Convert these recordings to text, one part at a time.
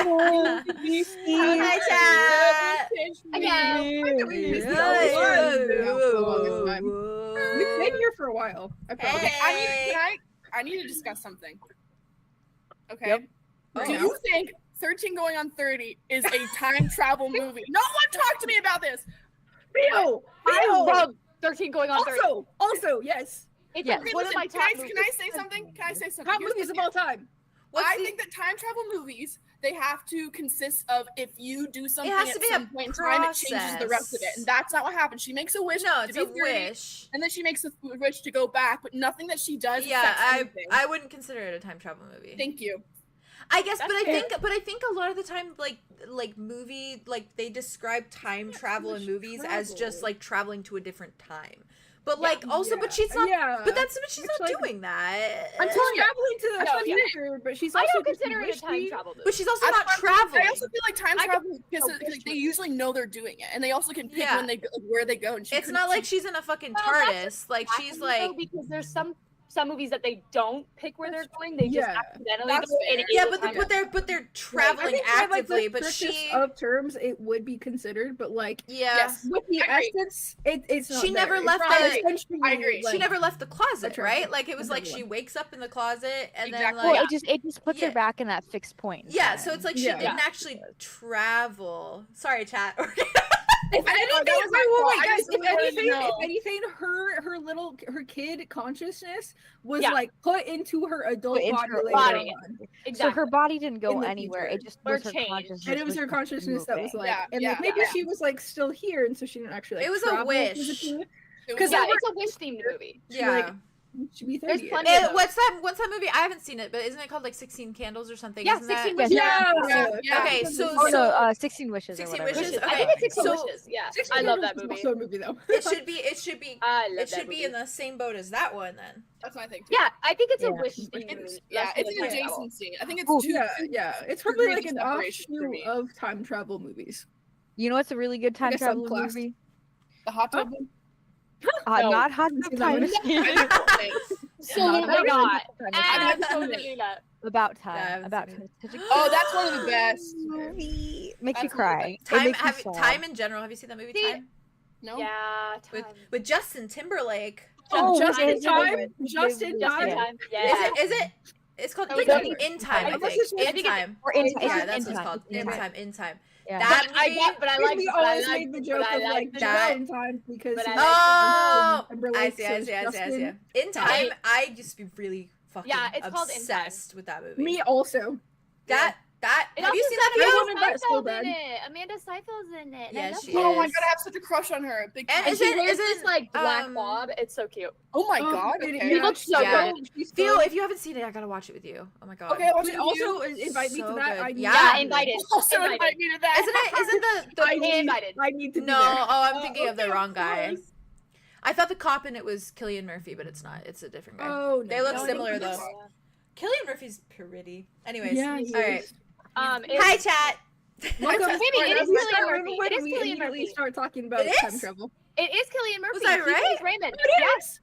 Hi, chat. We've been here for a while. Okay. I need to discuss something. Okay. Yep. Do you think 13 Going on 30 is a time travel movie? No one talked to me about this. I love 13 Going on 30. Also, yes. It's Okay, one of my top movies. Can I say something? Top movies of all time. I think that time travel movies, they have to consist of, if you do something at some point in time, it changes the rest of it. And that's not what happens. She makes a wish No, to it's be a 30, wish. and then she makes a wish to go back, but nothing that she does Yeah, affects anything. I wouldn't consider it a time travel movie. Thank you. I guess, That's but I fair. think a lot of the time, like movie, like they describe time travel in movies as just like traveling to a different time. But like also, but she's not. But she's not doing that. I'm traveling to the future, but she's also I don't consider it a time travel movie. But she's also not traveling. I also feel like time travel because they usually know they're doing it, and they also can pick when they go, where they go. And it's not like she's in a fucking TARDIS. Like she's like because there's some movies that they don't pick where they're going. They just accidentally go. But they're traveling actively. But she of terms it would be considered, but like with the essence, it's not she never left the. I agree. She never left the closet, right? Like it was like she wakes up in the closet and then like well, it just puts her back in that fixed point. Yeah, so it's like she didn't actually travel. Sorry, chat. If anything, her kid consciousness was like put into her adult body. Exactly. So her body didn't go anywhere. It just was her consciousness. And it was her consciousness that was like, maybe she was like still here, and so she didn't actually. Like, it was a wish. Because it's a wish themed movie. Yeah. Should be 30. What's that movie? I haven't seen it, but isn't it called like 16 Candles or something? Yeah, 16 Wishes. Okay, so 16 Wishes. 16 Wishes. I think it's 16 Wishes. Yeah, I love that movie. Also a movie though. It should be. It should be in the same boat as that one then. That's what I think. Too. Yeah, I think it's a wish movie. Yeah, it's an adjacency. I think it's it's probably like an offshoot of time travel movies. You know what's a really good time travel movie? The Hot Tub one. Not Hot Tub Time. So not. Absolutely not. About Time. About Time. Oh, that's one of the best. Movie makes you cry. Time in general. Have you seen that movie? Time. No. Yeah. Time. With Justin Timberlake. Oh, Justin Time. Justin Time. Yeah. Is it? It's called In Time. I think. In Time. Or In Time. Yeah, that's what it's called. In Time. Yeah. That movie, we always made the joke of like that in time because I see. In Time, I used to be really fucking obsessed with that movie. Me also. Have you seen that video? Amanda Seyfried's in it. Yeah, she is. Oh my god, I have such a crush on her. And she wears this like black bob. It's so cute. Oh my god, he looks so good. Theo, if you haven't seen it, I gotta watch it with you. Oh my god. Okay, also invite me to that. Yeah, invited. Also invite me to that. Isn't the invited? I need to. No, I'm thinking of the wrong guy. I thought the cop in it was Cillian Murphy, but it's not. It's a different guy. Oh, they look similar though. Cillian Murphy's pretty. Anyways, all right. Hi, chat. Welcome. It is Cillian Murphy. It is Cillian Murphy. Start talking about time travel. It is Cillian Murphy. Was I right? Raymond. Yes.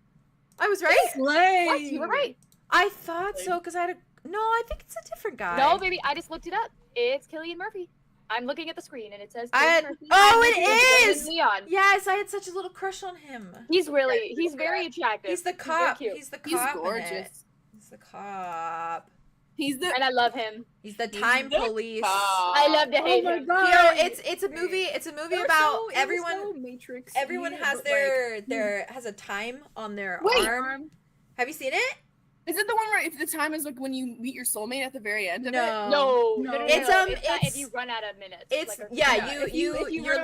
I was right. Yes, you were right. I thought so because I had a. No, I think it's a different guy. No, baby, I just looked it up. It's Cillian Murphy. I'm looking at the screen and it says. Oh, it is. Leon. Yes, I had such a little crush on him. He's very attractive. He's the cop. He's the cop. He's gorgeous. He's the cop. And I love him. He's the time police. I love to hate him. God. It's a movie. It's a movie about everyone. Matrix. Everyone has has a time on their arm. Have you seen it? Is it the one where if the time is like when you meet your soulmate at the very end of it? No. It's if you run out of minutes. It's your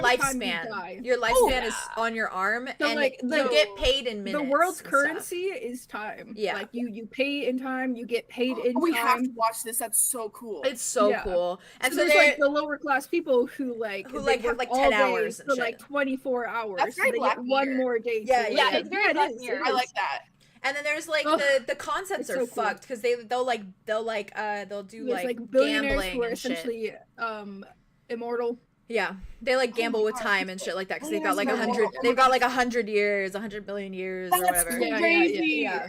lifespan. Your lifespan is on your arm, and you get paid in minutes. The world's currency is time. Yeah, like you pay in time, you get paid in time. We have to watch this. That's so cool. It's so cool. And so there's like the lower class people who have like 10 hours for like 24 hours. That's very Black Mirror. One more day. Yeah, it's very Black Mirror. I like that. And then there's like the concepts are fucked because they'll do like billionaires gambling who are and essentially immortal. Yeah, they like gamble with time and shit like that because they've got like 100. They've got like 100 years, 100 million years, or whatever. Crazy. Yeah.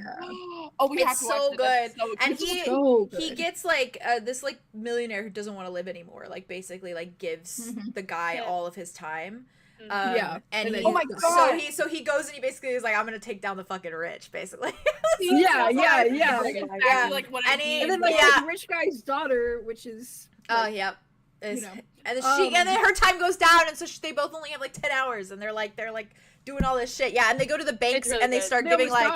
Oh, we have it's to so watch good. So and good. he gets like this like millionaire who doesn't want to live anymore. Like basically like gives the guy all of his time. And he, oh my God. So he goes and he basically is like, I'm gonna take down the fucking rich, basically. yeah. Like what and then like the rich guy's daughter, which is yep. You know, and then and then her time goes down, and so they both only have like 10 hours, and they're like doing all this shit. Yeah, and they go to the banks and they start giving like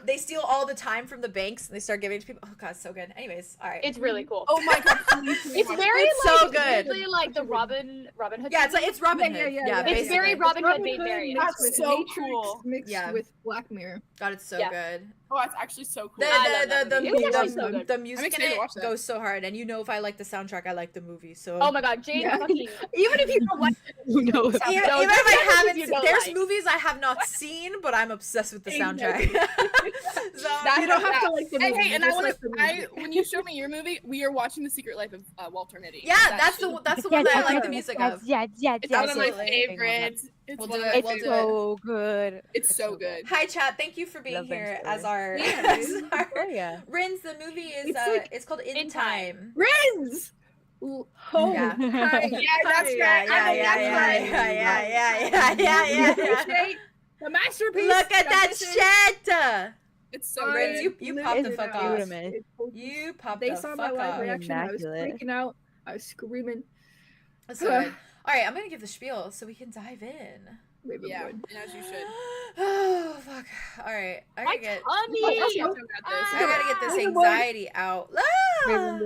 they steal all the time from the banks and they start giving it to people. Oh god, it's so good. Anyways, all right. It's really cool. Oh my god, it's very it's like so good. Really like the Robin Hood. Yeah, it's Robin Hood. Yeah, it's very Robin Hood made variant. That's so cool. Mixed with Black Mirror. God, it's so good. Oh, it's actually so cool. The music in it goes so hard, and you know if I like the soundtrack, I like the movie. So oh my god, Jane fucking even if you don't like it, who knows? Even if I haven't, there's movies I have not seen, but I'm obsessed with the soundtrack. So you don't have to like the movie. Hey, and when you showed me your movie, we are watching The Secret Life of Walter Mitty. Yeah, that's the one that I like the music of. It's one of my favorites. It's so good. It's so good. Hi chat, thank you for being here as our Rins. The movie is it's called In Time. Rins. Oh, yeah, that's right. Yeah. The masterpiece. Look at that shit. It's so Rins, good. you popped the fuck off. You popped the fuck off. They saw my live reaction. I was freaking out. I was screaming. That's good. All right, I'm gonna give the spiel so we can dive in. Yeah, as you should. Oh fuck! All right, I gotta get this anxiety out. Yeah,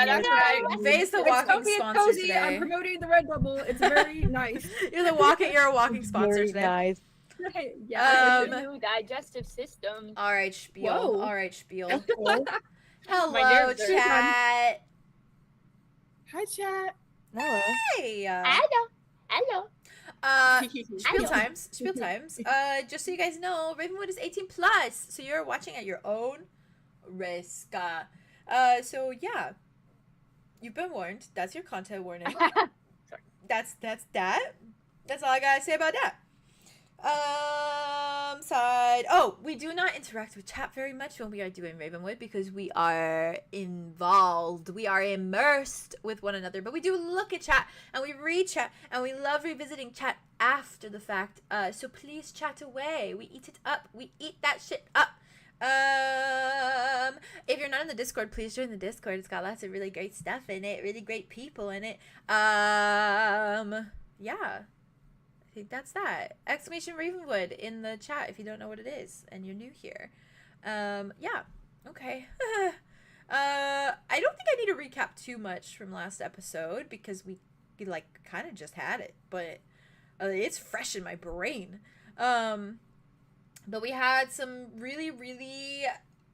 that's right. Faye's the walking sponsor cozy. today. I'm promoting the Red Bubble. It's very nice. You're a walking sponsor today. Nice. Yeah. New digestive system. All right, spiel. Whoa. All right, spiel. Hello, chat. Hi, chat. Hello. Hey. Hello. Spiel times. Just so you guys know, Ravenwood is 18 plus, so you're watching at your own risk. So yeah, you've been warned. That's your content warning. That's that. That's all I gotta say about that. Side. Oh, we do not interact with chat very much when we are doing Ravenwood because we are involved. We are immersed with one another. But we do look at chat and we read chat and we love revisiting chat after the fact. So please chat away. We eat it up. We eat that shit up. If you're not in the Discord, please join the Discord. It's got lots of really great stuff in it. Really great people in it. Yeah. I think that's that. Exclamation Ravenwood in the chat if you don't know what it is and you're new here. Yeah. Okay. I don't think I need to recap too much from last episode because we like kind of just had it, but it's fresh in my brain. But we had some really, really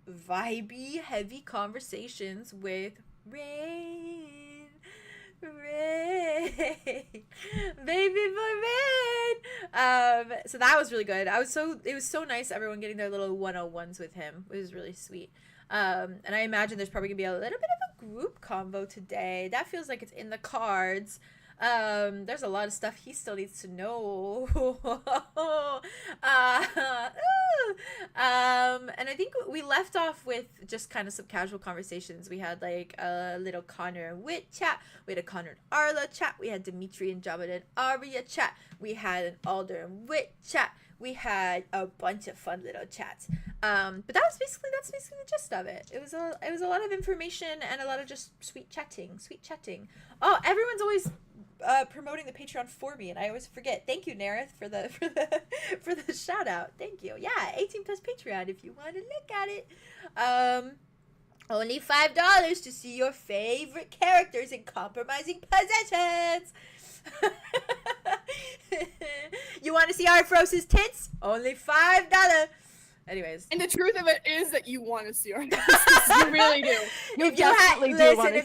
vibey, heavy conversations with Rain. Baby boy Rain. So that was really good. It was so nice, everyone getting their little 101s with him. It was really sweet. And I imagine there's probably gonna be a little bit of a group convo today. That feels like it's in the cards. There's a lot of stuff he still needs to know. And I think we left off with just kind of some casual conversations. We had like a little Connor and Wit chat. We had a Connor and Arla chat. We had Dimitri and Andromeda and Aria chat. We had an Alder and Wit chat. We had a bunch of fun little chats. But that's basically the gist of it. It was a lot of information and a lot of just sweet chatting. Oh, everyone's always promoting the Patreon for me, and I always forget. Thank you, Nareth, for the shout out. Thank you. Yeah, 18 plus Patreon if you want to look at it. Only $5 to see your favorite characters in compromising positions. You want to see Arfrose's tits? Only $5. Anyways. And the truth of it is that you want to see our You really do. If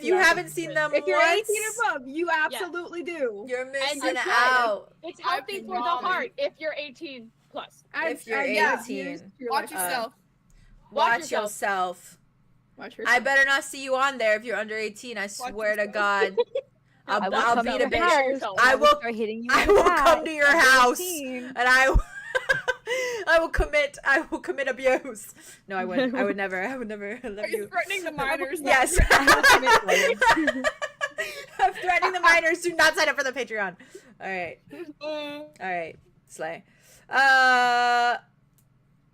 you haven't seen them if you're 18 above, you absolutely do. You're missing out. It's healthy for the heart if you're 18 plus. If you're 18. Watch yourself. Watch yourself. I better not see you on there if you're under 18. I swear to God. I'll beat a bitch. I will start hitting you. I will come to your house, and I will commit abuse. No, I wouldn't. I would never let Are you threatening the minors? Yes. I'm threatening the minors. Do not sign up for the Patreon. All right, Slay.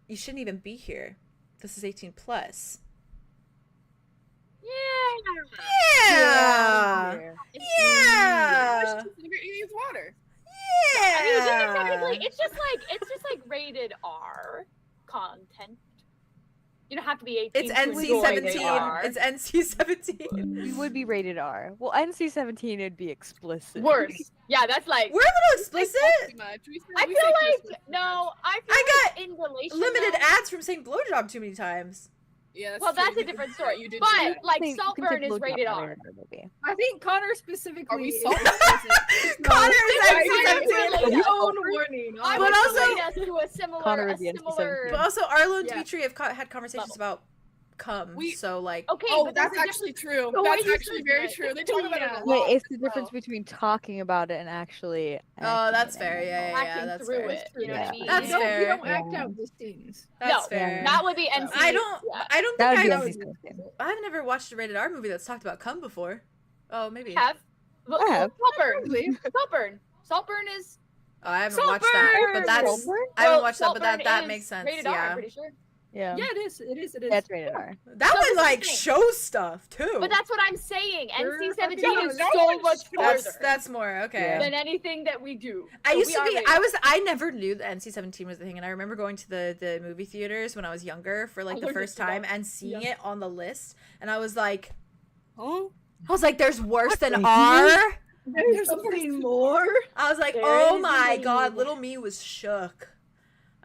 You shouldn't even be here. This is 18 plus. Yeah. It's water. Yeah. I mean, it's just like rated R content. You don't have to be 18. It's NC-17. It's NC-17. We would be rated R. Well, NC-17 would be explicit. Worse. Yeah, that's like. We're a little explicit. I feel like I got in relation limited ads from saying blowjob too many times. Yeah, that's a different story. You did, but like Saltburn is rated R. I think Connor specifically. Are we Connor is NC-17. Own warning. But also, to a similar. But also, Arlo and Dimitri have had conversations about cum. So like. Okay. Oh, that's actually true. That's actually very true. They talk about it a lot. Wait, it's the difference between talking about it and actually. Oh, that's fair. Yeah, that's fair. You know what I mean? That's fair. We don't act out the scenes. That's fair. That would be NC. I don't think I've never watched a rated R movie that's talked about cum before. Oh, maybe. Have. I have. Saltburn is. Oh, I haven't watched that, but that's. I haven't watched that, but that makes sense. Rated R, I'm pretty sure. Yeah. Yeah, it is. That's rated R. That would like show stuff too. But that's what I'm saying. NC-17 Yeah, is so much farther. That's more okay than anything that we do. I never knew that NC-17 was the thing, and I remember going to the movie theaters when I was younger for like the first time and seeing it on the list, and I was like, oh, there's worse than R. There's something more. I was like, oh my god, little me was shook.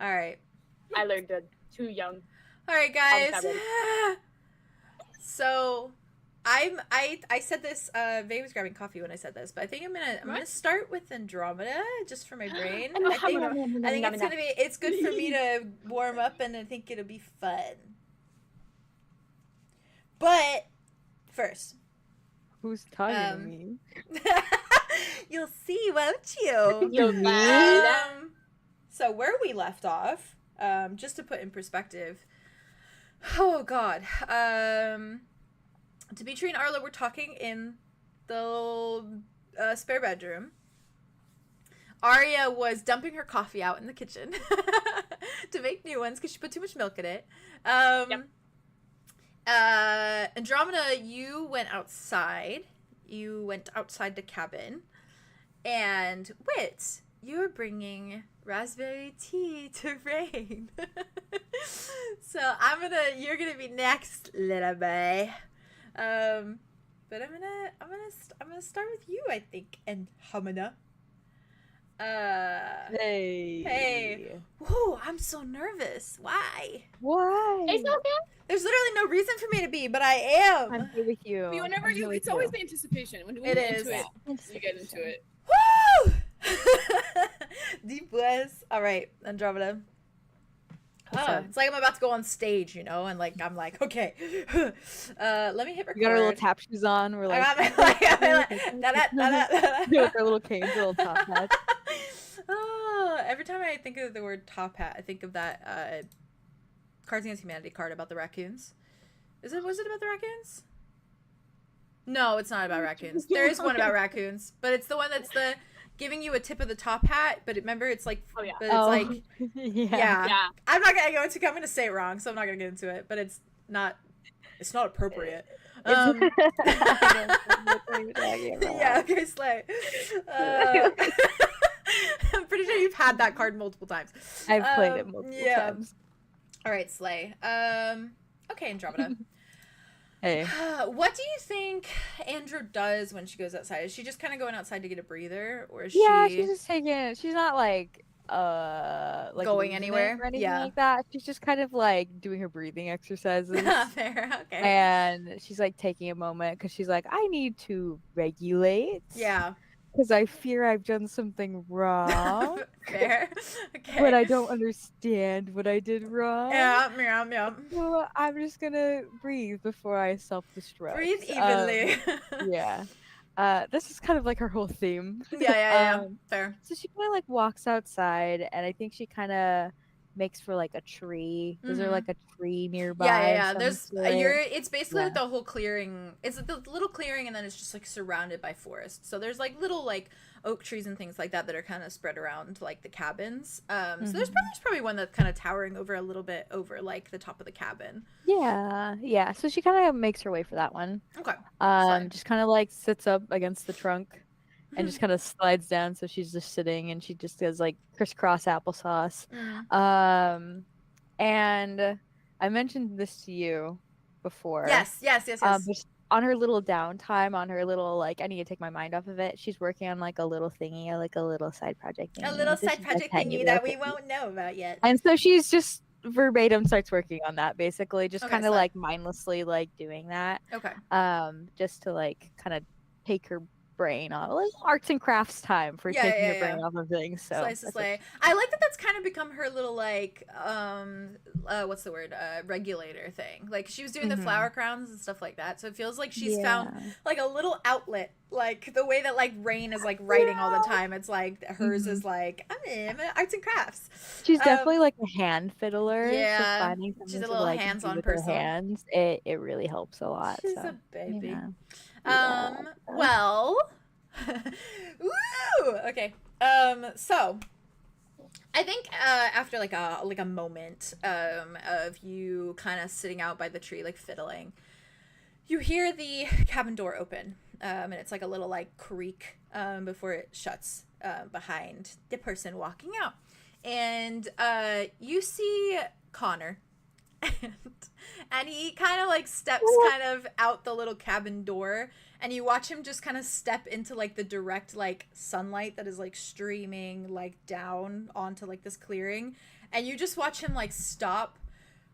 All right. I learned it. Too young. All right, guys. So, I said this. Vay was grabbing coffee when I said this, but I think I'm gonna start with Andromeda just for my brain. I think it's good for me to warm up, and I think it'll be fun. But first, who's talking to me? You'll see, won't you? So where we left off. Just to put in perspective, oh god, Dimitri and Arlo were talking in the spare bedroom. Arya was dumping her coffee out in the kitchen to make new ones because she put too much milk in it. Andromeda, you went outside. You went outside the cabin, and Wit, you were bringing raspberry tea to Rain. So you're gonna be next, little boy. But I'm gonna start with you, I think, and Hamina. Hey. Whoa, I'm so nervous. Why? It's okay. There's literally no reason for me to be, but I am. I'm here with you. It's always the anticipation. When we get into it, you get into it. Woo! Deep breaths. All right, Andromeda. It's like I'm about to go on stage, you know, and like I'm like, okay. Let me hit record. You got our little tap shoes on. We're like, with our little canes, little top hats. Every time I think of the word top hat, I think of that Cards Against Humanity card about the raccoons. Was it about the raccoons? No, it's not about raccoons. There is one about raccoons, but it's the one that's the giving you a tip of the top hat, but remember it's like, but it's like, yeah. I'm not gonna go into. I'm gonna say it wrong, so I'm not gonna get into it. But it's not appropriate. Yeah, okay, Slay. I'm pretty sure you've had that card multiple times. I've played it multiple times. All right, Slay. Okay, Andromeda. Hey. What do you think Andrew does when she goes outside? Is she just kind of going outside to get a breather, or is she's just taking it. She's not like going anywhere or anything like that. She's just kind of like doing her breathing exercises. Fair, okay. And she's like taking a moment because she's like, I need to regulate. Yeah. Because I fear I've done something wrong. Fair. Okay. But I don't understand what I did wrong. Yeah. So I'm just gonna breathe before I self-destruct. Breathe evenly. Yeah. this is kind of like her whole theme. Yeah. Fair. So she kind of like walks outside, and I think she kind of makes for like a tree. Is there like a tree nearby? Yeah. It's basically like the whole clearing. It's the little clearing, and then it's just like surrounded by forest. So there's like little like oak trees and things like that are kind of spread around like the cabins. So there's probably one that's kind of towering over a little bit over like the top of the cabin. Yeah. So she kind of makes her way for that one. Okay. Just kind of like sits up against the trunk. And just kind of slides down, so she's just sitting, and she just does like crisscross applesauce. And I mentioned this to you before. Yes. Just on her little downtime, on her little like, I need to take my mind off of it. She's working on like a little thingy, like a little side project thingy. A little side project thingy that we won't know about yet. And so she's just verbatim starts working on that, basically, just kind of like mindlessly like doing that. Okay. Just to like kind of take her brain off, like arts and crafts time for taking your brain off of things. So slice to slay. I like that that's kind of become her little like what's the word, regulator thing. Like she was doing the flower crowns and stuff like that, so it feels like she's found like a little outlet, like the way that like Rain is like writing all the time. It's like hers is like I'm arts and crafts. She's definitely like a hand fiddler. Yeah, so finding she's a little like, hands-on person. Hands, it really helps a lot. She's so, a baby. You know. Well, woo! Okay. So I think after like a moment of you kind of sitting out by the tree like fiddling, you hear the cabin door open, and it's like a little like creak before it shuts behind the person walking out, and you see Connor. And he kind of like steps kind of out the little cabin door, and you watch him just kind of step into like the direct like sunlight that is like streaming like down onto like this clearing, and you just watch him like stop,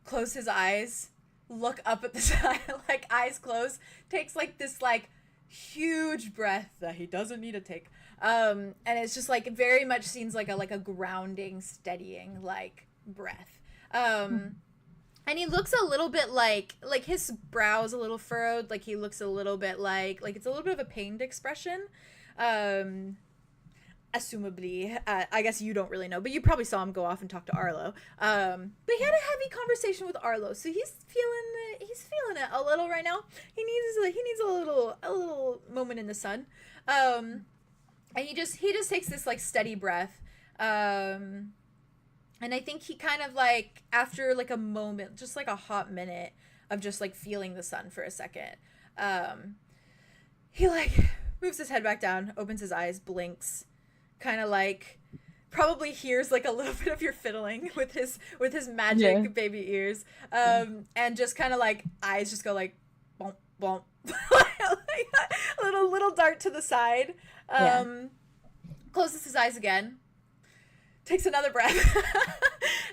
close his eyes, look up at the sky, like eyes closed, takes like this like huge breath that he doesn't need to take, and it's just like very much seems like a grounding, steadying like breath. And he looks a little bit like his brow is a little furrowed, like he looks a little bit like it's a little bit of a pained expression. Assumably, I guess you don't really know, but you probably saw him go off and talk to Arlo. But he had a heavy conversation with Arlo, so he's feeling it a little right now. He needs a little moment in the sun. And he just takes this like steady breath. And I think he kind of like, after like a moment, just like a hot minute of just like feeling the sun for a second, he like moves his head back down, opens his eyes, blinks, kind of like probably hears like a little bit of your fiddling with his magic baby ears, and just kind of like eyes just go like bump bump, like a little dart to the side, closes his eyes again, takes another breath,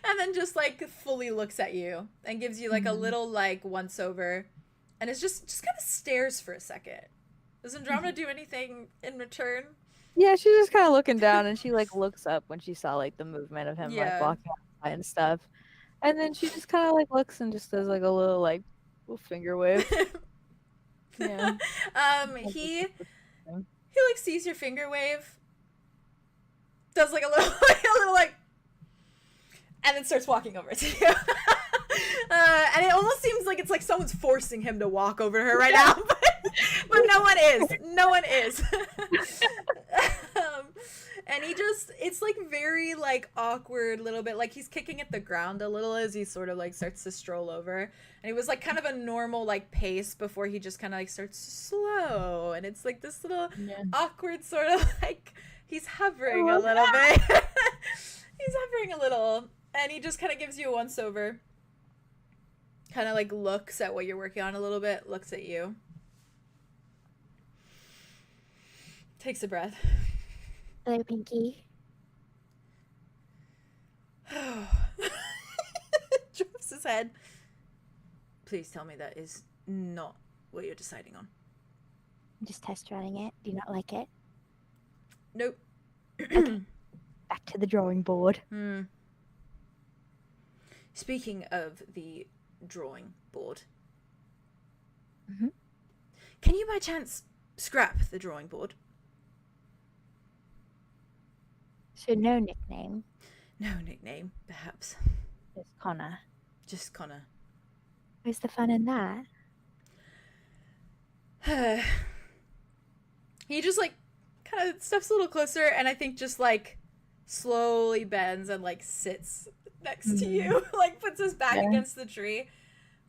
and then just like fully looks at you and gives you like a little like once over, and it's just kind of stares for a second. Does Andromeda do anything in return? Yeah, she's just kind of looking down, and she like looks up when she saw like the movement of him like walking outside and stuff, and then she just kind of like looks and just does like a little finger wave. He like sees your finger wave, does like a little like, and then starts walking over to you. And it almost seems like it's like someone's forcing him to walk over to her right now, but no one is. And it's like very like awkward, little bit like he's kicking at the ground a little as he sort of like starts to stroll over, and it was like kind of a normal like pace before he just kind of like starts to slow, and it's like this little awkward sort of like he's hovering a little bit. He's hovering a little, and he just kind of gives you a once over, kind of like looks at what you're working on a little bit, looks at you, takes a breath. Hello, Pinky. Drops his head. Please tell me that is not what you're deciding on. I'm just test running it. Do you not like it? Nope. Okay. Back to the drawing board. Speaking of the drawing board, Mm-hmm. can you by chance scrap the drawing board. So no nickname. No nickname, perhaps. Just Connor. Just Connor. Where's the fun in that? He just like kind of steps a little closer, and I think just like slowly bends and like sits next to you, like puts his back against the tree,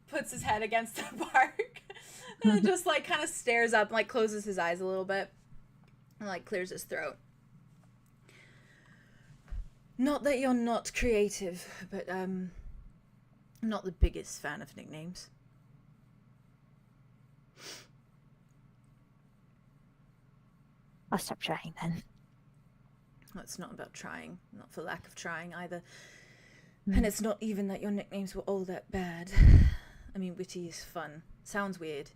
puts his head against the bark, and just like kind of stares up and like closes his eyes a little bit and like clears his throat. Not that you're not creative, but I'm not the biggest fan of nicknames. I'll stop trying then. Well, it's not about trying, not for lack of trying either. And it's not even that your nicknames were all that bad. I mean, witty is fun. Sounds weird,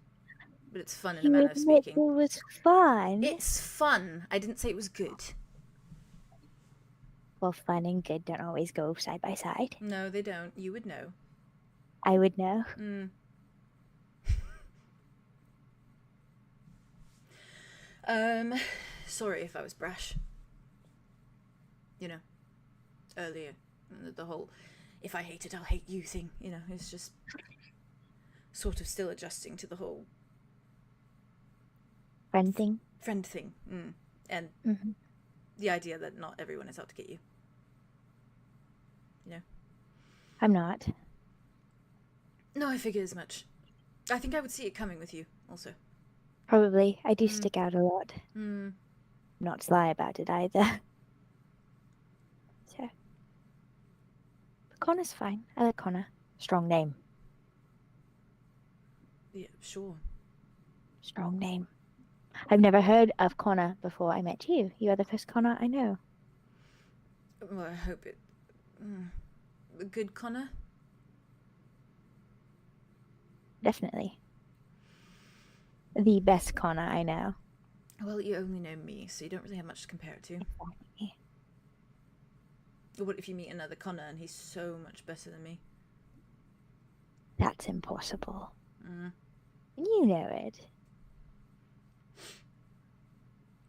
but it's fun in a manner of speaking. It was fun. It's fun. I didn't say it was good. Well, fun and good don't always go side by side. No, they don't. You would know. I would know. Sorry if I was brash. You know, earlier, the whole if I hate it, I'll hate you thing, you know, it's just sort of still adjusting to the whole friend thing. And the idea that not everyone is out to get you. You know? I'm not. No, I figured as much. I think I would see it coming with you, also. Probably. I do stick out a lot. Mm. Not to lie about it either. So. But Connor's fine. I like Connor. Strong name. Yeah, sure. Strong name. I've never heard of Connor before I met you. You are the first Connor I know. Well, I hope it... a good Connor? Definitely. The best Connor I know. Well, you only know me, so you don't really have much to compare it to. Exactly. What if you meet another Connor and he's so much better than me? That's impossible. You know it.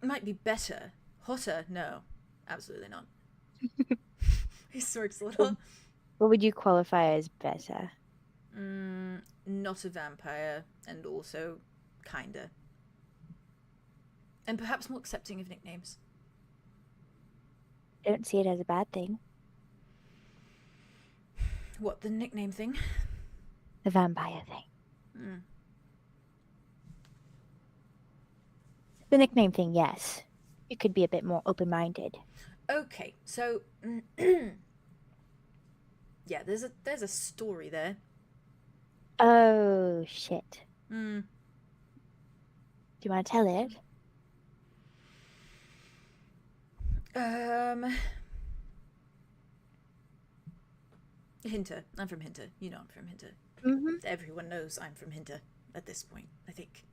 Might be better. Hotter? No. Absolutely not. He smirks a little. What would you qualify as better? Not a vampire, and also kinda. And perhaps more accepting of nicknames. I don't see it as a bad thing. What, the nickname thing? The vampire thing. The nickname thing, yes. It could be a bit more open-minded. Okay, so yeah, there's a story there. Oh shit. Do you want to tell it? Hinter. I'm from Hinter. You know I'm from Hinter. Everyone knows I'm from Hinter at this point, I think.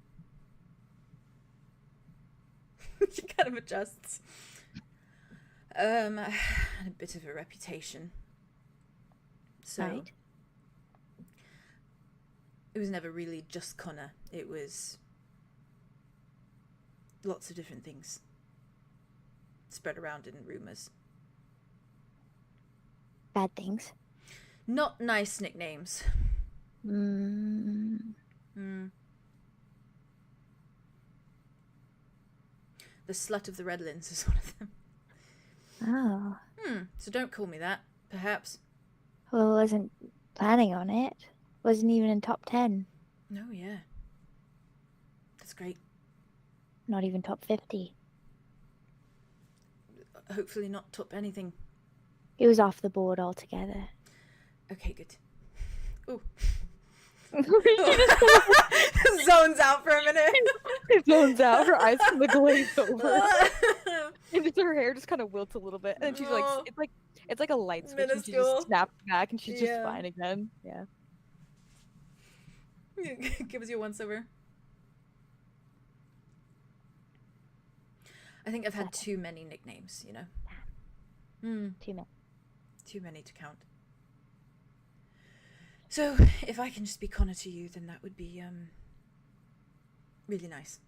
She kind of adjusts. I had a bit of a reputation. So Right. It was never really just Connor. It was lots of different things spread around in rumours. Bad things. Not nice nicknames. The Slut of the Redlands is one of them. Oh. So don't call me that, perhaps. Well, I wasn't planning on it. Wasn't even in top 10. No, yeah. That's great. Not even top 50. Hopefully not top anything. It was off the board altogether. Okay, good. Ooh. Zones out for a minute. It zones out. Her eyes kind of glaze over, and just her hair just kind of wilts a little bit, and she's like, it's like a light switch, and she just snaps back, and she's just fine again. Yeah. Give us your once over. I think I've had too many nicknames, you know. Too many. Too many to count. So, if I can just be Connor to you, then that would be, really nice.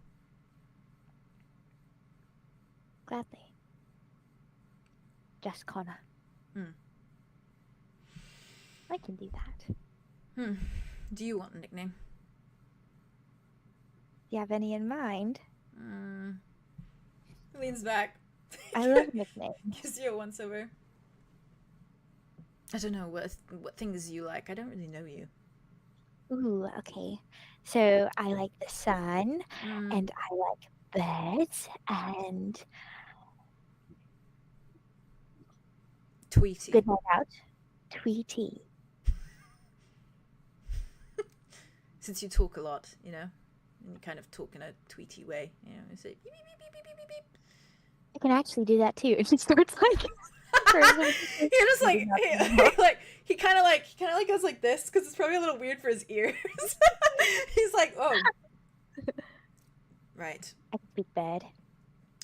Gladly. Just Connor. I can do that. Do you want a nickname? Do you have any in mind? Leans back. I love nicknames. Gives you a once-over. I don't know what things you like. I don't really know you. Ooh, okay. So I like the sun, and I like birds, and Tweety. Good night out. Tweety. Since you talk a lot, you know, and you kind of talk in a tweety way, you know, you say beep, beep, beep, beep, beep, beep, beep. I can actually do that too. It just starts like You're just like he kind of like goes like this because it's probably a little weird for his ears. He's like, oh, right. I can speak bird.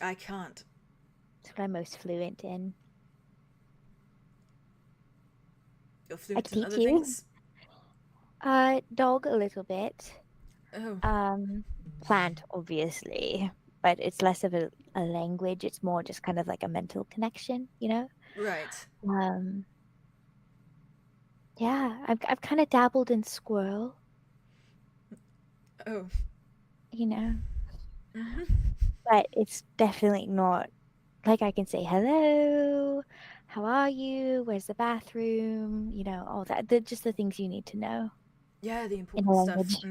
I can't. That's what I'm most fluent in. You're fluent I in other teach you. things. Dog a little bit. Oh. Plant obviously, but it's less of a language. It's more just kind of like a mental connection, you know. Right. Yeah, I've kind of dabbled in squirrel. Oh. You know. But it's definitely not like I can say hello, how are you, where's the bathroom, you know, all that. Just the things you need to know. Yeah, the important stuff.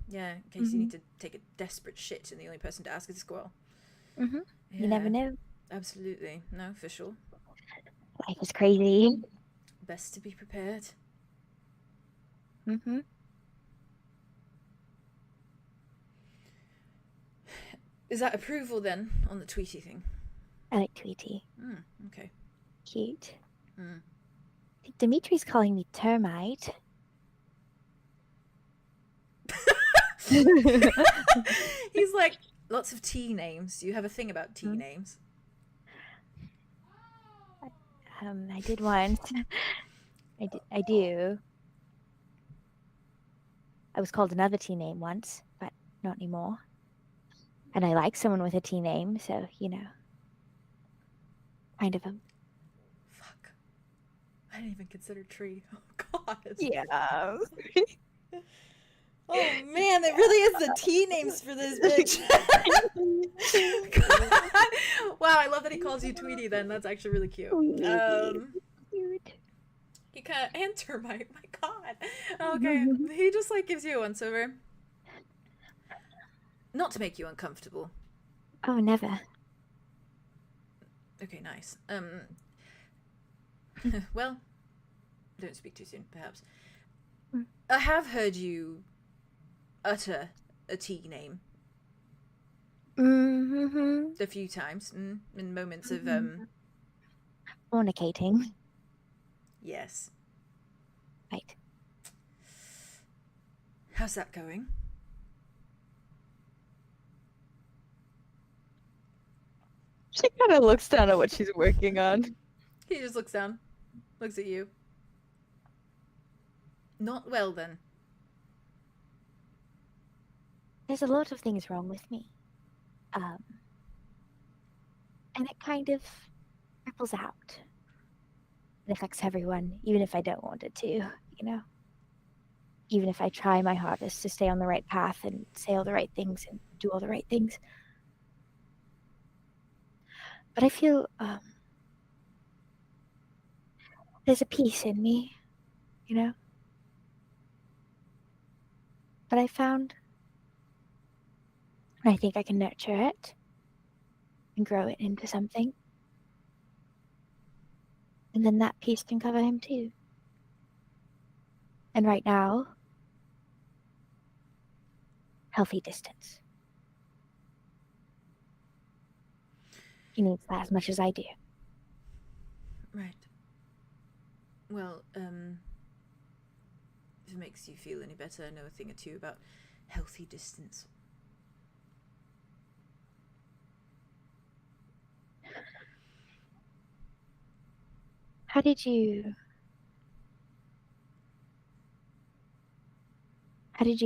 Yeah, in case you need to take a desperate shit and the only person to ask is a squirrel. Yeah. You never know. Absolutely. No, for sure. Life is crazy. Best to be prepared. Is that approval then on the Tweety thing? I like Tweety. Okay. Cute. Dimitri's calling me termite. He's like, lots of tea names. Do you have a thing about tea names? I did once. I do. I was called another tea name once, but not anymore. And I like someone with a tea name, so, you know. Kind of a... Fuck. I didn't even consider tree. Oh, God. Yeah. Oh, man, it really is the tea names for this bitch. Wow, I love that he calls you Tweety then. That's actually really cute. Cute. He kind of... And termite, my God. Okay, he just, like, gives you a once-over. Not to make you uncomfortable. Oh, never. Okay, nice. Well, don't speak too soon, perhaps. I have heard you utter a tea name. A few times, in moments of, Fornicating. Yes. Right. How's that going? She kind of looks down at what she's working on. He just looks down, looks at you. Not well, then. There's a lot of things wrong with me. And it kind of ripples out. It affects everyone, even if I don't want it to, you know? Even if I try my hardest to stay on the right path and say all the right things and do all the right things. But I feel there's a peace in me, you know? But I found, and I think I can nurture it and grow it into something. And then that peace can cover him too. And right now, healthy distance. He needs that as much as I do. Right. Well, if it makes you feel any better, I know a thing or two about healthy distance. How did you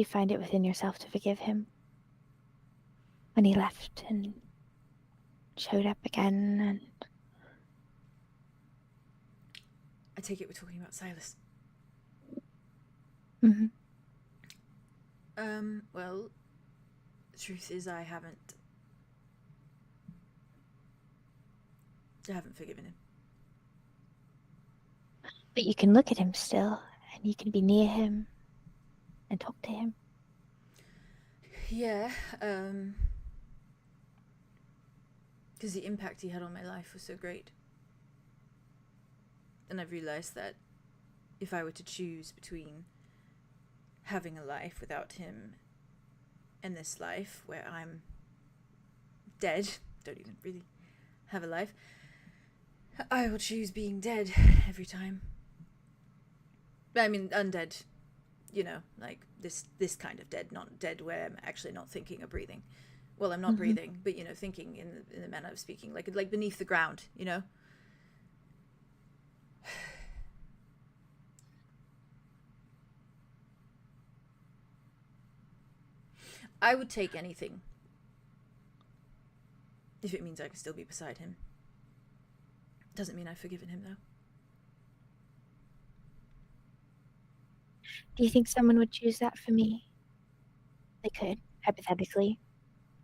find it within yourself to forgive him when he left and showed up again, and I take it we're talking about Silas. mm-hmm. Well, the truth is I haven't forgiven him. But you can look at him still, and you can be near him and talk to him. Yeah, because the impact he had on my life was so great. And I've realized that if I were to choose between having a life without him and this life where I'm dead, don't even really have a life, I will choose being dead every time. I mean, undead, you know, like this kind of dead, not dead where I'm actually not thinking or breathing. Well, I'm not breathing, but, you know, thinking in the manner of speaking, like beneath the ground, you know? I would take anything if it means I can still be beside him. Doesn't mean I've forgiven him, though. Do you think someone would choose that for me? They could, hypothetically,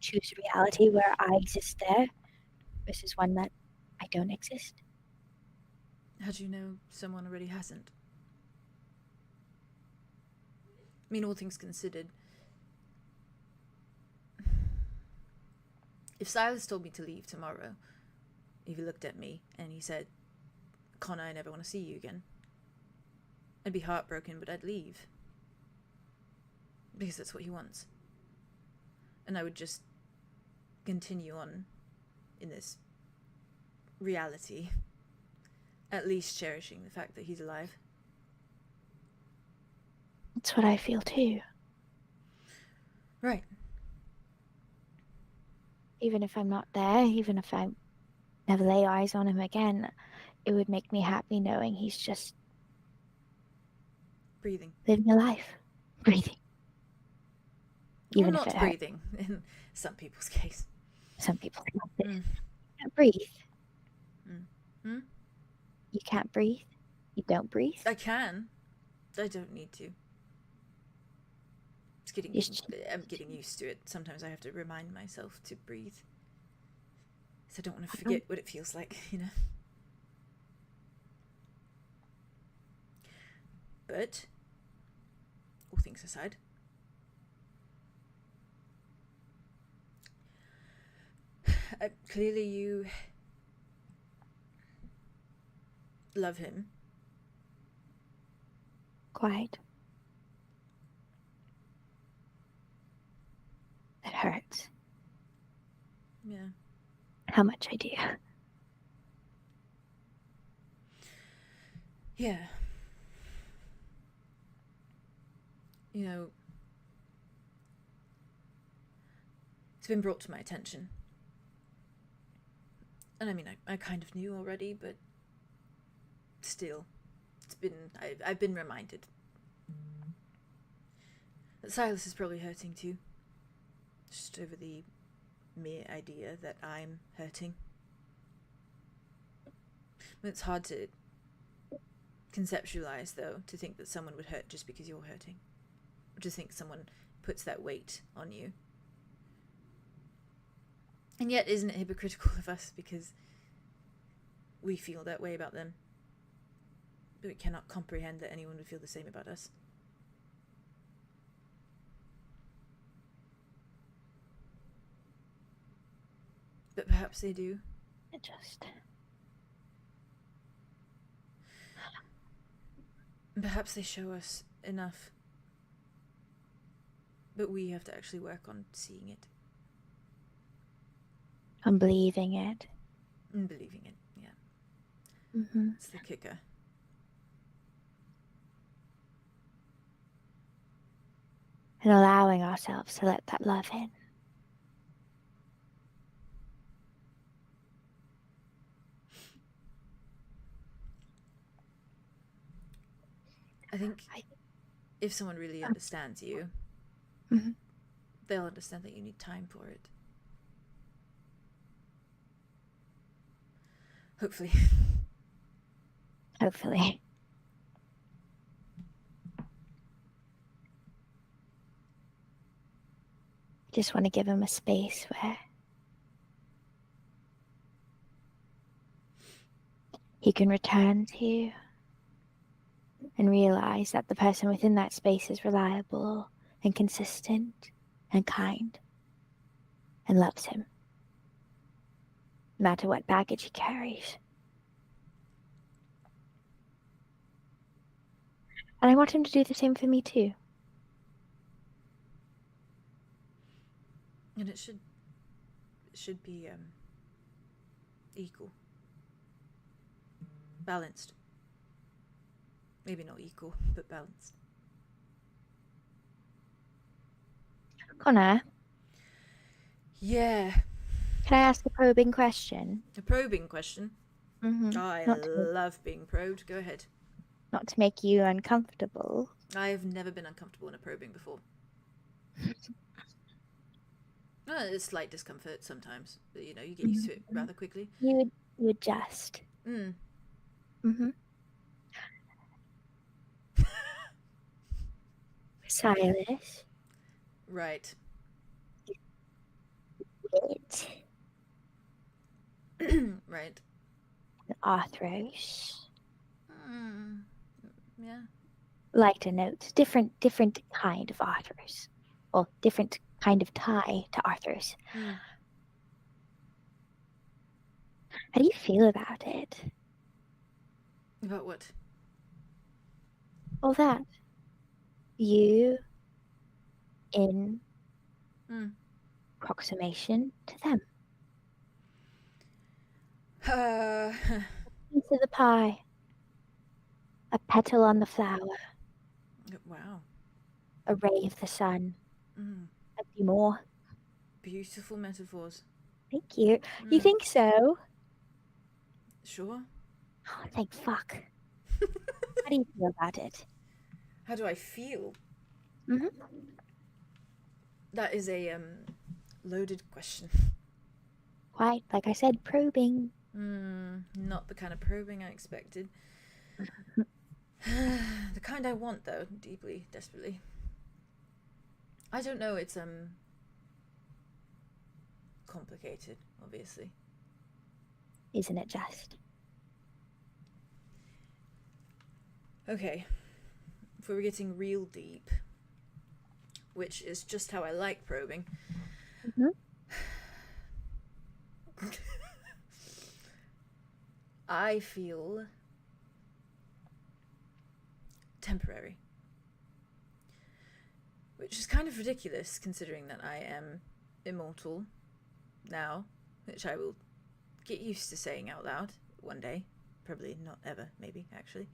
choose a reality where I exist there versus one that I don't exist. How do you know someone already hasn't? I mean, all things considered, if Silas told me to leave tomorrow, if he looked at me and he said, Connor, I never want to see you again, I'd be heartbroken, but I'd leave. Because that's what he wants. And I would just continue on in this reality, at least cherishing the fact that he's alive. That's what I feel too. Right. Even if I'm not there, even if I never lay eyes on him again, it would make me happy knowing he's just breathing. Living a life. Breathing. Even well, not if breathing, in some people's case. Some people can't breathe. You can't breathe? You don't breathe? I can. I don't need to. I'm getting used to it. Sometimes I have to remind myself to breathe. So I don't want to forget what it feels like, you know. But, all things aside, clearly you love him. Quite. It hurts. Yeah. How much I do. Yeah. You know, it's been brought to my attention. And I mean, I kind of knew already, but still, I've been reminded that Silas is probably hurting too. Just over the mere idea that I'm hurting. It's hard to conceptualize, though, to think that someone would hurt just because you're hurting. Or to think someone puts that weight on you. And yet, isn't it hypocritical of us because we feel that way about them? But we cannot comprehend that anyone would feel the same about us. But perhaps they do. It just... Perhaps they show us enough. But we have to actually work on seeing it. I'm believing it. And believing it, yeah. Mm-hmm. It's the kicker. And allowing ourselves to let that love in. I think if someone really understands you, they'll understand that you need time for it. Hopefully. Hopefully. Just want to give him a space where he can return to and realize that the person within that space is reliable and consistent and kind and loves him, no matter what baggage he carries. And I want him to do the same for me too. And it should be equal. Balanced. Maybe not equal, but balanced. Connor? Yeah. Can I ask a probing question? A probing question? Mm-hmm. I love being probed. Go ahead. Not to make you uncomfortable. I've never been uncomfortable in a probing before. It's slight discomfort sometimes, but you know, you get used to it rather quickly. You adjust. Mm-hmm. Silas. Right. Right. Arthros. Yeah. Lighter notes. Different kind of Arthros. Or different kind of tie to Arthros. How do you feel about it? About what? All that. You in approximation to them. Piece of the pie. A petal on the flower. Wow. A ray of the sun. A few more. Beautiful metaphors. Thank you. You think so? Sure. Oh, thank fuck. How do you feel about it? How do I feel? That is a loaded question. Quite, like I said, probing. Not the kind of probing I expected. The kind I want, though, deeply, desperately. I don't know, it's complicated, obviously. Isn't it just? Okay. If we were getting real deep, which is just how I like probing. I feel temporary. Which is kind of ridiculous considering that I am immortal now, which I will get used to saying out loud one day. Probably not ever, maybe, actually.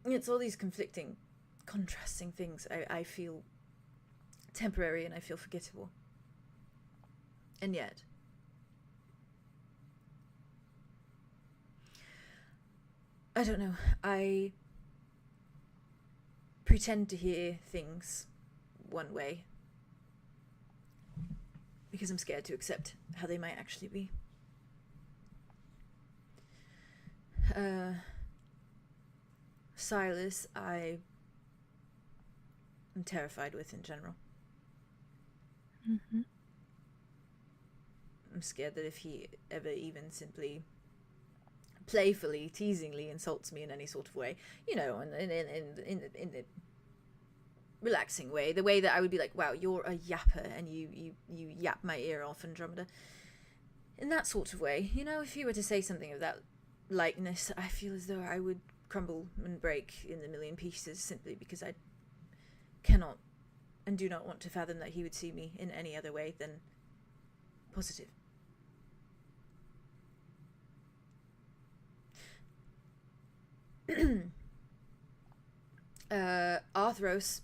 It's all these conflicting, contrasting things. I feel temporary and I feel forgettable. And yet, I don't know, I pretend to hear things one way because I'm scared to accept how they might actually be. Silas, I am terrified with in general. I'm scared that if he ever even simply playfully, teasingly insults me in any sort of way, you know, in a relaxing way, the way that I would be like, wow, you're a yapper and you yap my ear off, Andromeda. In that sort of way, you know, if he were to say something of that likeness, I feel as though I would crumble and break in a million pieces simply because I cannot and do not want to fathom that he would see me in any other way than positive. Arthros,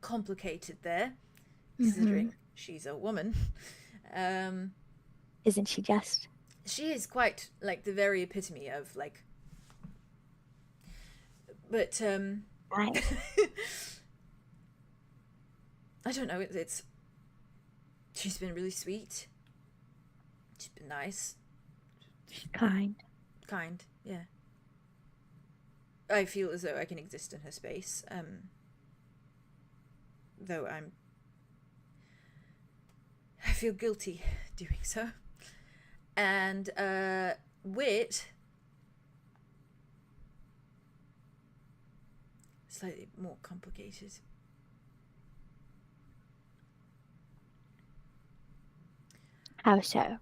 complicated there, considering she's a woman. Isn't she just? She is quite like the very epitome of like, but Right. I don't know. It's She's been really sweet. She's been nice. She's kind. Kind, yeah. I feel as though I can exist in her space, though I feel guilty doing so. And Wit, slightly more complicated. How so?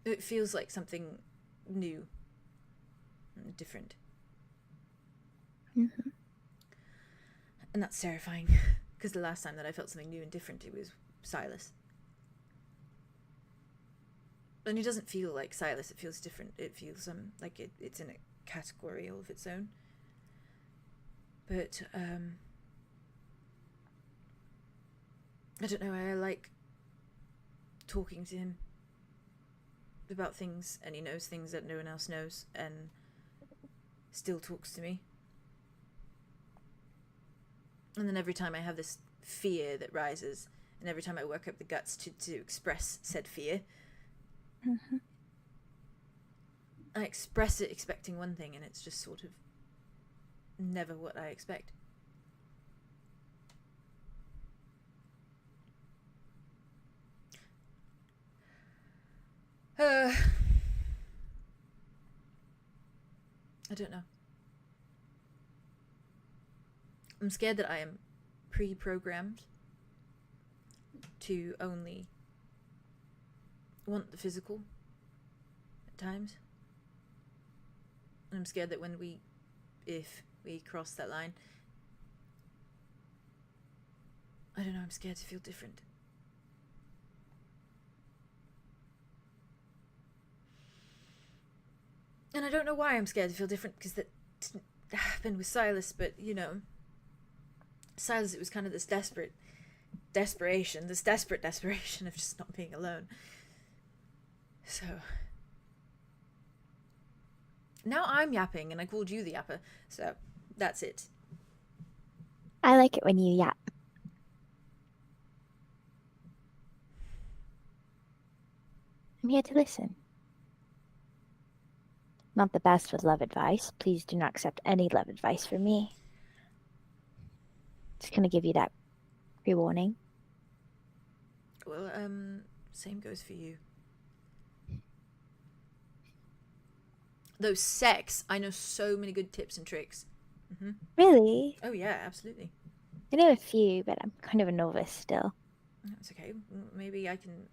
It feels like something new and different. Mm-hmm. And that's terrifying, because the last time that I felt something new and different, it was Silas. And it doesn't feel like Silas, it feels different. It feels like it's in a category all of its own. But I don't know, I like talking to him about things, and he knows things that no one else knows, and still talks to me. And then every time I have this fear that rises, and every time I work up the guts to express said fear, Mm-hmm. I express it expecting one thing, and it's just sort of never what I expect. I don't know. I'm scared that I am pre-programmed to only want the physical at times. And I'm scared that if we cross that line, I don't know, I'm scared to feel different. And I don't know why I'm scared to feel different, because that didn't happen with Silas, but, you know, Silas, it was kind of this desperate desperation of just not being alone. So now I'm yapping, and I called you the yapper, so that's it. I like it when you yap. I'm here to listen. Not the best with love advice. Please do not accept any love advice from me. Just gonna give you that pre-warning. Well, same goes for you. Though sex, I know so many good tips and tricks. Mm-hmm. Really? Oh yeah, absolutely. I know a few, but I'm kind of a novice still. That's okay. Maybe I can...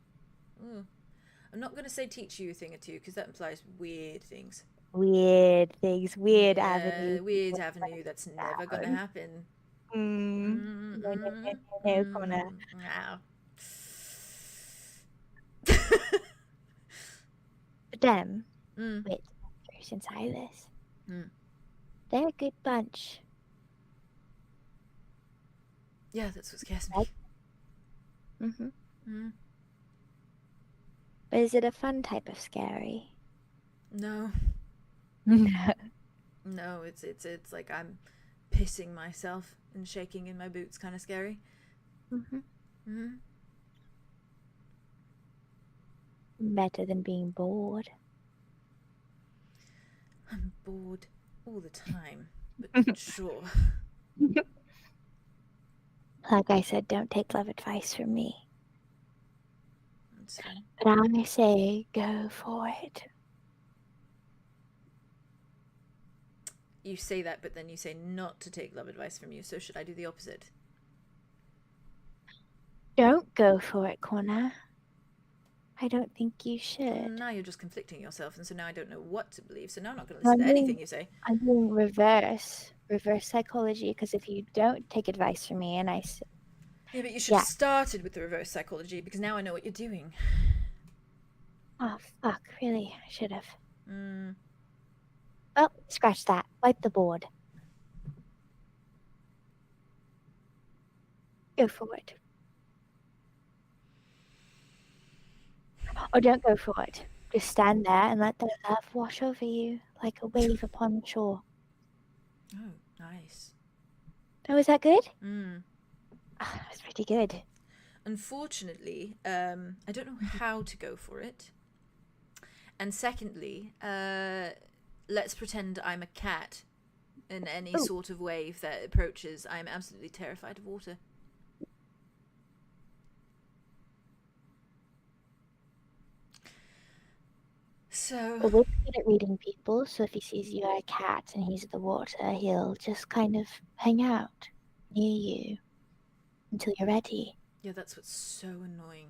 I'm not going to say teach you a thing or two, because that implies weird things. Weird things, weird avenue. Weird avenue that's never going to happen. No, Connor. But them, Wit, Bruce and Silas, they're a good bunch. Yeah, that's what scares me. But is it a fun type of scary? No. No. No, it's like I'm pissing myself and shaking in my boots, kind of scary. Better than being bored. I'm bored all the time, but sure. Like I said, don't take love advice from me. That's fine. But I say go for it. You say that, but then you say not to take love advice from you, so should I do the opposite? Don't go for it, Connor. I don't think you should. Now you're just conflicting yourself, and so now I don't know what to believe, so now I'm not going to listen to anything you say. I'm doing reverse psychology, because if you don't take advice from me and I say... Yeah, but you should have started with the reverse psychology, because now I know what you're doing. Oh, fuck, really? I should have. Oh, scratch that. Wipe the board. Go for it. Or don't go for it. Just stand there and let the love wash over you like a wave upon the shore. Oh, nice. Oh, was that good? Mm. Oh, that was pretty good. Unfortunately, I don't know how to go for it. And secondly, let's pretend I'm a cat in any sort of wave that approaches. I'm absolutely terrified of water. So... Well, we're good at reading people, so if he sees you are a cat and he's the water, he'll just kind of hang out near you until you're ready. Yeah, that's what's so annoying.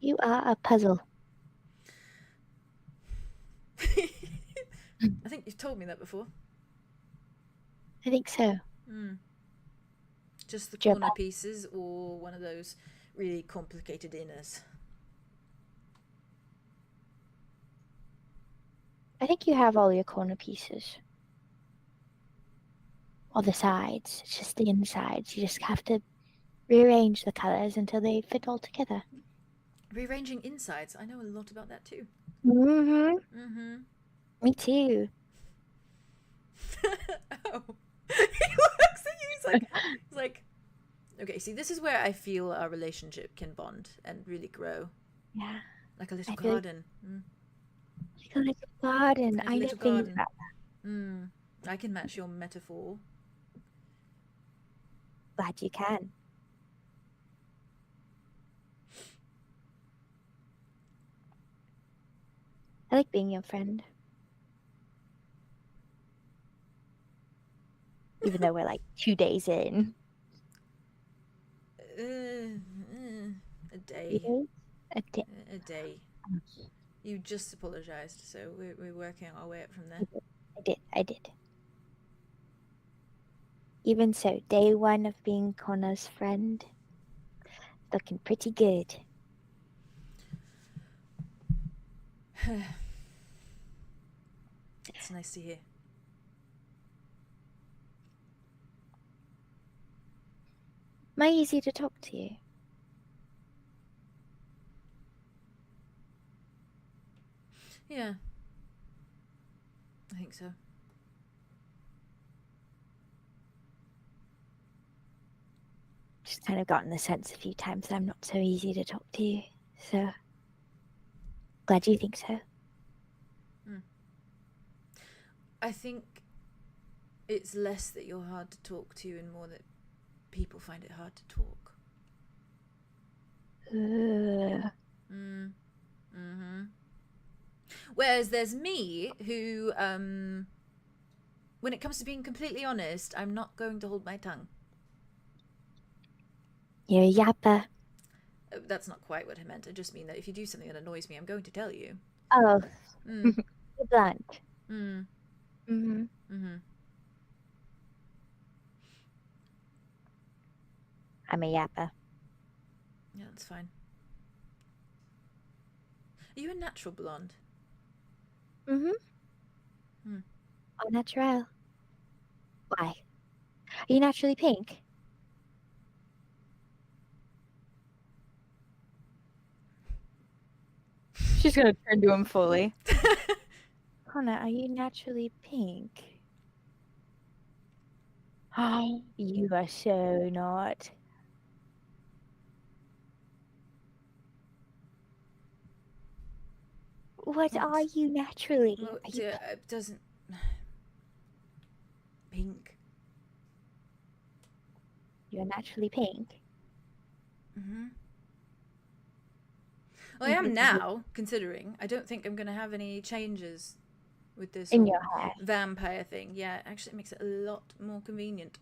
You are a puzzle. I think you've told me that before. I think so. Just the corner pieces or one of those really complicated inners? I think you have all your corner pieces. Or the sides. It's just the insides. You just have to rearrange the colours until they fit all together. Rearranging insides. I know a lot about that too. Me too. Oh. He looks at you, he's like, okay, see, this is where I feel our relationship can bond and really grow. Yeah. Like a little garden. Like a little garden. Like I know things about that. I can match your metaphor. Glad you can. I like being your friend. Even though we're like 2 days in. A day. A day. A day. You just apologized, so we're working our way up from there. I did. Even so, day 1 of being Connor's friend. Looking pretty good. It's nice to hear. Am I easy to talk to you? Yeah. I think so. Just kind of gotten the sense a few times that I'm not so easy to talk to you. So, glad you think so. I think it's less that you're hard to talk to and more that people find it hard to talk. Whereas there's me who, when it comes to being completely honest, I'm not going to hold my tongue. You're a yapper. That's not quite what I meant. I just mean that if you do something that annoys me, I'm going to tell you. Oh. You're blunt. I'm a yapper. Yeah, that's fine. Are you a natural blonde? Au naturel. Why? Are you naturally pink? She's gonna turn to him fully. Connor, are you naturally pink? Oh, you are so not. What are you naturally? Well, Are you it doesn't... Pink. You're naturally pink? Well, I am now, considering. I don't think I'm going to have any changes with this in your hair. Vampire thing. Yeah, actually it makes it a lot more convenient.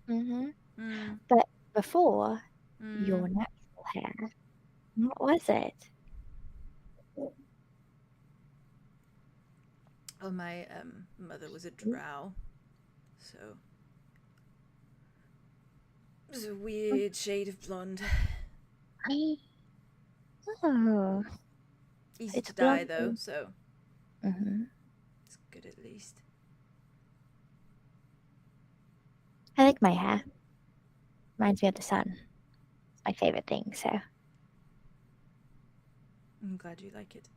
But before, your natural hair, what was it? Oh, my mother was a drow, so it was a weird shade of blonde. Oh. Easy to dye though, so it's good at least. I like my hair. Reminds me of the sun. It's my favorite thing, so. I'm glad you like it.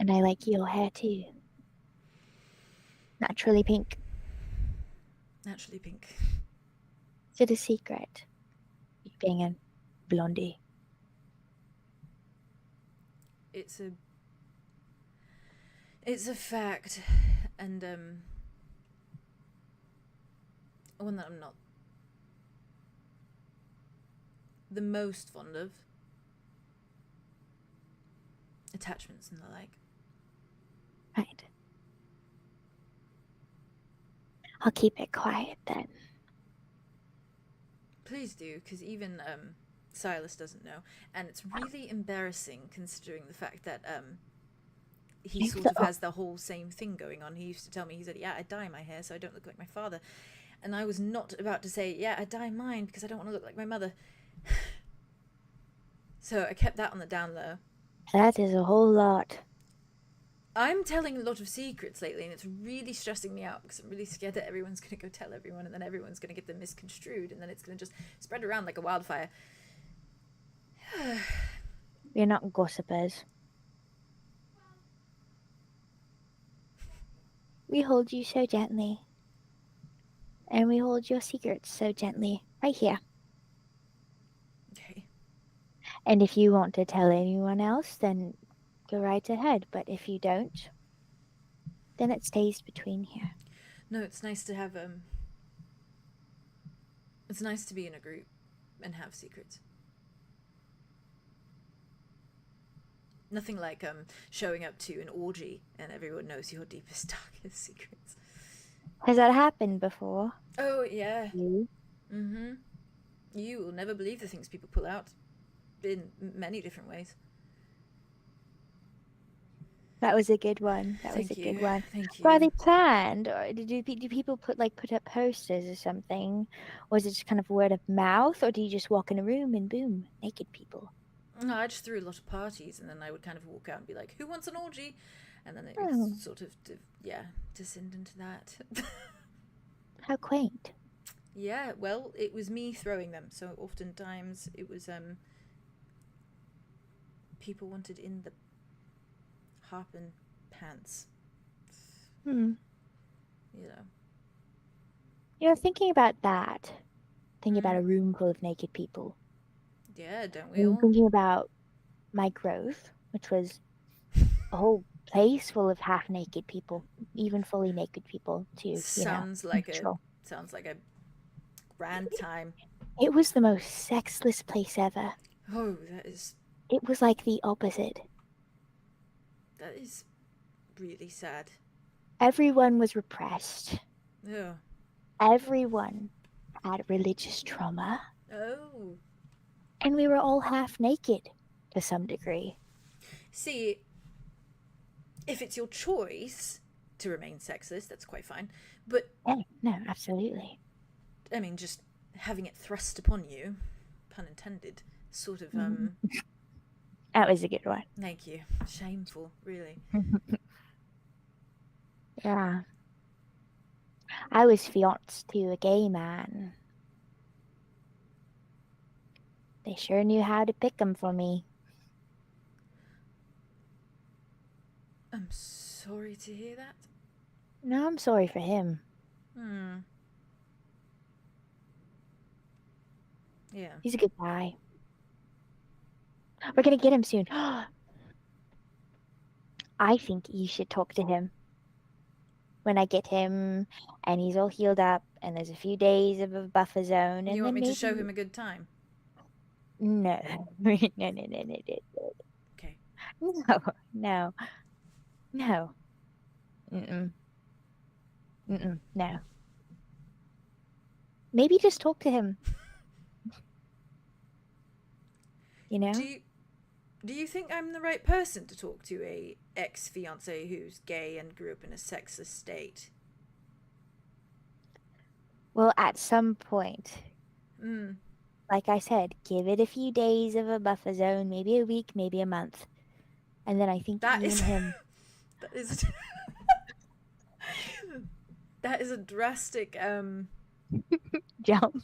And I like your hair too. Naturally pink. Naturally pink. Is it a secret? You being a blondie. It's a fact, and one that I'm not the most fond of. Attachments and the like. Right. I'll keep it quiet then. Please do, because even Silas doesn't know, and it's really embarrassing considering the fact that he sort of has the whole same thing going on. He used to tell me, he said, yeah, I dye my hair so I don't look like my father. And I was not about to say, yeah, I dye mine because I don't want to look like my mother. So I kept that on the down low. That is a whole lot. I'm telling a lot of secrets lately, and it's really stressing me out because I'm really scared that everyone's going to go tell everyone, and then everyone's going to get them misconstrued, and then it's going to just spread around like a wildfire. We're not gossipers. We hold you so gently. And we hold your secrets so gently. Right here. Okay. And if you want to tell anyone else, then go right ahead. But if you don't, then it stays between here. No, it's nice to have, it's nice to be in a group and have secrets. Nothing like showing up to an orgy and everyone knows your deepest, darkest secrets. Has that happened before? Oh, yeah. You? Mm-hmm. You will never believe the things people pull out in many different ways. That was a good one. That was a good one. Thank you. Were they planned, or do people put up posters or something? Or was it just kind of word of mouth, or do you just walk in a room and boom, naked people? No, I just threw a lot of parties, and then I would kind of walk out and be like, "Who wants an orgy?" And then it would sort of, descend into that. How quaint. Yeah, well, it was me throwing them, so oftentimes it was people wanted in the harp and pants. You know. Thinking about that, thinking about a room full of naked people. Yeah, don't we all? Thinking about my growth, which was a whole place full of half-naked people, even fully naked people too. Sounds like a grand time. It was the most sexless place ever. Oh, that is. It was like the opposite. That is really sad. Everyone was repressed. Yeah. Everyone had religious trauma. Oh. And we were all half naked to some degree. See, if it's your choice to remain sexless, that's quite fine. But no, absolutely. I mean, just having it thrust upon you, pun intended, sort of That was a good one. Thank you. Shameful, really. Yeah. I was fiancé to a gay man. They sure knew how to pick 'em for me. I'm sorry to hear that. No, I'm sorry for him. Yeah. He's a good guy. We're gonna get him soon. I think you should talk to him. When I get him and he's all healed up and there's a few days of a buffer zone. And you want me to show him a good time? No. No. Okay. No. No. Maybe just talk to him. You know? Do you think I'm the right person to talk to a ex-fiancé who's gay and grew up in a sexless state? Well, at some point, Mm. like I said, give it a few days of a buffer zone, maybe a week, maybe a month. And then I think That you is and him... that is that is a drastic jump.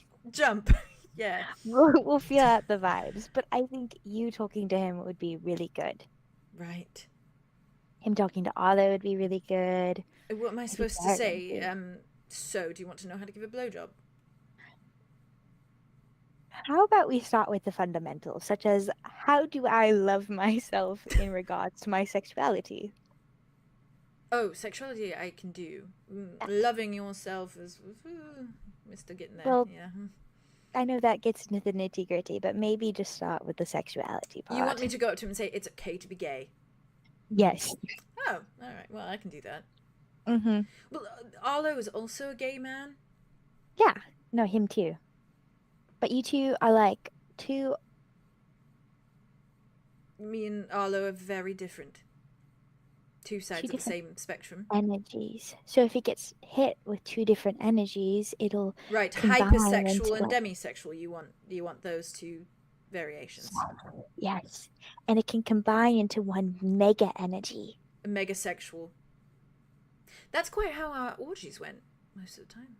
Yeah. We'll feel out the vibes, but I think you talking to him would be really good. Right. Him talking to Arlo would be really good. What am I supposed to say? So, do you want to know how to give a blowjob? How about we start with the fundamentals, such as how do I love myself in regards to my sexuality? Oh, sexuality I can do. Loving yourself is Mr. Getting there. Well, yeah. I know that gets into the nitty-gritty, but maybe just start with the sexuality part. You want me to go up to him and say, it's okay to be gay? Yes. Oh, alright. Well, I can do that. Mm-hmm. Well, Arlo is also a gay man? Yeah. No, him too. But you two are like two... Me and Arlo are very different. Two sides of the same spectrum. Energies. So if it gets hit with two different energies, it'll right. Hypersexual and demisexual. You want those two variations. Yes, and it can combine into one mega energy. A megasexual. That's quite how our orgies went most of the time.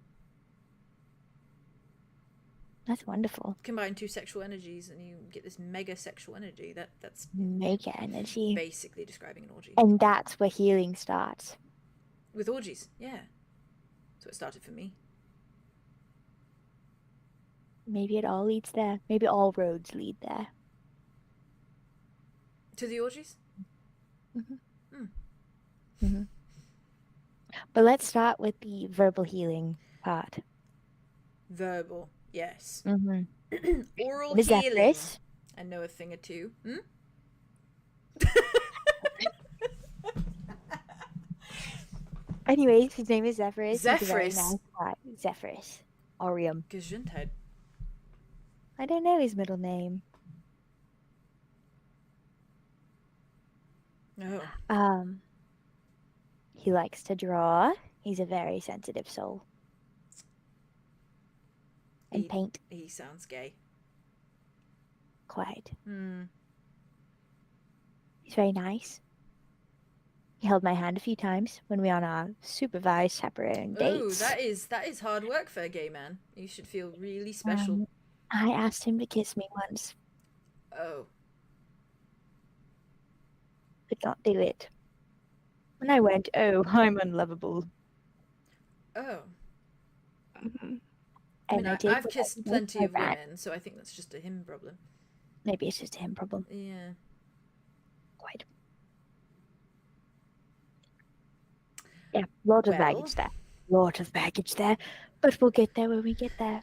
That's wonderful. Combine two sexual energies and you get this mega sexual energy. That's mega energy. Basically describing an orgy. And that's where healing starts. With orgies, yeah. So it started for me. Maybe it all leads there. Maybe all roads lead there. To the orgies? Mm-hmm. Mm-hmm. But let's start with the verbal healing part. Verbal. Yes. Mm-hmm. Oral Ms. healing. Zephyrus? I know a thing or two. Anyways, his name is Zephyrus. Zephyrus. Nice Zephyrus. Orium. Gesundheit. I don't know his middle name. Oh. He likes to draw. He's a very sensitive soul. And paint. He sounds gay. Quite. Hmm. He's very nice. He held my hand a few times when we were on our supervised chaperone dates. Oh, that is hard work for a gay man. You should feel really special. I asked him to kiss me once. Oh. Could not do it. And I went, oh, I'm unlovable. Oh. Mm-hmm. I mean, I've kissed plenty of women, so I think that's just a him problem. Maybe it's just a him problem. Yeah. Quite. Yeah, lot of baggage there. Lot of baggage there. But we'll get there when we get there.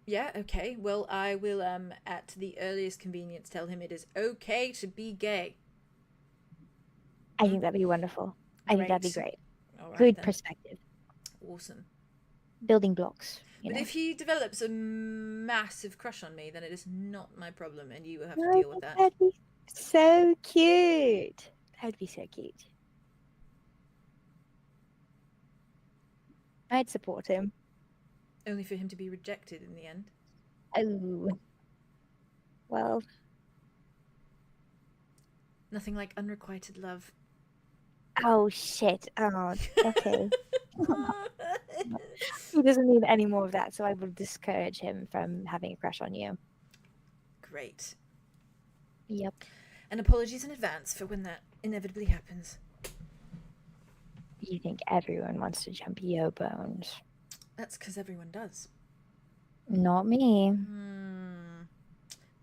Yeah, okay. Well, I will, at the earliest convenience, tell him it is okay to be gay. I think that'd be wonderful. I think that'd be great. All right, good then. Perspective. Awesome. Building blocks. But if he develops a massive crush on me, then it is not my problem, and you will have to deal with that. That'd be so cute. That'd be so cute. I'd support him. Only for him to be rejected in the end. Oh. Well. Nothing like unrequited love. Oh, shit. Oh, okay. He doesn't need any more of that, so I will discourage him from having a crush on you. Great. Yep. And apologies in advance for when that inevitably happens. You think everyone wants to jump yo bones? That's because everyone does. Not me.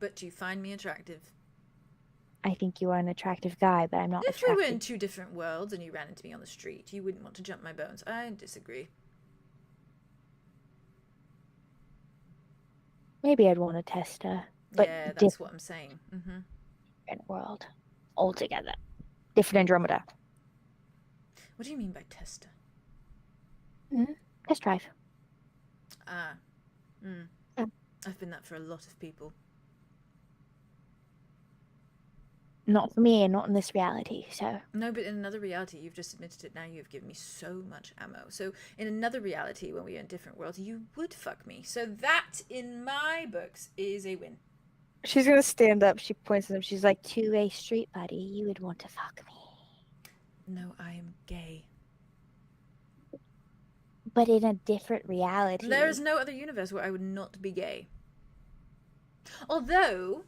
But do you find me attractive? I think you are an attractive guy, but I'm not attractive. If we were in two different worlds and you ran into me on the street, you wouldn't want to jump my bones. I disagree. Maybe I'd want to test her. But yeah, that's what I'm saying. Mm-hmm. Different world. Altogether. Different Andromeda. What do you mean by tester? Test drive. I've been that for a lot of people. Not for me and not in this reality, so... No, but in another reality, you've just admitted it now, you've given me so much ammo. So in another reality, when we are in different worlds, you would fuck me. So that, in my books, is a win. She's gonna stand up, she points at him, she's like, two-way street buddy, you would want to fuck me. No, I am gay. But in a different reality. There is no other universe where I would not be gay. Although,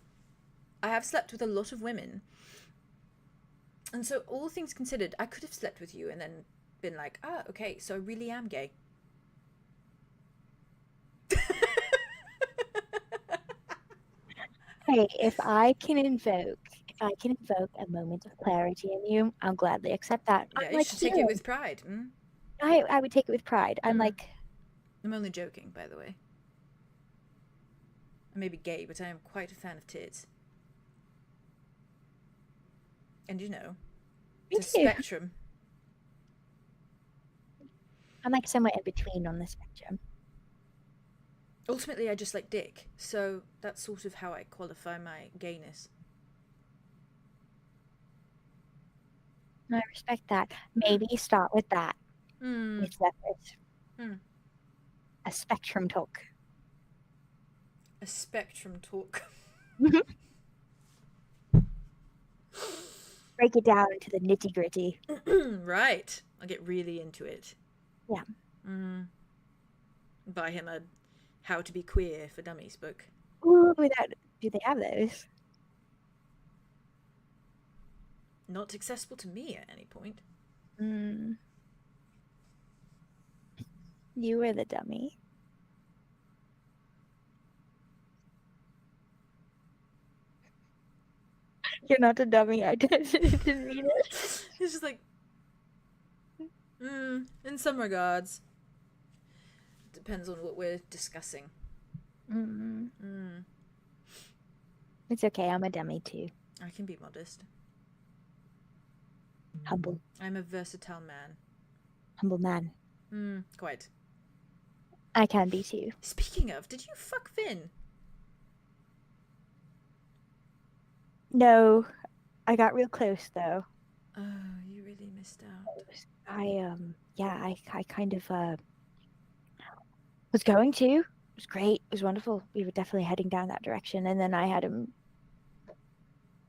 I have slept with a lot of women And so, all things considered, I could have slept with you and then been like, ah, okay, so I really am gay. Hey, if I can invoke a moment of clarity in you, I'll gladly accept that. Yeah, you should take it with pride. I would take it with pride. I'm like... I'm only joking, by the way. I may be gay, but I am quite a fan of tits. And you know, it's a spectrum. I'm like somewhere in between on the spectrum. Ultimately, I just like dick, so that's sort of how I qualify my gayness. I respect that. Maybe start with that. It's separate. A spectrum talk. A spectrum talk. Break it down into the nitty gritty. Right. I'll get really into it. Yeah. Buy him a How to Be Queer for Dummies book. Ooh, do they have those? Not accessible to me at any point. You were the dummy. You're not a dummy. I didn't mean it. It's just like, in some regards. Depends on what we're discussing. It's okay. I'm a dummy too. I can be modest. Humble. I'm a versatile man. Humble man. Quite. I can be too. Speaking of, did you fuck Finn? No, I got real close though. Oh, you really missed out. I kind of was going to. It was great. It was wonderful. We were definitely heading down that direction, and then I had him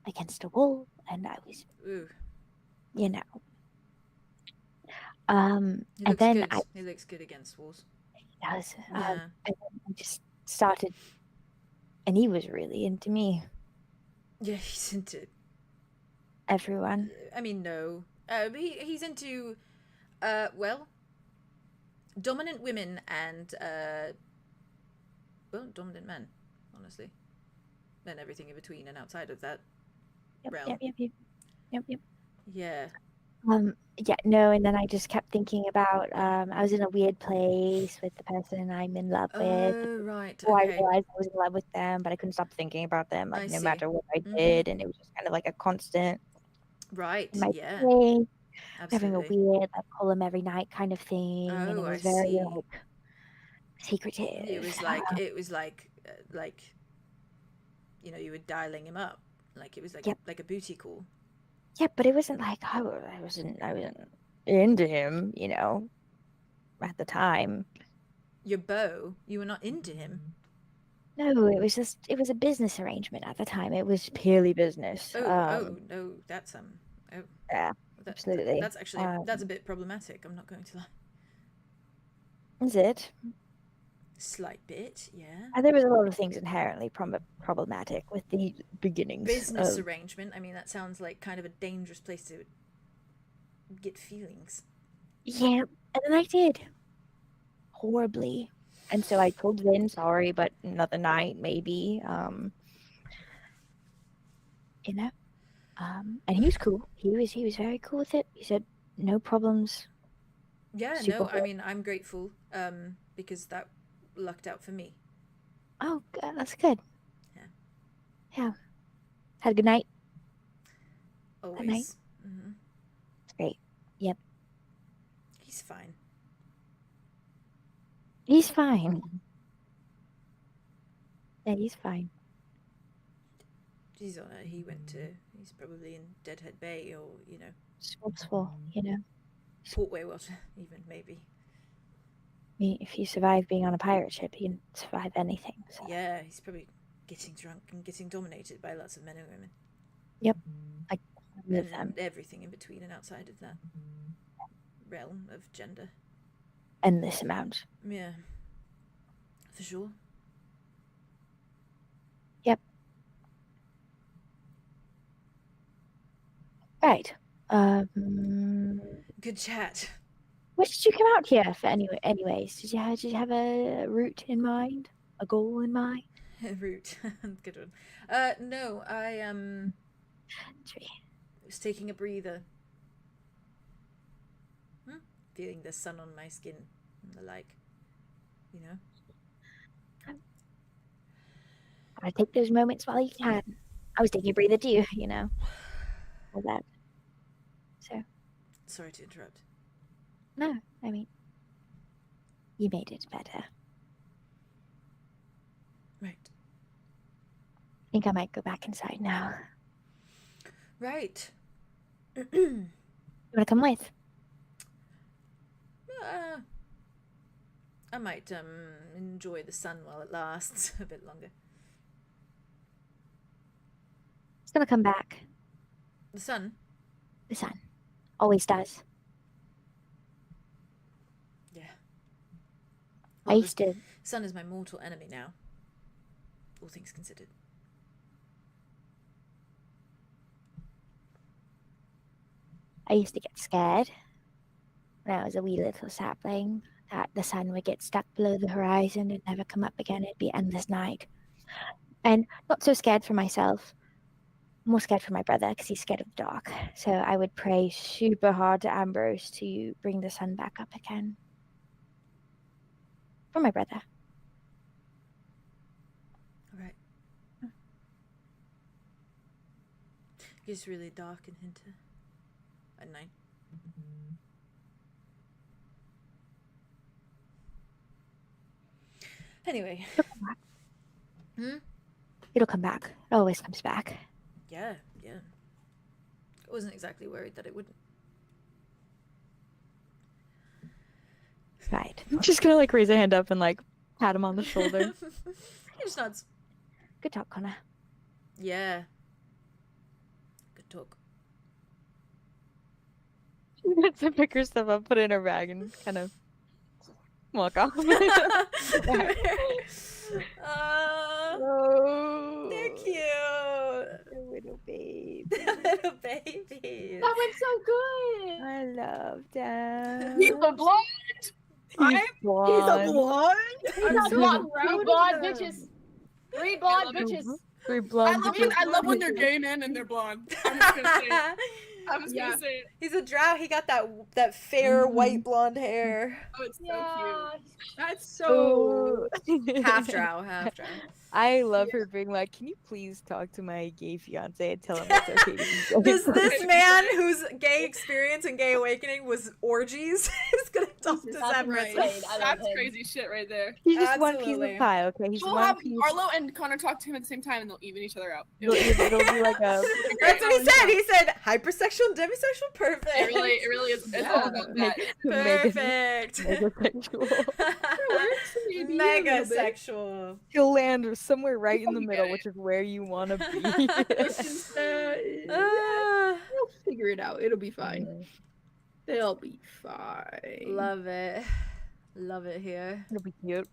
against a wall, and I was, you know. And then he looks good against walls. He does. And then I just started, and he was really into me. Yeah, he's into everyone. I mean, no. He's into, dominant women and, dominant men, honestly. And everything in between and outside of that realm. Yep. Yeah. And then I just kept thinking about, I was in a weird place with the person I'm in love with. Oh, right. So I realized I was in love with them, but I couldn't stop thinking about them, like, no matter what I did, and it was just kind of like a constant. Right, yeah. Absolutely. Having a weird, like, pull them every night kind of thing, and it was very, like, secretive. It was like, you know, you were dialing him up. Like, it was like a booty call. Yeah, but it wasn't like I wasn't into him, you know, at the time. Your beau, you were not into him. No, it was a business arrangement at the time. It was purely business. No, that's yeah, absolutely. That's actually that's a bit problematic. I'm not going to lie. Is it? Slight bit, yeah. There was a lot of things inherently problematic with the beginnings. Business arrangement. I mean, that sounds like kind of a dangerous place to get feelings. Yeah, and then I did horribly, and so I told Vin, sorry, but another night maybe. You know, and he was cool. He was very cool with it. He said no problems. Yeah, no, I mean, I'm grateful because that lucked out for me. Oh, good. That's good. Yeah. Had a good night. Always. Good night. It's great. Yep. He's fine. He's fine. Yeah, he's fine. He's probably in Deadhead Bay or, you know. Swampsville, you know. Portway Water, even, maybe. I mean, if you survive being on a pirate ship, you can survive anything. So. Yeah, he's probably getting drunk and getting dominated by lots of men and women. Yep. And everything in between and outside of that realm of gender. Endless amount. Yeah. For sure. Yep. Right. Good chat. What did you come out here for anyways? Did you have a route in mind? A goal in mind? Route. Good one. No, I was taking a breather. Feeling the sun on my skin and the like, you know. I take those moments while you can. I was taking a breather too, you know. All that. So. Sorry to interrupt. No, I mean, you made it better. Right. I think I might go back inside now. Right. You wanna come with? I might enjoy the sun while it lasts a bit longer. It's gonna come back. The sun? The sun. Always does. Yeah. I used to. Sun is my mortal enemy now. All things considered. I used to get scared when I was a wee little sapling that the sun would get stuck below the horizon and never come up again. It'd be endless night. And not so scared for myself, more scared for my brother because he's scared of the dark. So I would pray super hard to Ambrose to bring the sun back up again. For my brother. All right. It gets really dark in winter at night. Anyway. It'll come back. It always comes back. Yeah. I wasn't exactly worried that it wouldn't. Right. I'm just gonna like raise a hand up and like pat him on the shoulder. He just nods. Good talk, Connor. Yeah. Good talk. To pick her stuff up, put it in her bag, and kind of walk off. Oh, they're cute. Little baby. Little babies. That went so good. I love that. He's a blonde. He's blonde. He's a blonde. He's a blonde. Three blonde bitches. Three blonde bitches. Three blonde. I love when they're gay men and they're blonde. I'm just gonna say it. I'm just gonna say it. He's a drow. He got that fair white blonde hair. Oh, it's so cute. That's so half drow. I love her being like, "Can you please talk to my gay fiance and tell him it's okay to be gay?" This man whose gay experience and gay awakening was orgies is gonna talk to Zephyr. Right. That's crazy shit right there. He's just one piece of pie, okay? He's we'll one have piece. Arlo and Connor talk to him at the same time, and they'll even each other out. It'll be like a. That's what he said. He said hypersexual, demisexual, perfect. It really is. It's all about that. Perfect. Mega sexual. He'll land somewhere right in the middle, which is where you want to be. We'll figure it out. It'll be fine. They'll be fine. Love it here. It'll be cute.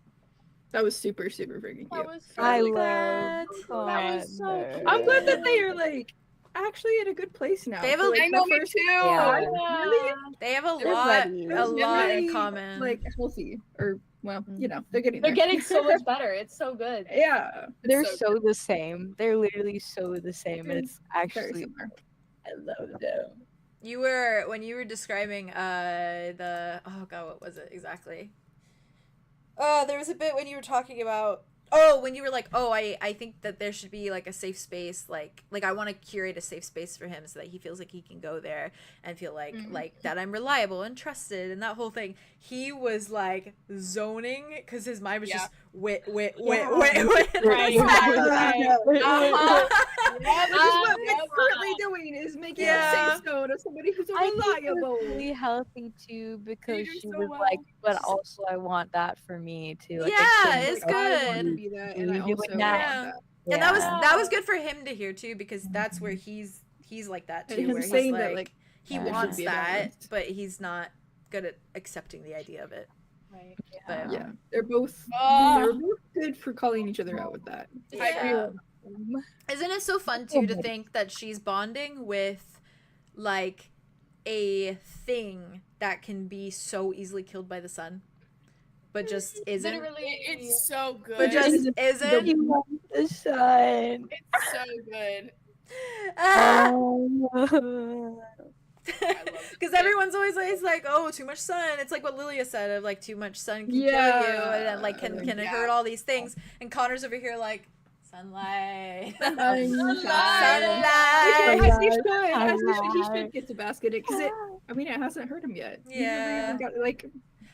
That was super freaking cute. That was so I good. love. That was so cute. I'm glad that they are like actually in a good place now. They have like, I know, me too. Yeah. Really, They have a They're lot ready. in common. like healthy, or well, you know, they're getting They're there. getting so much better. It's so good. Yeah, They're so so the same. They're literally so the same, and it's very actually. similar. I love them. When you were describing the what was it exactly? There was a bit when you were talking about when you were like, I think that there should be like a safe space, like I want to curate a safe space for him so that he feels like he can go there and feel like that I'm reliable and trusted and that whole thing. He was like zoning because his mind was just wait. Right. Which is what we're currently doing is making a safe zone of somebody who's reliable. Really healthy too, because do she so was well. like, but also I want that for me too. Like, It's good. I want to be that, and I You do also it want now. that. And that was good for him to hear too, because that's where he's like that too, And him where he's saying like, that, like, he there should wants be a that, balance. but he's not good at accepting the idea of it. Right. But Yeah, they're both good for calling each other out with that. yeah. Isn't it so fun too to think that she's bonding with like a thing that can be so easily killed by the sun, but just isn't. Literally, It's so good. But just isn't. The sun. It's so good. Because everyone's always like, oh, too much sun. It's like what Lilia said of like too much sun can kill you, and then, like can it hurt all these things. And Connor's over here like sunlight. Sunlight. As he should get to basket it, because it hasn't hurt him yet. Yeah.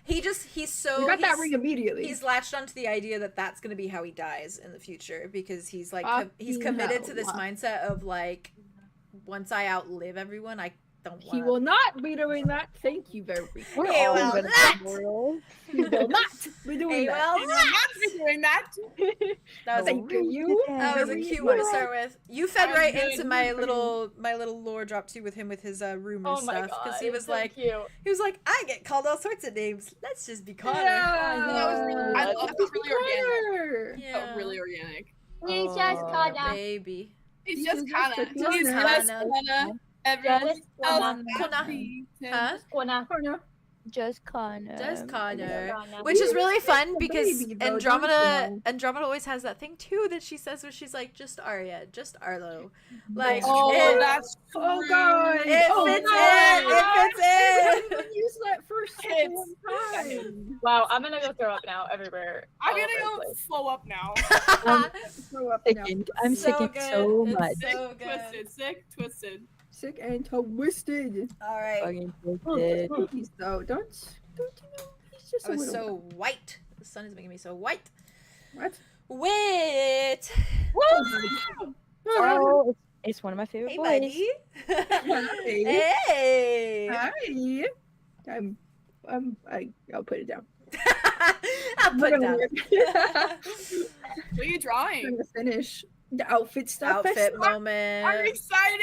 He's so got that ring immediately. He's latched onto the idea that that's going to be how he dies in the future, because he's like he's committed to this mindset of like, once I outlive everyone, I don't want. He will not be doing that. Thank you very much. He will not. He will not be doing that. He will not be doing that. That was That was a cute one to start with. You fed right into my little lore drop too with him with his rumor stuff, because he was like, I get called all sorts of names. Let's just be Connor. I love it. Really organic. Yeah. Oh, really organic. He's just Connor. Baby. He's just Connor. He's just Connor. Everyone else Connor. Just Connor. Just Connor. Which is really fun because Andromeda always has that thing too that she says where she's like, just Arya, just Arlo. Like, that's oh god. It fits in. Use that first time. Wow, I'm gonna go throw up now everywhere. I'm gonna go flow up now. I'm sicking so much. Twisted. Sick and twisted. All right. Fucking twisted. Please don't you know? He's just I was so white. The sun is making me so white. What? Wait. Oh, it's one of my favorite boys. Buddy. Hey. Hi. I'll put it down. I'll put it down. What are you drawing? I'm gonna finish the outfit stuff. Outfit moment. I'm excited.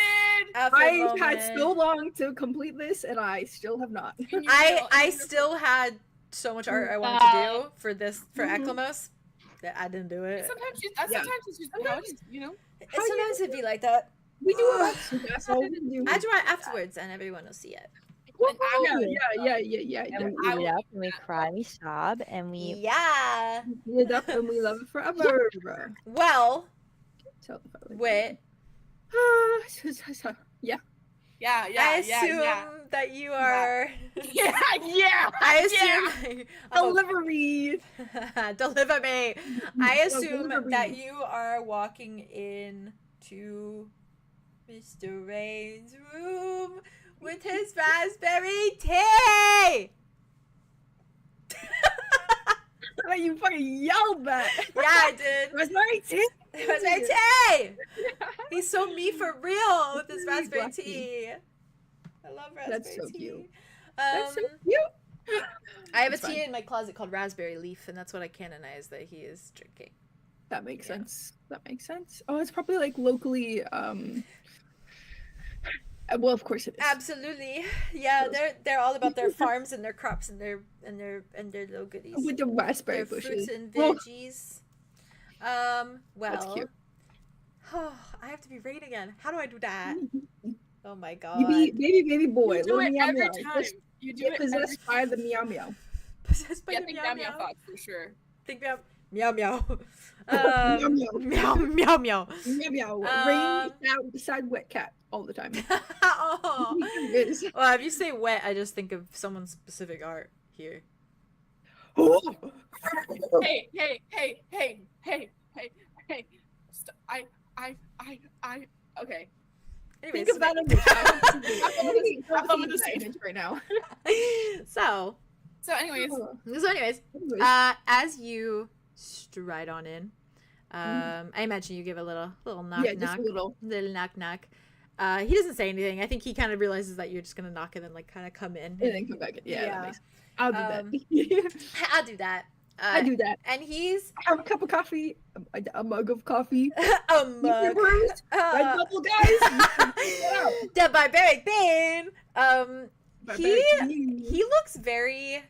I had so long to complete this, and I still have not. I still had so much art I wanted to do for 𝐂𝐻𝐿 that I didn't do it. Sometimes it's just how it is, you know. Sometimes it'd be like that. We do a that's all we do. I draw it afterwards, and everyone will see it. Yeah. And we eat it up, and we cry, we sob, and we eat it up, and we love it forever. Well, wait. Yeah. I assume that you are. Yeah. I assume. Delivery. Deliver me. I assume that you are walking into Mr. Rain's room with his raspberry tea. Oh, you fucking yelled that. Yeah, I did. Raspberry tea. Raspberry tea. He's so me for real with his raspberry tea. I love raspberry That's so tea. cute. That's so cute. I have a tea in my closet called Raspberry Leaf, and that's what I canonize that he is drinking. That makes sense. Oh, it's probably like locally. Well, of course it is. Absolutely, yeah. They're all about their farms and their crops and their little goodies. With the raspberry their bushes. fruits and veggies. Well. That's cute. Oh, I have to be Rain again. How do I do that? Oh my god. You be baby boy. You do it meow, every meow. time. You do Get it possessed by the meow meow. Possessed by the think meow meow meow. thoughts for sure. Think meow meow meow. Meow, Meow meow. meow meow. Meow meow. Rain beside wet cat all the time. Oh. It is. Well, if you say wet, I just think of someone's specific art here. Hey. Okay. Anyways, Think of that image right now. So anyways, as you stride on in, I imagine you give a little knock Yeah, knock, just a little knock knock. He doesn't say anything. I think he kind of realizes that you're just gonna knock and then like kind of come in and then come back. I'll do that. I'll do that. I do that. And he's I have a cup of coffee, a mug of coffee. a mug. Red bubble, guys. The barbaric bean. He looks very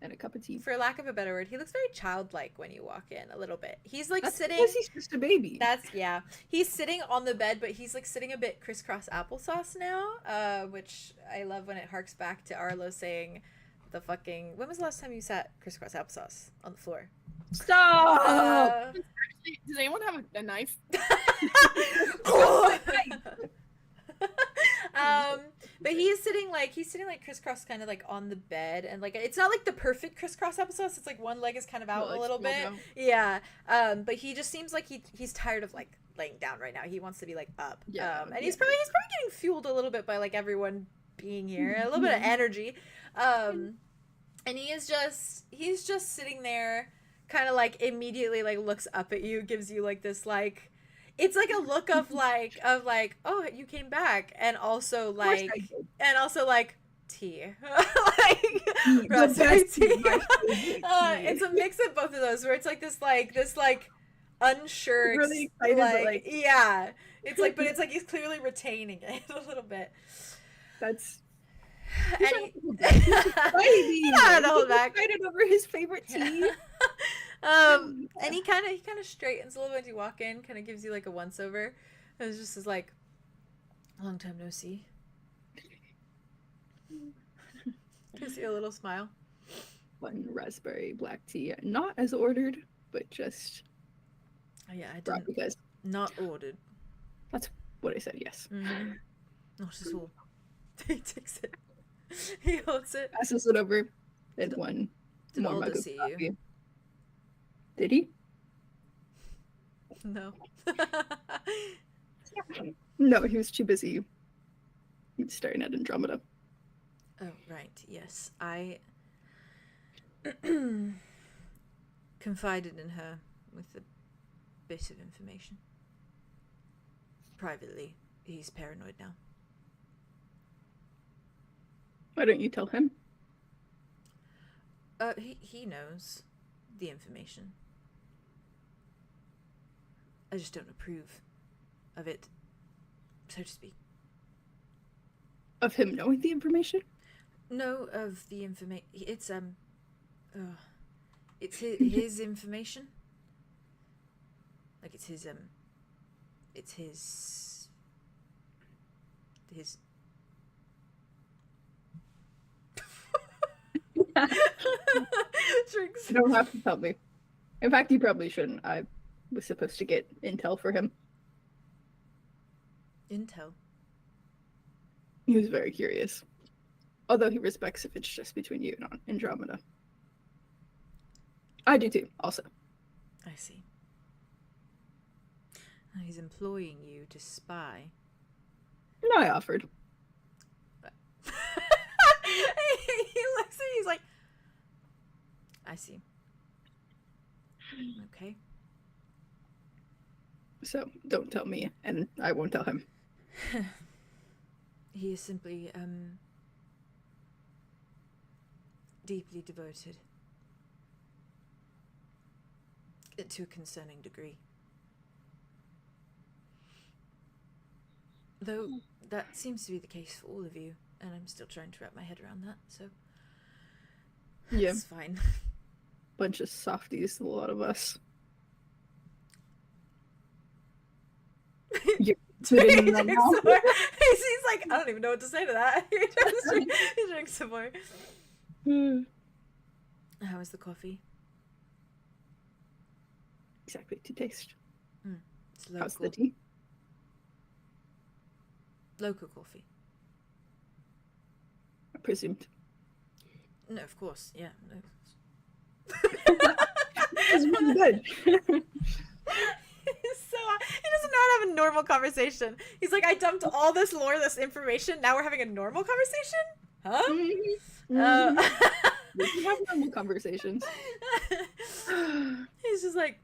and a cup of tea. For lack of a better word, he looks very childlike when you walk in a little bit. He's like sitting. Because he's just a baby. Yeah. He's sitting on the bed, but he's like sitting a bit crisscross applesauce now, which I love when it harks back to Arlo saying the fucking. When was the last time you sat crisscross applesauce on the floor? Stop! Does anyone have a knife? But he's sitting like crisscross kind of like on the bed, and like it's not like the perfect crisscross applesauce. It's like one leg is kind of out a little bit. Yeah. But he just seems like he's tired of like laying down right now. He wants to be like up. Yeah. And he's probably getting fueled a little bit by like everyone being here, a little bit of energy. And he's just sitting there, kind of like immediately like looks up at you, gives you like this like. It's like a look of like, oh, you came back, and also like tea, like raspberry tea. It's a mix of both of those, where it's like this unsure, really excited, like yeah, it's like, but it's like he's clearly retaining it a little bit. That's. And excited over his favorite tea. And he kind of straightens a little bit as you walk in, kind of gives you like a once over. And it's just as like, long time no see. Gives you a little smile. One raspberry black tea, not as ordered, but just. Oh yeah, I didn't. Because not ordered. That's what I said. Yes. Mm-hmm. Not at all. He takes it. He holds it. Passes it over. And one more mug of coffee. Did he? No. No, he was too busy staring at Andromeda. Oh, right. Yes. I confided in her with a bit of information. Privately, he's paranoid now. Why don't you tell him? He knows the information. I just don't approve of it, so to speak. Of him knowing the information? No, of the information. It's his information. Like it's his You don't have to tell me. In fact, you probably shouldn't. I was supposed to get intel for him. Intel? He was very curious. Although he respects if it's just between you and Andromeda. I do too, also. I see. He's employing you to spy. No, I offered. He looks at you, he's like, I see. Okay. So, don't tell me, and I won't tell him. He is simply, deeply devoted. To a concerning degree. Though, that seems to be the case for all of you, and I'm still trying to wrap my head around that, so... Yeah. It's fine. Bunch of softies, a lot of us. He's like, I don't even know what to say to that. He drinks some more. How is the coffee? Exactly to taste. It's local. How's the tea? Local coffee. I presumed. No, of course. Yeah. No. It's really good. He does not have a normal conversation. He's like, I dumped all this lore, this information. Now we're having a normal conversation? Huh? We can have normal conversations. He's just like,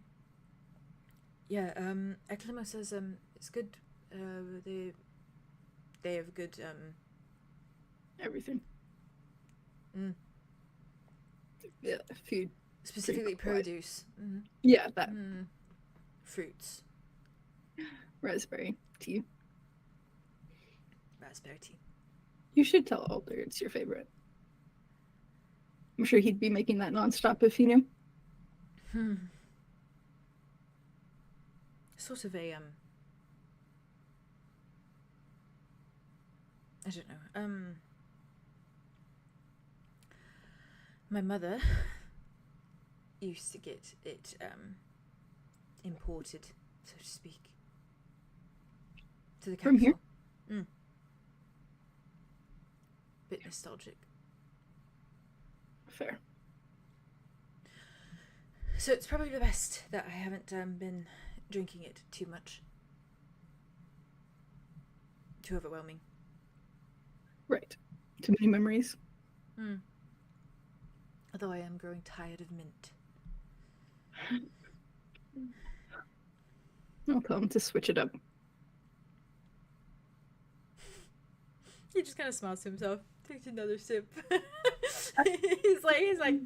yeah, 𝐂𝐻𝐿 says, it's good, they have good, everything. Yeah, food. Specifically produce. Mm-hmm. Yeah, that. Fruits. Raspberry tea. Raspberry tea. You should tell Alder it's your favorite. I'm sure he'd be making that nonstop if he knew. Sort of a I don't know. My mother used to get it imported, so to speak, to the capital. From here? Bit nostalgic. Fair. So it's probably the best that I haven't been drinking it too much. Too overwhelming. Right. Too many memories. Although I am growing tired of mint. I'll tell him to switch it up. He just kind of smiles to himself. Takes another sip. he's like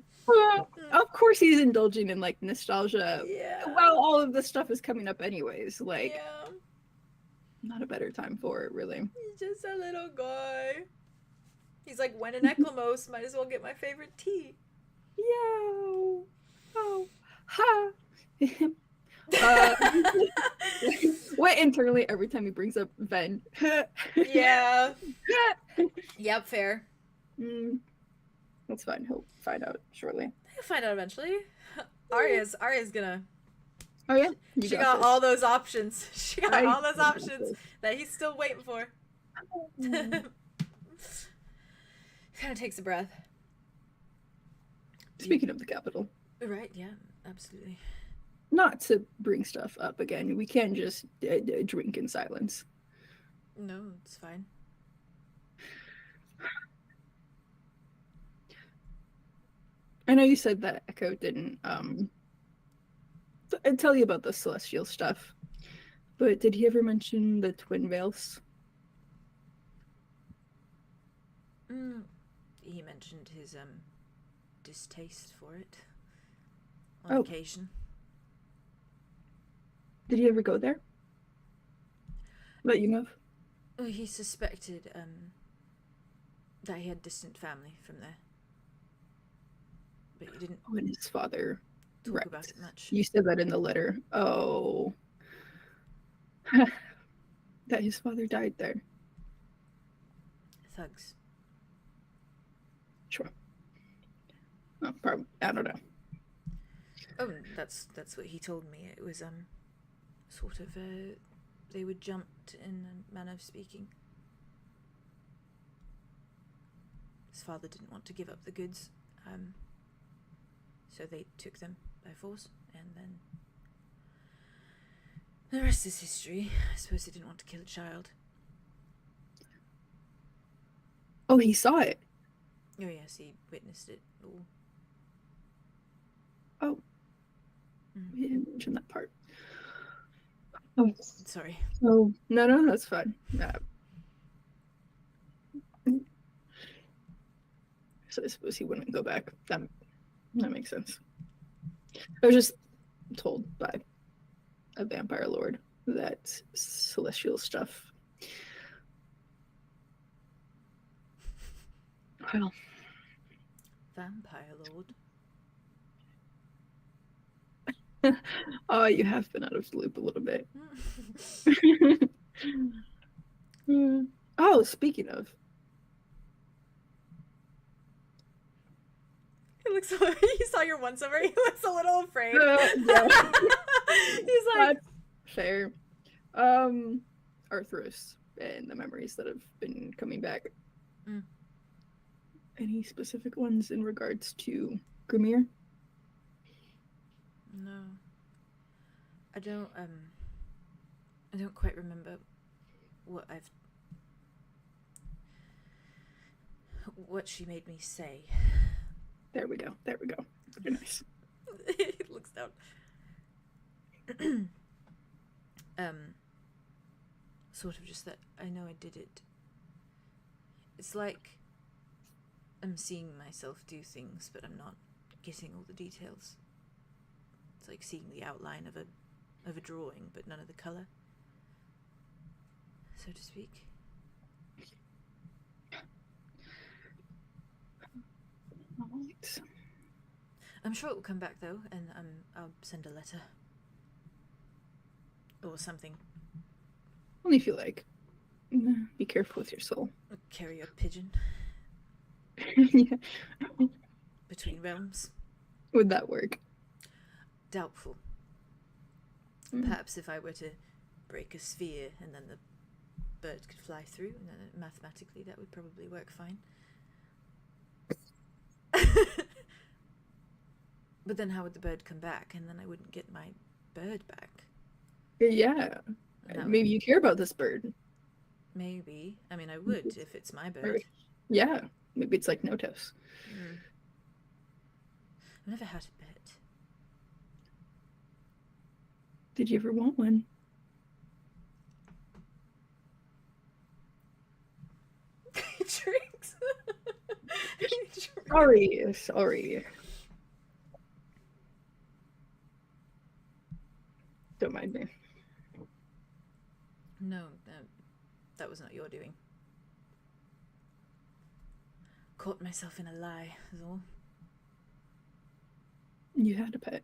Of course he's indulging in like nostalgia. Yeah. While all of this stuff is coming up anyways. Like, yeah. Not a better time for it, really. He's just a little guy. He's like, when in 𝐸𝐿, might as well get my favorite tea. Yo. Oh. Ha. What internally every time he brings up Ven. Yeah. Yep, fair. That's fine. He'll find out shortly. He'll find out eventually. Arya's gonna. Oh yeah. She got all those options. She got all those options that he's still waiting for. Kind of takes a breath. Speaking of the capital. Right, yeah, absolutely. Not to bring stuff up again. We can't just drink in silence. No, it's fine. I know you said that Echo didn't tell you about the celestial stuff, but did he ever mention the twin veils? He mentioned his distaste for it on occasion. Did he ever go there? That you know of? He suspected that he had distant family from there, but he didn't. When his father talk about it much. You said that in the letter. Oh, that his father died there. Thugs. Sure. Oh, probably. I don't know. Oh, that's what he told me. It was sort of they were jumped in a manner of speaking. His father didn't want to give up the goods, so they took them by force, and then the rest is history. I suppose they didn't want to kill a child. Oh, he saw it. Oh yes, he witnessed it all. Oh, we didn't mention that part. Oh, sorry. Oh, no, that's fine. So I suppose he wouldn't go back. That makes sense. I was just told by a vampire lord that celestial stuff. Well, vampire lord. Oh, you have been out of the loop a little bit. Oh, speaking of. He looks. You saw your once over. He looks a little afraid. Yeah. He's like, that's fair. Arthurus and the memories that have been coming back. Any specific ones in regards to Grimir? No. I don't quite remember what she made me say. There we go. Very nice. He looks down. Sort of just that I know I did it. It's like I'm seeing myself do things, but I'm not getting all the details. It's like seeing the outline of a drawing, but none of the color, so to speak. right. I'm sure it will come back though, and I'll send a letter or something. Only if you like. Be careful with your soul. I'll carry a pigeon Yeah. between realms. Would that work? Doubtful. Mm. Perhaps if I were to break a sphere and then the bird could fly through, and then mathematically that would probably work fine. But then how would the bird come back? And then I wouldn't get my bird back. Yeah. Maybe you care about this bird. Maybe. I mean, I would if it's my bird. Yeah. Maybe it's like Notos. I've never had a pet. Did you ever want one? He drinks. Sorry. Don't mind me. No, that was not your doing. Caught myself in a lie, is all. You had a pet.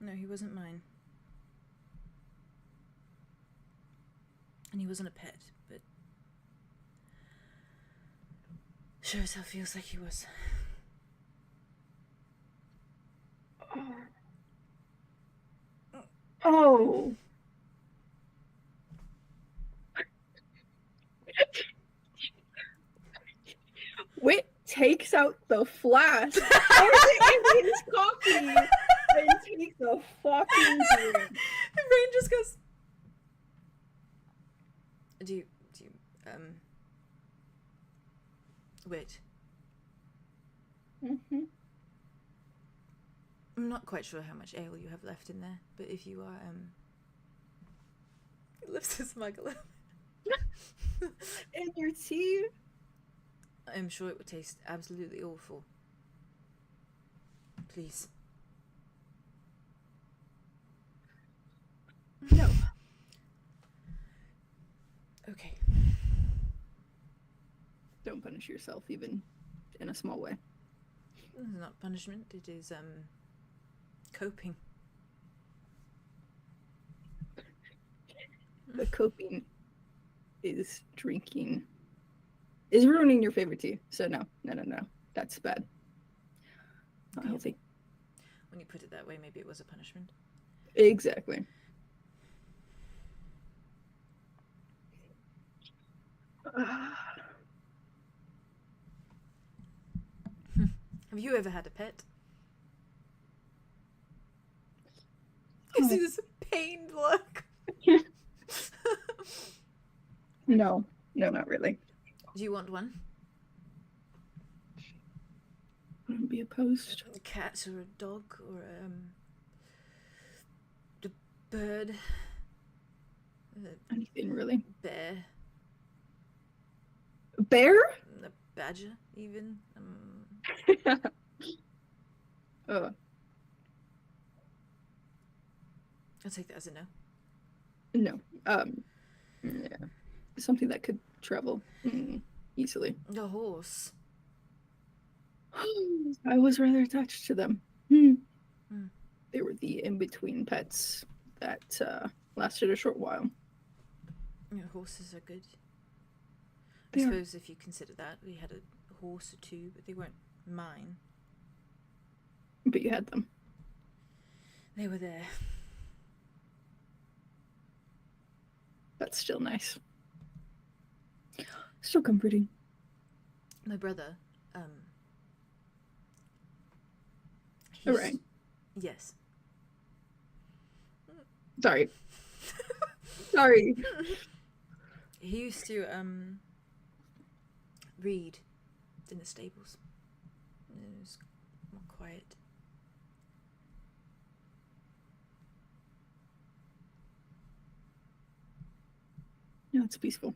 No, he wasn't mine. And he wasn't a pet, but sure as hell feels like he was. Oh. Wit takes out the flask, pours it in his coffee, and takes a fucking drink. Rain just goes. Do you, wait. Mm-hmm. I'm not quite sure how much ale you have left in there, but if you are, he lifts his mug a little. And your tea? I'm sure it would taste absolutely awful. Please. No. Okay. Don't punish yourself, even in a small way. It's not punishment, it is, coping. The coping is drinking. Is ruining your favorite tea. So no. That's bad. Not healthy. When you put it that way, maybe it was a punishment. Exactly. Have you ever had a pet? You see this pained look. No, not really. Do you want one? Wouldn't be opposed. A cat or a dog or a bird? Anything really. Bear? A bear? A badger, even? Oh. I'll take that as a no. No. Yeah. Something that could travel easily. A horse. I was rather attached to them. They were the in-between pets that lasted a short while. Yeah, horses are good. They I are. suppose if you consider that, we had a horse or two, but they weren't mine. But you had them. They were there. That's still nice. Still comforting. My brother, All right. Yes. Sorry. Sorry. He used to read in the stables. It was more quiet. Yeah, it's peaceful.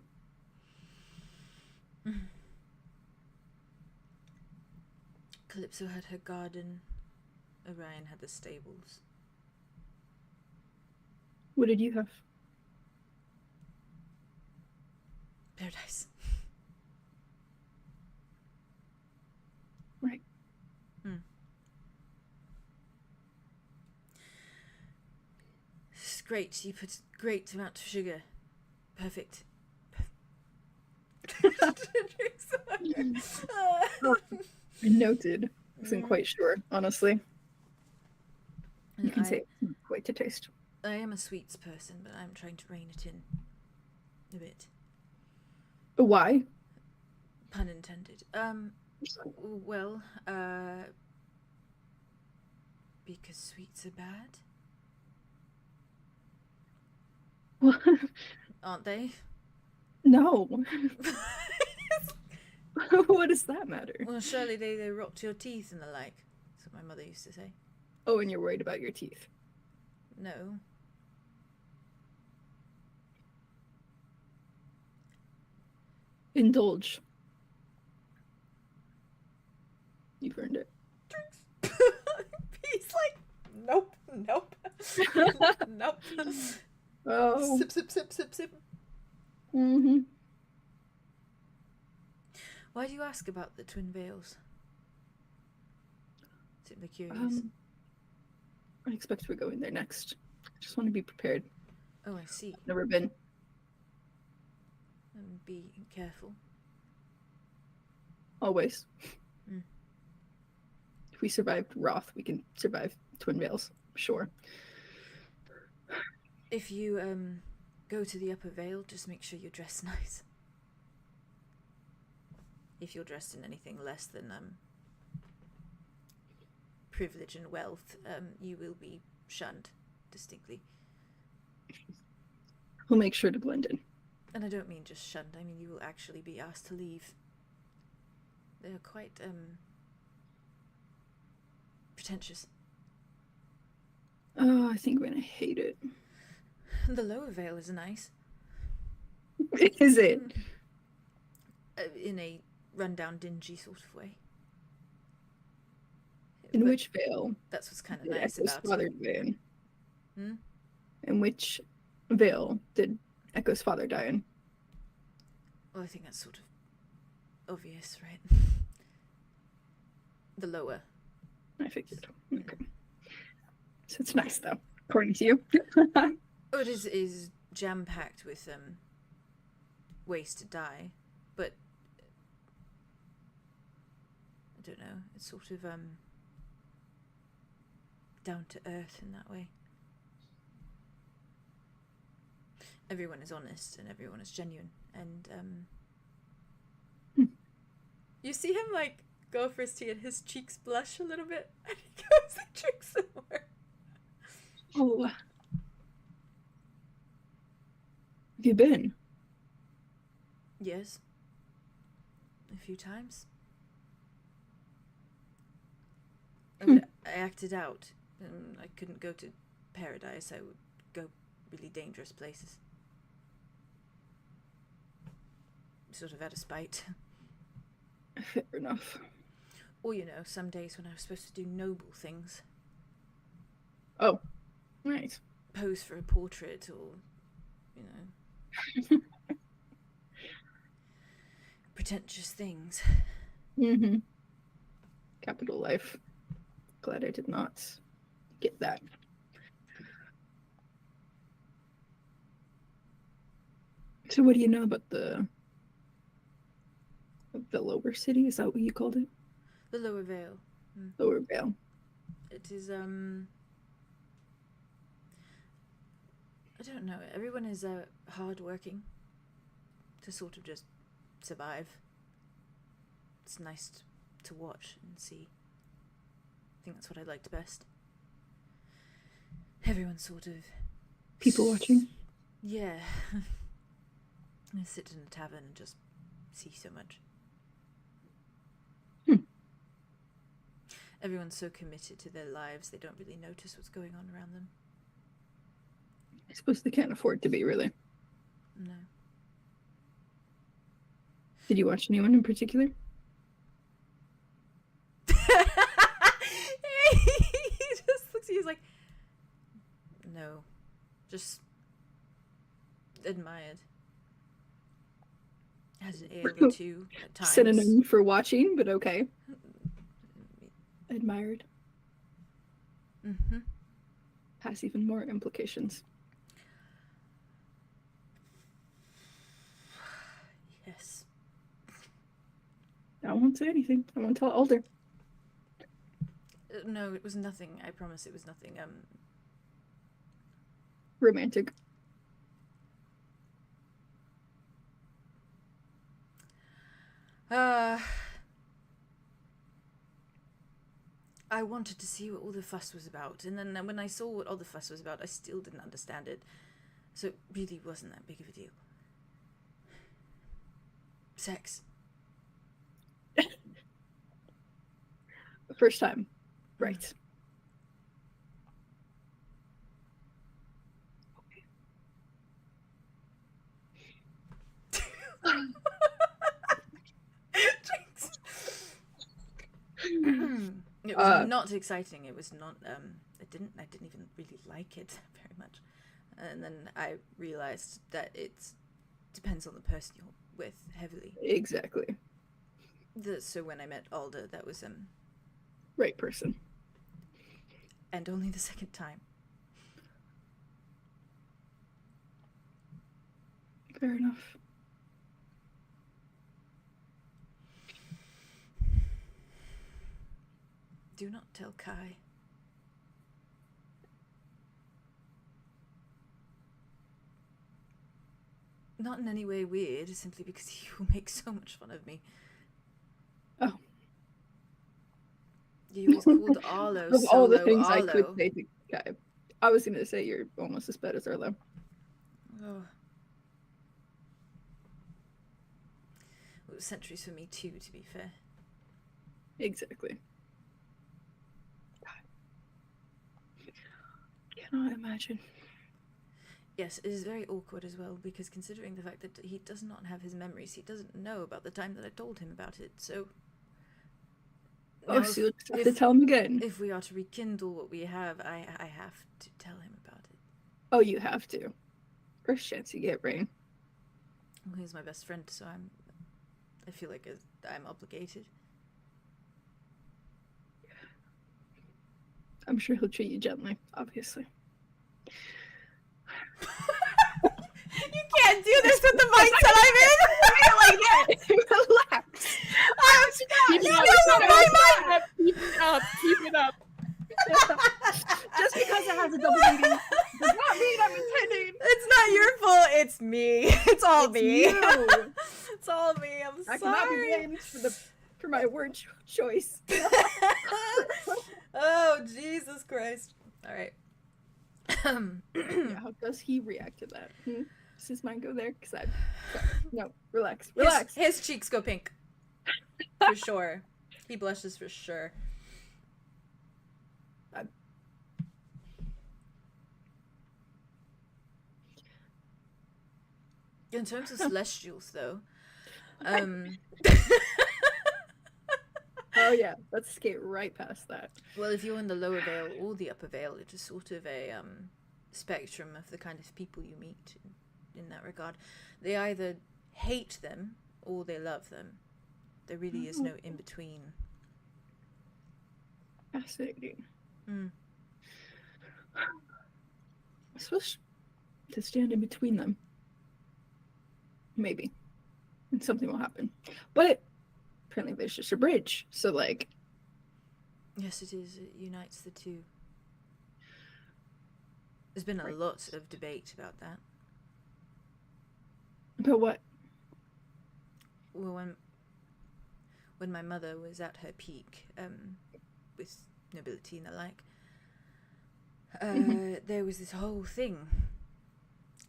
Calypso had her garden. Orion had the stables. What did you have? paradise. Right. It's great. You put great amount of sugar. Perfect. Noted. Wasn't quite sure, honestly. You can say it's not quite to taste. I am a sweets person, but I'm trying to rein it in a bit. Why? Pun intended. Well, because sweets are bad. What? Aren't they? No. What does that matter? Well, surely they rot your teeth and the like. That's what my mother used to say. Oh, and you're worried about your teeth. No. Indulge. You've earned it. He's like, nope. Nope. Oh. Sip. Mm-hmm. Why do you ask about the Twin Veils? Simply curious. I expect we're going there next. I just want to be prepared. Oh, I see. Never been. And be careful. Always. If we survived Roth, we can survive Twin Veils. Sure. If you go to the Upper Vale, just make sure you dress nice. If you're dressed in anything less than privilege and wealth, you will be shunned distinctly. We'll make sure to blend in. And I don't mean just shunned, I mean you will actually be asked to leave. They are quite pretentious. Oh, I think we're gonna hate it. The Lower Vale is nice. Is it? In a rundown, dingy sort of way. In which Vale? That's what's kind of nice about father it. die in? In which Vale did Echo's father die in? Well, I think that's sort of obvious, right? The Lower. I figured. Okay. So it's nice, though, according to you. Oh, it is jam-packed with ways to die, but I don't know, it's sort of down to earth in that way. Everyone is honest and everyone is genuine, and you see him like go for his tea and his cheeks blush a little bit and he goes and drinks some more. Oh. Have you been? Yes. A few times. I acted out. I couldn't go to paradise. I would go really dangerous places. Sort of out of spite. Fair enough. Or, you know, some days when I was supposed to do noble things. Oh, right. Pose for a portrait or, you know, pretentious things. Mm-hmm. Capital life. Glad I did not get that. So what do you know about the lower city? Is that what you called it? The Lower Vale. Lower Vale. It is, I don't know. Everyone is hard working to sort of just survive. It's nice to watch and see. I think that's what I liked best. Everyone's sort of people watching. Yeah. I sit in a tavern and just see so much. Everyone's so committed to their lives they don't really notice what's going on around them. I suppose they can't afford to be, really. No. Did you watch anyone in particular? He just looks at you, he's like, no. Just admired. Has an ale or two at times. Synonym for watching, but okay. Admired. Mm-hmm. Has even more implications. Yes. I won't say anything. I won't tell Alder. No, it was nothing. I promise it was nothing. Romantic. I wanted to see what all the fuss was about, and then when I saw what all the fuss was about, I still didn't understand it. So it really wasn't that big of a deal. Sex. The first time. Right. It was not exciting. It was not. I didn't even really like it very much. And then I realized that it depends on the person you're with heavily. Exactly. So when I met Alder, that was right person. And only the second time. Fair enough. Do not tell Kai. Not in any way weird, simply because he will make so much fun of me. Oh. He was called Arlo. Of all the things Arlo. I could say to Kai, I was going to say you're almost as bad as Arlo. Oh. It was centuries for me too, to be fair. Exactly. Cannot imagine. Yes, it is very awkward as well, because considering the fact that he does not have his memories, he doesn't know about the time that I told him about it, so... Oh, so you'll just have to tell him again. If we are to rekindle what we have, I have to tell him about it. Oh, you have to. First chance you get, Rain. Well, he's my best friend, so I feel like I'm obligated. I'm sure he'll treat you gently, obviously. You can't do this with the mindset I'm in! Like that! Relax! Keep it up. Just because it has a double meaning does not mean I'm intending. It's not your fault, it's me. It's all me. You. It's all me, I'm sorry. I cannot be blamed for my word choice. Oh, Jesus Christ. Alright. Yeah, how does he react to that? Does his mind go there? Because no, relax. His cheeks go pink. For sure. He blushes for sure. In terms of celestials, though, oh yeah, let's skate right past that. well, if you're in the lower veil or the upper veil, it is sort of a spectrum of the kind of people you meet in that regard. They either hate them or they love them. There really is no in between. Fascinating. I'm supposed to stand in between them. Maybe. And something will happen. But apparently there's just a bridge. So, like... Yes, it is. It unites the two. There's been a lot of debate about that. About what? Well, when my mother was at her peak, with nobility and the like, there was this whole thing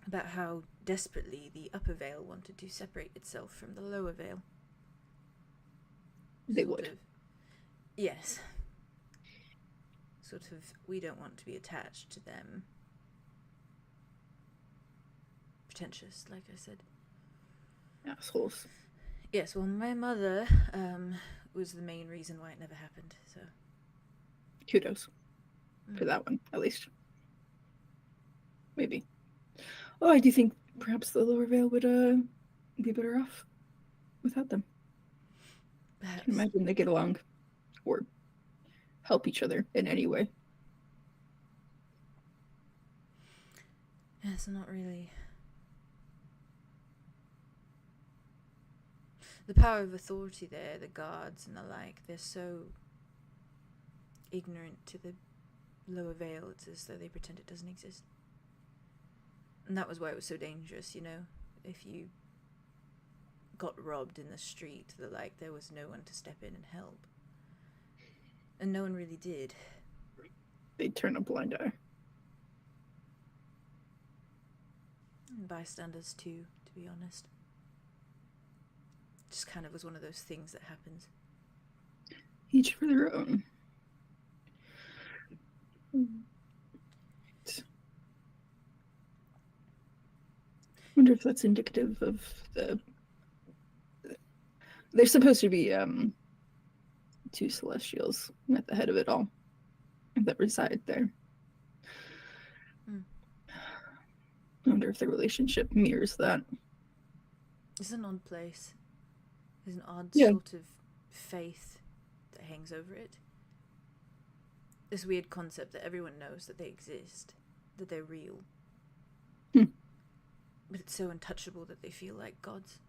about how desperately the upper veil wanted to separate itself from the lower veil. They would. Yes. Sort of, we don't want to be attached to them. Pretentious, like I said. Assholes. Yes, well, my mother was the main reason why it never happened, so... Kudos. For that one, at least. Maybe. Oh, I do think perhaps the lower veil would be better off. without them. Perhaps. I can imagine they get along or help each other in any way. Yes, not really. The power of authority there, the guards and the like, they're so ignorant to the lower veil, it's as though they pretend it doesn't exist. And that was why it was so dangerous, you know? If you got robbed in the street, the like, there was no one to step in and help. And no one really did. They'd turn a blind eye. And bystanders too, to be honest. Just kind of was one of those things that happens. Each for their own. Wonder if that's indicative of the. There's supposed to be two celestials at the head of it all that reside there. I wonder if the relationship mirrors that. It's an odd place. There's an odd Yeah. sort of faith that hangs over it. This weird concept that everyone knows that they exist, that they're real. Hmm. But it's so untouchable that they feel like gods.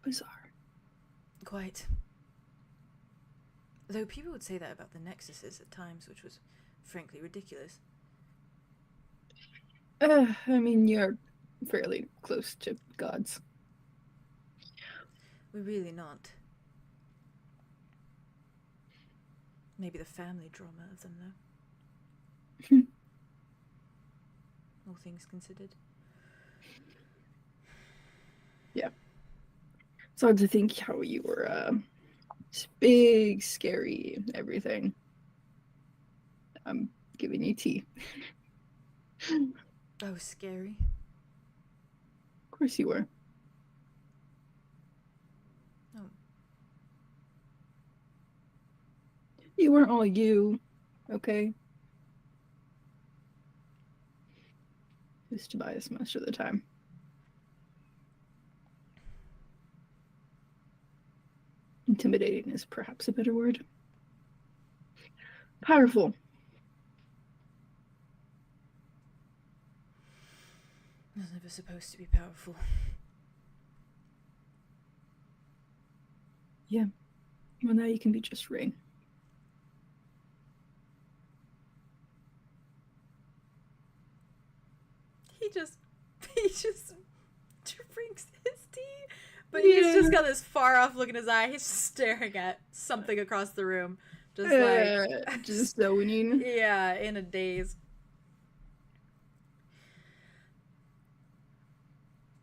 Bizarre. Quite. Though people would say that about the Nexuses at times, which was frankly ridiculous. I mean, you're fairly close to gods. We're really not. Maybe the family drama of them, though. All things considered. Yeah. It's hard to think how you were big, scary, everything. I'm giving you tea. Oh, scary. Of course you were. Oh. You weren't all you, okay? It was Tobias most of the time. Intimidating is perhaps a better word. Powerful. I was never supposed to be powerful. Yeah. Well, now you can be just Rain. He just drinks his tea, but he's just got this far off look in his eye. He's just staring at something across the room, just like just zoning. Yeah, in a daze.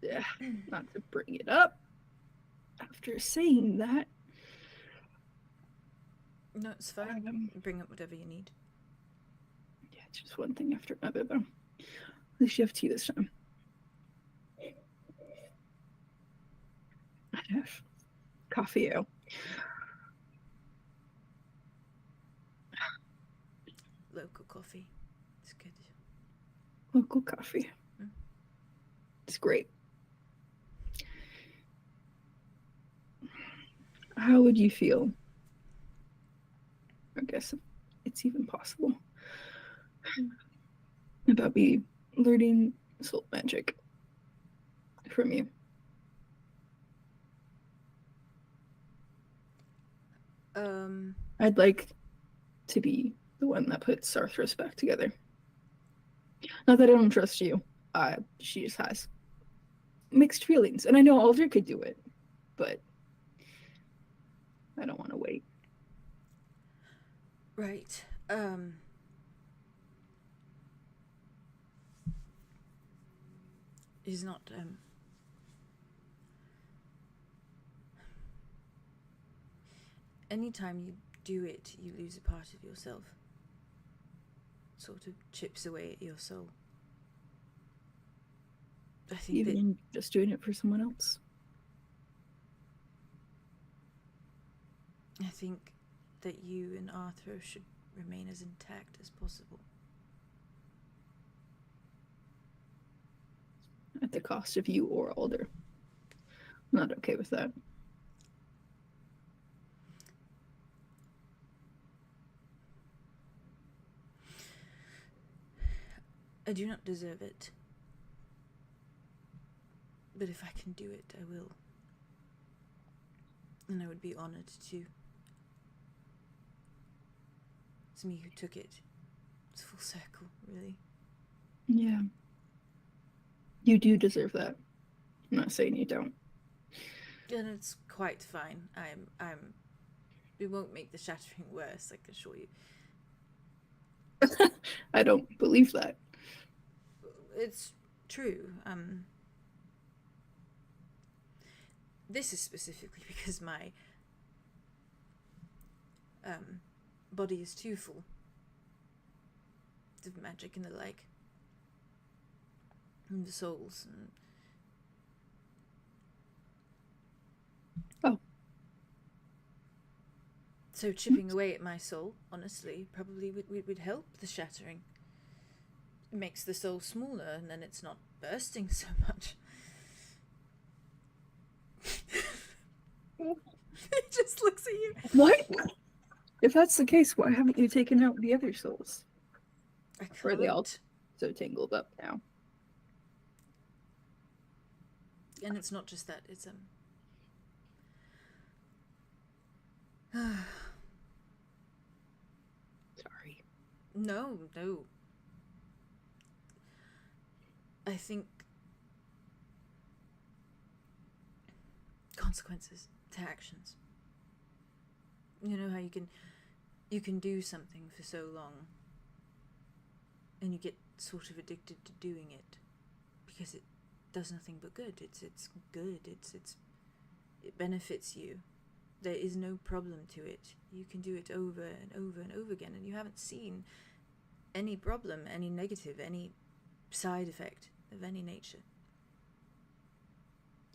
Yeah, not to bring it up. After saying that, No, it's fine. Bring up whatever you need. Yeah, it's just one thing after another, though. At least you have tea this time. I have coffee ale. Local coffee. It's good. Local coffee. Mm. It's great. How would you feel? I guess it's even possible. About me learning soul magic from you. I'd like to be the one that puts Arthros back together. Not that I don't trust you. She just has mixed feelings. And I know Alder could do it, but I don't want to wait. Right. He's not, anytime you do it, you lose a part of yourself. It sort of chips away at your soul. I think Even just doing it for someone else. I think that you and Arthur should remain as intact as possible. at the cost of you or Alder. I'm not okay with that. I do not deserve it. But if I can do it, I will. And I would be honored to. It's me who took it. It's full circle, really. Yeah. You do deserve that. I'm not saying you don't. And it's quite fine. We won't make the shattering worse, I can assure you. I don't believe that. It's true. This is specifically because my body is too full of magic and the like, and the souls. And oh, so chipping away at my soul, honestly, probably would help the shattering. It makes the soul smaller, and then it's not bursting so much. He just looks at you. What? If that's the case, why haven't you taken out the other souls? Or are they all so tangled up now? And it's not just that, it's Sorry. No. I think consequences to actions. You know how you can do something for so long and you get sort of addicted to doing it because it does nothing but good. It's good. It benefits you. There is no problem to it. You can do it over and over and over again, and you haven't seen any problem, any negative, any side effect of any nature.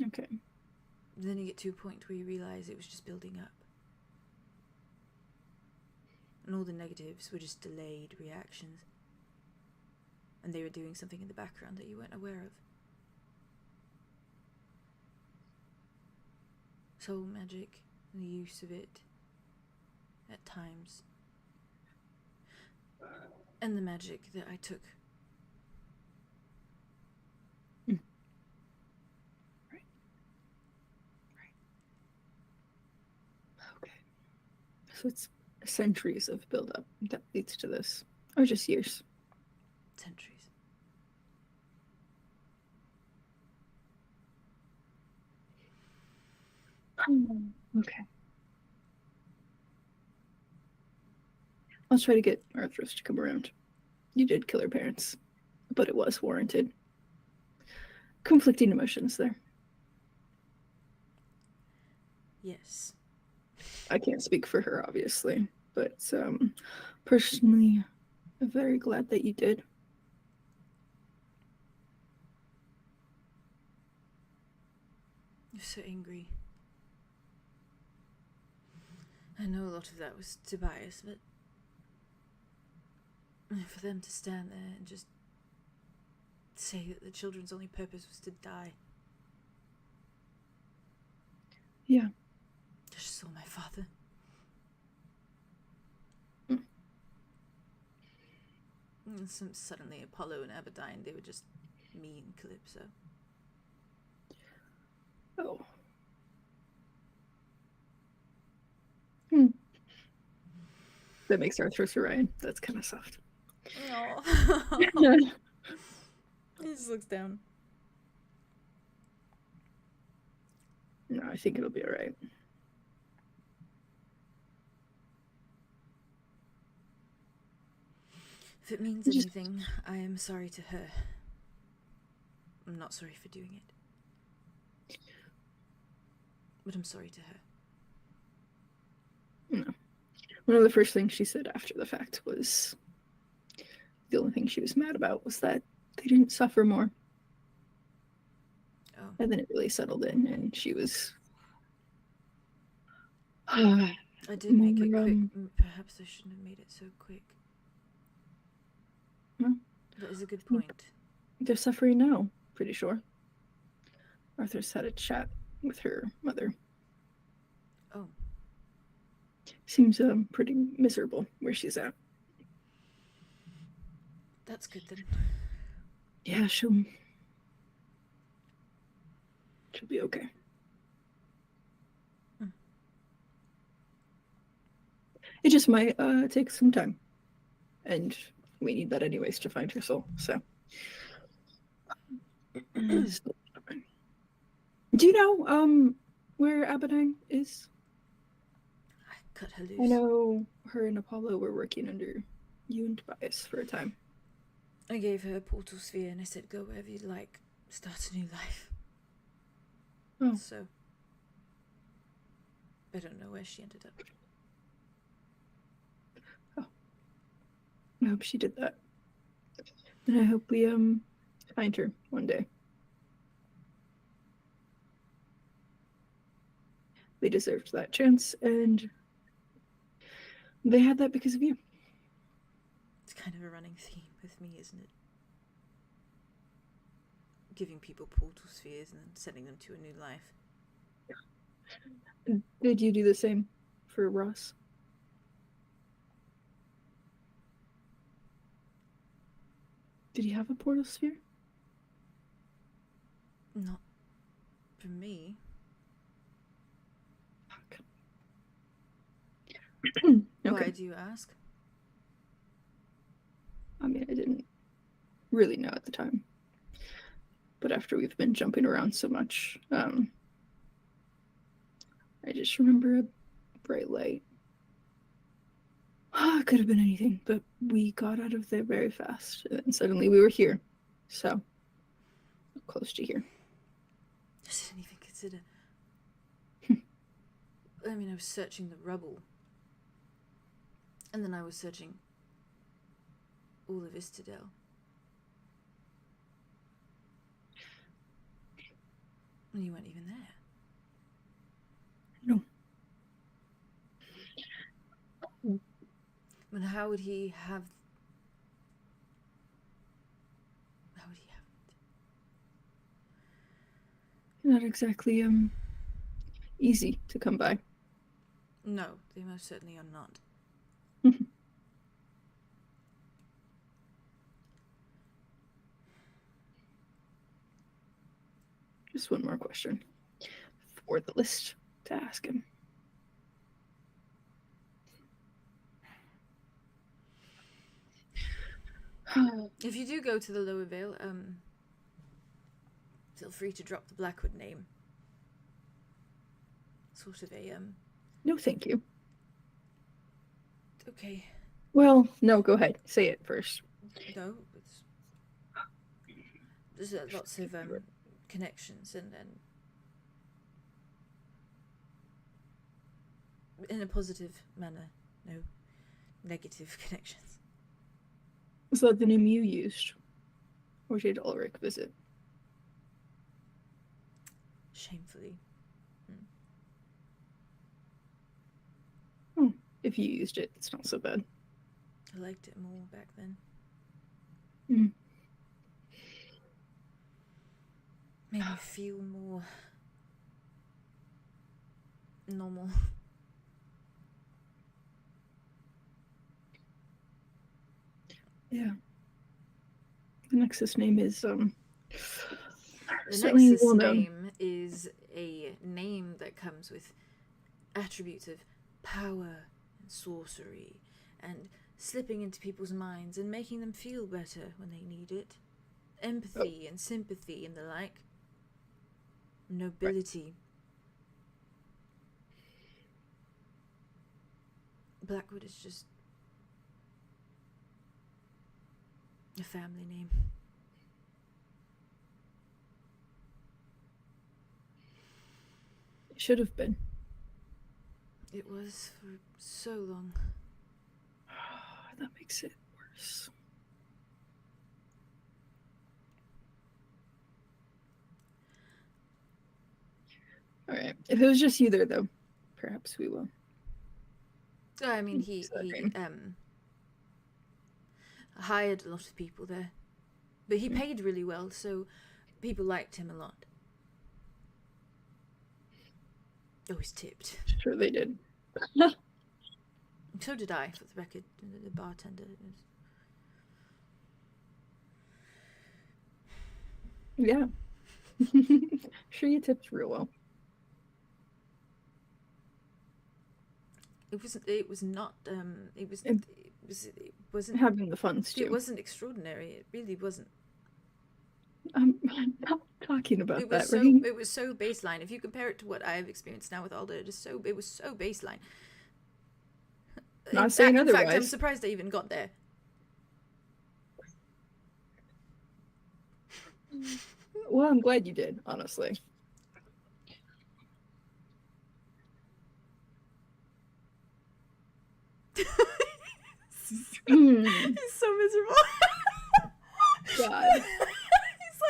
Okay. Then you get to a point where you realize it was just building up. And all the negatives were just delayed reactions. And they were doing something in the background that you weren't aware of. Soul magic, and the use of it at times. And the magic that I took. So it's centuries of build-up that leads to this, or just years? Centuries. Okay. I'll try to get Arthros to come around. You did kill her parents, but it was warranted. Conflicting emotions there. Yes. I can't speak for her, obviously, but personally, I'm very glad that you did. You're so angry. I know a lot of that was Tobias, but for them to stand there and just say that the children's only purpose was to die. Yeah. I just saw my father. And suddenly Apollo and Abaddon, they were just me and Calypso. Oh. That makes Arthros Orion. That's kind of soft. Oh. He just looks down. No, I think it'll be alright. If it means anything, I am sorry to her. I'm not sorry for doing it. But I'm sorry to her. No. One of the first things she said after the fact was the only thing she was mad about was that they didn't suffer more. Oh. And then it really settled in, and she was... I did make it quick. Perhaps I shouldn't have made it so quick. Well, that is a good point. They're suffering now, pretty sure. Arthur's had a chat with her mother. Oh. Seems pretty miserable where she's at. That's good then. Yeah, she'll be okay. It just might take some time. And we need that anyways to find her soul, so. Do you know where Abenang is? I cut her loose. I know her and Apollo were working under you and Tobias for a time. I gave her a portal sphere and I said, go wherever you'd like. Start a new life. Oh. So, I don't know where she ended up. Oh. I hope she did that. And I hope we find her one day. They deserved that chance, and they had that because of you. It's kind of a running theme with me, isn't it? Giving people portal spheres and then sending them to a new life. Did you do the same for Ross? Did he have a portal sphere? Not for me. Okay. Why do you ask? I mean, I didn't really know at the time. But after we've been jumping around so much, I just remember a bright light. It could have been anything, but we got out of there very fast, and suddenly we were here. So, close to here. I didn't even consider. I mean, I was searching the rubble. And then I was searching all of 𝐸𝑆𝑡𝑎𝑑ale. And you weren't even there. No. But how would he have... How would he have it? Not exactly, easy to come by. No, they most certainly are not. Just one more question for the list to ask him. If you do go to the Lower Vale, feel free to drop the Blackwood name. Sort of a, No, thank you. Okay. Well, no, go ahead. Say it first. No, there's lots of, connections and in a positive manner, no negative connections. Was that the name you used? Or did Ulrich visit? Shamefully. If you used it, it's not so bad. I liked it more back then. Made me feel more normal. Yeah. The Nexus name is The certainly Nexus well known. name is a name that comes with attributes of power and sorcery and slipping into people's minds and making them feel better when they need it. Empathy and sympathy and the like. Nobility. Right. Blackwood is just a family name. It should have been. It was for so long. That makes it worse. Alright. If it was just you there, though, perhaps we will. I mean, he hired a lot of people there. But he paid really well, so people liked him a lot. Always tipped. Sure they did. So did I, for the record. The bartender. Yeah. Sure you tipped real well. It wasn't having the fun stew. It wasn't extraordinary. It really wasn't. I'm not talking about that, so, right? It was so baseline. If you compare it to what I have experienced now with Alder, it was so baseline. Not saying otherwise. In fact, I'm surprised I even got there. Well, I'm glad you did, honestly. He's so miserable. God.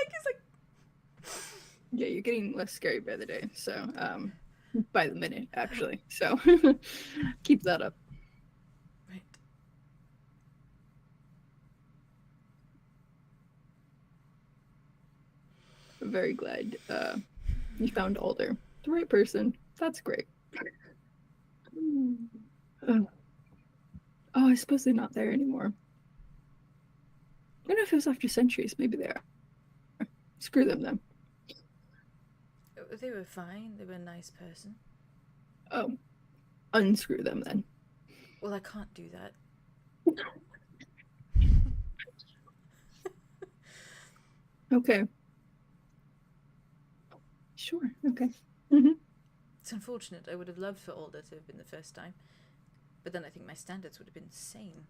he's like. Yeah, you're getting less scary by the day. So, by the minute, actually. So, keep that up. Right. I'm very glad you found Alder, the right person. That's great. Oh, I suppose they're not there anymore. I don't know if it was after centuries. Maybe they are. Screw them then. They were fine. They were a nice person. Oh, unscrew them then. Well, I can't do that. Okay. Sure. Okay. It's unfortunate. I would have loved for Alder to have been the first time. But then I think my standards would have been insane.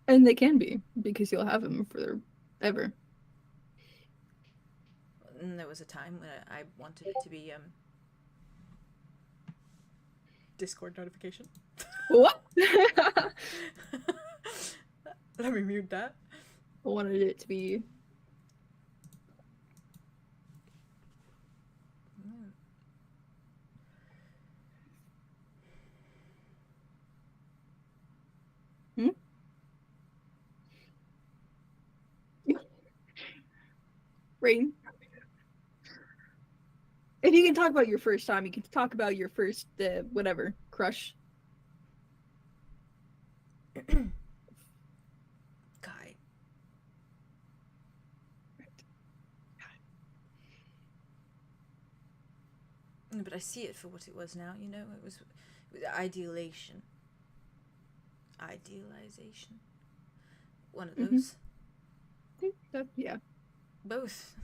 And they can be, because you'll have them forever. And there was a time when I wanted it to be Discord notification. What? Let me mute that. I wanted it to be... Rain. If you can talk about your first time, you can talk about your first, whatever, crush. Guy. But I see it for what it was now, you know? It was idealization. Idealization. One of those. Yeah. Both.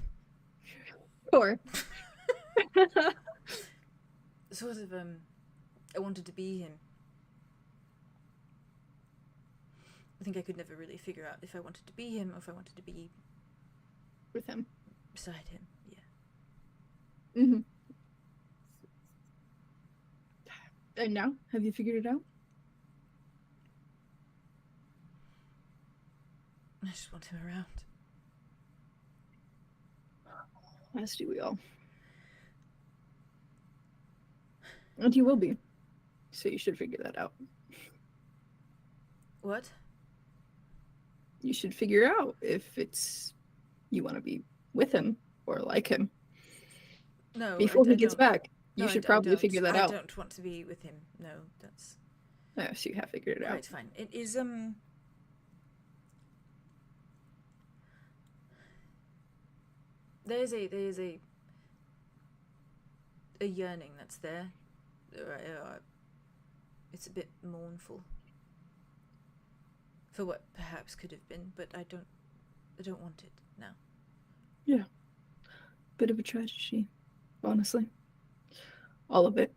Sure. Sort of, I wanted to be him. I think I could never really figure out if I wanted to be him or if I wanted to be... with him. Beside him, yeah. And now? Have you figured it out? I just want him around. As do we all. And you will be. So you should figure that out. What? You should figure out if it's you want to be with him or like him. No. Before he gets back, you should probably figure that out. I don't want to be with him. No, that's... No, so you have figured it out. Right, fine. It is, There's a yearning that's there. It's a bit mournful for what perhaps could have been, but I don't want it now. Yeah. Bit of a tragedy, honestly. All of it.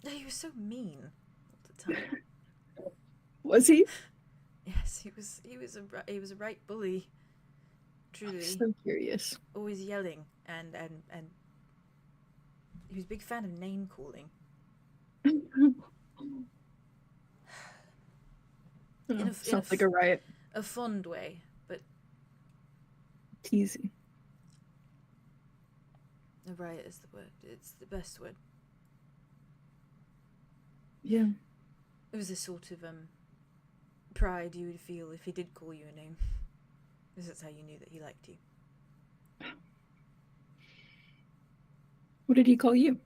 He was so mean at the time. Was he? Yes, he was a right bully. Truly. I'm so curious. Always yelling and he was a big fan of name calling. Sounds like a riot. A fond way, but teasy. A riot is the word. It's the best word. Yeah. It was a sort of pride you would feel if he did call you a name. Because that's how you knew that he liked you. What did he call you?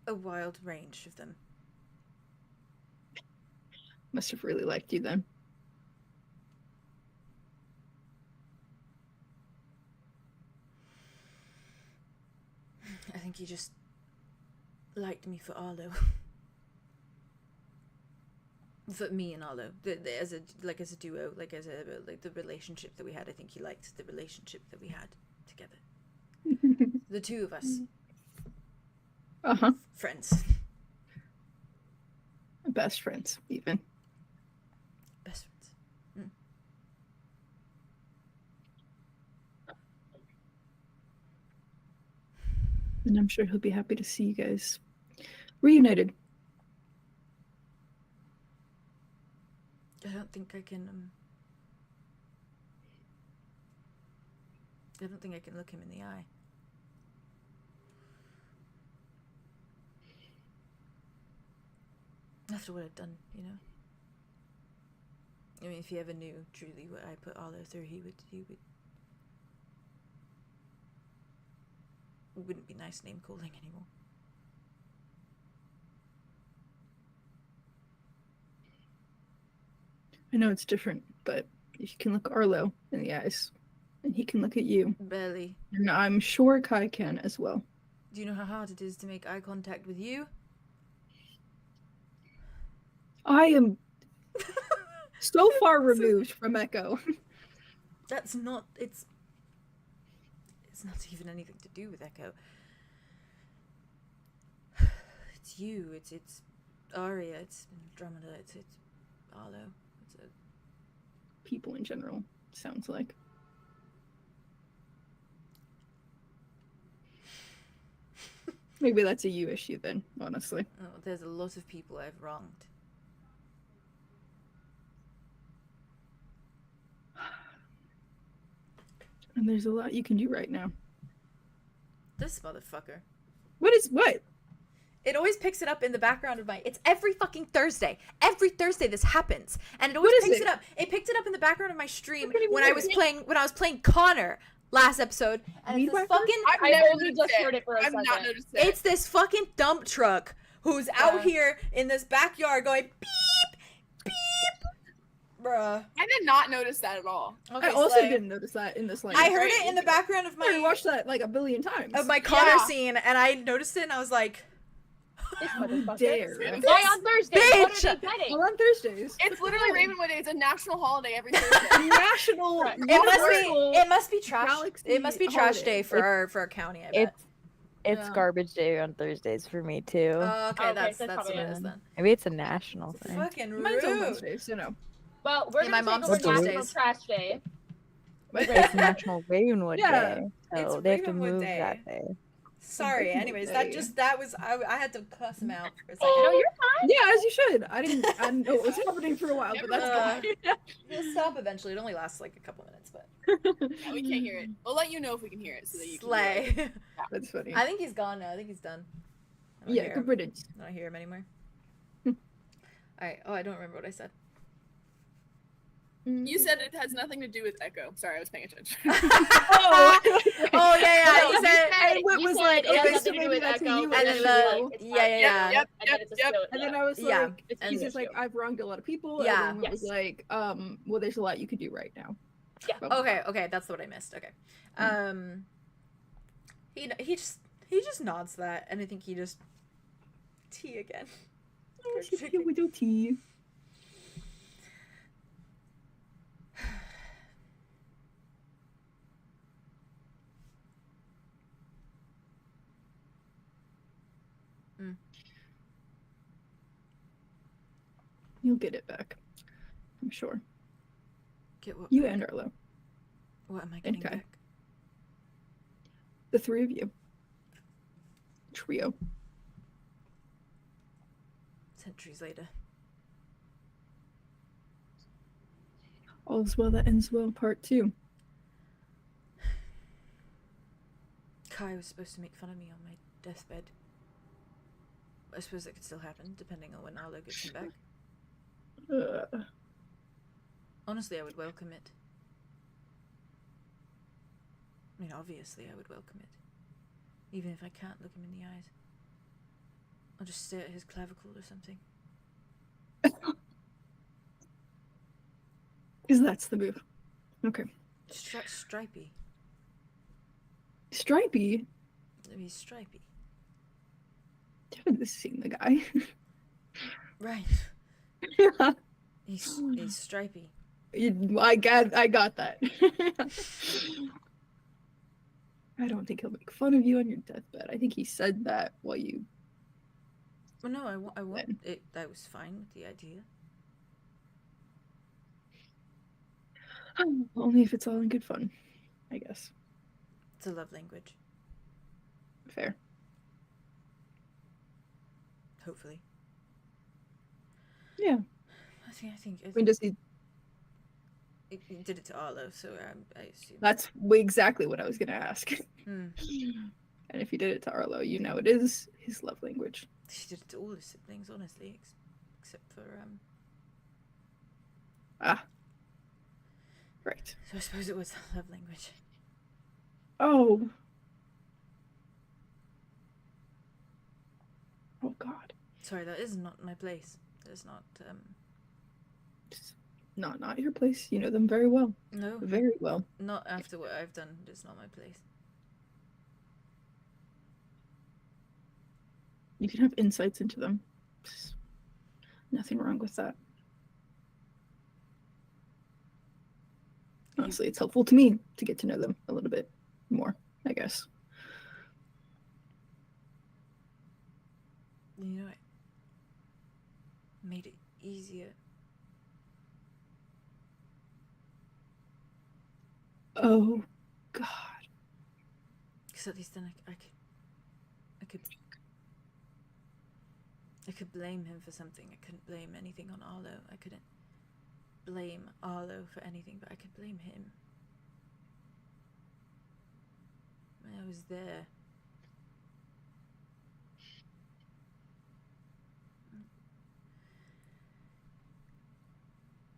A wild range of them. Must have really liked you then. I think he just liked me for Arlo. For me and Arlo, as a duo, like the relationship that we had. I think he liked the relationship that we had together. The two of us. Friends. Best friends, even. Best friends. And I'm sure he'll be happy to see you guys reunited. I don't think I can, I don't think I can look him in the eye. After what I've done, you know? I mean, if he ever knew truly what I put Arlo through, he would... It wouldn't be nice name calling anymore. I know it's different, but if you can look Arlo in the eyes, and he can look at you. Barely. And I'm sure Kai can as well. Do you know how hard it is to make eye contact with you? I am so far removed from Echo. That's not... It's not even anything to do with Echo. It's you, it's Aria, it's Andromeda, it's Arlo. People in general, sounds like. Maybe that's a you issue then, honestly. Oh, there's a lot of people I've wronged. And there's a lot you can do right now. This motherfucker. What? It always picks it up in the background of my... It's every fucking Thursday. Every Thursday this happens. And it always picks it up. It picked it up in the background of my stream when I was playing Connor last episode. And it's this fucking... I only just heard it for a second. I've not noticed it. It's this fucking dump truck who's out here in this backyard going beep, beep. Bruh. I did not notice that at all. Okay, I also didn't notice that in this I heard it in the background of my... I watched that like a billion times. Of my Connor scene, and I noticed it, and I was like... How dare. Why on Thursday? What are they getting? Well, on Thursdays. It's literally Ravenwood Day. It's a national holiday every Thursday. National. It must be trash. It must be trash holiday. day for our county. I bet. It's garbage day on Thursdays for me too. Okay, that's what it is then. Maybe it's a national thing. Fucking Mine's on rude. Wednesdays, you know. Well, we're my gonna mom's take over Tuesdays. National Trash Day. It's National Ravenwood Yeah, Day, it's so they have to Ravenwood move Day. that day. Sorry. Anyways, I had to cuss him out for a second. No, you're fine. Yeah, as you should. I didn't know what was happening for a while, but that's good. It'll stop eventually. It only lasts like a couple minutes, but Yeah, we can't hear it. We'll let you know if we can hear it so that you can hear it. slay. That's funny. I think he's gone now. I think he's done. I don't Yeah, hear good him. riddance. I don't hear him anymore. Alright. Oh, I don't remember what I said. You said it has nothing to do with Echo. Sorry, I was paying attention. Oh yeah. You said And what was like, it has okay, nothing so to do maybe with that's a Echo, you and then issue. the yeah. Yep. And then it's a skill, And then I was Yeah. like, It's he's an just like, issue. I've wronged a lot of people. Yeah. And then it was like, well, there's a lot you could do right now. Yeah. Okay, that's what I missed. Okay. He just nods that, and I think he just tea again. Oh, she's here with your tea. You'll get it back. I'm sure. Get what? You back? and Arlo. What am I getting Okay. back? The three of you. Trio. Centuries later. All's well that ends well, part 2. Kai was supposed to make fun of me on my deathbed. I suppose that could still happen, depending on when Arlo gets him back. Honestly, I would welcome it. I mean, obviously, I would welcome it. Even if I can't look him in the eyes. I'll just stare at his clavicle or something. Because that's the move. Okay. Stripey. Stripey? He's stripey. Haven't seen the guy. Right. He's stripey. I got that. I don't think he'll make fun of you on your deathbed. I think he said that while you... Well, no, I won't. I was fine with the idea. Only if it's all in good fun, I guess. It's a love language. Fair. Hopefully. Yeah. I think. When does he... He did it to Arlo, so I assume. That's exactly what I was gonna ask. Hmm. And if he did it to Arlo, you know it is his love language. She did it to all his siblings, honestly, except for Ah. Right. So I suppose it was love language. Oh. Oh God. Sorry, that is not my place. That's not Just not your place. You know them very well. No. Very well. Not after what I've done. It's not my place. You can have insights into them. Just nothing wrong with that. Honestly, it's helpful to me to get to know them a little bit more, I guess. You know, it made it easier. Oh, God. Because at least then I could blame him for something. I couldn't blame anything on Arlo. I couldn't blame Arlo for anything, but I could blame him. I was there.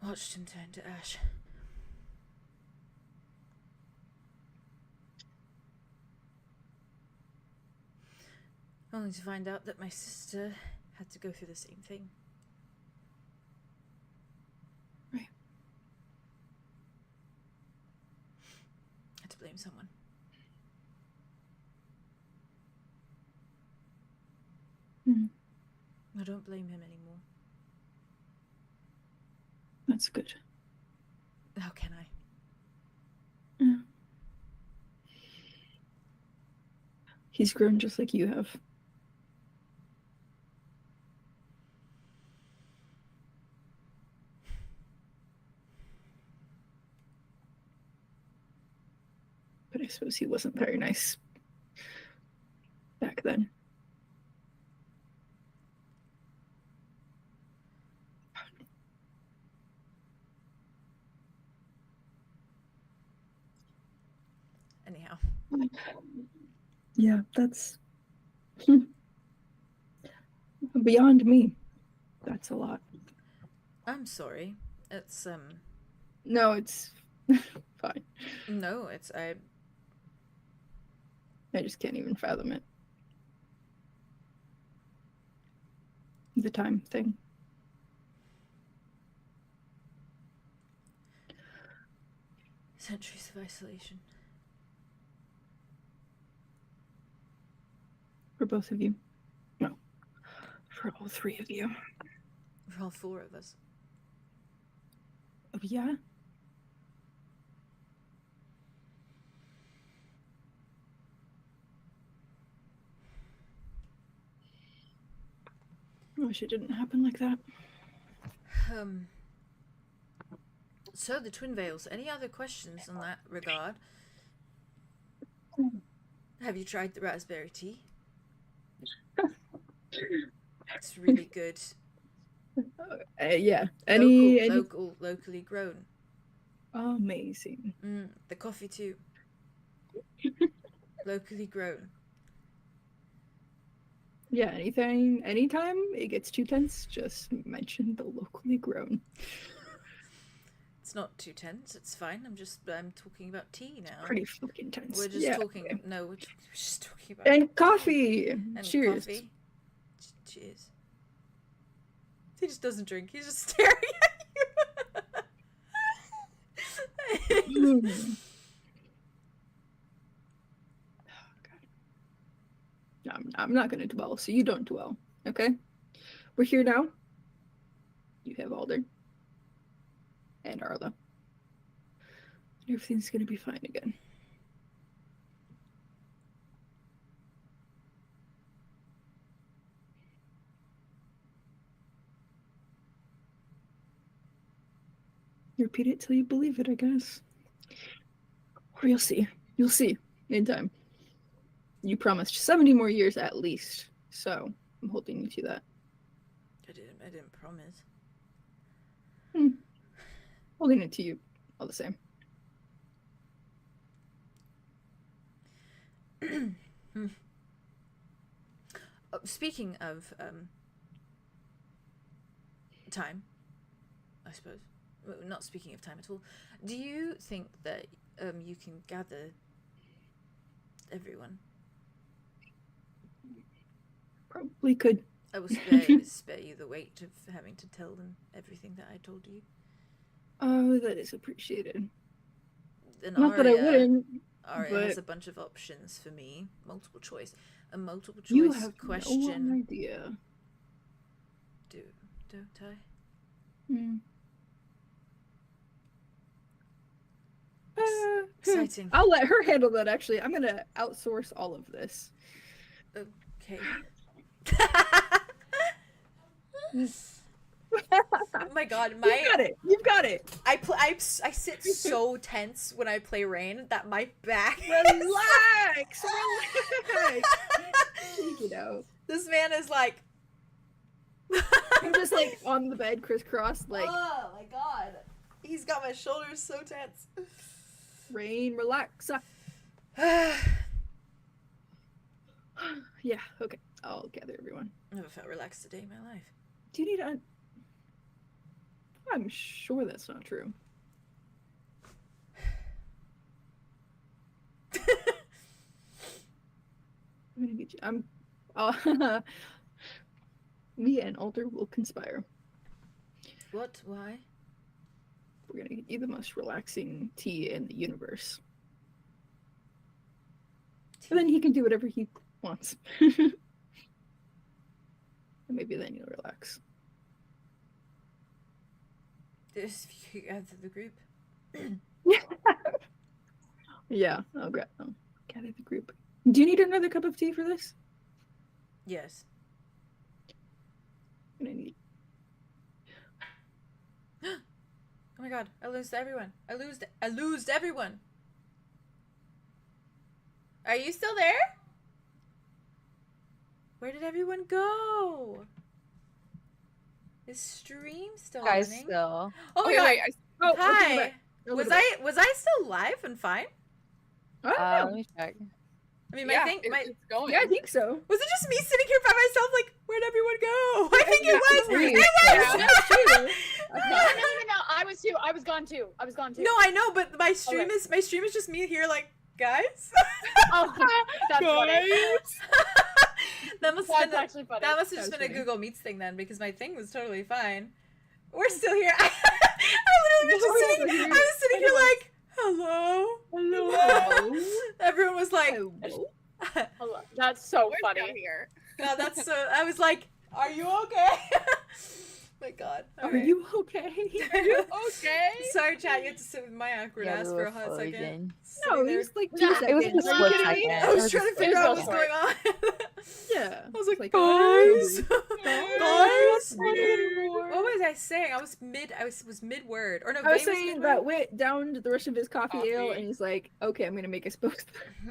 Watched him turn to ash. Only to find out that my sister had to go through the same thing. Right. Had to blame someone. I don't blame him anymore. That's good. How can I? Yeah. He's grown just like you have. But I suppose he wasn't very nice back then. Anyhow. Yeah, that's beyond me. That's a lot. I'm sorry. It's No, it's fine. No, it's I just can't even fathom it. The time thing. Centuries of isolation. For both of you. No. For all three of you. For all four of us. Oh, yeah? I wish it didn't happen like that. So the Twin Veils, any other questions in that regard? Have you tried the raspberry tea? It's really good. Yeah. Locally grown. Amazing. The coffee too. Locally grown. Yeah, anytime it gets too tense, just mention the locally grown. It's not too tense. It's fine. I'm talking about tea now. Pretty fucking tense. We're just talking. Okay. No, we're just talking about And coffee. and Cheers. coffee. Cheers. He just doesn't drink. He's just staring at you. I'm not going to dwell, so you don't dwell. Okay? We're here now. You have Alder. And Arla. Everything's going to be fine again. Repeat it till you believe it, I guess. Or you'll see. You'll see in time. You promised 70 more years at least, so I'm holding you to that. I didn't promise. Holding it to you all the same. Speaking of time, I suppose. Well, not speaking of time at all. Do you think that you can gather everyone? Probably could. I will spare you the weight of having to tell them everything that I told you. Oh, that is appreciated. And Not that I wouldn't. Aria has a bunch of options for me. Multiple choice. A multiple choice You have question. no idea. Don't I? Exciting. I'll let her handle that, actually. I'm going to outsource all of this. Okay. Oh my god, You've got it. I sit so tense when I play Rain that my back Relax. You know. This man is like I'm just like on the bed crisscross like oh my god. He's got my shoulders so tense. Rain, relax. Yeah, okay. I'll gather everyone. I've never felt relaxed a day in my life. Do you need a... I'm sure that's not true. I'm gonna get you... Me and Alder will conspire. What? Why? We're gonna get you the most relaxing tea in the universe. And then he can do whatever he wants. And maybe then you'll relax. This you gather the group. Yeah, I'll gather the group. Do you need another cup of tea for this? Yes. I'm gonna need... Oh my god, I lose everyone. I lose everyone. Are you still there? Where did everyone go? Is stream still Guys, running? still. Oh my god. Hi. Was I still live and fine? Let me check. I mean, it's going. Yeah, I think so. was it just me sitting here by myself? Like, where'd everyone go? I think it was. No. I was too. I was gone too. No, I know, but my stream is just me here, like, guys. Oh, that's funny. That must That's have been actually funny. that must have just That's been a funny. Google Meets thing then, because my thing was totally fine. We're still here. I literally was just sitting. I was sitting here like, hello. Everyone was like, Hello. Hello. That's so We're funny. still here. God, that's so. I was like, are you okay? My God. Are you okay? Are you okay? Sorry, chat. You had to sit with my awkward ass for a hot second. No, Sitting it there. was like 2 No, seconds. It was a split Are you kidding me? second. I was trying to figure out what was Sorry. going on. Yeah. I was like, Like, guys, guys. What was I saying? I was mid word. Or no, I was Vane saying mid-word? that Wit downed the rest of his coffee ale, Coffee. and he's like, "Okay, I'm gonna make us both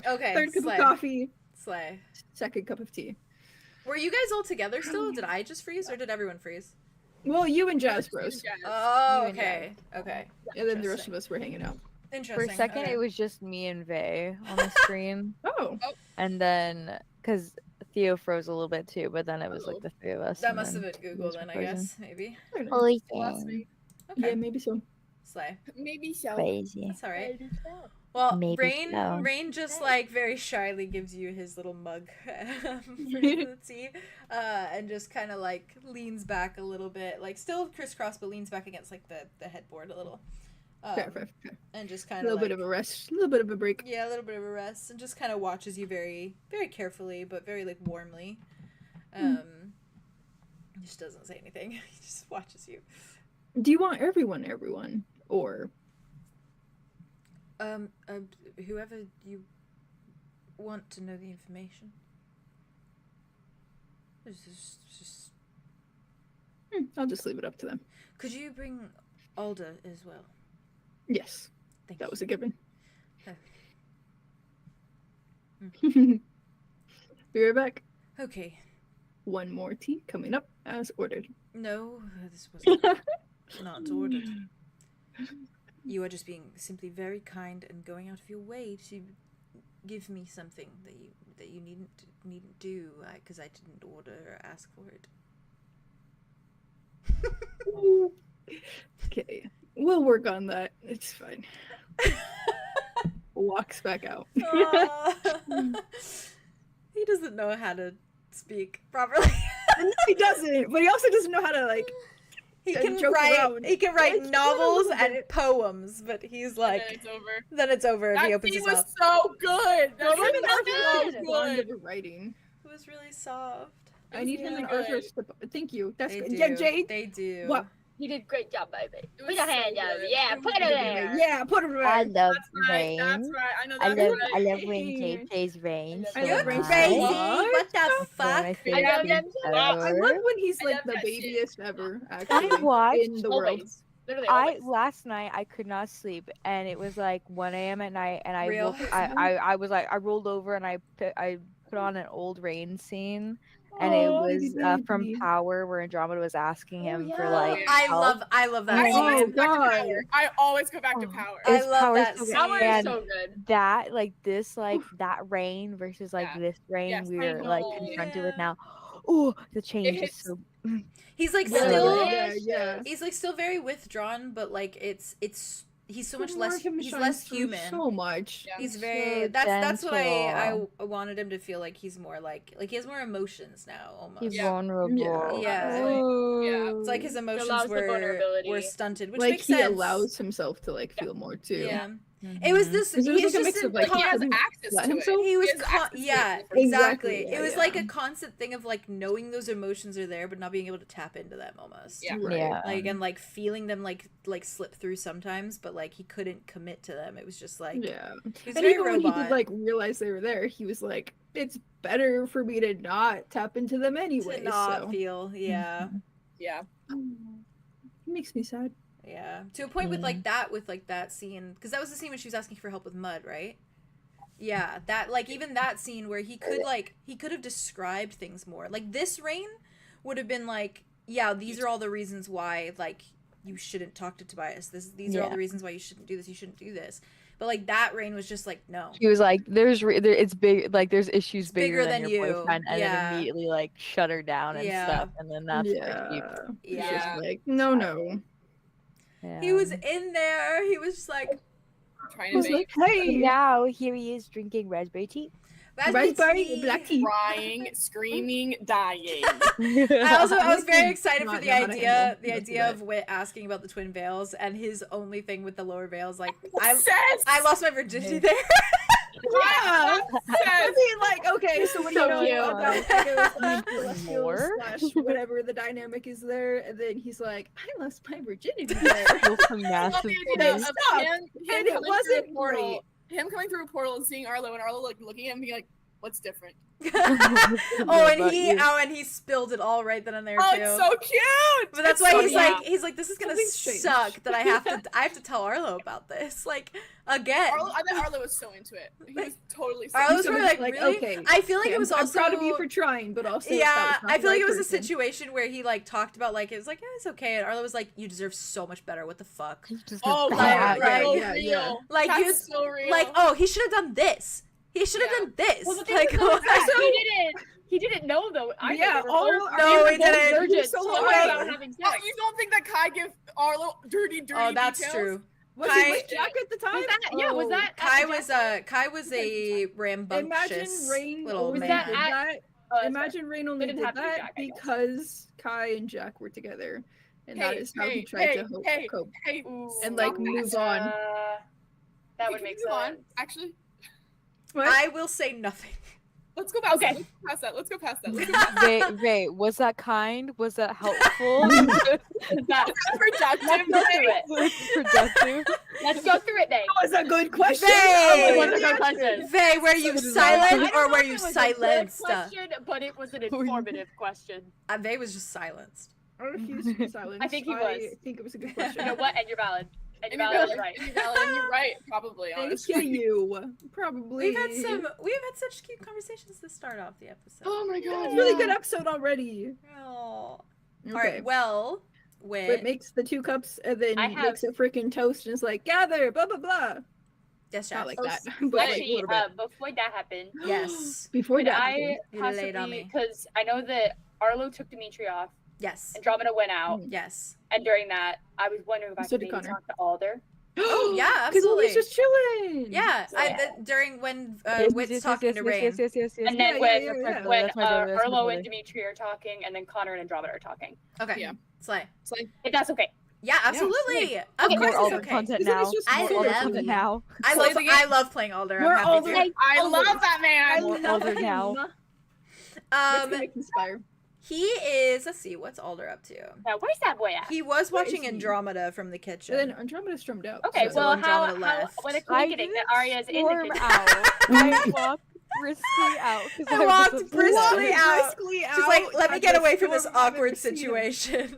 Okay, third cup slay. of coffee, Slay. second cup of tea." Were you guys all together still? Did I just freeze, or did everyone freeze? Well, you and Jazz froze, Oh, You and okay. Okay. and then the rest of us were hanging out. For Interesting. a second, okay. it was just me and Vay on the stream, Oh, and then because Theo froze a little bit too, but then it was like the three of us. That and must have then been Google was then, I frozen. guess. Maybe. very nice. Holy Last thing. week. Okay. Yeah, maybe so. Slay. Maybe so. Crazy. That's all right. Well, Maybe so. Rain just like very shyly gives you his little mug for the tea, and just kind of like leans back a little bit, like still crisscross, but leans back against like the headboard a little. Fair. And just kind A of little bit of a rest, a little bit of a break. Yeah, a little bit of a rest, and just kind of watches you very, very carefully, but very like warmly. Just doesn't say anything. He just watches you. Do you want everyone, or? Whoever you want to know the information. Just... I'll just leave it up to them. Could you bring Alda as well? Yes. Thank That you. was a given. Oh. Be right back. Okay. One more tea coming up as ordered. No, this was not ordered. You are just being simply very kind and going out of your way to give me something that you needn't do because I didn't order or ask for it. Okay, we'll work on that. It's fine. Walks back out. He doesn't know how to speak properly. No, he doesn't, but he also doesn't know how to like. He can write novels and poems, but he's like, then it's over if he opens his mouth. That was so good. That was so good. Writing. It was really soft. I need him and Arthur. Thank you. That's good. Do. Yeah, Jade. They do. What? You did a great job, baby. It Put was your so hand down. good. Yeah, It put was it really there. good. Yeah, put it I right. love Rain. Rain. That's right. I know I that's love right. when Jade plays Rain. I so You're love much. crazy. What? What the One of my fuck? favorite I love things them so I ever. love when he's I like love the that babiest ever. I Actually, watched in the world. Always. Literally I always. last night I could not sleep and it was like 1 a.m. at night and I Real? woke, I was like I rolled over and I put on an old Rain scene and it Oh, was from baby. Power where Andromeda was asking him for yeah. like I help. love that I always scene. go back to God. Power. I always go back to Oh. Power. I It's love Power's that so good. scene. Power is And so good. that like this like that Rain versus like Yeah. this Rain Yes, I we're like know. confronted with Yeah. now. Oh, the change is hits- so He's like Yeah, still yeah. he's like still very withdrawn, but like it's he's so much More less of him he's shines less through human. So much. Yeah. He's very So that's what I gentle. wanted him to feel like he's more like he has more emotions now almost. he's Yeah. vulnerable. Yeah. Yeah. It's like his emotions allows the were vulnerability. stunted, which Like makes he sense. allows himself to like feel more too. Yeah. It was this. Because it was He's like a just mix of, in like, He has couldn't access let to himself- it. he was has access to it yeah, before he exactly. Exactly, It was yeah. like a constant thing of like knowing those emotions are there, but not being able to tap into them almost. Yeah. Right. Yeah. Like and like feeling them like slip through sometimes, but like he couldn't commit to them. It was just like Yeah. he was And very even when robot. he did like realize they were there, he was like, "It's better for me to not tap into them anyway." to not So feel, yeah, Yeah. it makes me sad. yeah. To a point with like that scene, because that was the scene when she was asking for help with Mud, right? Yeah, that like even that scene where he could have described things more. Like this Rain would have been like, yeah, these are all the reasons why like you shouldn't talk to Tobias. These are all Yeah. the reasons why you shouldn't do this. You shouldn't do this. But like that Rain was just like, no. He was like, it's big, like there's issues bigger than your you. boyfriend, and Yeah. then immediately like shut her down and Yeah. stuff, and then that's yeah. where It's Yeah. just like, no. He was in there. He was just like Trying I to was make like, hey, Now here he is drinking raspberry tea. raspberry black tea. crying, screaming, dying. I was very Honestly, excited for not the know how to idea handle the most idea of of Wit asking about the twin veils, and his only thing with the lower veils like Obsessed! I lost my virginity there. Yeah. I Obsessed! mean, like, okay, so what do you So know cute. about Lego More? slash whatever the dynamic is there? And then he's like, I lost my virginity there. Feel some I love massive the idea They of stopped, him and it coming through wasn't a portal, him coming through a portal and seeing Arlo, and Arlo like looking at him and being like, "What's different?" and he spilled it all right then and there Oh, too. it's so cute. But that's It's why so he's like this is gonna Something's changed. suck that I have to tell Arlo about this like again. I bet Arlo was so into it. He was totally. So Arlo was into probably it. like, really? okay, I feel like it was I'm also proud of you for trying, but also yeah, that was not I feel the like it right was a person. situation where he like talked about like it was like yeah, it's okay, and Arlo was like, you deserve so much better. What the fuck? Oh, Like, right, right, so yeah, real. yeah. Like, That's you- so real. Like, oh, he should have done this. He should have Yeah. done this. Well, the thing like, is, though, is that he didn't know though. I Yeah, think they were all- both- No, they he were both didn't. virgins, So so long. without having Oh, sex. you don't think that our little dirty Oh, that's details. true. Was Kai- he with Jack at the time? Was that, yeah, was that Kai was a rambunctious little only man. did that. Imagine Rain only Didn't did have to be that Jack, I guess. because Kai and Jack were together, and that is how he hey, tried hey, to hey, cope Hey, and like move on. That Hey, would can make we move sense. on? Actually, What? I will say nothing. let's go past Okay. that. Let's go past that. Let's go past that. Ray, was that kind? Was that helpful? That, Productive. let's go through it. Productive? Let's go through it, Nate. That was a good question. Vey! One of the questions. Vey, were you So silent I or don't were know you if it was a good silenced? question, but it was an informative question. Vey was just silenced. I refuse silence. I think he was. I think it was a good question. You know what? And you're valid. And And you're you're valid. right. Right. And you're right. Probably. Thank Honestly. you. Probably. We've had such cute conversations to start off the episode. Oh my god. It's a really good episode already. Oh. Okay. All right. Well, It makes the 2 cups and then I have- makes a freaking toast and is like, gather, blah blah blah. yes, Not Jack. like Oh, that. But like a Actually, little bit. before that happened, Yes. Before could that. I happened. You laid on possibly, me. because I know that Arlo took Dimitri off, Yes. Andromeda went out, Yes. and during that, I was wondering if I So could did maybe Connor. talk to Alder. Oh, yeah, Because absolutely. he's just chilling. Yeah. Yeah. During when Yes, Wit's yes, talking yes, to yes, Rain. yes, yes, yes, yes, And then Yeah, when, yeah, yeah, yeah. when That's my brother, that's my Arlo brother. and Dimitri are talking, and then Connor and Andromeda are talking. Okay. Yeah. Slay. It's like If that's okay. Yeah, absolutely. Of Okay, course More it's Alder okay. content Isn't now. this just I More more Alder love content you. now. I love playing Alder. I'm We're happy Alder. to. I love that man. More Alder now. Let's go make Inspire. He is. Let's see. What's Alder up to? Now, where's that boy at? He was Where watching is he? Andromeda from the kitchen. And then Andromeda stormed out. Okay, So well, how, Andromeda left. what a I coincidence didn't that Arya's in the storm kitchen. out. I walked briskly out. 'cause I was walked upset. briskly out. Briskly She's out like, let me at get the away from this storm I've awkward ever seen. situation.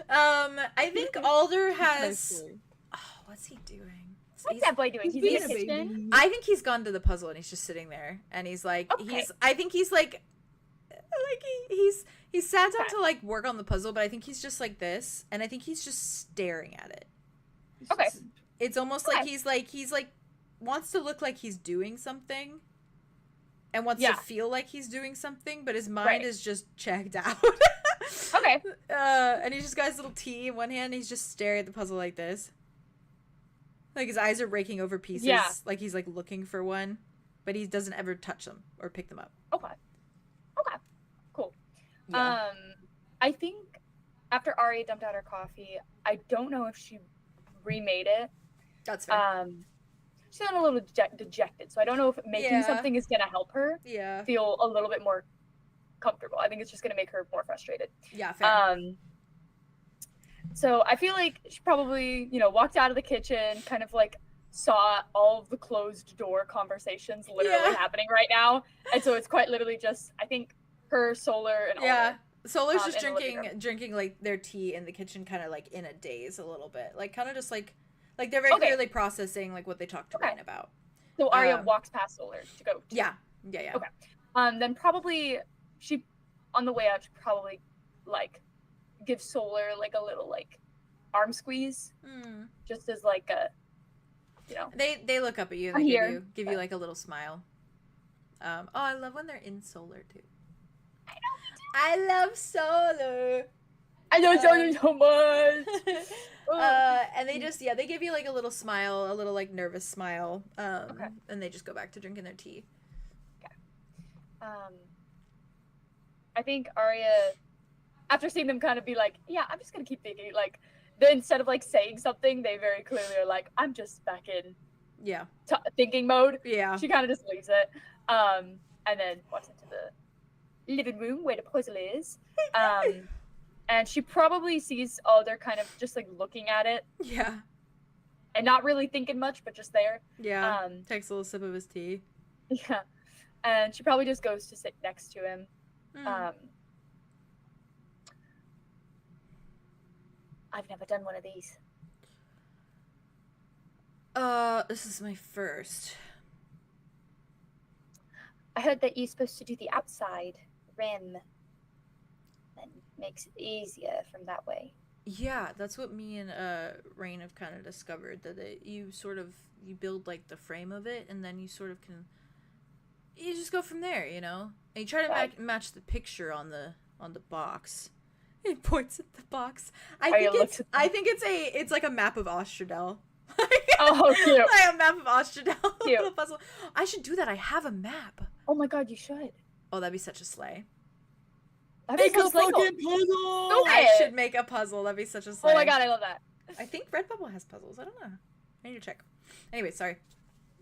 I think Alder has. Briskly. Oh, what's he doing? What's that boy doing? He's He's being in a the kitchen? baby. I think he's gone to the puzzle and he's just sitting there and he's like Okay. I think he's like he's sat down Okay. to like work on the puzzle, but I think he's just like this and I think he's just staring at it. Okay. It's almost Okay. like he's like wants to look like he's doing something and wants Yeah. to feel like he's doing something, but his mind Right. is just checked out. Okay. And he's just got his little tea in one hand and he's just staring at the puzzle like this. Like his eyes are raking over pieces, Yeah. like he's like looking for one, but he doesn't ever touch them or pick them up. Okay. Okay. Cool. Yeah. I think after Arya dumped out her coffee, I don't know if she remade it. That's fair. She's feeling a little dejected, so I don't know if making Yeah. something is gonna help her Yeah. feel a little bit more comfortable. I think it's just gonna make her more frustrated. Yeah, fair. So I feel like she probably, walked out of the kitchen, kind of like saw all of the closed door conversations literally Yeah. happening right now. And so it's quite literally just, I think, her, Solar, and Yeah. Alder. Solar's just in the living drinking like their tea in the kitchen, kind of like in a daze a little bit, like kind of just like they're very Okay. clearly processing like what they talked to Okay. Rain about. So Arya Um, walks past Solar to go. Yeah. Yeah. Okay. Then probably she, on the way out, she probably like give Solar like a little like arm squeeze, Mm. just as like a, They look up at you and I'm they here. give you like a little smile. I love when they're in Solar too. I love Solar. I know Solar so much. And they just they give you like a little smile, a little like nervous smile. Okay. And they just go back to drinking their tea. I think Arya, after seeing them kind of be like, yeah, I'm just gonna keep thinking, like, then instead of like saying something, they very clearly are like, I'm just back in Yeah. thinking mode. Yeah. She kind of just leaves it, and then walks into the living room where the puzzle is, and she probably sees Alder kind of just like looking at it Yeah. and not really thinking much, but just there. Yeah. Takes a little sip of his tea. Yeah, and she probably just goes to sit next to him. Mm. I've never done one of these. This is my first. I heard that you're supposed to do the outside rim. Then makes it easier from that way. Yeah, that's what me and Rain have kind of discovered, that you build like the frame of it and then you sort of you just go from there, and you try to Right. match the picture on the box. He points at the box. I think it's like a map of 𝐓𝐻𝐸𝐷. Oh, cute. Like a map of 𝐓𝐻𝐸𝐷. Cute. Little puzzle. I should do that. I have a map. Oh my god, you should. Oh, that'd be such a slay. Make a fucking puzzle! I should make a puzzle. That'd be such a slay. Oh my god, I love that. I think Redbubble has puzzles. I don't know. I need to check. Anyway, sorry.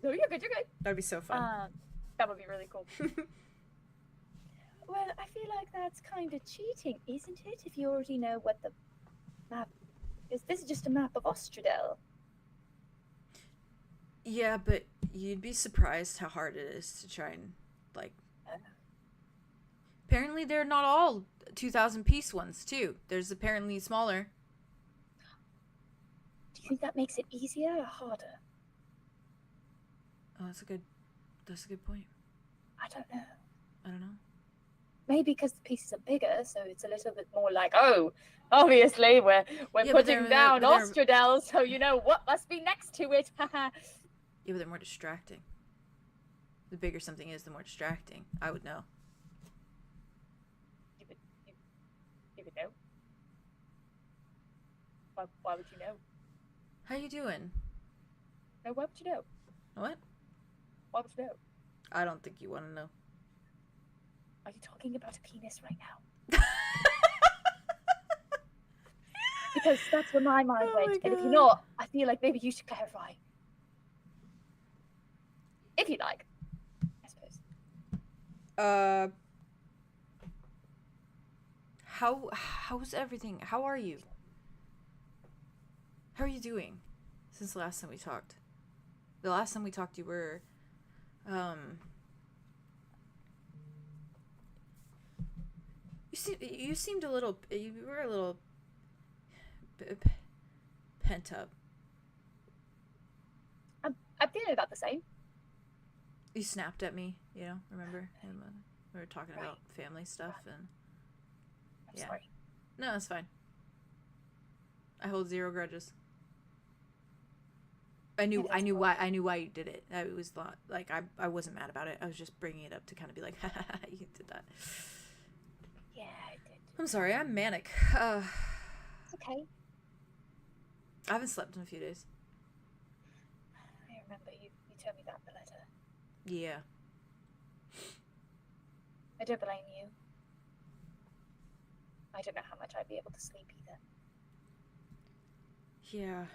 No, you're good, you're good. That'd be so fun. That would be really cool. Well, I feel like that's kind of cheating, isn't it? If you already know what the map is. This is just a map of 𝐓𝐻𝐸𝐷. Yeah, but you'd be surprised how hard it is to try and, like... Apparently they're not all 2,000 piece ones, too. There's apparently smaller. Do you think that makes it easier or harder? Oh, that's a good point. I don't know. I don't know. Maybe because the pieces are bigger, so it's a little bit more like, Oh, obviously we're putting down 𝐓𝐻𝐸𝐷, so you know what must be next to it. Yeah, but they're more distracting. The bigger something is, the more distracting. I would know. You would know. Why would you know? How you doing? No, why would you know? What? Why would you know? I don't think you want to know. Are you talking about a penis right now? Because that's where my mind went. And if you're not, I feel like maybe you should clarify. If you like, I suppose. How's everything? How are you? How are you doing? Since the last time we talked. The last time we talked, you were, you seemed a little, you were a little pent up. I'm feeling about the same. You snapped at me, you know, remember? And we were talking about family stuff and... I'm sorry. No, that's fine. I hold zero grudges. I knew why you did it. It was not like I wasn't mad about it. I was just bringing it up to kind of be like, you did that. Yeah, I did. I'm sorry, I'm manic. It's okay. I haven't slept in a few days. I remember you told me that in the letter. Yeah. I don't blame you. I don't know how much I'd be able to sleep either. Yeah.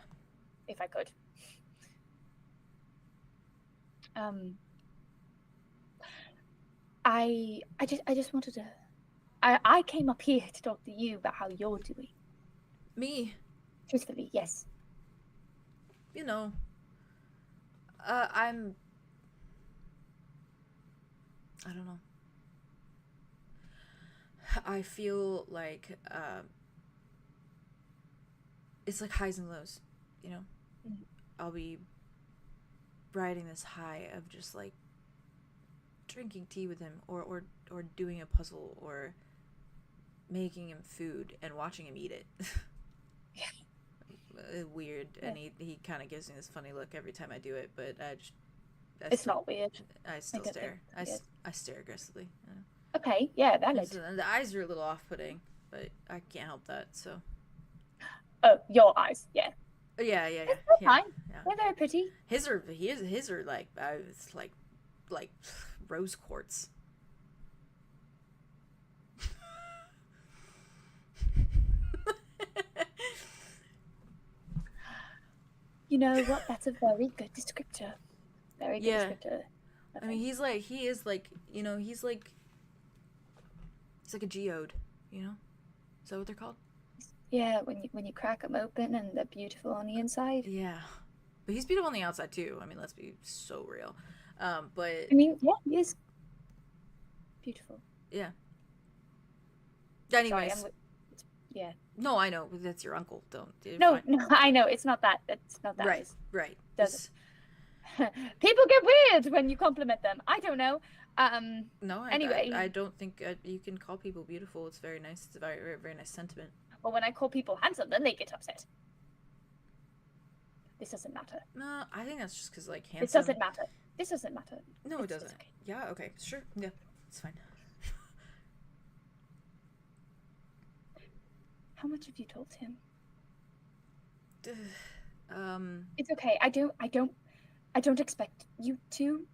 If I could. I just wanted to... I came up here to talk to you about how you're doing. Me? Truthfully, yes. You know, I don't know. I feel like, it's like highs and lows, you know? Mm-hmm. I'll be riding this high of just, like, drinking tea with him, or doing a puzzle, or making him food, and watching him eat it. Weird, and he kind of gives me this funny look every time I do it, but it's not weird. I still stare. I stare aggressively. You know? Okay, yeah, valid. The eyes are a little off-putting, but I can't help that. So. Oh, your eyes, yeah. Yeah. They're fine. Yeah. They're very pretty. His are like it's like rose quartz. You know what? That's a very good descriptor. Very good descriptor. I mean, he is like he's like a 𝐄𝐩𝐢𝐬𝐷, you know? Is that what they're called? Yeah, when you crack them open and they're beautiful on the inside. Yeah, but he's beautiful on the outside too. I mean, let's be so real. But I mean, yeah, he is beautiful. Yeah. Anyways. Sorry, yeah. No, I know that's your uncle. No, I know it's not that. It's not that. Right. Does people get weird when you compliment them? I don't know. No. Anyway, I don't think you can call people beautiful. It's very nice. It's a very, very, very nice sentiment. Well, when I call people handsome, then they get upset. This doesn't matter. No, I think that's just because like handsome. This doesn't matter. This doesn't matter. No, it doesn't. Okay. Yeah. Okay. Sure. Yeah. It's fine. How much have you told him? It's okay. I don't expect you to.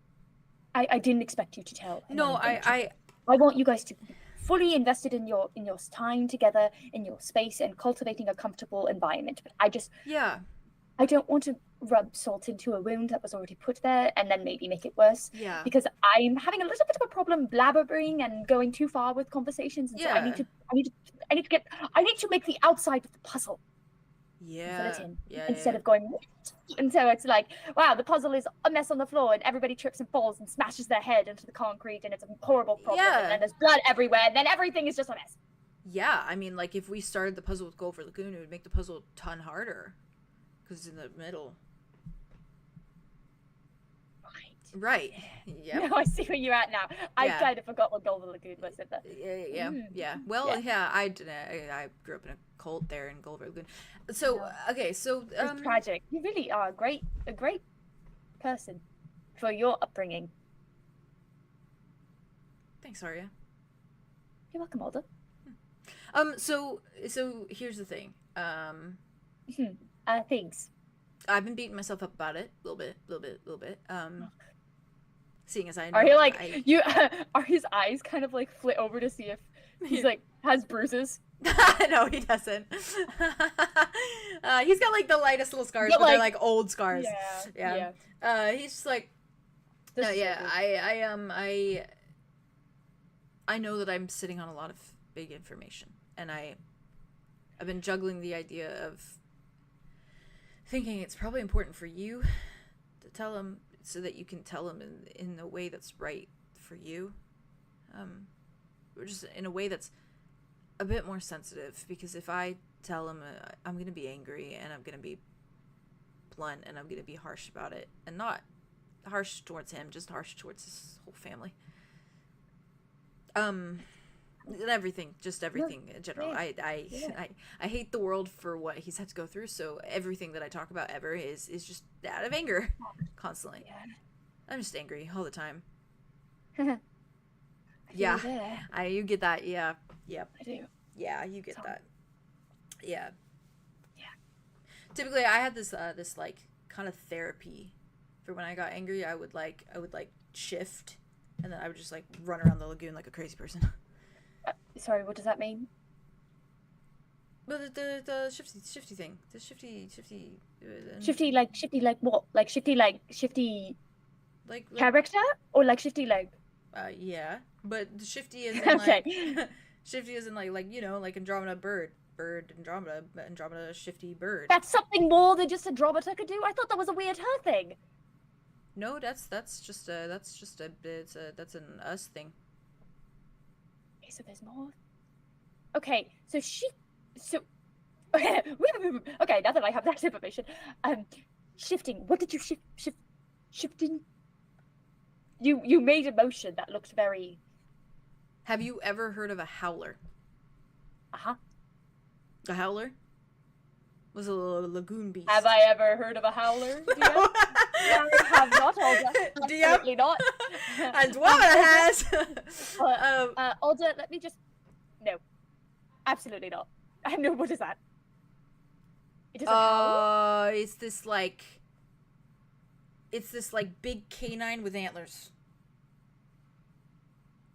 I didn't expect you to tell him. No, I want you guys to be fully invested in your time together, in your space, and cultivating a comfortable environment. But I don't want to rub salt into a wound that was already put there and then maybe make it worse. Yeah. Because I'm having a little bit of a problem blabbering and going too far with conversations. And so I need to make the outside of the puzzle. Yeah. Fill it in instead of going. And so it's like, wow, the puzzle is a mess on the floor and everybody trips and falls and smashes their head into the concrete and it's a horrible problem and then there's blood everywhere and then everything is just a mess. Yeah, I mean, like, if we started the puzzle with Gulliver Lagoon, it would make the puzzle a ton harder. Because it's in the middle. Right. Yeah. No, I see where you're at now. I kind of forgot what Gulliver Lagoon was. Yeah. Well, I grew up in a cult there in Gulliver Lagoon. So, okay, so... it's tragic. You really are a great person for your upbringing. Thanks, Arya. You're welcome, Alder. So here's the thing. Things. I've been beating myself up about it a little bit. Seeing as I know, are you like you? Are his eyes kind of like flit over to see if he's like has bruises? No, he doesn't. He's got like the lightest little scars, but they're like old scars. Yeah. He's just like, no, yeah. I know that I'm sitting on a lot of big information, and I've been juggling the idea of thinking it's probably important for you to tell him so that you can tell him in a way that's right for you. Or just in a way that's a bit more sensitive, because if I tell him, I'm going to be angry and I'm going to be blunt and I'm going to be harsh about it, and not harsh towards him, just harsh towards his whole family. Everything in general. I hate the world for what he's had to go through, so everything that I talk about ever is just out of anger, constantly. I'm just angry all the time. You get that. I do. You get that. Typically I had this like kind of therapy for when I got angry. I would shift, and then I would just like run around the lagoon like a crazy person. Sorry, what does that mean? Well, the shifty thing. The shifty like what? Like shifty like character, or like shifty like? Yeah, but the shifty is in like shifty is in like you know, like Andromeda bird Andromeda shifty bird. That's something more than just Andromeda could do. I thought that was a weird her thing. No, that's just an us thing. Okay, so there's more. Okay, okay, now that I have that information, shifting. What did you shifting? You made a motion that looked very. Have you ever heard of a howler? A howler was a lagoon beast. Have I ever heard of a howler? No. I have not, Alder. Absolutely not. Andromeda has. Alder, let me just. No, absolutely not. I know, what is that? It doesn't howl? It's this like big canine with antlers,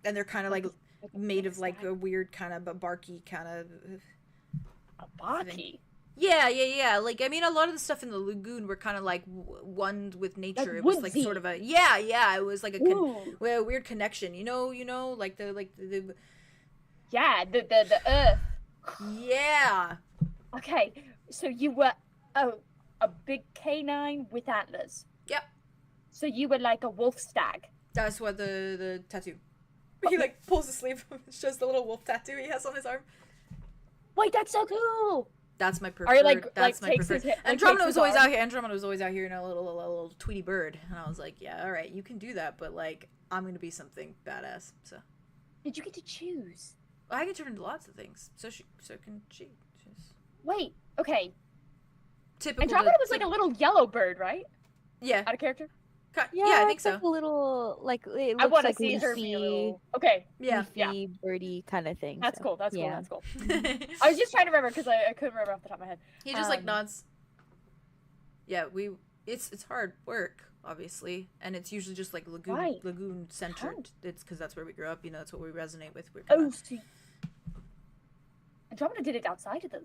and they're kind of like made of like a weird kind of a barky kind of. A barky. Yeah. Like, I mean, a lot of the stuff in the lagoon were kind of like one with nature. Like it was like sort of a it was like a weird connection. You know, like the the earth. Yeah. Okay, so you were a big canine with antlers. Yep. So you were like a wolf stag. That's what the tattoo. He like pulls his sleeve and shows the little wolf tattoo he has on his arm. Wait, that's so cool. That's my preferred. That's my preferred. Andromeda was always out here. Andromeda was always out here in a little Tweety bird, and I was like, yeah, all right, you can do that, but like, I'm gonna be something badass. So. Did you get to choose? I can turn into lots of things. So can she. Wait. Okay. Typical. Andromeda was like a little yellow bird, right? Yeah. Out of character. Yeah, I think so. Like a little, like it looks I want to like see her leafy, be a little... Okay. leafy, birdie kind of thing. That's so, cool. That's yeah. cool. That's cool. I was just trying to remember because I couldn't remember off the top of my head. He just like nods. Yeah, it's hard work, obviously, and it's usually just like lagoon centered. It's because that's where we grew up. You know, that's what we resonate with. See. Andromeda did it outside of the.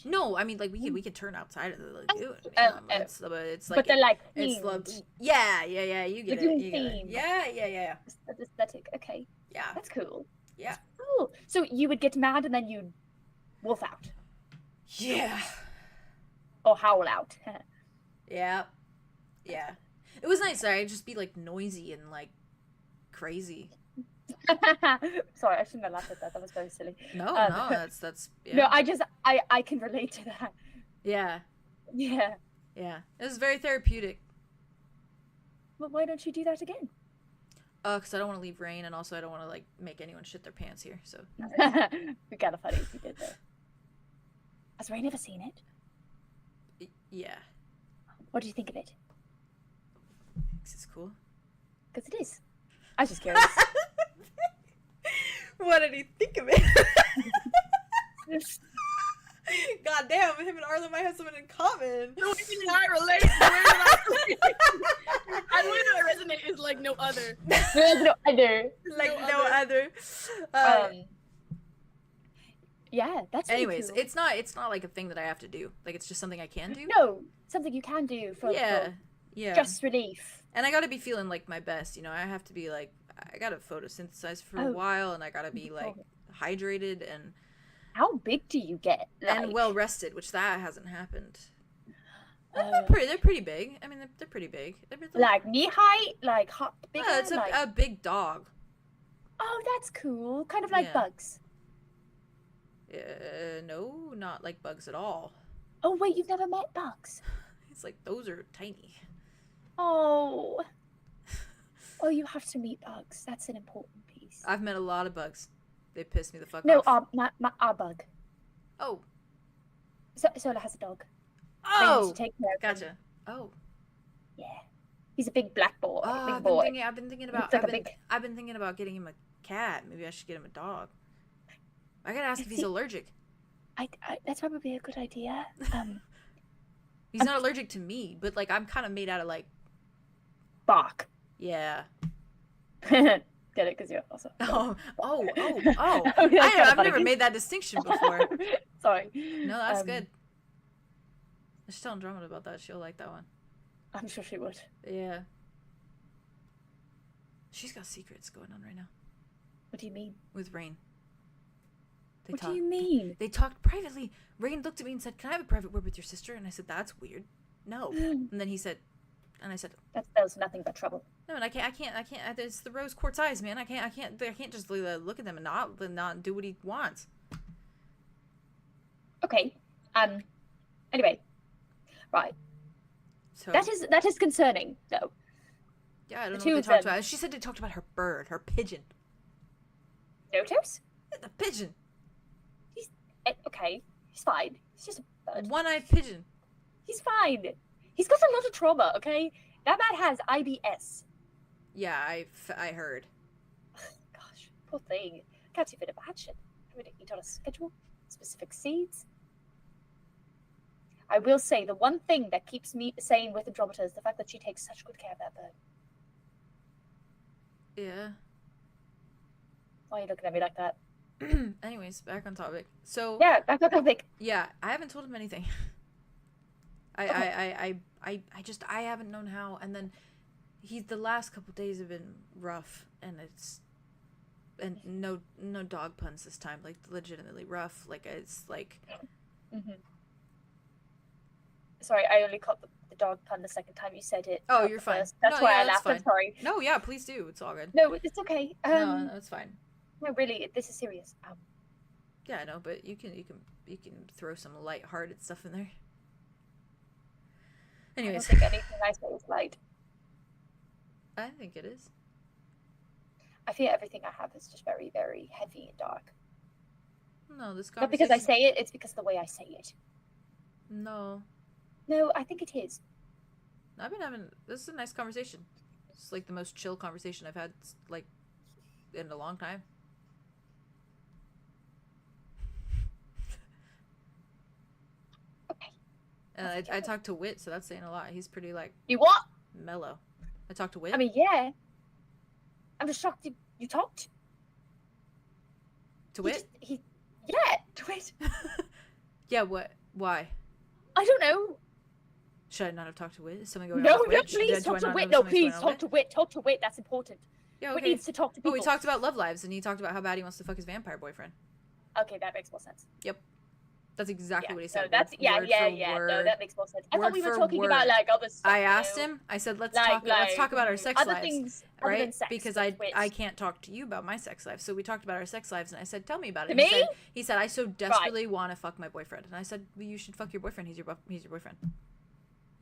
No, I mean like we could turn outside of the lagoon. But it's like but they're like it's yeah. You get lagoon it. You get it. Yeah. Aesthetic. Okay. Yeah. That's cool. Yeah. Cool. So you would get mad and then you'd wolf out. Yeah. Or howl out. Yeah. It was nice. I'd just be like noisy and like crazy. Sorry, I shouldn't have laughed at that. That was very silly. No, that's yeah. No, I can relate to that. Yeah. It was very therapeutic. Well, why don't you do that again? Because I don't want to leave Rain, and also I don't want to like make anyone shit their pants here. So we kind of funny if you did that. Has Rain ever seen it? Yeah. What do you think of it? It's cool. Because it is. I was just curious. What did he think of it? God damn, him and Arlo might have something in common. No, even I relate. I literally resonate is like no other. No other. Like no other. Yeah, that's really anyways, cool. it's not like a thing that I have to do. Like it's just something I can do. No, something you can do for stress relief. And I gotta be feeling like my best, you know. I have to be like, I gotta photosynthesize for a while, and I gotta be like hydrated and. How big do you get? Like... And well rested, which that hasn't happened. They're pretty big. I mean, they're pretty big. They're like knee height, like hot. Bigger, yeah, it's a big dog. Oh, that's cool. Kind of like bugs. No, not like bugs at all. Oh wait, you've never met bugs? It's like those are tiny. Oh. Oh, you have to meet bugs. That's an important piece. I've met a lot of bugs. They piss me the fuck No, off. our bug. Oh. Sola has a dog. Oh. Take care of gotcha. Him. Oh. Yeah. He's a big black boy. Oh, big boy. I've been thinking about. I've been thinking about getting him a cat. Maybe I should get him a dog. I gotta ask if he's allergic. That's probably a good idea. He's not allergic to me, but like I'm kind of made out of like bark. Yeah. Get it? Because you're also. Oh. I've never made that distinction before. Sorry. No, that's good. I should tell Andromeda about that. She'll like that one. I'm sure she would. Yeah. She's got secrets going on right now. What do you mean? With Rain. What do you mean? They talked privately. Rain looked at me and said, "Can I have a private word with your sister?" And I said, "That's weird." No. And then he said, and I said, "That spells nothing but trouble." No, and I can't. It's the rose quartz eyes, man. I can't just look at them and not do what he wants. Okay. Anyway. Right. So that is concerning, though. Yeah, I don't know what they talked about. She said they talked about her bird, her pigeon. Dotos? The pigeon. He's okay. He's fine. He's just a bird. One-eyed pigeon. He's fine. He's got a lot of trauma. Okay, that man has IBS. Yeah, I heard. Gosh, poor thing. Can't see a bit of action. Would it eat on a schedule? Specific seeds. I will say the one thing that keeps me sane with Andromeda is the fact that she takes such good care of that bird. Yeah. Why are you looking at me like that? Anyways, back on topic. So yeah, back on topic. Yeah, I haven't told him anything. I haven't known how, and then the last couple days have been rough, and no dog puns this time, like legitimately rough. Like it's like. Mm-hmm. Sorry, I only caught the dog pun the second time you said it. Oh, you're fine. That's why I laughed. I'm sorry. No, yeah, please do. It's all good. No, it's okay. No, it's fine. No, really, this is serious. Yeah, I know, but you can throw some light-hearted stuff in there. Anyways, I don't think anything I say is light. I think it is. I feel everything I have is just very, very heavy and dark. No, this conversation... Not because I say it, it's because of the way I say it. No. No, I think it is. I've been having. This is a nice conversation. It's like the most chill conversation I've had like in a long time. Okay. And I talked to Wit, so that's saying a lot. He's pretty like. You what? Mellow. I talked to Wit. I mean, yeah. I'm just shocked you talked. To Wit? Yeah, to Wit. Yeah, what? Why? I don't know. Should I not have talked to Wit? Is something going No, on with Wit? please talk to Wit. No, please talk to Wit. Talk to Wit. That's important. Yeah, okay. Wit needs to talk to people. Oh, we talked about love lives, and he talked about how bad he wants to fuck his vampire boyfriend. Okay, that makes more sense. Yep. That's exactly what he said. So that's yeah. No, that makes more sense. I thought we were talking about like other stuff. I asked him. I said, let's talk about our sex other lives, things, right? Other than sex, because I can't talk to you about my sex life. So we talked about our sex lives, and I said, tell me about it. To me? He said, I so desperately want to fuck my boyfriend, and I said, well, you should fuck your boyfriend. He's your boyfriend.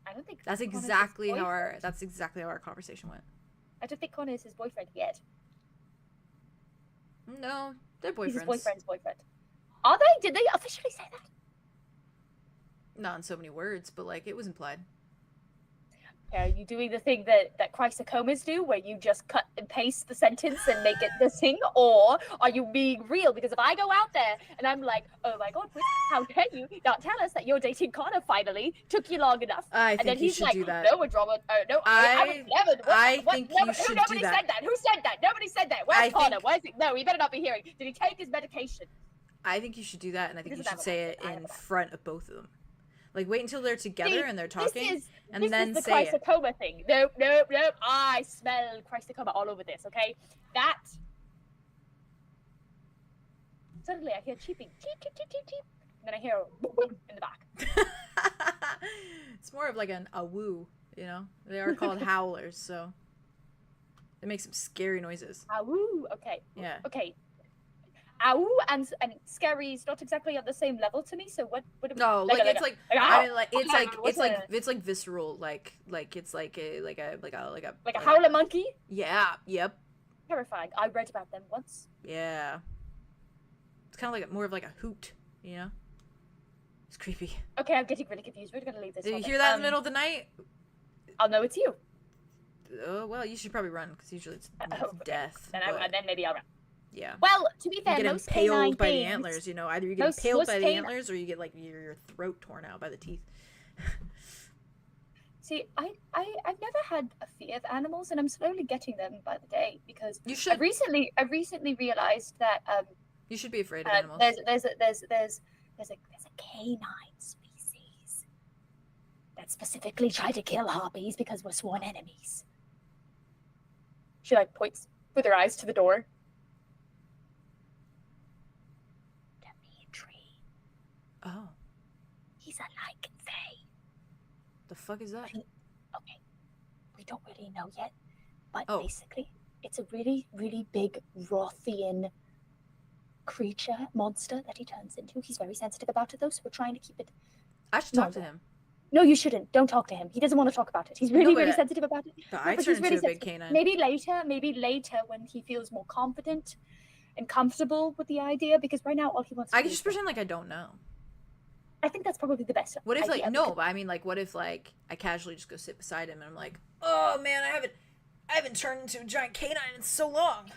I don't think that's exactly how our conversation went. I don't think Connor is his boyfriend yet. No, they're boyfriends. He's his boyfriend's boyfriend. Are they? Did they officially say that? Not in so many words, but like it was implied. Are you doing the thing that 𝐂𝐻𝐪 do, where you just cut and paste the sentence and make it the thing, or are you being real? Because if I go out there and I'm like, oh my god, how dare you not tell us that you're dating Connor finally? Took you long enough. And then he's like, do that. No, Andromeda. No, I would never. I think you should do that. Nobody said that. Who said that? Nobody said that. Where's Connor? Why is he? No, he better not be hearing. Did he take his medication? I think you should do that, and I think you should say it in front of both of them. Like, wait until they're together and they're talking, and then say it. This is the 𝐂𝐻𝐪 thing. Nope. I smell 𝐂𝐻𝐪 all over this, okay? That. Suddenly I hear cheeping. Cheep, cheep, cheep, cheep, cheep. And then I hear a boom, boom in the back. It's more of like a woo, you know? They are called howlers, so. They make some scary noises. Woo, okay. Yeah. Okay. Ow and scary is not exactly on the same level to me. So what? No, like it's like I mean, like it's like visceral, like it's like a howler monkey. Yeah. Yep. Terrifying. I read about them once. Yeah. It's kind of like more of like a hoot, you know. It's creepy. Okay, I'm getting really confused. We're gonna leave this. Did you hear that in the middle of the night? I'll know it's you. Oh well, you should probably run because usually it's death. Then maybe I'll run. Yeah. Well, to be fair, you get most impaled by things, the antlers, you know. Either you get impaled by the antlers or you get like your throat torn out by the teeth. See, I've never had a fear of animals, and I'm slowly getting them by the day because you should. I recently realized that you should be afraid of animals. There's a canine species that specifically try to kill harpies because we're sworn enemies. She like points with her eyes to the door. Oh. He's a lichen. The fuck is that? Okay. We don't really know yet. But basically, it's a really, really big Rothian monster that he turns into. He's very sensitive about it though, so we're trying to keep it. I should talk to him. No, you shouldn't. Don't talk to him. He doesn't want to talk about it. He's really, really sensitive about it. I turn into a big canine. Maybe later when he feels more confident and comfortable with the idea, because right now all he wants to I can just pretend like I don't know. I think that's probably the best. What if but I mean like what if like I casually just go sit beside him and I'm like, oh man, I haven't turned into a giant canine in so long.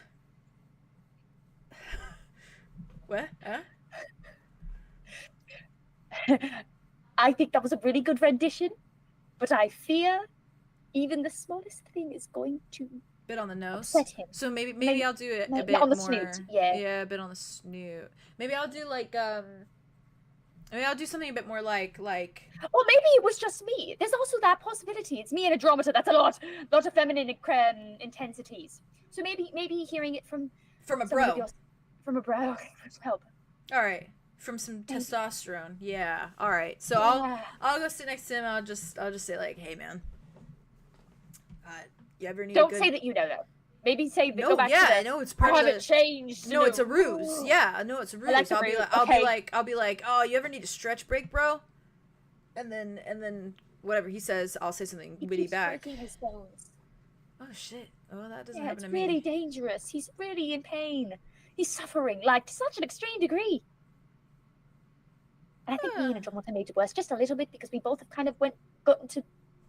What? Huh? I think that was a really good rendition, but I fear even the smallest thing is going to bit on the nose. Upset him. So maybe I'll do it a bit on the more. Snoot. Yeah, a bit on the snoot. Maybe I'll do like Maybe I'll do something a bit more like. Or maybe it was just me. There's also that possibility. It's me and Andromeda. That's a lot of feminine intensities. So maybe hearing it from a bro. From a bro. Help. All right. From some testosterone. Yeah. All right. So I'll go sit next to him. I'll just say like, hey man. You ever need? Don't say that you know though. Maybe say go back to I know it's part of the changed. No, it's a ruse. Yeah, no, it's a ruse. I'll be like, oh, you ever need a stretch break, bro? And then whatever he says, I'll say something witty back. His bones. Oh shit! Oh, that doesn't happen to me. me. It's really dangerous. He's really in pain. He's suffering like to such an extreme degree. And I think me and Andromeda made it worse just a little bit because we both have kind of gotten to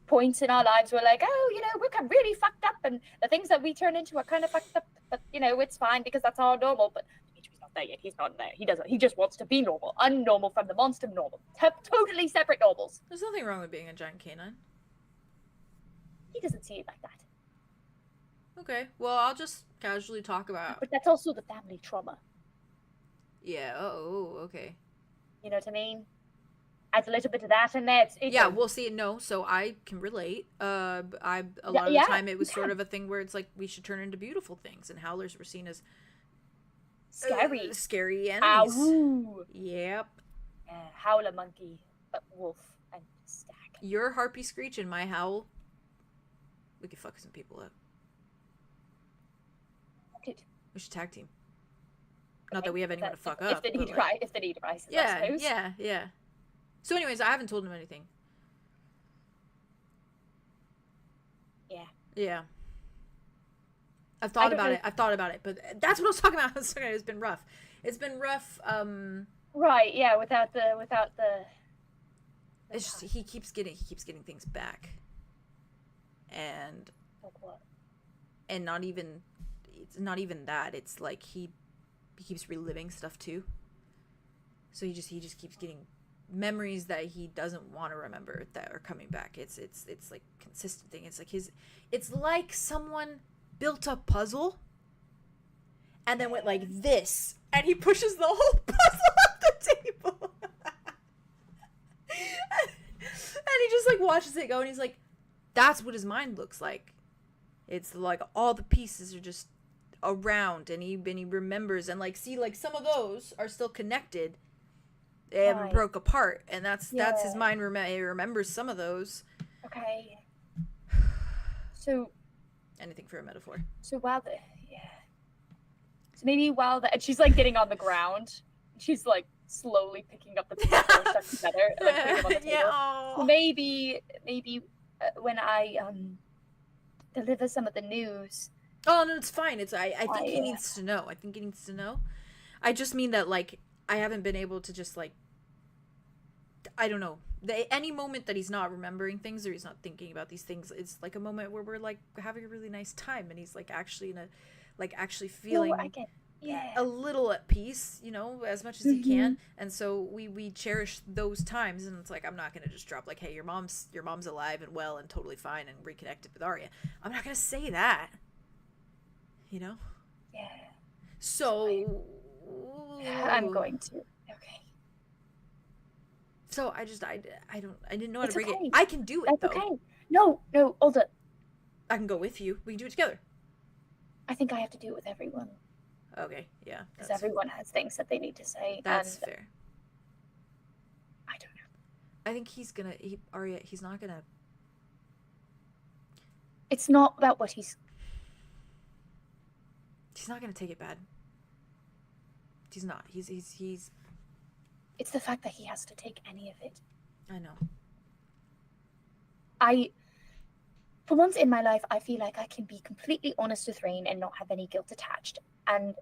points in our lives where like, oh, you know, we're really fucked up, and the things that we turn into are kind of fucked up, but you know, it's fine because that's our normal. But Dimitri's not there yet. He's not there. He just wants to be normal, unnormal from the monster normal. Totally separate normals. There's nothing wrong with being a giant canine. He doesn't see it like that. Okay, well, I'll just casually talk about... But that's also the family trauma. Yeah, oh, okay. You know what I mean? Adds a little bit of that in there. Yeah, we'll see. No, so I can relate. A lot of the time it was sort of a thing where it's like we should turn into beautiful things, and howlers were seen as scary enemies. Ow. Yep. Howler monkey, but wolf and stag. Your harpy screech and my howl. We could fuck some people up. Good. We should tag team. Not that we have anyone to fuck up. If the need arises, yeah, I suppose. Yeah. So anyways, I haven't told him anything. Yeah. Yeah. I've thought about it, but that's what I was talking about. It's been rough. It's been rough, Right, yeah, without the it's just he keeps getting things back. And like what? And it's not even that. It's like he keeps reliving stuff too. So he just keeps getting memories that he doesn't want to remember that are coming back. It's like consistent thing. It's like it's like someone built a puzzle and then went like this, and he pushes the whole puzzle off the table. And he just like watches it go, and he's like, that's what his mind looks like. It's like all the pieces are just around, and he remembers, and like, see, like some of those are still connected. They haven't broke apart, and that's his mind. He remembers some of those. Okay. So. Anything for a metaphor. So So maybe and she's like getting on the ground. She's like slowly picking up the pieces stuck together, like putting them on the table. Yeah. So maybe when I deliver some of the news. Oh no, it's fine. I think he needs to know. I just mean that like I haven't been able to just like, I don't know. Any moment that he's not remembering things or he's not thinking about these things, it's like a moment where we're like having a really nice time, and he's like actually feeling a little at peace, you know, as much as he can. And so we cherish those times, and it's like, I'm not gonna just drop like, hey, your mom's alive and well and totally fine and reconnected with Arya. I'm not gonna say that, you know. Yeah. So I'm going to. Okay. So I didn't know how to bring okay. it. I can do it. That's though. Okay. No, hold it. I can go with you. We can do it together. I think I have to do it with everyone. Okay, yeah. Because everyone has things that they need to say. That's fair. I don't know. I think he's not gonna. It's not about what he's not gonna take it bad. He's not. He's. It's the fact that he has to take any of it. I know. For once in my life, I feel like I can be completely honest with Rain and not have any guilt attached. But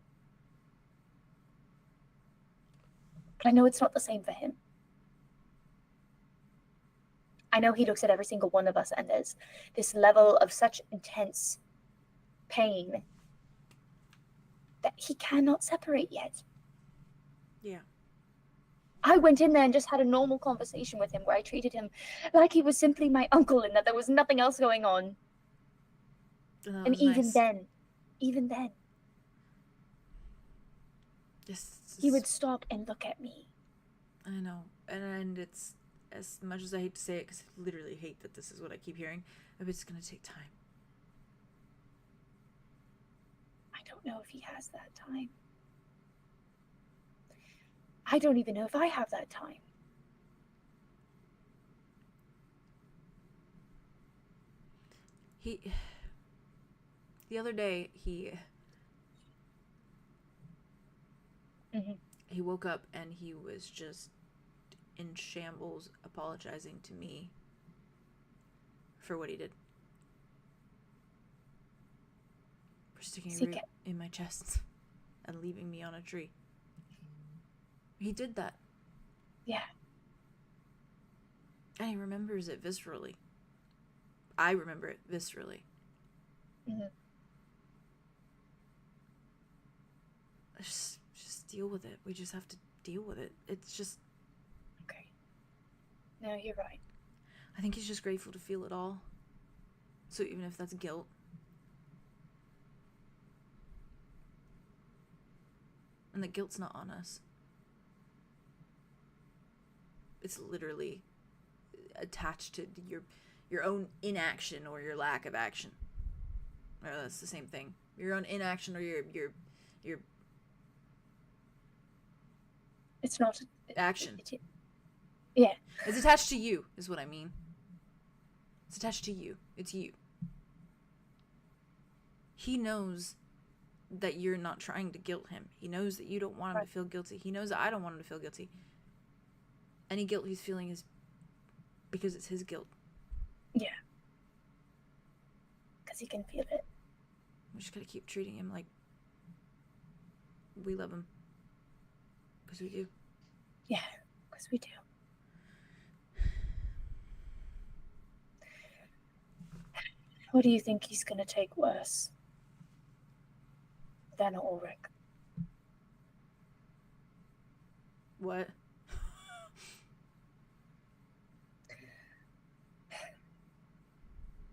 I know it's not the same for him. I know he looks at every single one of us, and there's this level of such intense pain that he cannot separate yet. Yeah. I went in there and just had a normal conversation with him where I treated him like he was simply my uncle and that there was nothing else going on. And even then, he would stop and look at me. I know. And it's, as much as I hate to say it, because I literally hate that this is what I keep hearing, but it's going to take time. I don't know if he has that time. I don't even know if I have that time. The other day, he woke up and he was just in shambles, apologizing to me for what he did. For sticking a root in my chest and leaving me on a tree. He did that. Yeah. And he remembers it viscerally. I remember it viscerally. Mm-hmm. Just deal with it. We just have to deal with it. It's just... Okay. No, you're right. I think he's just grateful to feel it all. So even if that's guilt. And the guilt's not on us. It's literally attached to your own inaction or your lack of action. Or that's the same thing. Your own inaction or your It's not action. Yeah. It's attached to you, is what I mean. It's attached to you. It's you. He knows that you're not trying to guilt him. He knows that you don't want him to feel guilty. He knows that I don't want him to feel guilty. Any guilt he's feeling is because it's his guilt. Yeah. Because he can feel it. We just gotta keep treating him like we love him. Because we do. Yeah, because we do. What do you think he's going to take worse than Ulrich? What?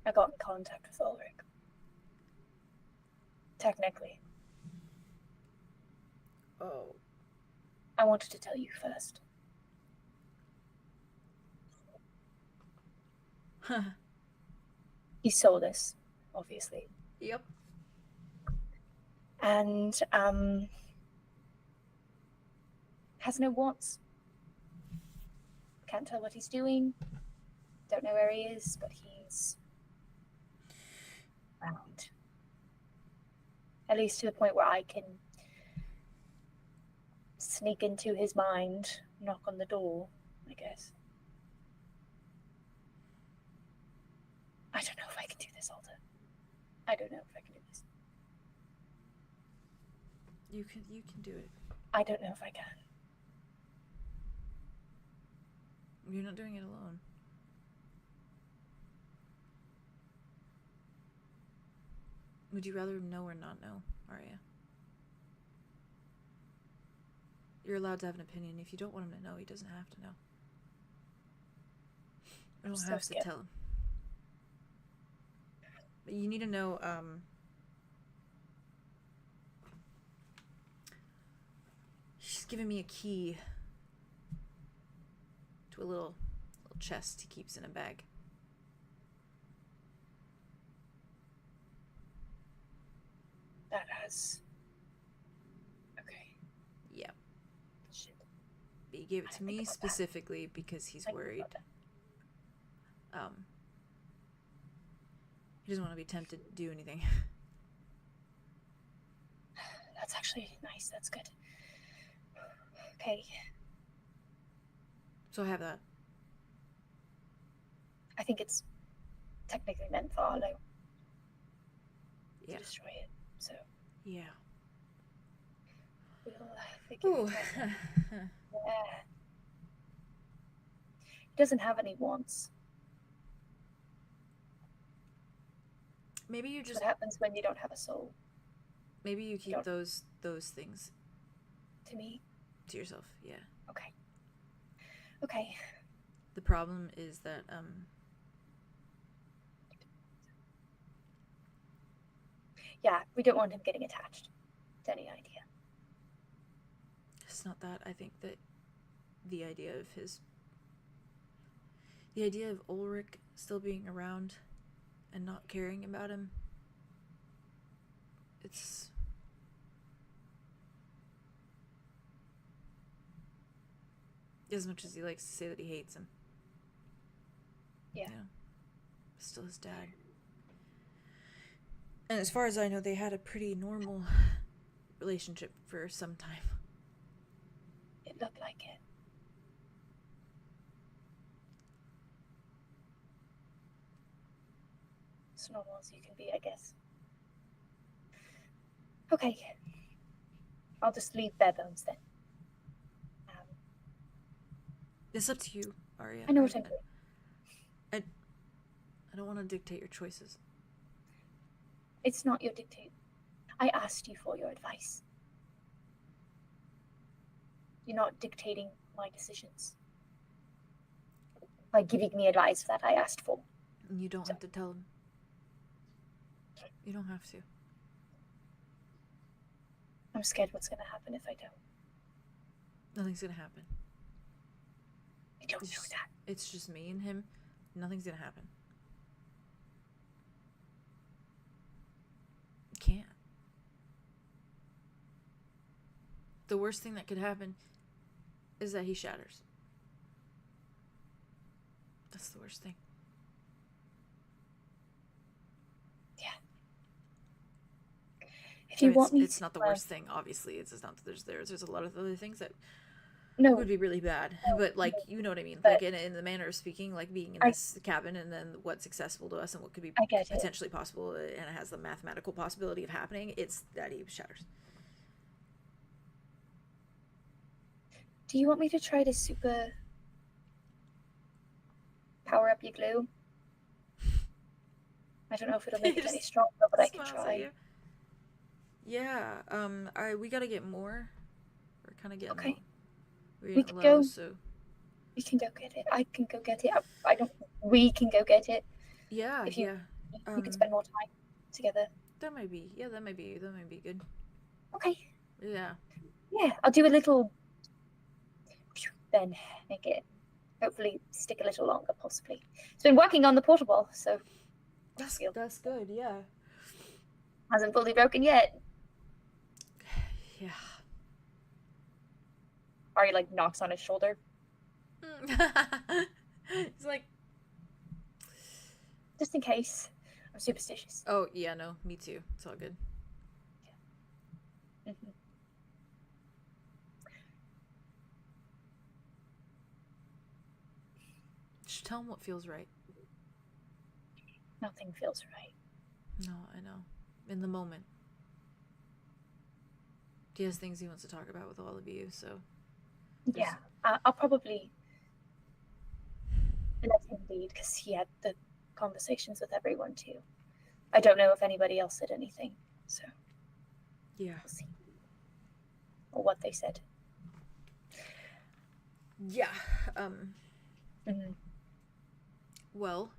I got in contact with Ulrich. Technically. Oh. I wanted to tell you first. Huh. He's soulless, obviously. Yep. And, has no wants. Can't tell what he's doing. Don't know where he is, but he's around. At least to the point where I can sneak into his mind, knock on the door, I guess. I don't know if I can do this, Alder. I don't know if I can do this. You can do it. I don't know if I can. You're not doing it alone. Would you rather know or not know, Arya? You're allowed to have an opinion. If you don't want him to know, he doesn't have to know. You don't have to tell him. But you need to know, she's giving me a key to a little chest he keeps in a bag. That has... Okay. Yeah. Shit. But he gave it to me specifically because he's worried. He doesn't want to be tempted to do anything. That's actually nice. That's good. Okay. So I have that. I think it's technically meant for Arlo Yeah. to destroy it. So Yeah. we'll figure Ooh. it out. Yeah. He doesn't have any wants. Maybe you That's just what happens when you don't have a soul. maybe you keep Don't. those things To me. to yourself. Yeah. Okay. Okay. The problem is that Yeah, we don't want him getting attached to any idea. it's not that. I think that the idea of Ulrich still being around and not caring about him, it's as much as he likes to say that he hates him. Yeah. You know, still his dad. And as far as I know, they had a pretty normal relationship for some time. It looked like it. As normal as you can be, I guess. Okay. I'll just leave bare bones then. It's up to you, Arya. I know what I'm doing. I don't want to dictate your choices. It's not your dictate. I asked you for your advice. You're not dictating my decisions by giving me advice that I asked for. You don't have to tell him. You don't have to. I'm scared what's going to happen if I don't. Nothing's going to happen. I don't know that. It's just me and him. Nothing's going to happen. It can't. The worst thing that could happen is that he shatters. That's the worst thing. Yeah. If you want me, it's not the worst thing. Obviously, it's not that there's a lot of other things that would be really bad. But like, you know what I mean? Like in the manner of speaking, like being in this cabin, and then what's accessible to us and what could be potentially possible, and it has the mathematical possibility of happening. It's that he shatters. Do you want me to try to super power up your glue? I don't know if it'll make it any stronger, but I can try. Yeah, we gotta get more. We're kind of getting okay. We can go. So we can go get it. I can go get it. I don't. We can go get it. Yeah, if you, we can spend more time together. That might be. Yeah, that might be good. Okay. Yeah. Yeah, I'll do a little. Then make it hopefully stick a little longer, possibly. It's been working on the portable, so that's good. Yeah. Hasn't fully broken yet. Yeah. Ari like knocks on his shoulder. It's like, just in case. I'm superstitious. Oh yeah, no, me too. It's all good. Yeah. Mm-hmm. Just tell him what feels right. Nothing feels right. No, I know. In the moment. He has things he wants to talk about with all of you, so. Yeah, I'll probably let him lead because he had the conversations with everyone too. I don't know if anybody else said anything, so. Yeah. We'll see. Or what they said. Yeah. Mm-hmm. Well.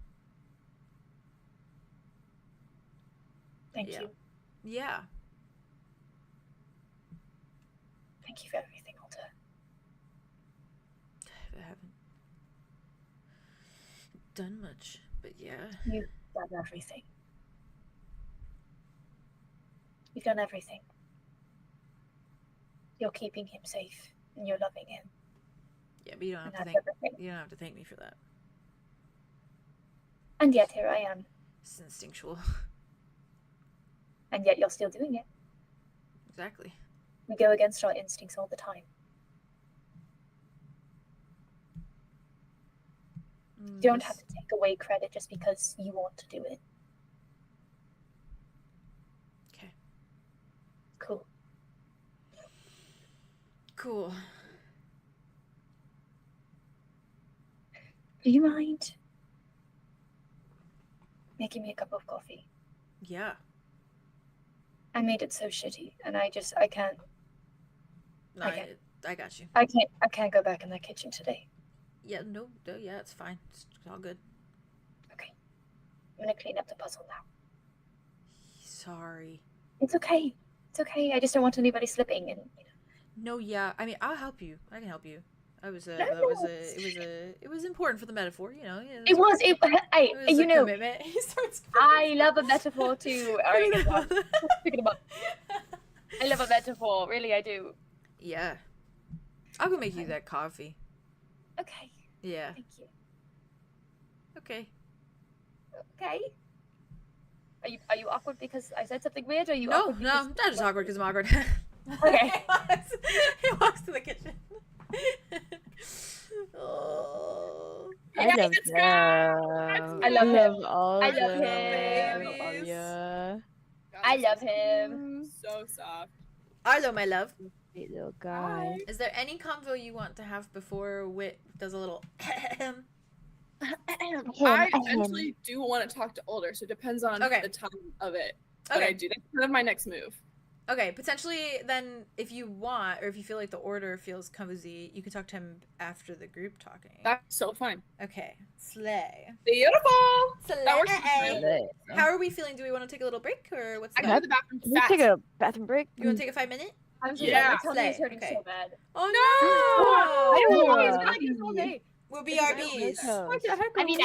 Thank you. Yeah. Thank you for everything, Alta. I haven't done much, but yeah. You've done everything. You've done everything. You're keeping him safe, and you're loving him. Yeah, but you don't have to thank me for that. And yet here I am. It's instinctual. And yet you're still doing it. Exactly. We go against our instincts all the time. You don't have to take away credit just because you want to do it. Okay. Cool. Cool. Do you mind making me a cup of coffee? Yeah. I made it so shitty, and I can't. No, I got you. I can't go back in that kitchen today. Yeah, no, yeah, it's fine. It's all good. Okay. I'm gonna clean up the puzzle now. Sorry. It's okay. It's okay. I just don't want anybody slipping and. No, yeah. I mean, I'll help you. I can help you. It was important for the metaphor, you know. It was you know. Commitment. I love a metaphor too. Speaking about, I love a metaphor. Really, I do. Yeah. I'll go make you that coffee. Okay. Yeah. Thank you. Okay. Okay. Are you awkward because I said something weird? Or are you no, awkward? No, I'm not just awkward because I'm awkward. Okay. He walks to the kitchen. Oh. I love them. I love him. I love him. Yeah. I love him. So soft. Arlo, my love. Sweet little guy. Is there any convo you want to have before Wit does a little I eventually do want to talk to older, so it depends on the time of it that I do. That's kind of my next move. Okay, potentially then if you want, or if you feel like the order feels cozy, you can talk to him after the group talking. That's so fun. Okay, slay. Beautiful! Slay. That works. How are we feeling? Do we want to take a little break, or what's I go to the bathroom fast. Take a bathroom break. You want to take a 5-minute? I'm so my tummy is hurting so bad. Oh no! I don't know. It's been like this all day. We'll be RBs. I mean,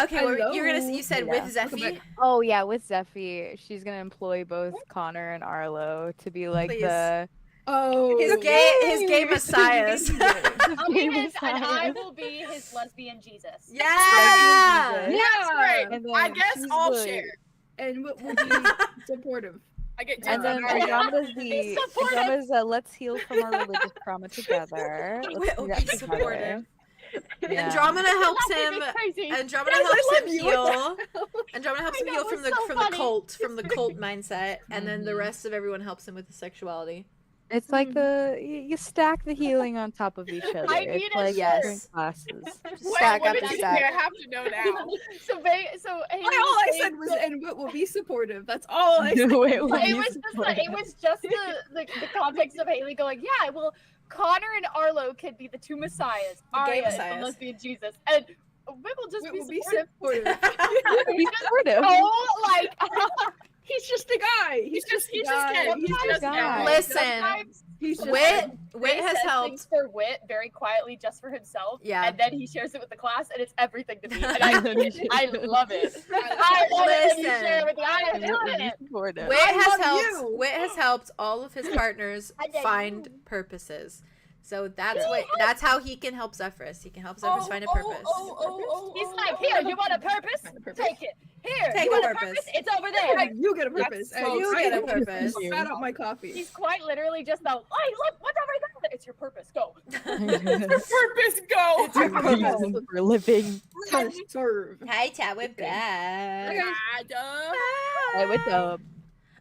Okay, well, you said with Zephy? Oh yeah, with Zephy, she's gonna employ both Connor and Arlo to be like the his gay messiahs. I'll be his, and I will be his lesbian Jesus. Yeah, that's great. I guess I'll share. And we'll be supportive. I get and then Andromeda's let's heal from our religious trauma together. We'll be supportive. Yeah. Andromeda helps him. Andromeda helps him heal. Andromeda helps him heal from the cult mindset, and then the rest of everyone helps him with the sexuality. It's like you stack the healing on top of each other. It's like classes. Stack up the stack. I have to know now. So all I said was, and we'll be supportive. That's all I said. It was just the context of Haley going, yeah, well, Connor and Arlo could be the two messiahs. Arya is the lesbian Jesus, and Whit will just be supportive. Be supportive. Oh, like. He's just a guy. He's just a guy. Listen, Whit has helped. Things for Whit very quietly, just for himself. Yeah. And then he shares it with the class, and it's everything to me. And I love it. I love it. You share it with me. I love it. Whit has helped all of his partners find purposes. So that's how he can help Zephyrus. He can help Zephyrus find a purpose. He's like, here, you want a purpose? Take it. Here, take you want a purpose? It's over there. Hey, you get a purpose. You get a purpose. Spat out my coffee. He's quite literally just the, hey, look, what's over there? It's your purpose. Go. Purpose, go. It's your purpose for living. Serve. Hi, Tad, we're back. Hey, what's up?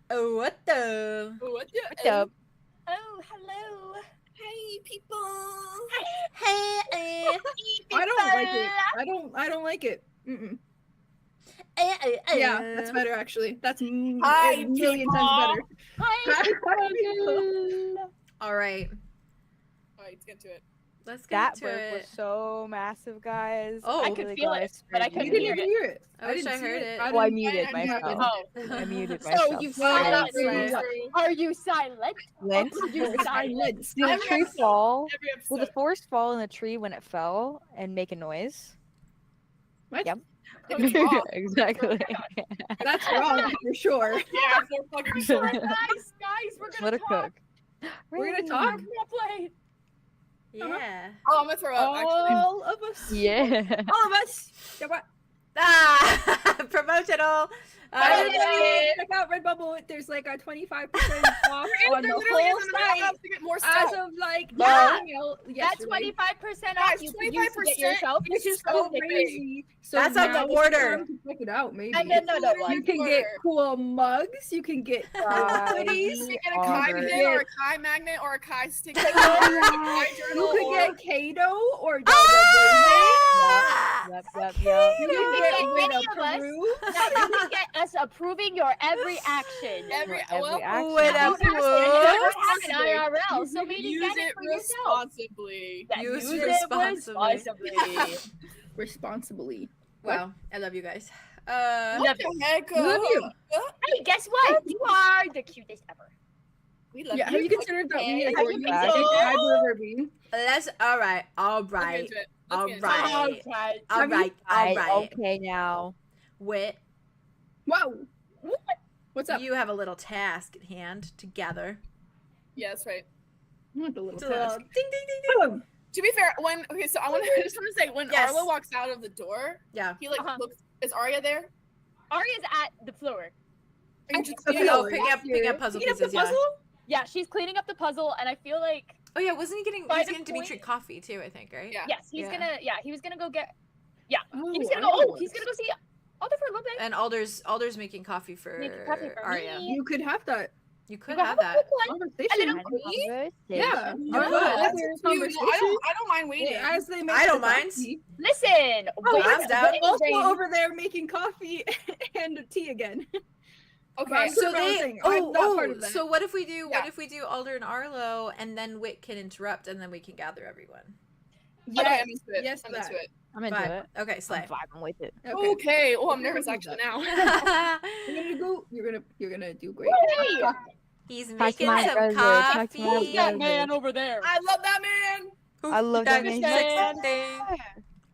Oh, what the? What's up? Oh, hello. Hey, people. Hey. I don't like it. I don't like it. Yeah, that's better actually. That's a million times better. All right. Let's get to it. Let's get to it. That burp was so massive, guys. Oh, I could feel it, but I couldn't hear it. I wish I heard it. Well, I muted myself. I muted myself. So you silent? Are you silent? You silent. Did a tree fall? Did the forest fall in the tree when it fell and make a noise? What? Yep. Exactly. That's wrong for sure. Yeah, for fucking sure. Guys, we're gonna talk. We're gonna talk. Yeah. Oh, I'm gonna throw up. All of us. Yeah. All of us. Yeah, what? Promotional. Check out Redbubble. There's like a 25% off on the whole site. As of like that's 25% off. You can use it yourself, which is so crazy. So that's on the order. Check it out, maybe. And then you can get cool mugs. You can get hoodies. You can get a Kai pin or a Kai magnet or a Kai sticker. You can get Kato or Yep. You can get us approving your every action. Every action. IRL, so maybe use it responsibly. Use responsibly. Responsibly. Wow, I love you guys. What the heck? Love you. Hey, guess what? You are the cutest ever. We love you. Have you considered that we Let's. All right. Okay, now. Whit. Whoa. What's up? You have a little task at hand to gather. Yeah, that's right. What the little task? Ding, ding, ding, ding. To be fair, I just want to say when Arlo walks out of the door, he looks. Is Arya there? Arya's at the floor. Picking up puzzle pieces. Yeah, she's cleaning up the puzzle, and I feel like. Oh yeah, wasn't he getting Dimitri coffee too? I think, right? Yeah. Yes, he was gonna go get. Yeah, he's gonna go see Alder for a little bit. And Alder's making coffee for Arya. You could have that. You could have that conversation. Yeah, I don't mind waiting. As they make I don't mind. Listen, I'm down. Also over there making coffee and tea again. Okay, so so what if we do Alder and Arlo, and then Whit can interrupt, and then we can gather everyone. Yes, I'm into it. Yes, I'm into it. I'm into it. Okay, Slay. I'm with it. Okay. Oh, I'm nervous actually now. You're gonna do great. He's making some coffee. That man over there. I love that man. I love that man.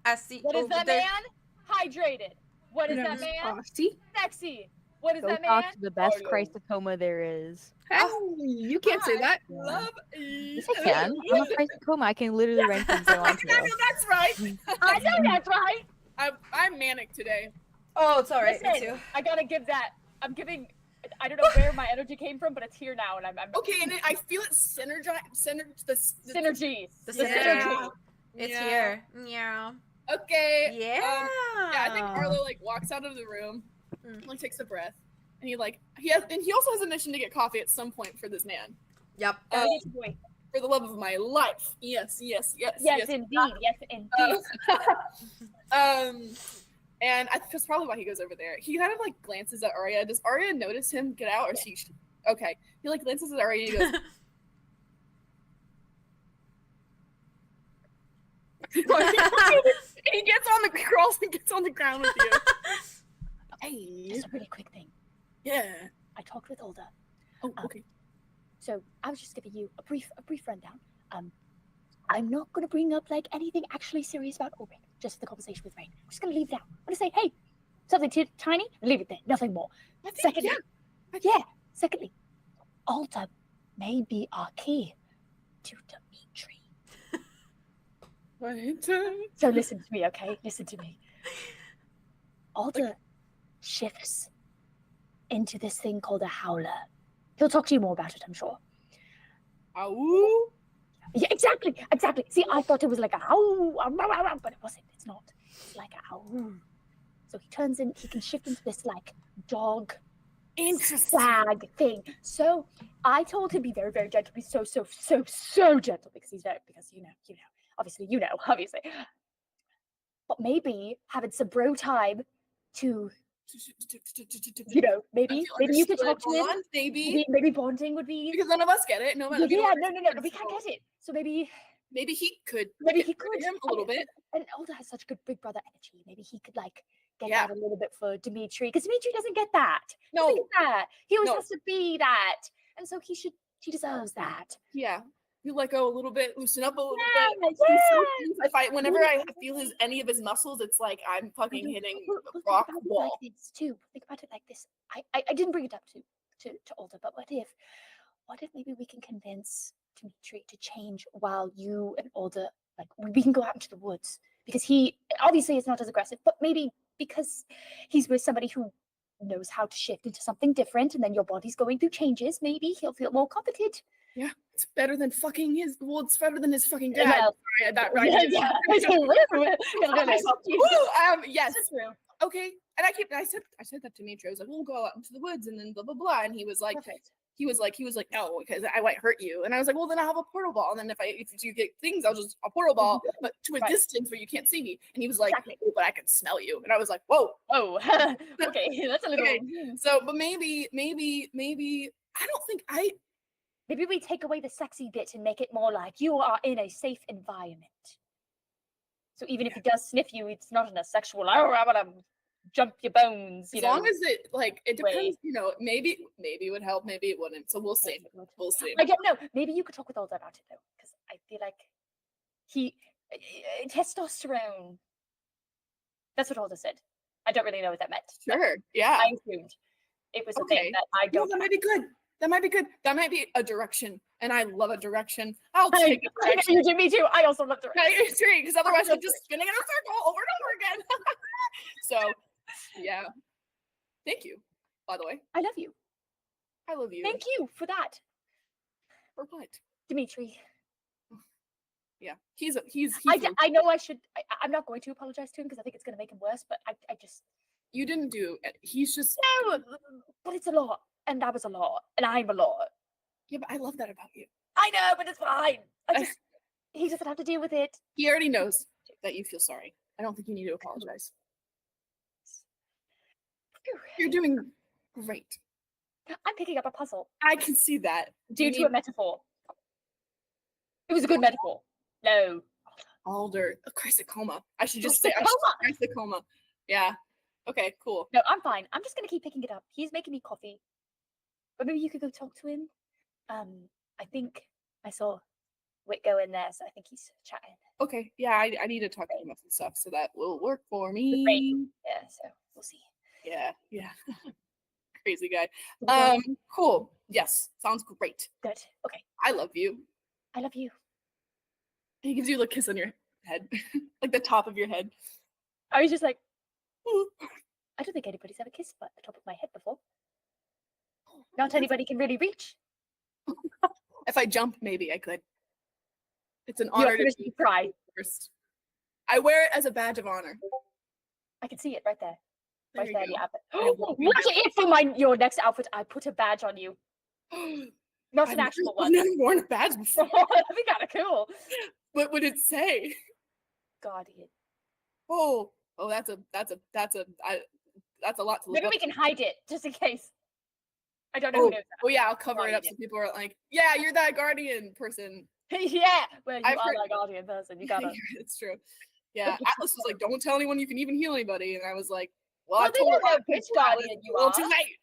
I see. What is that man? Hydrated. What is that man? Saucy. Sexy. What is Go that talk man? to the best chrysocoma there is. Hey, you can't say that. Love Yes, I can. I'm a chrysocoma. I can literally rank things I want to. That's right. I know that's right. I'm manic today. Oh, it's all right. Me Listen, too. I gotta give that. I'm giving. I don't know where my energy came from, but it's here now, and I'm Okay, and I feel it synergy. synergy. The Yeah. synergy. It's Yeah. here. Yeah. Okay. Yeah. Yeah, I think Arlo like walks out of the room, like takes a breath, and he also has a mission to get coffee at some point for this man. Yep. For the love of my life. Yes, Yes, indeed. Yes, indeed. And that's probably why he goes over there. He kind of like glances at Arya. Does Arya notice him get out, or is he? Okay. He like glances at Arya and he goes. He gets on the crawls and gets on the ground with you. Hey. Just a really quick thing. Yeah. I talked with Olda. Oh, okay. So I was just giving you a brief rundown. I'm not going to bring up like anything actually serious about Ulrich, just the conversation with Rain. I'm just going to leave it out. I'm going to say, hey, something tiny, leave it there, nothing more. Secondly, Alta may be our key to Dimitri. So listen to me, okay? Listen to me. Alta shifts into this thing called a howler. He'll talk to you more about it, I'm sure. Ow. Yeah, exactly. See, I thought it was like a ow, but it wasn't. It's not. It's like a ow. So he turns in. He can shift into this like dog, stag thing. So I told him be very, very gentle. Be so gentle because he's very obviously. But maybe having some bro time to. Maybe you could talk to him. Maybe bonding would be because none of us get it. No, no, we can't get it. So maybe he could. Maybe he could him a little bit. And Alda has such good big brother energy. Maybe he could like get that a little bit for Dimitri, because Dimitri doesn't get that. No, he always has to be that, and so he deserves that. Yeah. You let go a little bit, loosen up a little bit. Yeah. Whenever I feel any of his muscles, it's like I'm fucking hitting a rock wall. Like this too. Think about it like this. I didn't bring it up to Alda, but what if maybe we can convince Dimitri to change while you and Alda, like, we can go out into the woods, because he obviously is not as aggressive, but maybe because he's with somebody who knows how to shift into something different, and then your body's going through changes, maybe he'll feel more confident. Yeah, it's better than fucking his. Well, it's better than his fucking dad. Well, that right. Yeah. Yes. That's true. Okay, and I said that to Dimitri. I was like, we'll go out into the woods and then blah blah blah, and he was like, perfect. He was like, no, because I might hurt you. And I was like, well, then I'll have a portal ball. And then if you get things, I'll just a portal ball, but to a distance where you can't see me. And he was like, oh, but I can smell you. And I was like, whoa. Oh, okay, that's a little. Okay. So, but maybe I don't think Maybe we take away the sexy bit and make it more like you are in a safe environment. So even if he does sniff you, it's not in a sexual, I want to jump your bones. As long as it depends, maybe it would help, maybe it wouldn't. So we'll see. We'll see. I don't know. Maybe you could talk with Alda about it though, because I feel like testosterone. That's what Alda said. I don't really know what that meant. Sure. Yeah. I assumed it was a thing that I don't. That might be good. That might be good. That might be a direction, and I love a direction. I'll take a direction. You do, me too. I also love direction. It's great, because otherwise I'm just spinning in a circle over and over again. So, yeah. Thank you, by the way. I love you. I love you. Thank you for that. For what? Dimitri. Yeah, he's. I know I should. I'm not going to apologize to him because I think it's going to make him worse. But I just. You didn't do it. He's just. No, but it's a lot. And that was a lot. And I'm a lot. Yeah, but I love that about you. I know, but it's fine. He doesn't have to deal with it. He already knows that you feel sorry. I don't think you need to apologize. You're doing great. I'm picking up a puzzle. I can see that. Due to a metaphor. It was a good metaphor. No. Alder. Chrysocoma. I should just say Chrysocoma. Yeah. Okay, cool. No, I'm fine. I'm just going to keep picking it up. He's making me coffee. But maybe you could go talk to him. I think I saw 𝐂𝐻𝐢𝐬𝐤𝐬 in there, so I think he's chatting. Okay, yeah, I need to talk to him about some stuff, so that will work for me. Yeah, so we'll see. Yeah. Crazy guy. Cool. Yes, sounds great. Good. Okay. I love you. I love you. He gives you a kiss on your head, like the top of your head. I was just like, I don't think anybody's ever kissed at the top of my head before. Not anybody can really reach. If I jump, maybe I could. It's an honor to be try first. I wear it as a badge of honor. I can see it right there. Right there, the outfit. Watch it for your next outfit. I put a badge on you. Not an actual one. I've never worn a badge before. That'd be kind of cool. What would it say? Guardian. Oh, that's a lot to look Maybe up. we can hide it just in case. I don't know who knows that. Oh yeah, I'll cover it up so people are like, yeah, you're that guardian person. Yeah, well, you are that guardian person. You gotta. It's true. Yeah, Atlas was like, don't tell anyone you can even heal anybody, and I was like, well, I told her which guardian you are. Too late.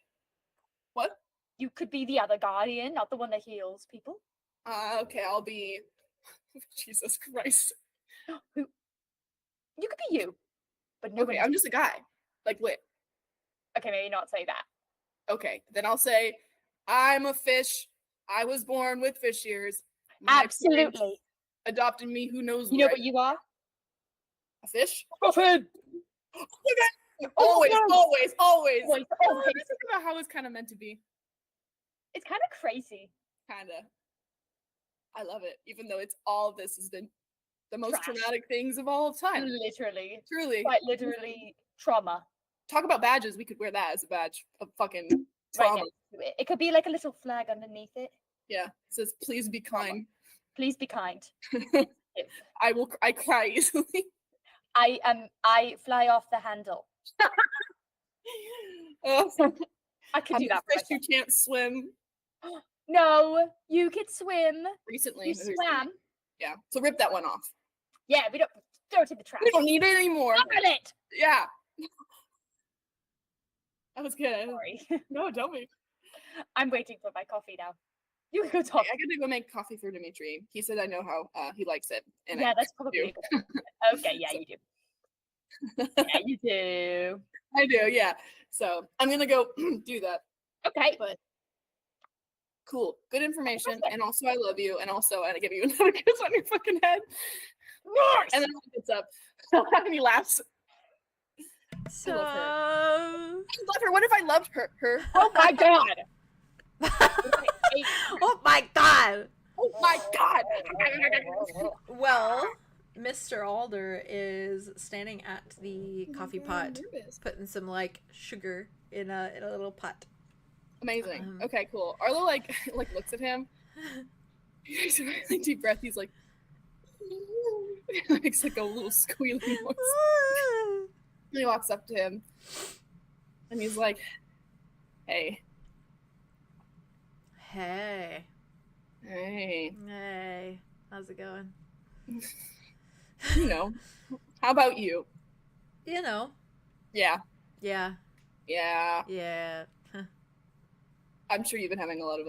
What? You could be the other guardian, not the one that heals people. Okay, I'll be. Jesus Christ. Who? You could be you, but nobody. Okay, I'm just a guy. Like what? Okay, maybe not say that. Okay, then I'll say, I'm a fish. I was born with fish ears. Absolutely. Adopted me. Who knows? You know what you are? A fish. Muffin. Always. Always. This is about how it's kind of meant to be. It's kind of crazy. Kinda. I love it, even though it's all of this has been the most traumatic things of all time. Literally. Truly. Quite literally trauma. Talk about badges. We could wear that as a badge of fucking trauma. Right, it could be like a little flag underneath it. Yeah. It says, please be kind. Please be kind. I cry easily. I fly off the handle. I could do that. Fish who can't swim. No, you could swim. Recently. You swam. Yeah. So rip that one off. Yeah, we don't throw it in the trash. We don't need it anymore. Look at it. Yeah. That was good. Sorry. No, don't be. I'm waiting for my coffee now. You can go talk. Okay, I gotta go make coffee for Dimitri. He said I know how he likes it. And yeah, that's probably good. Okay, yeah, so. You do. Yeah, you do. I do, yeah. So I'm gonna go do that. Okay. But cool. Good information. And also I love you. And also I give you another kiss on your fucking head. Nice. And then he gets up. And he laughs. So I love her. What if I loved her? Oh my god. Oh my god. Oh my god. Well, Mr. Alder is standing at the coffee pot, putting some like sugar in a little pot. Amazing. Okay, cool. Arlo like looks at him. He takes a really deep breath. He's like makes like a little squealing noise. He walks up to him and he's like, hey. Hey. Hey. Hey. How's it going? You know. How about you? You know. Yeah. Yeah. Yeah. Yeah. I'm sure you've been having a lot of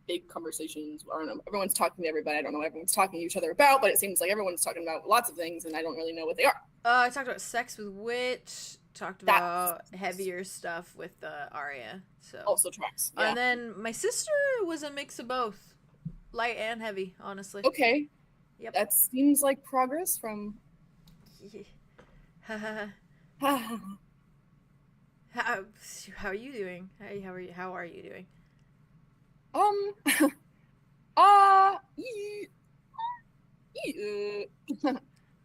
big conversations. I don't know. Everyone's talking to everybody. I don't know what everyone's talking to each other about, but it seems like everyone's talking about lots of things, and I don't really know what they are. I talked about sex with Witch. Talked about heavier stuff with Arya. So also tracks. Yeah. And then my sister was a mix of both, light and heavy. Honestly. Okay. Yep. That seems like progress from. How are you doing? How are you doing?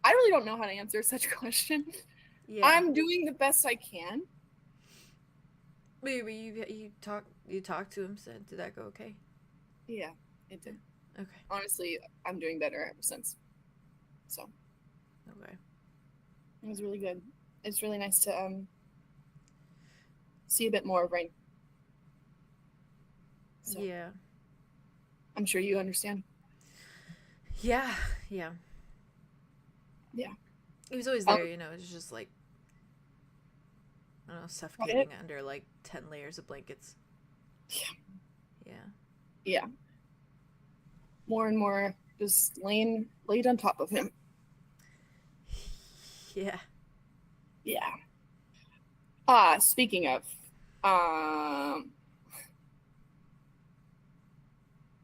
I really don't know how to answer such a question. Yeah. I'm doing the best I can. Wait, you talked to him, said, did that go okay? Yeah, it did. Okay. Honestly, I'm doing better ever since. So. Okay. It was really good. It's really nice to see a bit more of Rain. So, yeah. I'm sure you understand. Yeah. Yeah. Yeah. He was always there, you know, it's just like, I don't know, suffocating under like 10 layers of blankets. Yeah. Yeah. Yeah. more and more just laid on top of him. Yeah. Yeah. Speaking of, I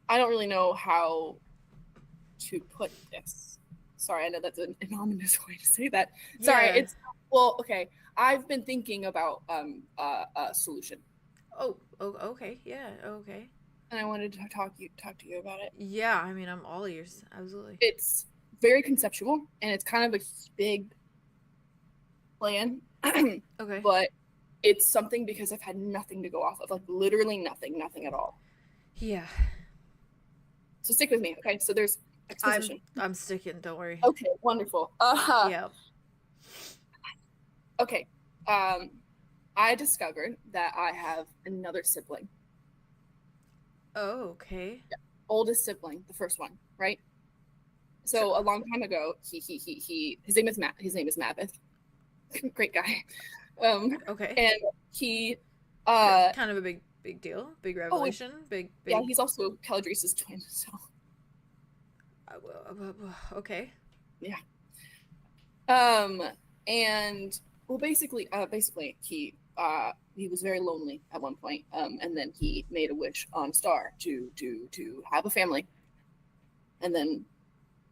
don't really know how to put this. Sorry, I know that's an ominous way to say that. Sorry, Yeah. Okay. I've been thinking about a solution. Oh, okay. Yeah, okay. And I wanted to talk to you about it. Yeah, I mean, I'm all ears. Absolutely. It's very conceptual, and it's kind of a big plan. Okay. But it's something because I've had nothing to go off of, like literally nothing at all. Yeah. So stick with me, okay? So there's exposition. I'm sticking, don't worry. Okay, wonderful. Yeah. Okay. I discovered that I have another sibling. Oh, okay. Yeah. Oldest sibling, the first one, right? So a long time ago, his name is Maveth. Great guy. Okay. And he kind of a big deal, big revelation, big. Yeah, he's also 𝐂𝐸𝐿 twin, so. Okay. Yeah. And well, basically, he was very lonely at one point, and then he made a wish on Star to have a family, and then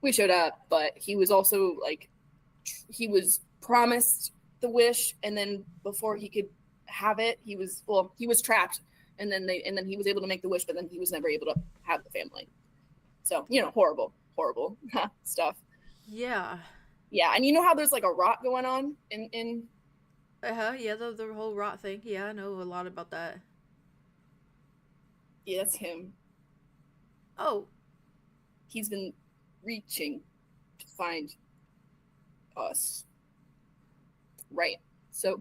we showed up, but he was also like, he was promised the wish, and then before he could have it, he was trapped, and then he was able to make the wish, but then he was never able to have the family. So, horrible stuff. Yeah. Yeah, and you know how there's like a rot going on in yeah, the whole rot thing. Yeah, I know a lot about that. Yeah, that's him. Oh. He's been reaching to find us. Right. So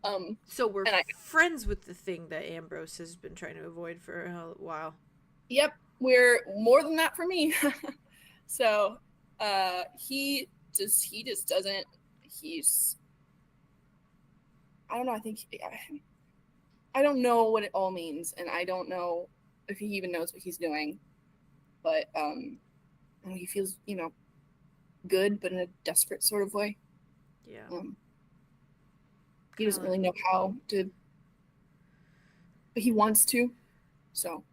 we're friends with the thing that Ambrose has been trying to avoid for a while. Yep, we're more than that for me. So he just doesn't, I don't know, I don't know what it all means, and I don't know if he even knows what he's doing, but he feels, good, but in a desperate sort of way. Yeah. He doesn't really know how to, but he wants to, so.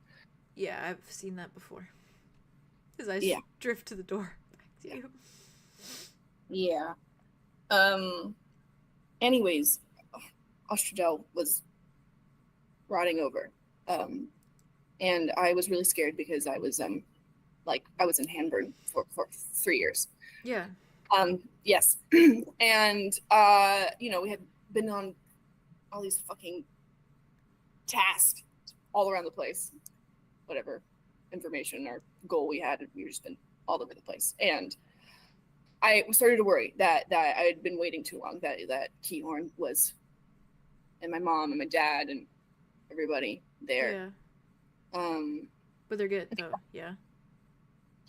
Yeah, I've seen that before. His eyes drift to the door. Back to you. Yeah. Anyways, 𝐿 was rotting over. And I was really scared because I was I was in Hanburn for 3 years. Yeah. Yes. And we had been on all these fucking tasks all around the place. Whatever information or goal we had, we just been all over the place. And I started to worry that I had been waiting too long, that 𝐄𝐩𝐢𝐬𝐿 was, and my mom and my dad and everybody there. Yeah. But they're good though. Yeah.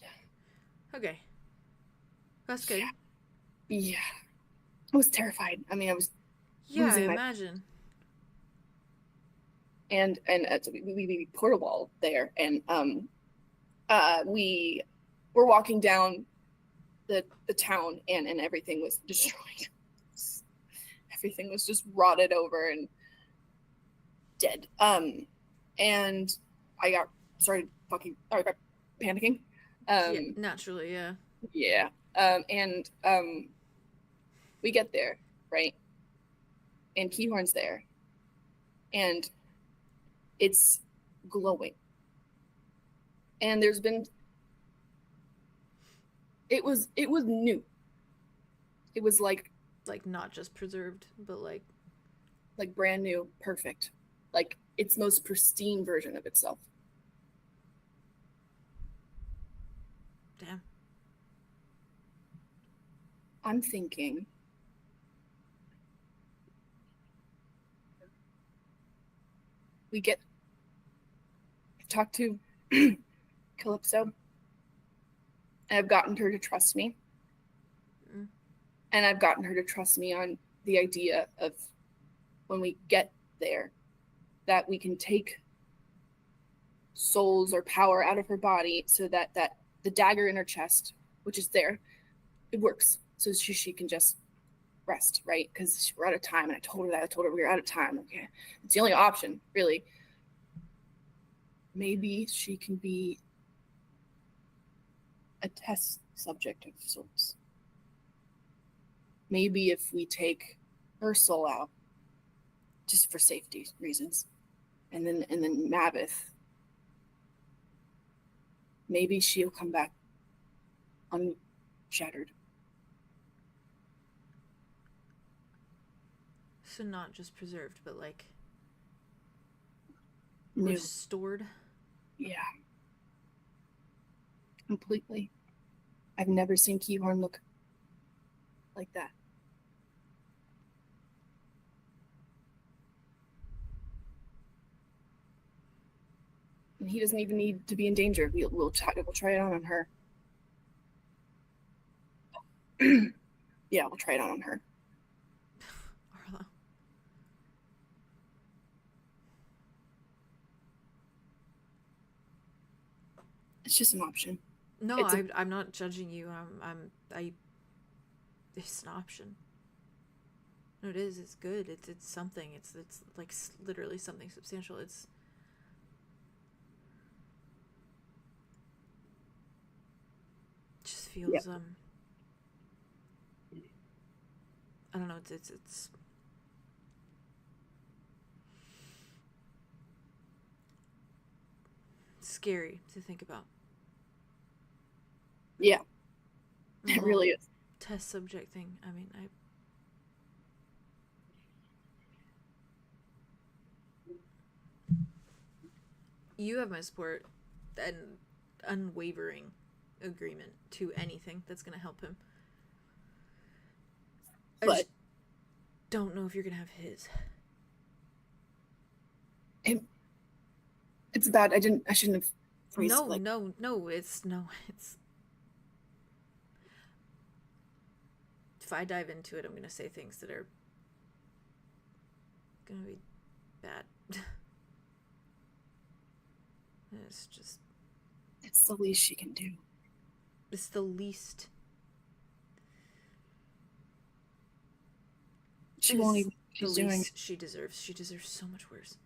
Yeah. Okay. That's good. Yeah. I was terrified. I mean, I was. Yeah, I imagine. And so we portal there, and we were walking down the town, and everything was destroyed. Everything was just rotted over and dead. And I got panicking. Yeah, naturally, yeah. Yeah. And we get there, right? And 𝐄𝐩𝐢𝐬𝐿's there, and it's glowing. And there's been, it was new. It was like not just preserved, but like brand new, perfect, like its most pristine version of itself. Damn. I'm thinking we talk to Calypso, and I've gotten her to trust me. Mm. And I've gotten her to trust me on the idea of when we get there, that we can take souls or power out of her body so that the dagger in her chest, which is there, it works. So she can just rest, right? Because we're out of time, and I told her we were out of time. Okay, it's the only option, really. Maybe she can be a test subject of sorts. Maybe if we take her soul out, just for safety reasons, and then Mabeth, maybe she'll come back unshattered. So not just preserved, but like New. Restored. Yeah. Completely. I've never seen 𝐄𝐩𝐢𝐤𝐤 look like that. And he doesn't even need to be in danger. We'll try it on her. Yeah, we'll try it on her. Arla. It's just an option. No, I'm not judging you. It's an option. No, it is. It's good. It's something. It's like literally something substantial. It just feels I don't know. It's scary to think about. Yeah, it really is. Test subject thing. I mean, you have my support and unwavering agreement to anything that's going to help him. I just don't know if you're going to have his. It's bad. I shouldn't have phrased No, like... it's if I dive into it, I'm going to say things that are going to be bad. It's just... It's the least she can do. It's the least... She won't even... She's doing... She deserves so much worse.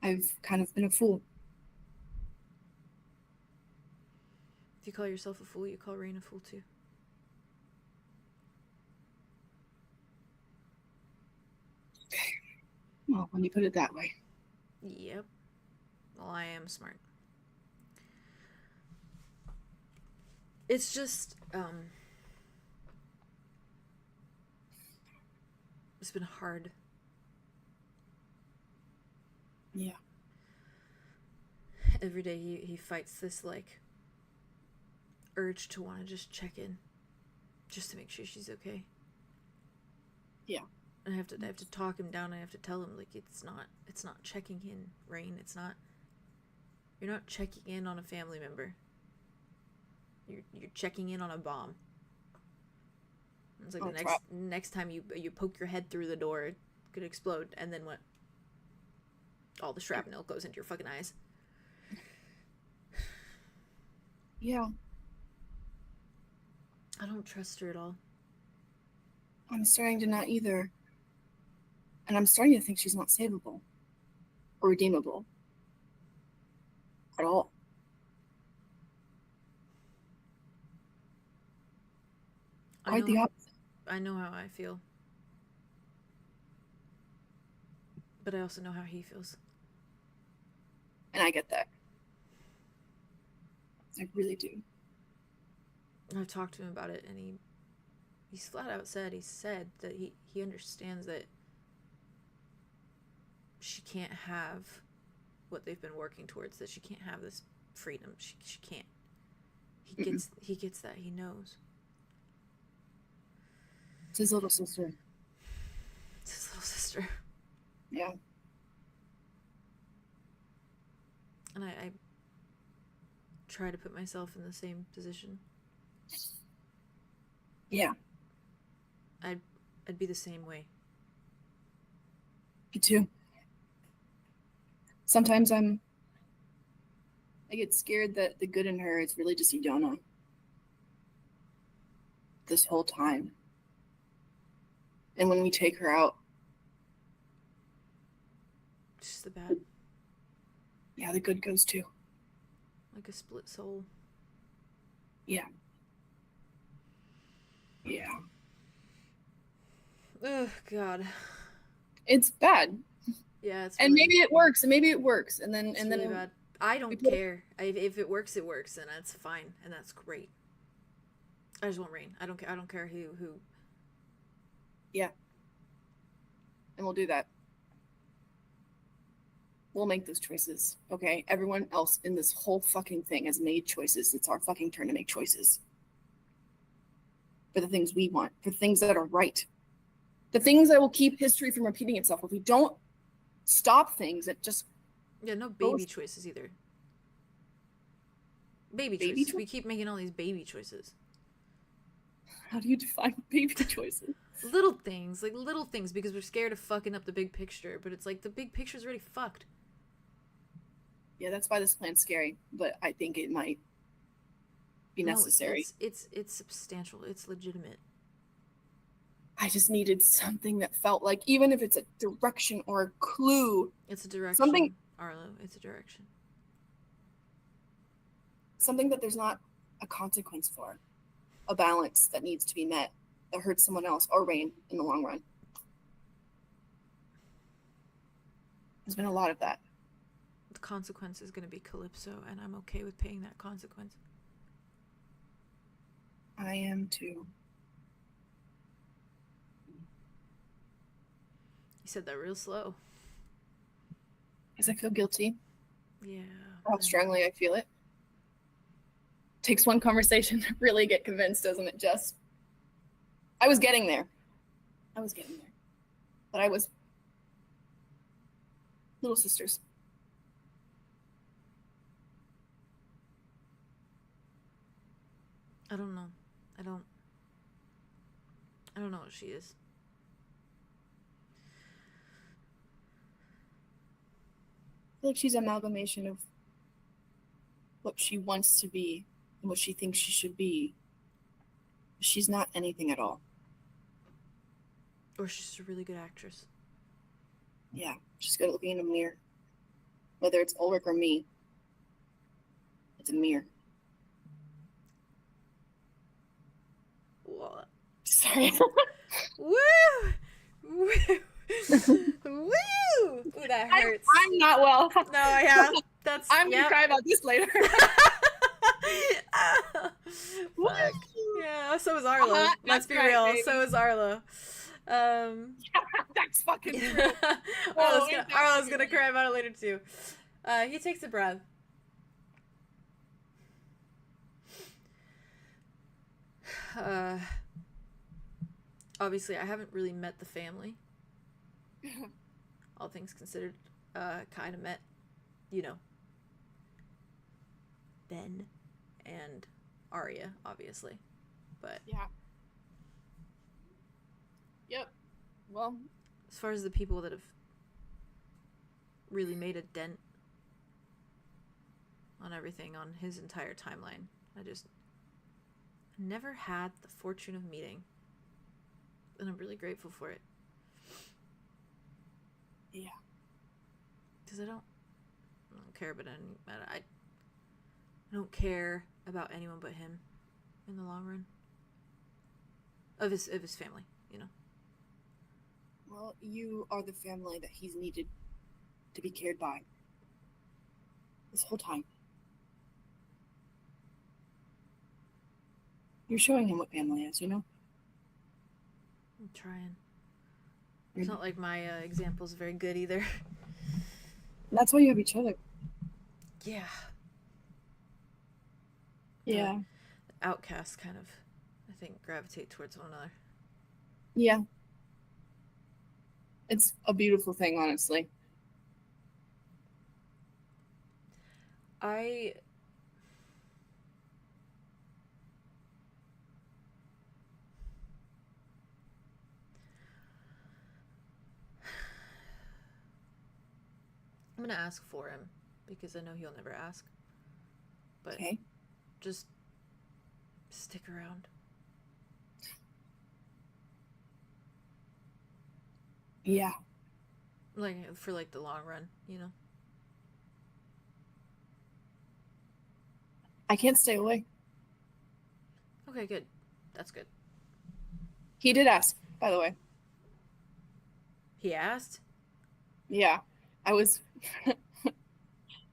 I've kind of been a fool. If you call yourself a fool, you call Rain a fool too. Okay. Well, when you put it that way. Yep. Well, I am smart. It's just, it's been hard. Yeah. Every day he fights this, like, urge to want to just check in. Just to make sure she's okay. Yeah. And I have to talk him down. I have to tell him, like, it's not checking in, Rain. You're not checking in on a family member. You're checking in on a bomb. It's like the next time you poke your head through the door, it could explode, and then what? All the shrapnel goes into your fucking eyes. Yeah. I don't trust her at all. I'm starting to not either. And I'm starting to think she's not savable. Or redeemable. At all. Quite the opposite. I know how I feel. But I also know how he feels. And I get that. I really do. I've talked to him about it, and he's flat out said, that he understands that she can't have what they've been working towards, that she can't have this freedom. She can't. He gets that. He knows. It's his little sister. It's his little sister. Yeah. And I try to put myself in the same position. Yeah. I'd be the same way. Me too. Sometimes I get scared that the good in her is really just Idona. This whole time. And when we take her out, just the bad. Yeah, the good goes too. Like a split soul. Yeah. Yeah. Oh, God. It's bad. Yeah, it's and really, maybe it works, and maybe it works, and then really bad. I don't care. If it works, it works, and that's fine, and that's great. I just want rain. I don't care. I don't care who. Yeah. And we'll do that. We'll make those choices, okay? Everyone else in this whole fucking thing has made choices. It's our fucking turn to make choices. For the things we want, for things that are right. The things that will keep history from repeating itself. If we don't stop things, it just... Yeah, no baby choices either. Baby choices. We keep making all these baby choices. How do you define baby choices? Little things, like little things, because we're scared of fucking up the big picture, but it's like the big picture's already fucked. Yeah, that's why this plan's scary, but I think it might be necessary. No, it's substantial. It's legitimate. I just needed something that felt like, even if it's a direction or a clue. It's a direction, something, Arlo. It's a direction. Something that there's not a consequence for. A balance that needs to be met that hurts someone else or Rain in the long run. There's been a lot of that. The consequence is going to be Calypso, and I'm okay with paying that consequence. I am too. You said that real slow. Because I feel guilty. Yeah. How strongly I feel it. Takes one conversation to really get convinced, doesn't it, Jess? I was getting there. But I was little sisters. I don't know. I don't know what she is. I feel like she's an amalgamation of what she wants to be and what she thinks she should be. She's not anything at all. Or she's just a really good actress. Yeah, she's good at looking in a mirror. Whether it's Ulrich or me, it's a mirror. What? Sorry. Woo! Woo! Woo! Ooh, that hurts. I'm not well. No, yeah. That's I'm gonna cry about this later. Fuck. Yeah, so is Arlo. Let's be real. Baby. So is Arlo. That's fucking true. Arlo's gonna cry about it later too. He takes a breath. Obviously, I haven't really met the family. All things considered, kind of met, Ben and Arya, obviously, but yeah. Yep. Well, as far as the people that have really made a dent on everything on his entire timeline, I just never had the fortune of meeting, and I'm really grateful for it. Yeah. Because I don't care about I don't care about anyone but him in the long run. Of his family, Well, you are the family that he's needed to be cared by this whole time. You're showing him what family is, I'm trying. It's not like my example's very good either. That's why you have each other. Yeah. Yeah. The outcasts kind of, I think, gravitate towards one another. Yeah. It's a beautiful thing, honestly. I'm gonna ask for him because I know he'll never ask. But okay. Just stick around. Yeah. Like for like the long run, you know. I can't stay away. Okay, good. That's good. He did ask, by the way. He asked? Yeah. I was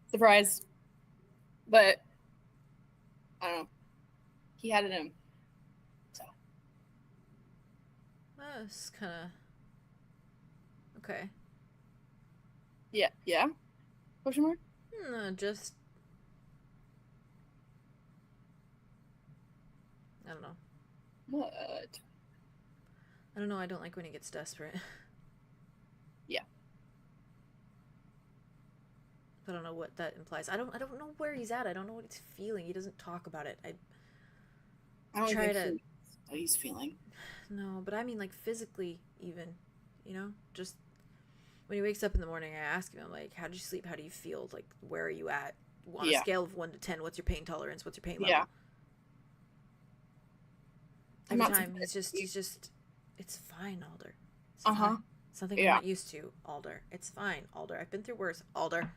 surprised. But I don't know. He had it in him. So. That's kind of okay. Yeah. Yeah? Question mark? No, just I don't know. What? I don't know. I don't like when he gets desperate. Yeah. I don't know what that implies. I don't know where he's at. I don't know what he's feeling. He doesn't talk about it. I don't try think to what he's feeling. No, but I mean like physically even, you know? Just when he wakes up in the morning, I ask him, I'm like, how did you sleep? How do you feel? Like, where are you at? On a scale of 1 to 10, what's your pain tolerance? What's your pain level? Yeah. Every time he's just it's fine, Alder. It's fine. Something I'm not used to, Alder. It's fine, Alder. I've been through worse, Alder.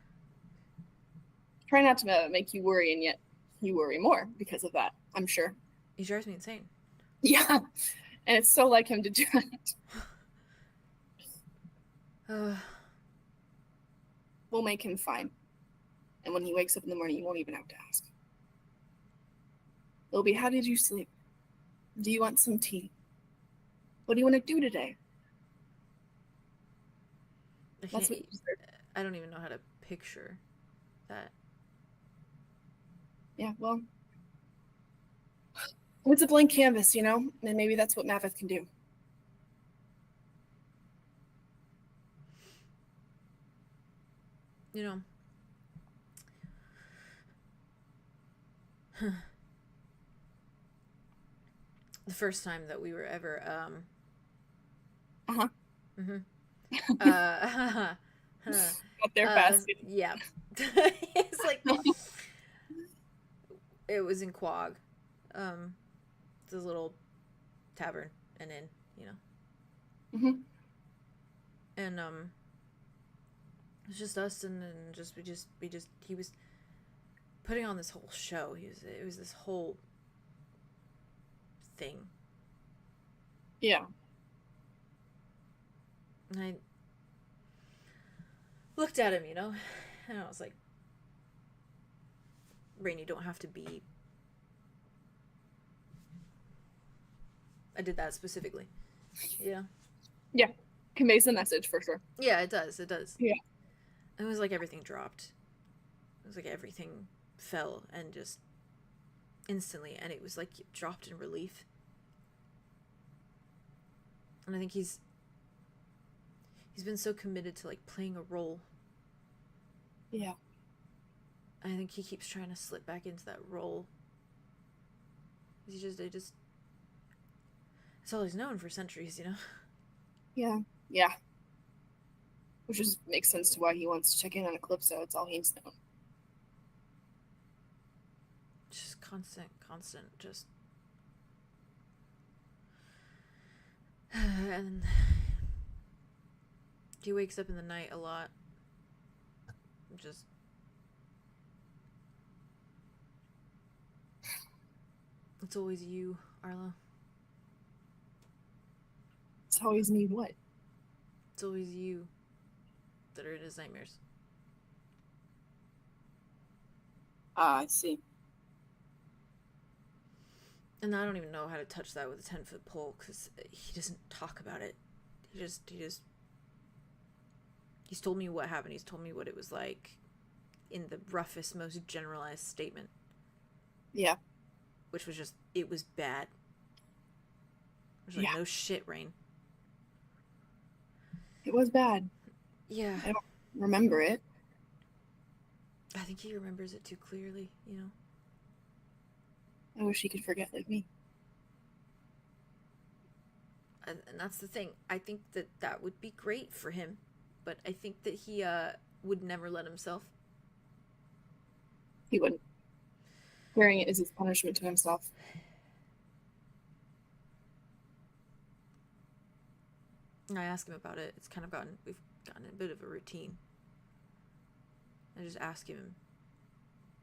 Try not to make you worry, and yet you worry more because of that, I'm sure. He drives me insane. Yeah. And it's so like him to do it. We'll make him fine. And when he wakes up in the morning, you won't even have to ask. It'll be, how did you sleep? Do you want some tea? What do you want to do today? That's what you deserve. I don't even know how to picture that. Yeah, well, it's a blank canvas, you know? And maybe that's what Maveth can do. You know, the first time that we were ever got there fast. Yeah. It's like it was in Quag. It's a little tavern and inn, you know. And it was just us and we just he was putting on this whole show. It was this whole thing. Yeah. And I looked at him, you know, and I was like, Rain, you don't have to be. I did that specifically. Yeah. Yeah. Conveys the message for sure. Yeah, it does. It does. Yeah. It was like everything dropped. It was like everything fell and just instantly, and it was like it dropped in relief. And I think he's been so committed to like playing a role. Yeah. I think he keeps trying to slip back into that role. It's all he's known for centuries, you know? Yeah. Yeah. Which just makes sense to why he wants to check in on Eclipso. It's all he's known. Just constant, just... And he wakes up in the night a lot. Just... It's always you, Arlo. It's always me what? It's always you that are in his nightmares. I see. And I don't even know how to touch that with a 10-foot pole because he doesn't talk about it. He's told me what happened. He's told me what it was like in the roughest, most generalized statement. Yeah. Which was just, it was bad. It was like, no shit, Rain. It was bad. Yeah. I don't remember it. I think he remembers it too clearly, you know? I wish he could forget like me. And that's the thing. I think that would be great for him. But I think that would never let himself. He wouldn't. Wearing it is his punishment to himself. I ask him about it. It's kind of we've gotten a bit of a routine. I just ask him,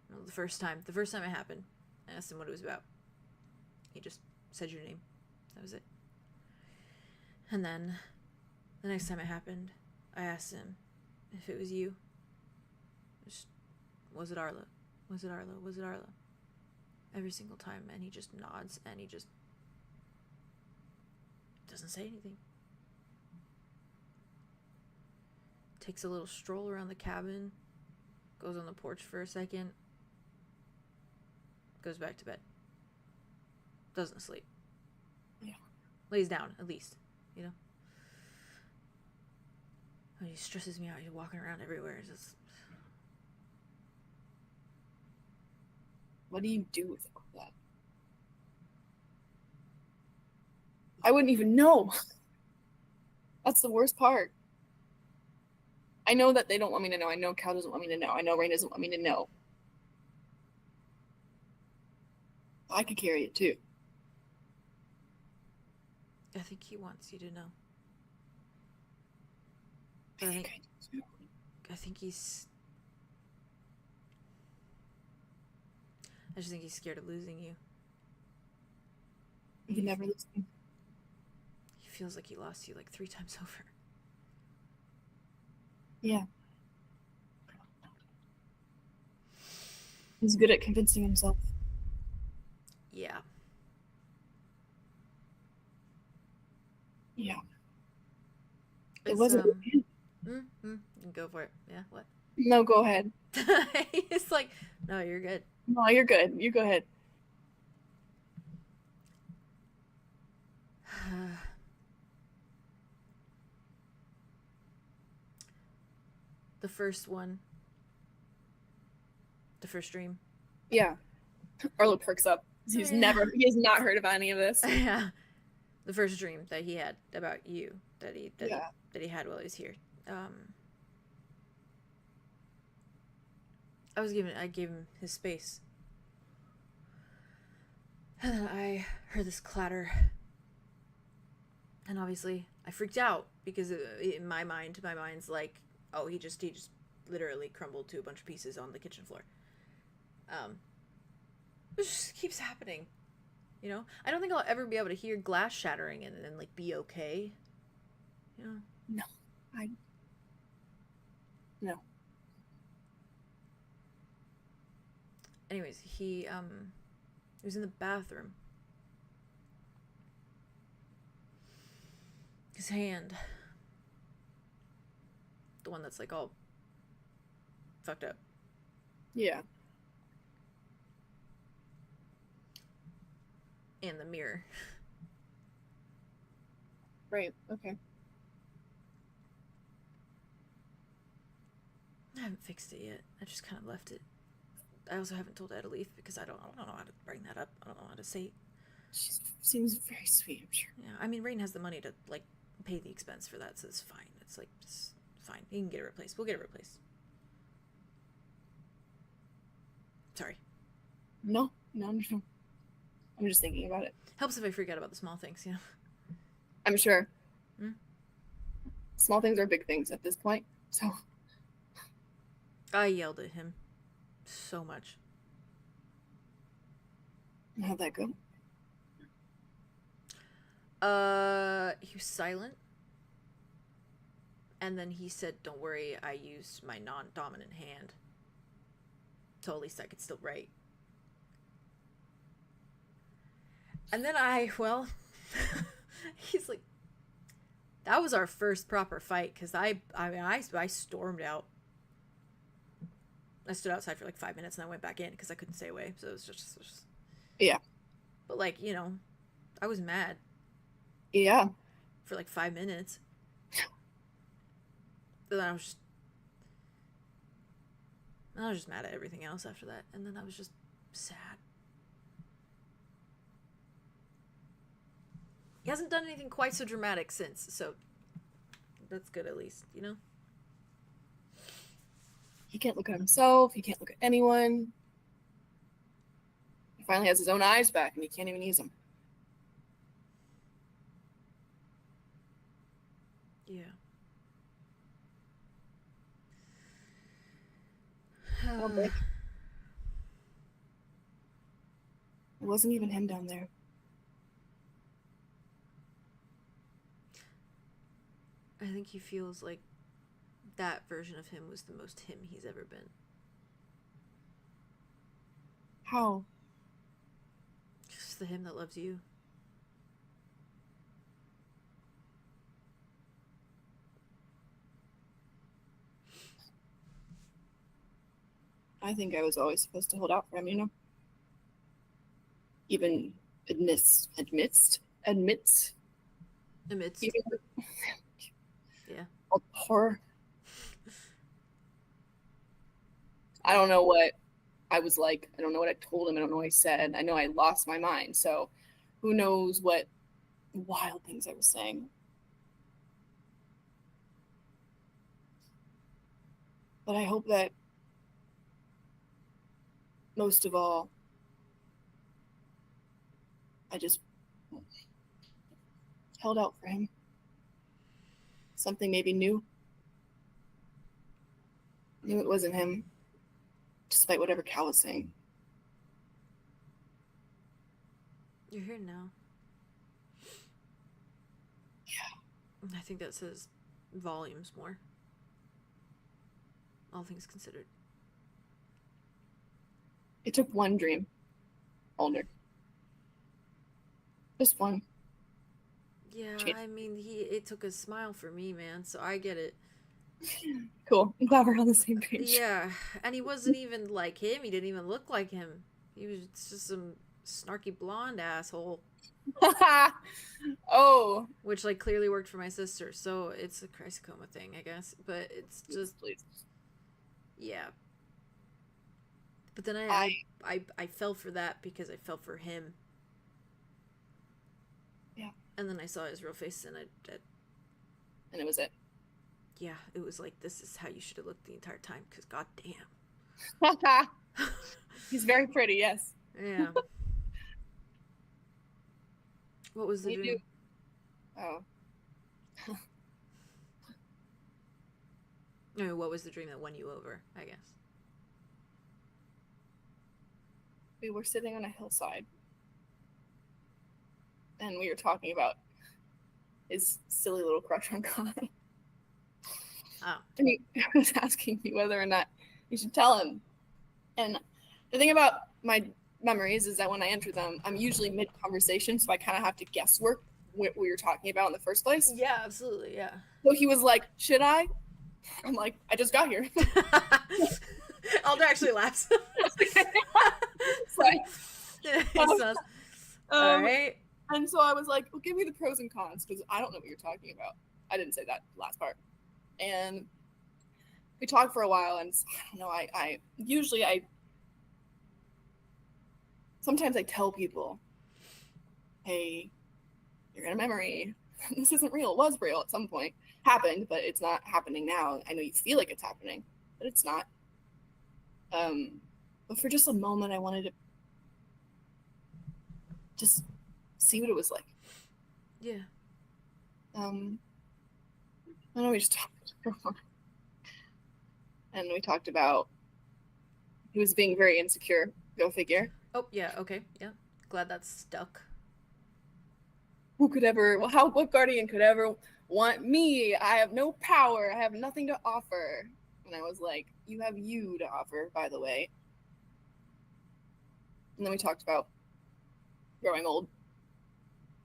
you know, the first time it happened, I asked him what it was about. He just said your name. That was it. And then the next time it happened, I asked him if it was you. Just, was it 𝐲𝐪𝐼? Was it 𝐲𝐪𝐼? Was it 𝐲𝐪𝐼? Every single time, and he just nods, and he just doesn't say anything. Takes a little stroll around the cabin, goes on the porch for a second, goes back to bed. Doesn't sleep. Yeah. Lays down, at least, you know? He stresses me out. He's walking around everywhere. It's just... What do you do with all that? I wouldn't even know. That's the worst part. I know that they don't want me to know. I know 𝐂 doesn't want me to know. I know Rain doesn't want me to know. I could carry it too. I think he wants you to know. I think I do too. I think he's... I just think he's scared of losing you. You can never lose me. He feels like he lost you like 3 times over. Yeah. He's good at convincing himself. Yeah. Yeah. It's, It wasn't. Go for it. Yeah, what? No, go ahead. It's like, no, you're good. No, you're good. You go ahead. The first one. The first dream. Yeah. Arlo perks up. He has not heard about any of this. Yeah. The first dream that he had about you, that he had while he was here. I gave him his space. And then I heard this clatter. And obviously I freaked out because in my mind's like, oh, he just literally crumbled to a bunch of pieces on the kitchen floor. It just keeps happening. You know? I don't think I'll ever be able to hear glass shattering and then like be okay. You know? No. Anyways, he was in the bathroom. His hand, the one that's like all fucked up. Yeah. In the mirror. Right. Okay. I haven't fixed it yet. I just kind of left it. I also haven't told 𝐸LL𝐼 because I don't know how to bring that up. I don't know how to say it. She seems very sweet, I'm sure. Yeah, I mean, Rain has the money to like pay the expense for that, so it's fine. It's like, it's fine. You can get it replaced. We'll get it replaced. Sorry. No. I'm just thinking about it. Helps if I freak out about the small things, you know? I'm sure. Hmm? Small things are big things at this point, so. I yelled at him so much. How'd that go? He was silent. And then he said, don't worry, I used my non-dominant hand. So at least I could still write. And then he's like, that was our first proper fight, because I stormed out. I stood outside for like 5 minutes and I went back in because I couldn't stay away. So it was just yeah. But like, you know, I was mad. Yeah. For like 5 minutes. Then I was just mad at everything else after that. And then I was just sad. He hasn't done anything quite so dramatic since, so that's good at least, you know? can't look at himself. He can't look at anyone. He finally has his own eyes back, and he can't even use them. Yeah. It wasn't even him down there. I think he feels like that version of him was the most him he's ever been. How? Just the him that loves you. I think I was always supposed to hold out for him, you know? Even admits. Amidst. Even, yeah. all the horror. I don't know what I was like. I don't know what I told him. I don't know what I said. I know I lost my mind. So who knows what wild things I was saying. But I hope that most of all, I just held out for him. Something maybe new. Knew it wasn't him, despite whatever Cal was saying. You're here now. Yeah. I think that says volumes more. All things considered. It took one dream, Alder. Just one. Yeah, I mean, it took a smile for me, man, so I get it. Cool. I'm glad we're on the same page. Yeah, and he wasn't even like him. He didn't even look like him. He was just some snarky blonde asshole. Oh. Which, like, clearly worked for my sister, so it's a chrysocoma thing, I guess. But it's just... Please. Yeah. But then I fell for that because I fell for him. Yeah. And then I saw his real face and and it was it. Yeah, it was like, this is how you should have looked the entire time, because goddamn. He's very pretty, yes. Yeah. What was the dream? Oh. I mean, what was the dream that won you over, I guess? We were sitting on a hillside. And we were talking about his silly little crush on Connor. Oh. And he was asking me whether or not you should tell him. And the thing about my memories is that when I enter them, I'm usually mid-conversation, so I kind of have to guesswork what we were talking about in the first place. Yeah, absolutely, yeah. So he was like, should I? I'm like, I just got here. Alder actually laughs. All right. And so I was like, well, give me the pros and cons, because I don't know what you're talking about. I didn't say that last part. And we talked for a while, and I don't know, I sometimes I tell people, hey, you're in a memory. This isn't real. It was real at some point. Happened, but it's not happening now. I know you feel like it's happening, but it's not. But for just a moment, I wanted to just see what it was like. Yeah. I know we just talked for a while. And we talked about he was being very insecure. Go figure. Oh, yeah, okay, yeah. Glad that's stuck. What guardian could ever want me? I have no power. I have nothing to offer. And I was like, you have you to offer, by the way. And then we talked about growing old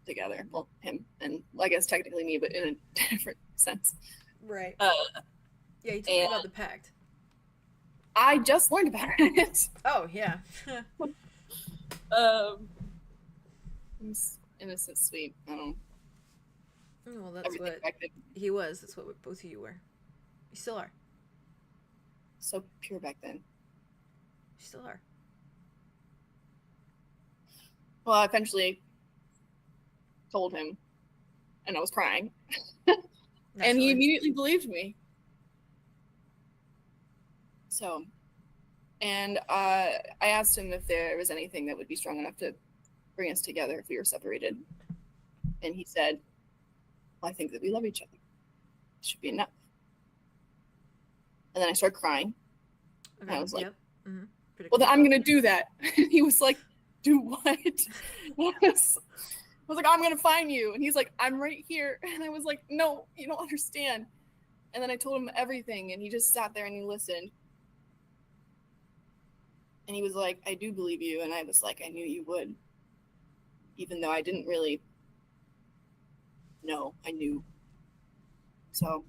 together. Well, him and I guess technically me, but in a different sense. Right. Yeah, you told me about the pact. I just learned about it. Oh, yeah. Innocent, sweet. I don't know. Well, that's what he was. That's what both of you were. You still are. So pure back then. You still are. Well, I eventually told him, and I was crying. And he immediately believed me. So, and I asked him if there was anything that would be strong enough to bring us together if we were separated. And he said, well, I think that we love each other. It should be enough. And then I started crying. Okay, and I was like, yep. Well, then I'm going to do that. And he was like, do what? I was like, I'm going to find you. And he's like, I'm right here. And I was like, no, you don't understand. And then I told him everything, and he just sat there and he listened. And he was like, I do believe you. And I was like, I knew you would. Even though I didn't really know, I knew. So.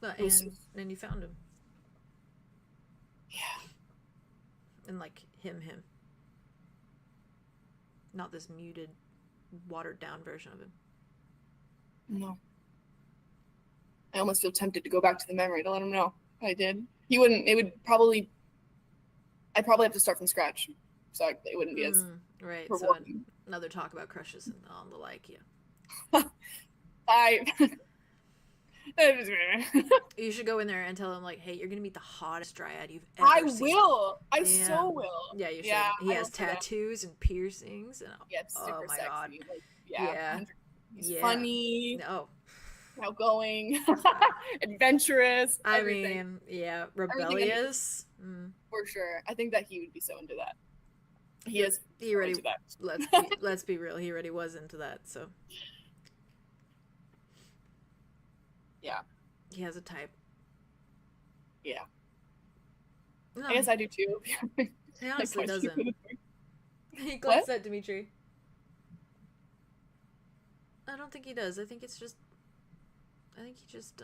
But, and then you found him. Yeah. And like him. Not this muted, watered down version of him. No. I almost feel tempted to go back to the memory to let him know I did. He wouldn't, I'd probably have to start from scratch. So it wouldn't be as right. Rewarding. So another talk about crushes and the like, yeah. You should go in there and tell him, like, hey, you're gonna meet the hottest dryad you've ever seen. I so will. Yeah, you should. Yeah, he has tattoos and piercings. And, it's super my sexy. God. Like, yeah. He's funny. No. Outgoing. Adventurous. Everything. I mean, yeah. Rebellious. For sure. I think that he would be so into that. He already into that. Let's be real. He already was into that, so. Yeah. He has a type. Yeah. No. I guess I do too. He honestly doesn't. He glanced at Dimitri. I don't think he does. I think he just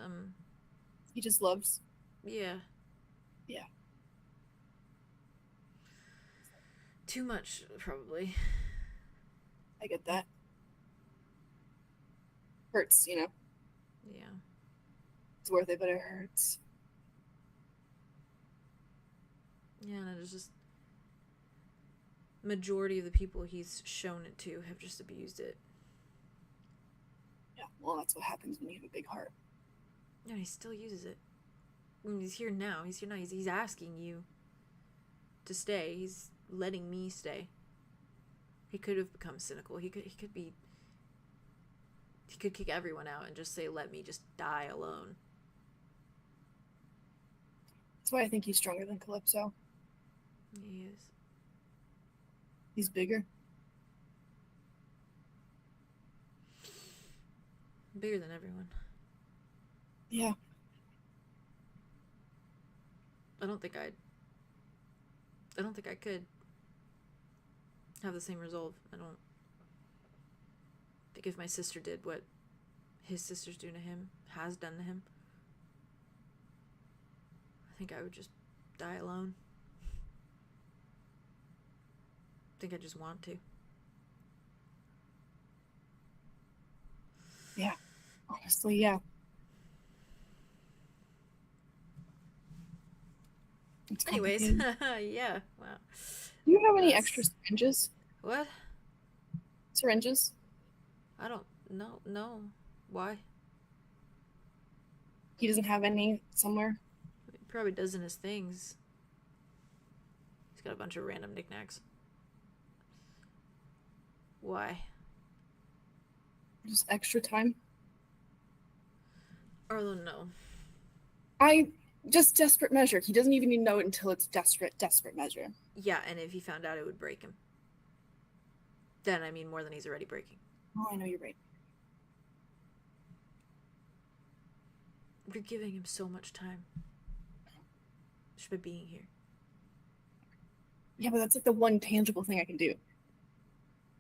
he just loves. Yeah. Yeah. Too much, probably. I get that. Hurts, you know. Yeah. It's worth it, but it hurts. Yeah, and it's just majority of the people he's shown it to have just abused it. Yeah, well, that's what happens when you have a big heart. No, he still uses it. I mean, he's here now. He's asking you to stay. He's letting me stay. He could have become cynical. He could kick everyone out and just say, let me just die alone. That's why I think he's stronger than Calypso. He is. He's bigger. Bigger than everyone. Yeah. I don't think I could have the same resolve. I don't think if my sister did what his sister's doing to him, has done to him, I think I would just die alone. I think I just want to. Yeah. Honestly, yeah. Anyways, yeah, wow. Do you have any extra syringes? What? Syringes? I don't know. No. Why? He doesn't have any somewhere? He probably does in his things. He's got a bunch of random knickknacks. Why? Just extra time? Arlo, no. Just desperate measure. He doesn't even need to know it until it's desperate measure. Yeah, and if he found out, it would break him. Then, I mean, more than he's already breaking. Oh, I know, you're right. You're giving him so much time. Just by being here. Yeah, but that's like the one tangible thing I can do.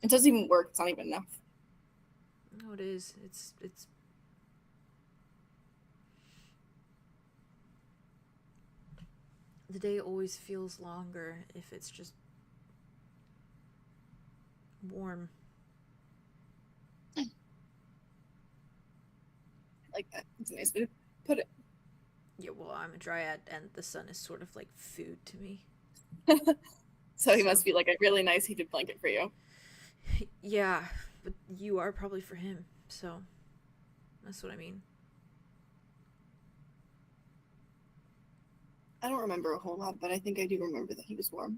It doesn't even work. It's not even enough. No, it is. It's the day always feels longer if it's just warm. I like that. It's a nice way to put it. Yeah, well, I'm a dryad, and the sun is sort of like food to me. So he must be like a really nice heated blanket for you. Yeah, but you are probably for him, so that's what I mean. I don't remember a whole lot, but I think I do remember that he was warm.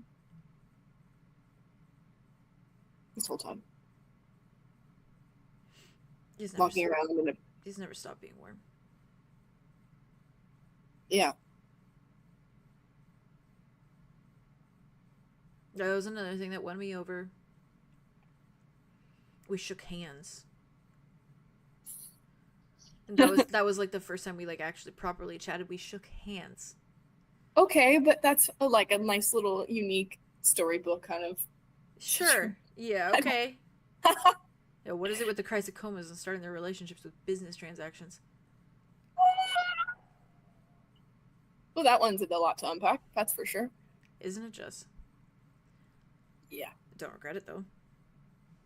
This whole time. Walking around in a... He's never stopped being warm. Yeah. That was another thing that won me over. We shook hands. And that was like the first time we like actually properly chatted. We shook hands. Okay, but that's like a nice little unique storybook kind of. Sure. Yeah. Okay. Yeah. What is it with the chrysocomas and starting their relationships with business transactions? Well, that one's a lot to unpack. That's for sure. Isn't it just? Yeah. Don't regret it though.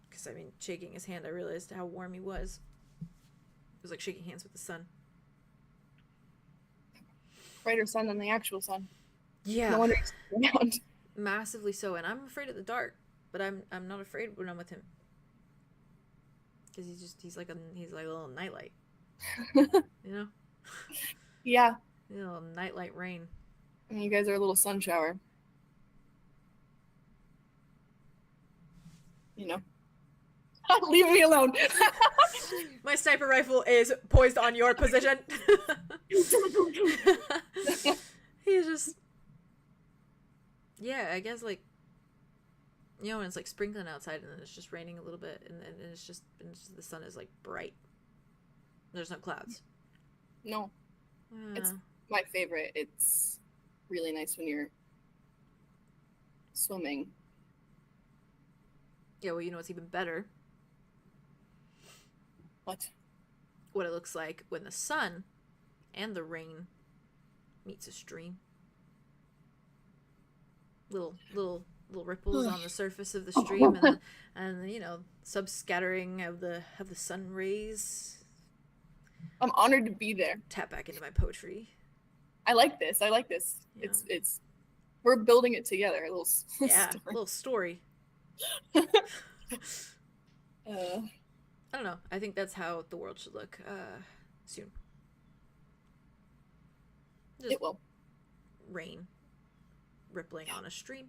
Because I mean, shaking his hand, I realized how warm he was. It was like shaking hands with the sun. Brighter sun than the actual sun. Yeah. No wonder he's around. Massively so, and I'm afraid of the dark, but I'm not afraid when I'm with him. Because he's like a little nightlight. You know? Yeah. A little nightlight rain. And you guys are a little sun shower. You know? Leave me alone. My sniper rifle is poised on your position. He's just... Yeah, I guess, like... You know, when it's, like, sprinkling outside and then it's just raining a little bit and it's just the sun is, like, bright. There's no clouds. No. It's my favorite. It's really nice when you're swimming. Yeah, well, you know what's even better? What? What it looks like when the sun and the rain meets a stream. Little ripples on the surface of the stream, and you know, subscattering of the sun rays. I'm honored to be there. Tap back into my poetry. I like this. Yeah. It's we're building it together. A little yeah, a little story. I don't know. I think that's how the world should look soon. Just it will. Rain rippling on a stream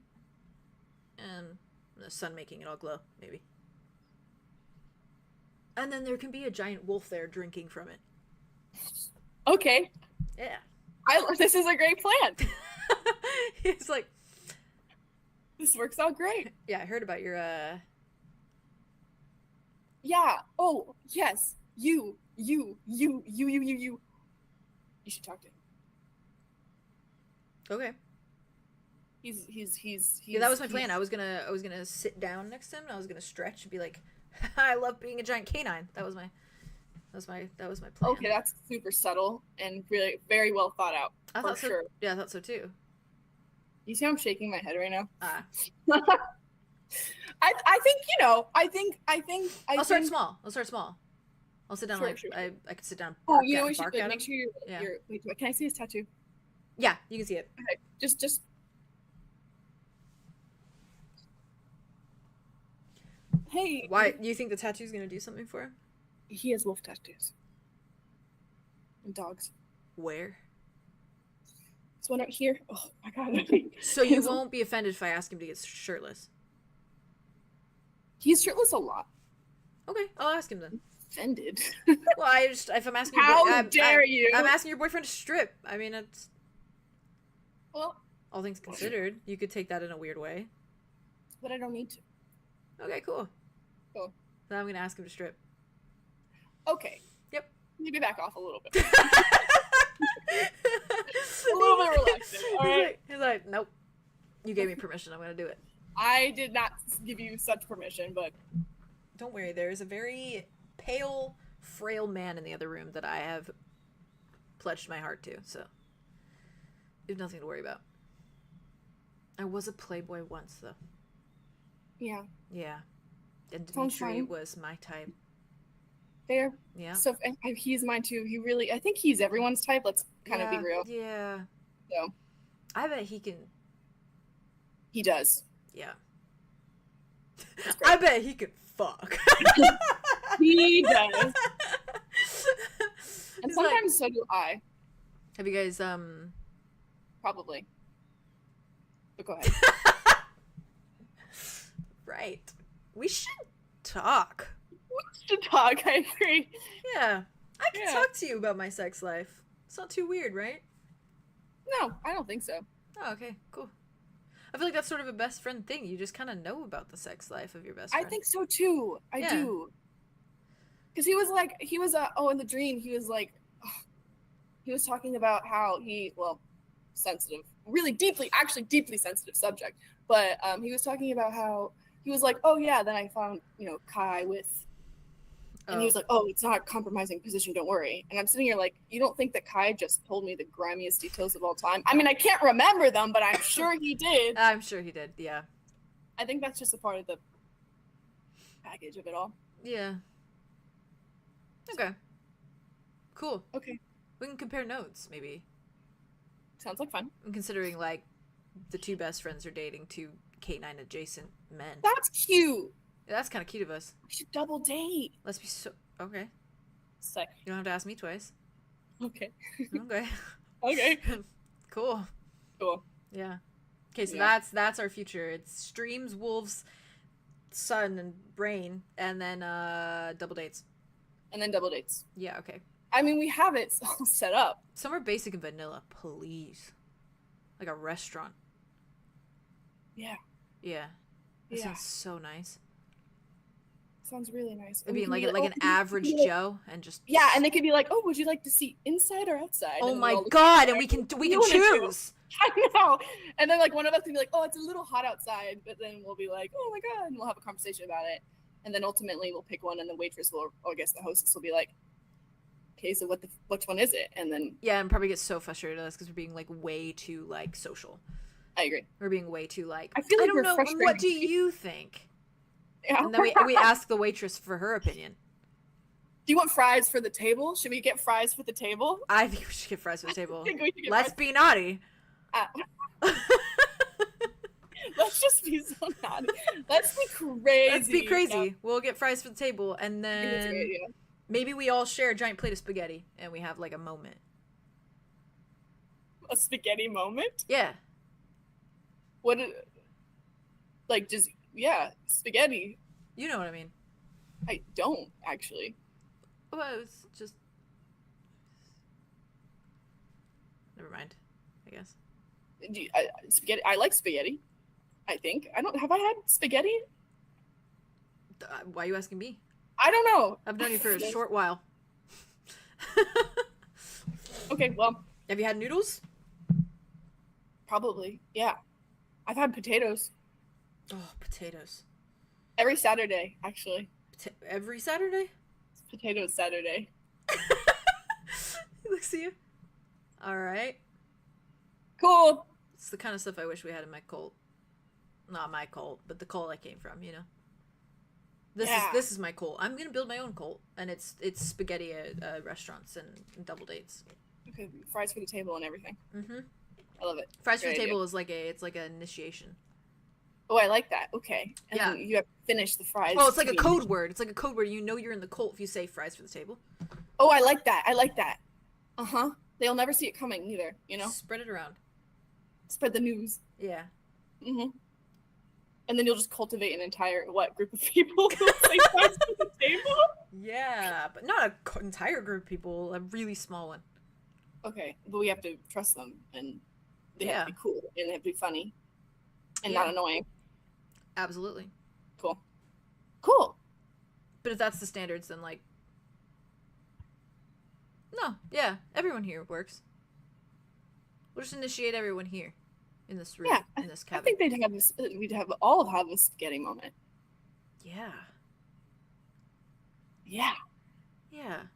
and the sun making it all glow, maybe. And then there can be a giant wolf there drinking from it. Okay. Yeah. This is a great plan. It's like, this works out great. Yeah, I heard about your Yeah. Oh, yes. You should talk to him. Okay. He's yeah, that was my plan. I was gonna sit down next to him and I was gonna stretch and be like, I love being a giant canine. That was my plan. Okay, that's super subtle and really very well thought out. I thought so. Sure. Yeah, I thought so too. You see how I'm shaking my head right now? I think, you know, I think I'll start small. I'll sit down. Sure, like sure. I could sit down. Oh, you know, we should make sure you're wait, can I see his tattoo? Yeah, you can see it. Okay, just. Hey. Why you think the tattoo's gonna do something for him? He has wolf tattoos. And dogs. Where? This one right here. Oh my god. So you won't be offended if I ask him to get shirtless? He's shirtless a lot. Okay, I'll ask him then. Offended. Well, if I'm asking How dare you? I'm asking your boyfriend to strip. I mean, it's... Well... All things considered, you could take that in a weird way. But I don't need to. Okay, cool. Cool. Then I'm going to ask him to strip. Okay. Yep. Maybe back off a little bit. A little bit relaxed. All right. He's like, nope. You gave me permission. I'm going to do it. I did not give you such permission, but... Don't worry. There is a very pale, frail man in the other room that I have pledged my heart to, so you have nothing to worry about. I was a playboy once, though. Yeah. Yeah. And Dimitri was my type. Fair. Yeah. So he's mine too. He really, I think he's everyone's type. Let's kind of be real. Yeah. So. I bet he can. He does. Yeah. I bet he could fuck. He does. And sometimes like, so do I. Have you guys Pardon? Probably. But go ahead. Right. We should talk. We should talk, I agree. Yeah. I can talk to you about my sex life. It's not too weird, right? No, I don't think so. Oh, okay, cool. I feel like that's sort of a best friend thing. You just kind of know about the sex life of your best friend. I think so too. I do. Because he was in the dream, he was like, he was talking about how sensitive, really deeply sensitive subject. But he was talking about how he was like, oh yeah, then I found, Kai with, and he was like, oh, it's not a compromising position, don't worry. And I'm sitting here like, you don't think that Kai just told me the grimiest details of all time? I mean, I can't remember them, but I'm sure he did. I'm sure he did, yeah. I think that's just a part of the package of it all. Yeah. Okay. Cool. Okay. We can compare notes, maybe. Sounds like fun. And considering, like, the two best friends are dating two K9 adjacent men. That's cute. Yeah, that's kind of cute of us. We should double date. Let's be so... Okay. Sick. You don't have to ask me twice. Okay. Okay. Okay. Cool. Cool. Yeah. Okay, so that's our future. It's streams, wolves, sun, and brain, and then double dates. And then double dates. Yeah, okay. I mean, we have it all set up. Somewhere basic and vanilla, please. Like a restaurant. Yeah. Yeah. That sounds so nice. Sounds really nice. It'd be like an average Joe and just... Yeah, and they could be like, oh, would you like to see inside or outside? Oh my god, and we can choose! I know! And then like one of us can be like, oh, it's a little hot outside, but then we'll be like, oh my god, and we'll have a conversation about it. And then ultimately we'll pick one and the waitress will, or I guess the hostess will be like, okay, so which one is it? And then... Yeah, and probably get so frustrated at us because we're being like way too like social. I agree. We're being way too like, I feel like don't know, what do you think? Yeah. And then we ask the waitress for her opinion. Do you want fries for the table? Should we get fries for the table? I think we should get fries for the table. Let's be naughty. Let's just be so naughty. Let's be crazy. Let's be crazy. Yeah. We'll get fries for the table, and then maybe we all share a giant plate of spaghetti, and we have like a moment. A spaghetti moment? Yeah. What? Like just spaghetti. You know what I mean. I don't actually. Well, it's just... Never mind, I guess. Spaghetti. I like spaghetti. I think. Have I had spaghetti? Why are you asking me? I don't know. I've known you for a short while. Okay, well. Have you had noodles? Probably, yeah. I've had potatoes. Oh, potatoes. Every Saturday, actually. Every Saturday? It's potatoes Saturday. He looks at you. All right. Cool. It's the kind of stuff I wish we had in my cult. Not my cult, but the cult I came from, you know? This is my cult. I'm going to build my own cult, and it's spaghetti restaurants and double dates. Okay, fries for the table and everything. Mm-hmm. I love it. Fries for the table is like an initiation. Oh, I like that. Okay. And then you have to finish the fries. Oh, it's like a code word. It's like a code word. You know you're in the cult if you say fries for the table. Oh, I like that. I like that. Uh-huh. They'll never see it coming either, you know? Spread it around. Spread the news. Yeah. Mm-hmm. And then you'll just cultivate an entire, group of people who say fries for the table? Yeah, but not an entire group of people. A really small one. Okay, but we have to trust them, and they have to be cool, and they have to be funny, and not annoying. Absolutely. Cool. Cool. But if that's the standards, then like... No, yeah, everyone here works. We'll just initiate everyone here. In this room, in this cabin. I think we'd all have a spaghetti moment. Yeah. Yeah. Yeah.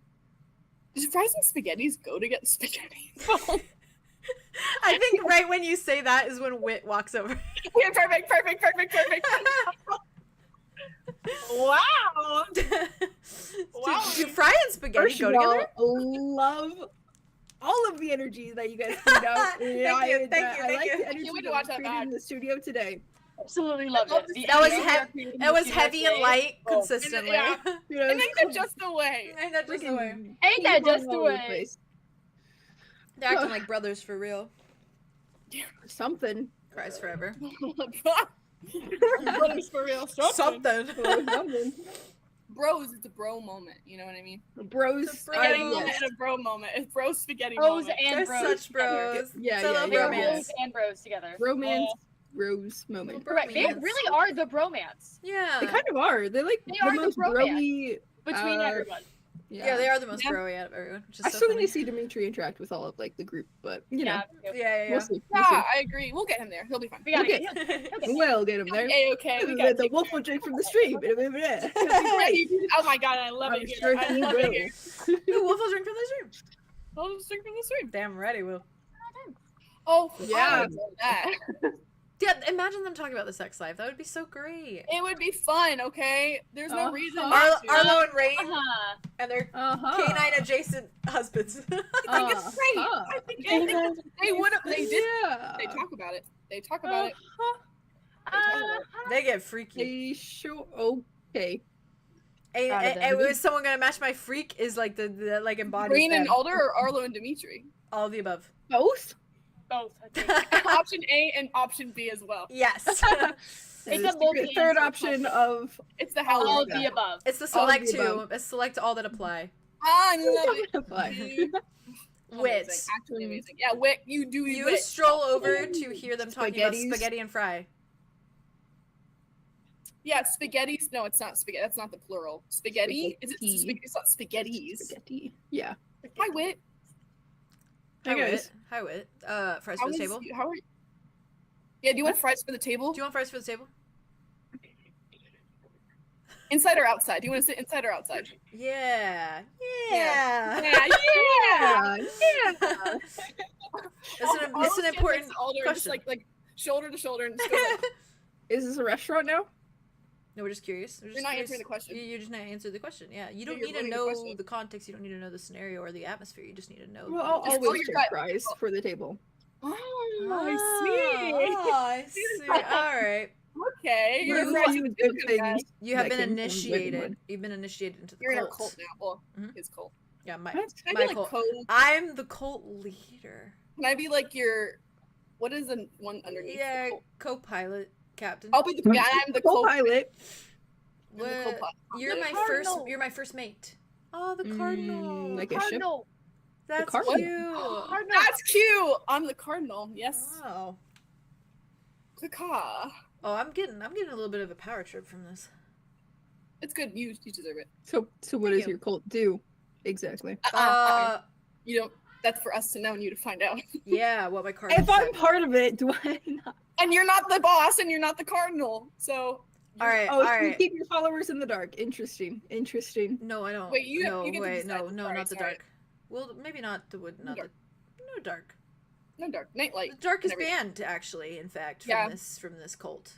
Does fries and spaghettis go to get spaghetti? I think right when you say that is when Wit walks over. Yeah, perfect. Wow. Do fry and spaghetti go together? Love all of the energy that you guys put out. Thank you. I like the energy that was created in the studio today. Absolutely love it. It was heavy and light consistently. Yeah. I think that's just the way. Ain't that just the way? Ain't that just the way? They're acting like brothers for real. Something. Cries forever. Brothers for real. Something. Bros, it's a bro moment. You know what I mean? Bros. Spaghetti Bros. moment and a bro moment. It's bro spaghetti Bros moment. and They're bros. such bros. Yeah, So I yeah, love yeah. romance. Bros and bros together. Romance. Rose moment. Right, they Bromance. really are the bromance Yeah. They kind of are. They're like They the are the most bromance. broy. between everyone. Yeah, they are the most Yeah. bro-y out of everyone, which is I so still funny. need to see Dimitri interact with all of like the group, but you know, Yeah. we'll see. Yeah, I agree. We'll get him there. He'll be fine. We gotta Okay. get him. We'll get him there. Okay. We got The wolf will drink from the stream. It'll be great. Oh my god, I love I'm it here. sure I he love will. it here. The wolf will drink from the stream. I'll just drink from the stream. Damn right he will. Oh, Yeah. that. Yeah, imagine them talking about the sex life. That would be so great. It would be fun, okay? There's no reason Uh-huh. not to. Arlo and Rain Uh-huh. and their Uh-huh. canine adjacent husbands. I think it's great. Uh-huh. I think they would have. They did. Yeah. They talk about it. They talk about it. They get freaky. They show okay. And was someone gonna match my freak is like the like embodies Green and them. Alder or Arlo and Dimitri? All of the above. Both? Both. I think. Option A and option B as well. Yes. It's And a the multi-answer third option of It's the All hell. of the above. It's the All of select the two. above. It's select all that apply. I love it. Amazing. Wit. Amazing. Actually amazing. Yeah, wit. You do You wit. stroll over to hear them talking about Spaghettis. spaghetti and fry. Yeah, spaghettis. No, it's not spaghetti. That's not the plural. Spaghetti. Is it? Spaghetti. It's not spaghettis. Spaghetti. Yeah. Hi, wit. Hi, Hey, guys. Wit. Hi, Wit. Fries How for the is table. you- How are you? Yeah, do you want fries for the table? Do you want fries for the table? Inside or outside? Do you want to sit inside or outside? Yeah. Yeah. Yeah. Yeah. Yeah. It's an important Just question. like shoulder to shoulder and just go like, Is this a restaurant now? No, we're just curious. We're just You're not curious. answering the question. You're just not answering the question. Yeah, you don't you're need to ruining the know question. the context. You don't need to know the scenario or the atmosphere. You just need to know. Well, I'll Just always your take gut. fries for the table. oh, Oh, I see. All right. Okay. You're You're, right, you would do things. You have that been came from initiated. Ravenwood. You've been initiated into the you're in our cult. cult now. Well, Mhm. his cult. Yeah, my What? Can I my be like cult. code? I'm the cult leader. Can I be like your? What is the one underneath? Yeah, The cult? co-pilot, captain. I'll be the. Yeah, I'm the cult. Co-pilot. I'm the What? co-pilot. You're The my cardinal. You're my first mate. Oh, the cardinal. like a ship. Cardinal. That's cardinal. cute. Cardinal. That's cute. I'm the cardinal. Yes. Oh. Caca. Oh, I'm getting a little bit of a power trip from this. It's good. You deserve it. So what Thank does you. your cult do exactly? You don't. That's for us to know and you to find out. Yeah, what my cardinal If I'm said. part of it, do I not? And you're not the boss, and you're not the cardinal. So. All right, Oh, all so you right. keep your followers in the dark. Interesting. Interesting. No, I don't. Wait, you- no, you get to wait, decide. no, Sorry, not the sorry. dark. Well, maybe not the wood, not dark. the no dark. No dark. Nightlight. The dark is and everything. banned, actually. In fact, Yeah. from this cult.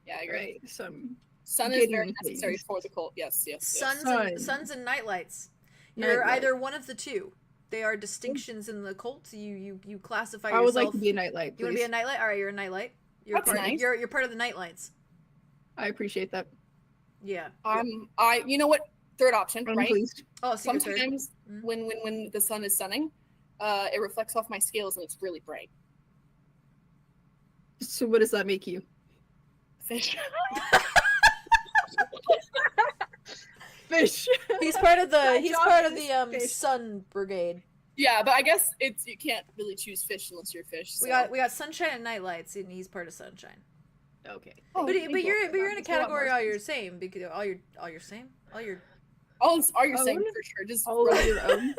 Yeah, I agree. Right. Some Sun is Getting very necessary things. for the cult. Yes, yes. Suns yes. suns and nightlights. You're Nightlight. either one of the two. They are distinctions in the cult. You classify I yourself. would like to be a nightlight, You want to be please. a nightlight? All right, you're a nightlight. You're That's part, nice. You're part of the nightlights. I appreciate that. Yeah. You know what? Third option, I'm right? pleased. Oh, secret third. Sometimes Mhm. when the sun is sunning, it reflects off my scales and it's really bright. So what does that make you? Fish. Fish. He's part of the. He's job part of is the fish. sun brigade. Yeah, but I guess you can't really choose fish unless you're fish. So. We got sunshine and nightlights, and he's part of sunshine. Okay. Oh, But thank you. you're in a That's a lot category more all your same because all your same all your Are you saying Own? for sure? Just All of your own.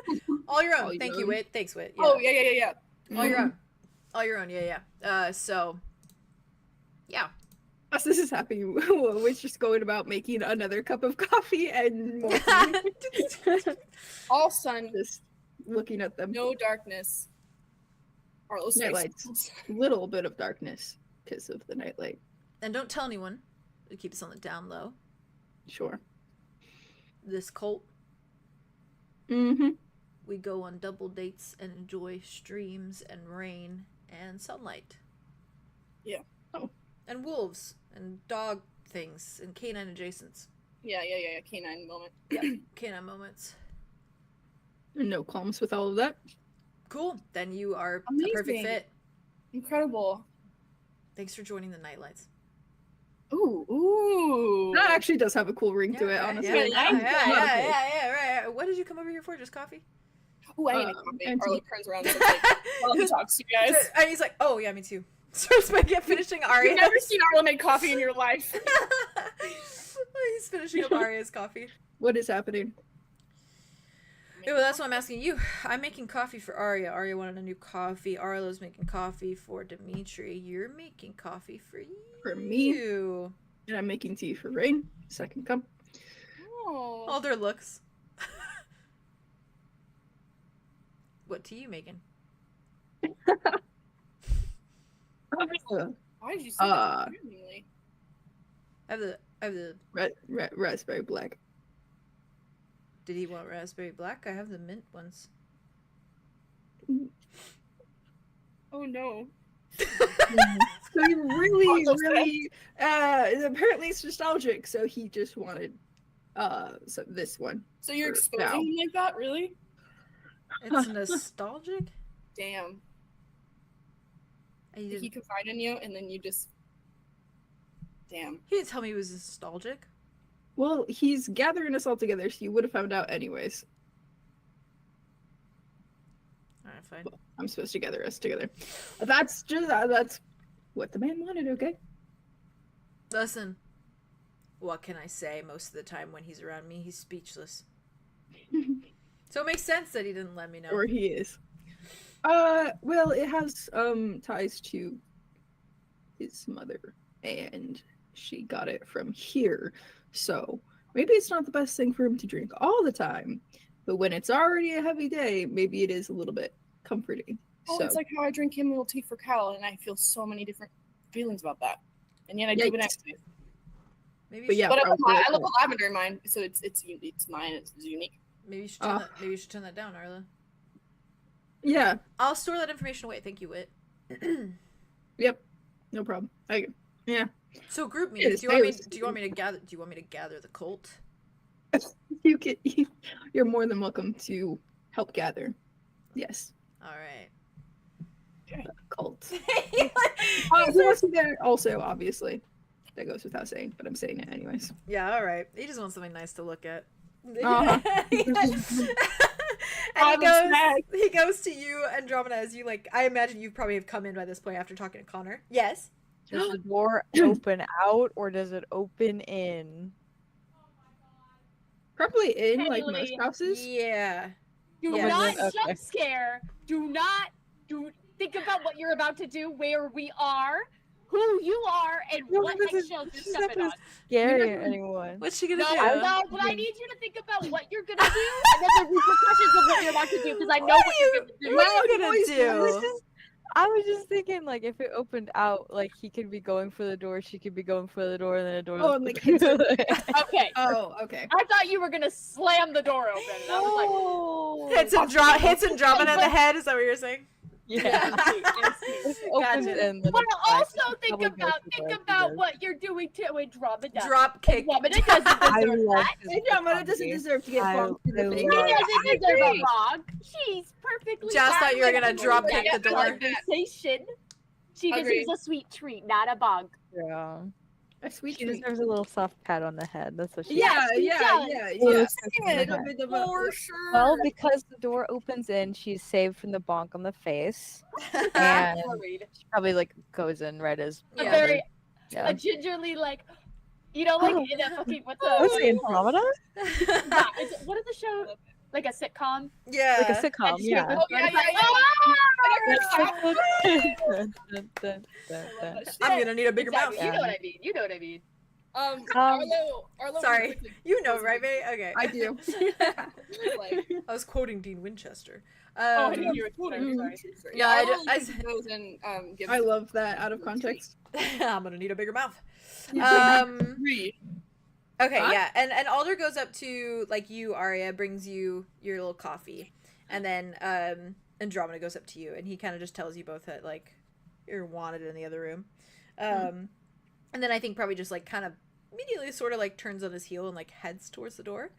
all your own. All your Thank you, own. Wit. Thanks, Wit. Yeah. Oh yeah. All your own. All your own. Yeah. So. Yeah. As this is happening, we're just going about making another cup of coffee and more tea. All sun, Just looking at them. no darkness. Arlo's face. Nightlights. Little bit of darkness because of the nightlight. And don't tell anyone. We keep this on the down low. Sure. This cult. Mm-hmm. We go on double dates and enjoy streams and rain and sunlight. Yeah. Oh. And wolves and dog things and canine adjacents. Yeah. Canine moment. Canine moments. No qualms with all of that. Cool. Then you are a perfect Amazing. fit. Incredible. Thanks for joining the Nightlights. Ooh. That actually does have a cool ring to it, honestly. Yeah, right. What did you come over here for? Just coffee? Ooh, I need a coffee. Arlo turns around and says, like, while he talks to you guys. And he's like, oh, yeah, me too. Starts by finishing Arya. You've never seen Arlo make coffee in your life. He's finishing up Arya's coffee. What is happening? Yeah, well, that's what I'm asking you. I'm making coffee for Arya. Arya wanted a new coffee. Arlo's making coffee for Dimitri. You're making coffee for you. For me. And I'm making tea for Rain. Second cup. Oh. Alder looks. What tea you making? Why did you say that? I have the raspberry black. Did he want raspberry black? I have the mint ones. Oh no. So he really apparently it's nostalgic, so he just wanted this one. So you're exposing him like that, really? It's nostalgic? Damn. Did he confide in you and then you just damn. He didn't tell me he was nostalgic. Well, he's gathering us all together, so you would have found out anyways. Alright, fine. Well, I'm supposed to gather us together. That's just that's what the man wanted, okay? Listen, what can I say? Most of the time when he's around me, he's speechless. So it makes sense that he didn't let me know. Or he is. Well, it has ties to his mother, and she got it from here. So maybe it's not the best thing for him to drink all the time, but when it's already a heavy day, maybe it is a little bit comforting. Oh, so. It's like how I drink chamomile tea for Cal, and I feel so many different feelings about that. And yet I do it anyways. Maybe, but I love the lavender in mine, so it's mine. It's unique. Maybe you should turn that. Maybe you should turn that down, Arla. Yeah. I'll store that information away. Thank you, Wit. Yep. No problem. Yeah. So group me. Do you want me to gather the cult? You're more than welcome to help gather. Yes. All right. Cult. He wants to there also, obviously. That goes without saying, but I'm saying it anyways. Yeah, all right. He just wants something nice to look at. Uh-huh. And he goes to you, Andromeda, as you I imagine you probably have come in by this point after talking to Connor. Yes. Does the door open out or does it open in? Probably in, like most houses. Yeah. Do not jump scare. Do not think about what you're about to do, where we are, who you are, and what eggshells you're stepping on. Scary anyone. What's she gonna do? No, but I need you to think about what you're gonna do and then the repercussions of what you're about to do, because I know what you're gonna do. What are you gonna do? I was just thinking, if it opened out, he could be going for the door, she could be going for the door, and then the door. Oh, okay. Oh, okay. I thought you were gonna slam the door open. And I was hits Andromeda in the head. Is that what you're saying? Yeah. Gotcha. But also think about what you're doing to Andromeda. Drop kick. Andromeda doesn't deserve that. Andromeda doesn't deserve to get bonked in the face. She doesn't deserve a log. She's perfectly. Just thought you were gonna drop kick the door. She deserves a sweet treat, not a bug. Yeah. A sweet She treat. deserves a little soft pat on the head. That's what she Yeah. For sure. Well, because the door opens in, she's saved from the bonk on the face. And she probably goes in right as a gingerly in a fucking what's the Andromeda? What is the show? Like a sitcom? Yeah. Like a sitcom, yeah. I'm gonna need a bigger mouth. You know what I mean. Arlo, sorry. You know, right, May? Okay. I do. I was quoting Dean Winchester. I didn't hear it. Sorry. Yeah, I love that out of context. I'm gonna need a bigger mouth. Okay, yeah, and Alder goes up to you, Arya, brings you your little coffee, and then Andromeda goes up to you, and he kind of just tells you both that you're wanted in the other room, and then I think probably just kind of immediately sort of turns on his heel and heads towards the door.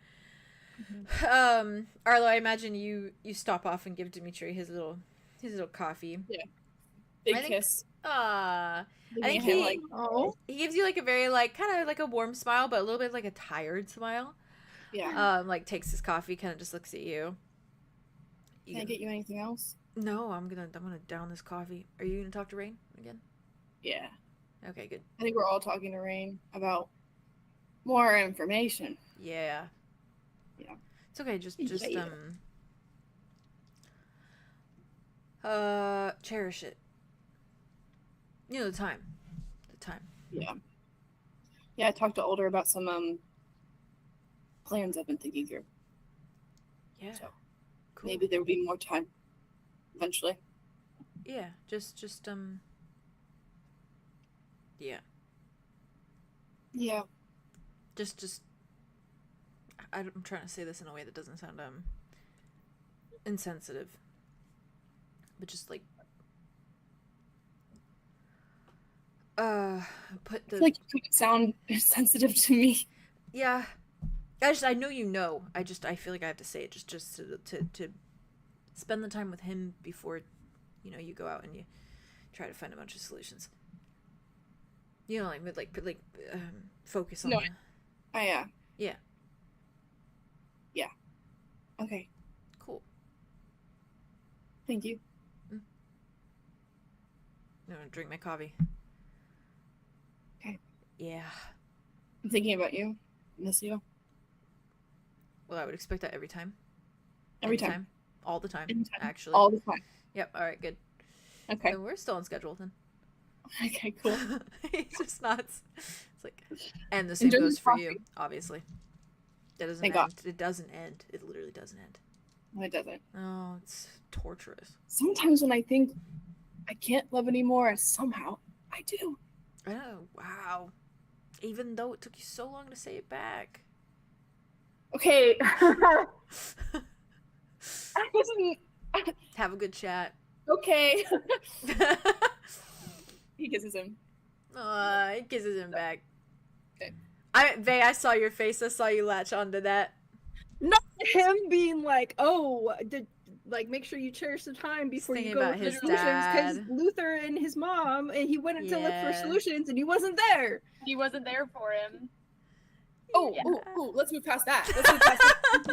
Arlo, I imagine you stop off and give Dimitri his little coffee. Yeah. Big kiss. I think he gives you like a very like kind of like a warm smile, but a little bit like a tired smile. Yeah. Like takes his coffee, kind of just looks at you. Can I get you anything else? No, I'm gonna down this coffee. Are you gonna talk to Rain again? Yeah. Okay, good. I think we're all talking to Rain about more information. Yeah. Yeah. It's okay. Just cherish it. You know, the time. Yeah. Yeah, I talked to Older about some plans I've been thinking through. Yeah. So cool. Maybe there'll be more time eventually. Yeah, just yeah. Yeah. Just I'm trying to say this in a way that doesn't sound insensitive. But just like put the like you couldn't sound sensitive to me. Yeah. I know you know. I feel like I have to say it just to spend the time with him before, you know, you go out and you try to find a bunch of solutions. You know, like focus on. No, yeah. Yeah. Okay. Cool. Thank you. I'm gonna drink my coffee. Okay. Yeah. I'm thinking about you. Miss you. Well, I would expect that every time. Every time. All the time. Anytime. Actually. All the time. Yep. All right. Good. Okay. So we're still on schedule then. Okay. Cool. It's just nuts. It's like, and the same goes for you, obviously. That doesn't end. God. It doesn't end. It literally doesn't end. No, it doesn't. Oh, it's torturous. Sometimes when I think I can't love anymore, somehow I do. Oh, wow. Even though it took you so long to say it back. Okay. I wasn't. Have a good chat. Okay. He kisses him. He kisses him back. Okay. Vay, I saw your face. I saw you latch onto that. Not him being like, oh, make sure you cherish the time before you go about with his solutions, because dad. Luther and his mom, and he went to look for solutions, and he wasn't there. He wasn't there for him. Oh, Yeah. oh, let's move past that. Let's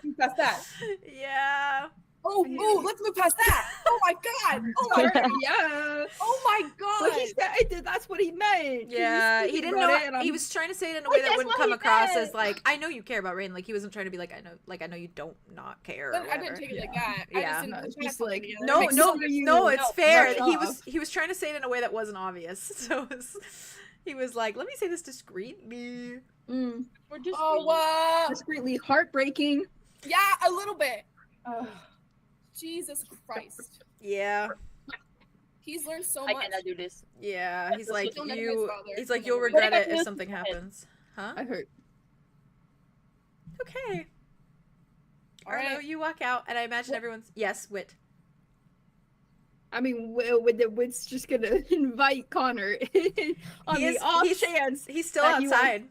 move past that. Yeah. Oh, let's move past that. Oh my god. Oh my god. Yeah. Oh my god. But he said that's what he meant. Yeah, he didn't know. He was trying to say it in a way that wouldn't come across as like, I know you care about Rain. Like he wasn't trying to be like, I know you don't not care. I didn't take it like that. Yeah. It's just like no, it's fair. He was trying to say it in a way that wasn't obvious. So he was like, let me say this discreetly. We're just discreetly heartbreaking. Yeah, a little bit. Jesus Christ. Yeah. He's learned so much. I cannot do this. Yeah, he's like you'll regret it if something happens. Huh? I heard. Okay. All right. Arlo, you walk out, and I imagine everyone's Wit. I mean, Wit's just gonna invite Connor on the off chance. He's still outside.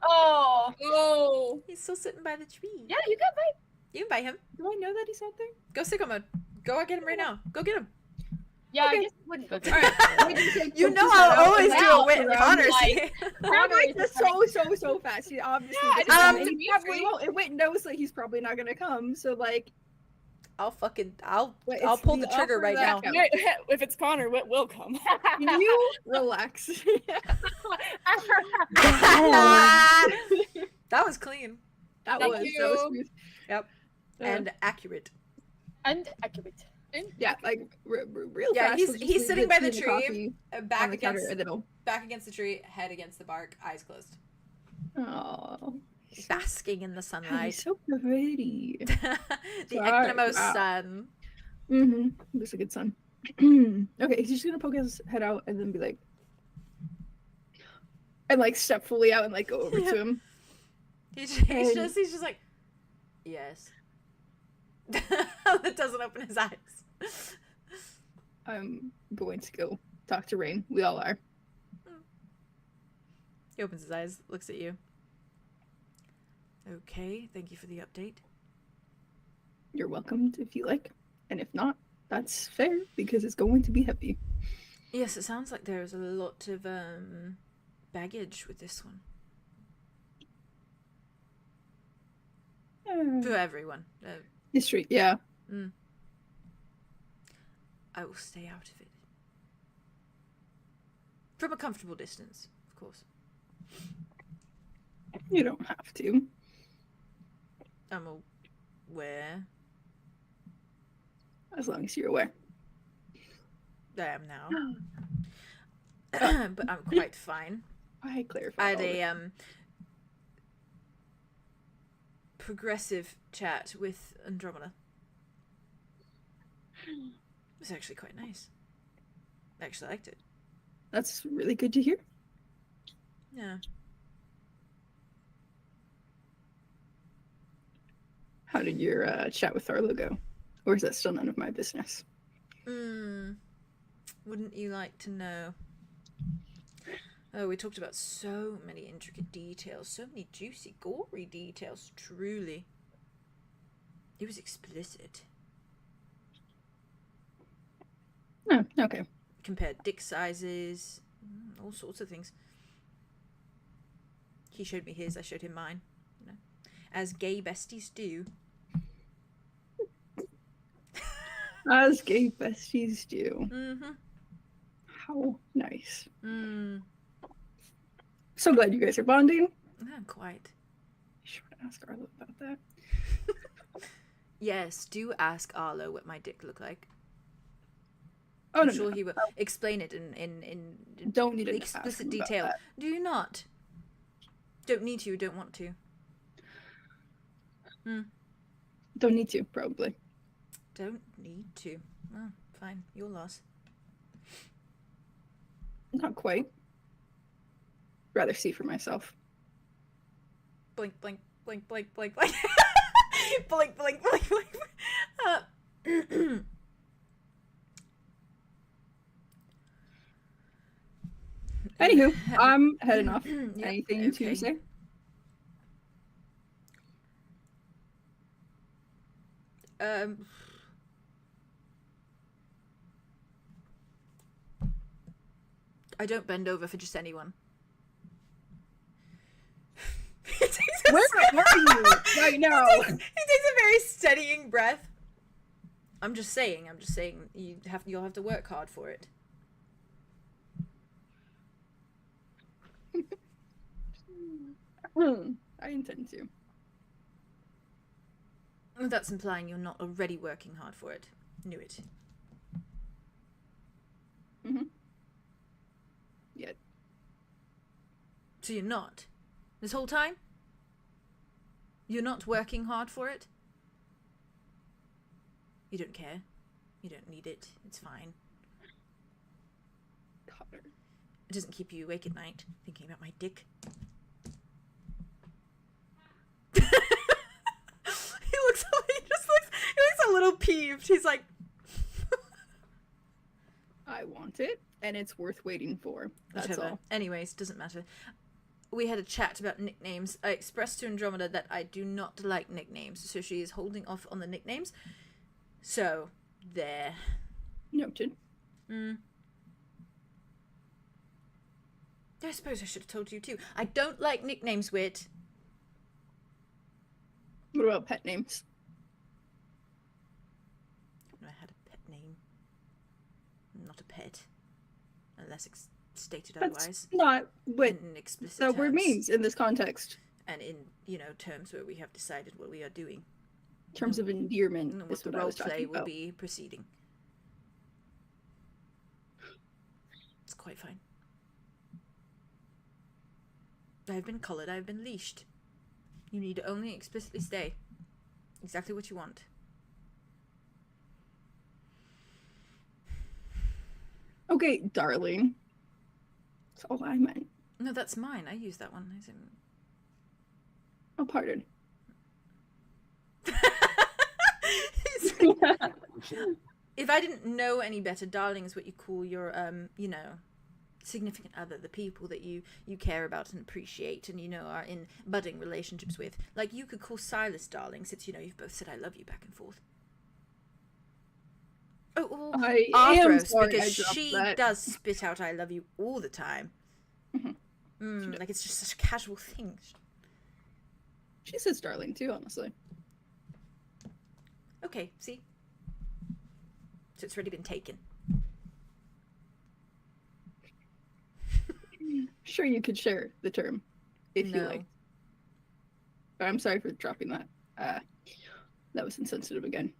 Oh. He's still sitting by the tree. Yeah, you can bite. You can buy him. Do I know that he's out there? Go sicko mode. Go out get him right now. Go get him. Yeah, Okay. I guess you wouldn't go to Alright. You know I'll always do a Wit and Connor scene. Connor is so fast. He obviously Wit knows that he's probably not gonna come. So like, I'll pull the trigger right now. If it's Connor, Wit will come. You relax. That was clean. That was smooth. Yep. And accurate. And accurate. Yeah, like real yeah, fast. He's sitting by the tree, back against the tree, head against the bark, eyes closed. Oh, basking in the sunlight. He's so pretty. The Ectomos sun. Looks like a sun. Okay, he's just gonna poke his head out and then be like, and like step fully out and like go over to him. He's just like, yes. That doesn't open his eyes. I'm going to go talk to Rain. We all are. He opens his eyes, looks at you. Okay, thank you for the update. You're welcome if you like, and if not, That's fair, because it's going to be heavy. Yes, it sounds like there's a lot of baggage with this one. For everyone. History, yeah. I will stay out of it. From a comfortable distance, of course. You don't have to. I'm aware. As long as you're aware. I am now. But I'm quite fine. I clarified. I had a progressive chat with Andromeda. It was actually quite nice. I actually liked it. That's really good to hear. Yeah. How did your chat with Arlo go? Or is that still none of my business? Wouldn't you like to know? Oh, we talked about so many intricate details, so many juicy, gory details, truly. It was explicit. Oh, okay. Compared dick sizes, all sorts of things. He showed me his, I showed him mine. You know, as gay besties do. As gay besties do. Mm-hmm. How nice. So glad you guys are bonding. Quite. You should ask Arlo about that. Yes, do ask Arlo what my dick looked like. Oh, I'm sure he will explain it in don't need explicit detail. Do you not? Don't need to, don't want to. Don't need to, probably. Don't need to. Oh, fine. Your loss. Not quite. Rather see for myself. Blink, blink, blink, blink, blink, blink. Blink, blink, blink, blink. Anywho, I'm heading off. Yep, Anything to say? I don't bend over for just anyone. Where are you right now? He takes a very steadying breath. I'm just saying, you'll have to work hard for it. I intend to. That's implying you're not already working hard for it. Knew it. Yet. So you're not? This whole time? You're not working hard for it? You don't care. You don't need it. It's fine. It doesn't keep you awake at night thinking about my dick. He looks a little peeved. He's like, I want it, and it's worth waiting for. That's whatever. all. Anyways, doesn't matter. We had a chat about nicknames. I expressed to Andromeda that I do not like nicknames, so she is holding off on the nicknames. So, there. Noted. I suppose I should have told you too. I don't like nicknames, Wit. What about pet names? I've never had a pet name. I'm not a pet. Unless it's stated otherwise. That's not what in explicit that terms. word means in this context. And in, terms where we have decided what we are doing. In terms of endearment, And is what the what I role was play talking will about. be proceeding. It's quite fine. I've been collared, I've been leashed. You need to only explicitly stay. Exactly what you want. Okay, darling. That's all I meant. No, that's mine. I use that one. I didn't... Oh, pardon. If I didn't know any better, darling is what you call your, significant other, the people that you care about and appreciate and, are in budding relationships with. Like, you could call Silas darling since, you've both said I love you back and forth. Oh, I am Arthros, sorry because I dropped she that. does spit out "I love you" all the time. Like it's just such a casual thing. She says darling too, honestly. Okay, see? So it's already been taken. Sure, you could share the term if you No. like. But I'm sorry for dropping that. That was insensitive again.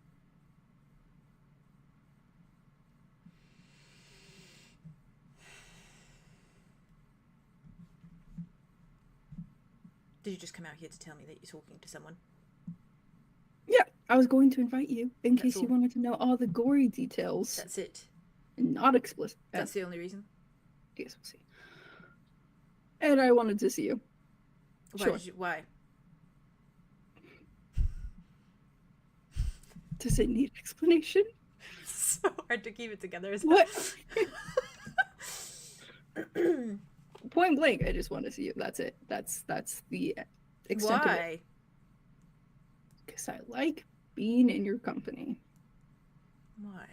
Did you just come out here to tell me that you're talking to someone? Yeah, I was going to invite you in That's case you all. wanted to know all the gory details. That's it. Not explicit. That's the only reason. Yes, we'll see. And I wanted to see you. Why? Sure. Why? Does it need explanation? It's so hard to keep it together. Isn't What? it? Point blank, I just want to see you. That's it. That's the extent of it. Why? Because I like being in your company. Why?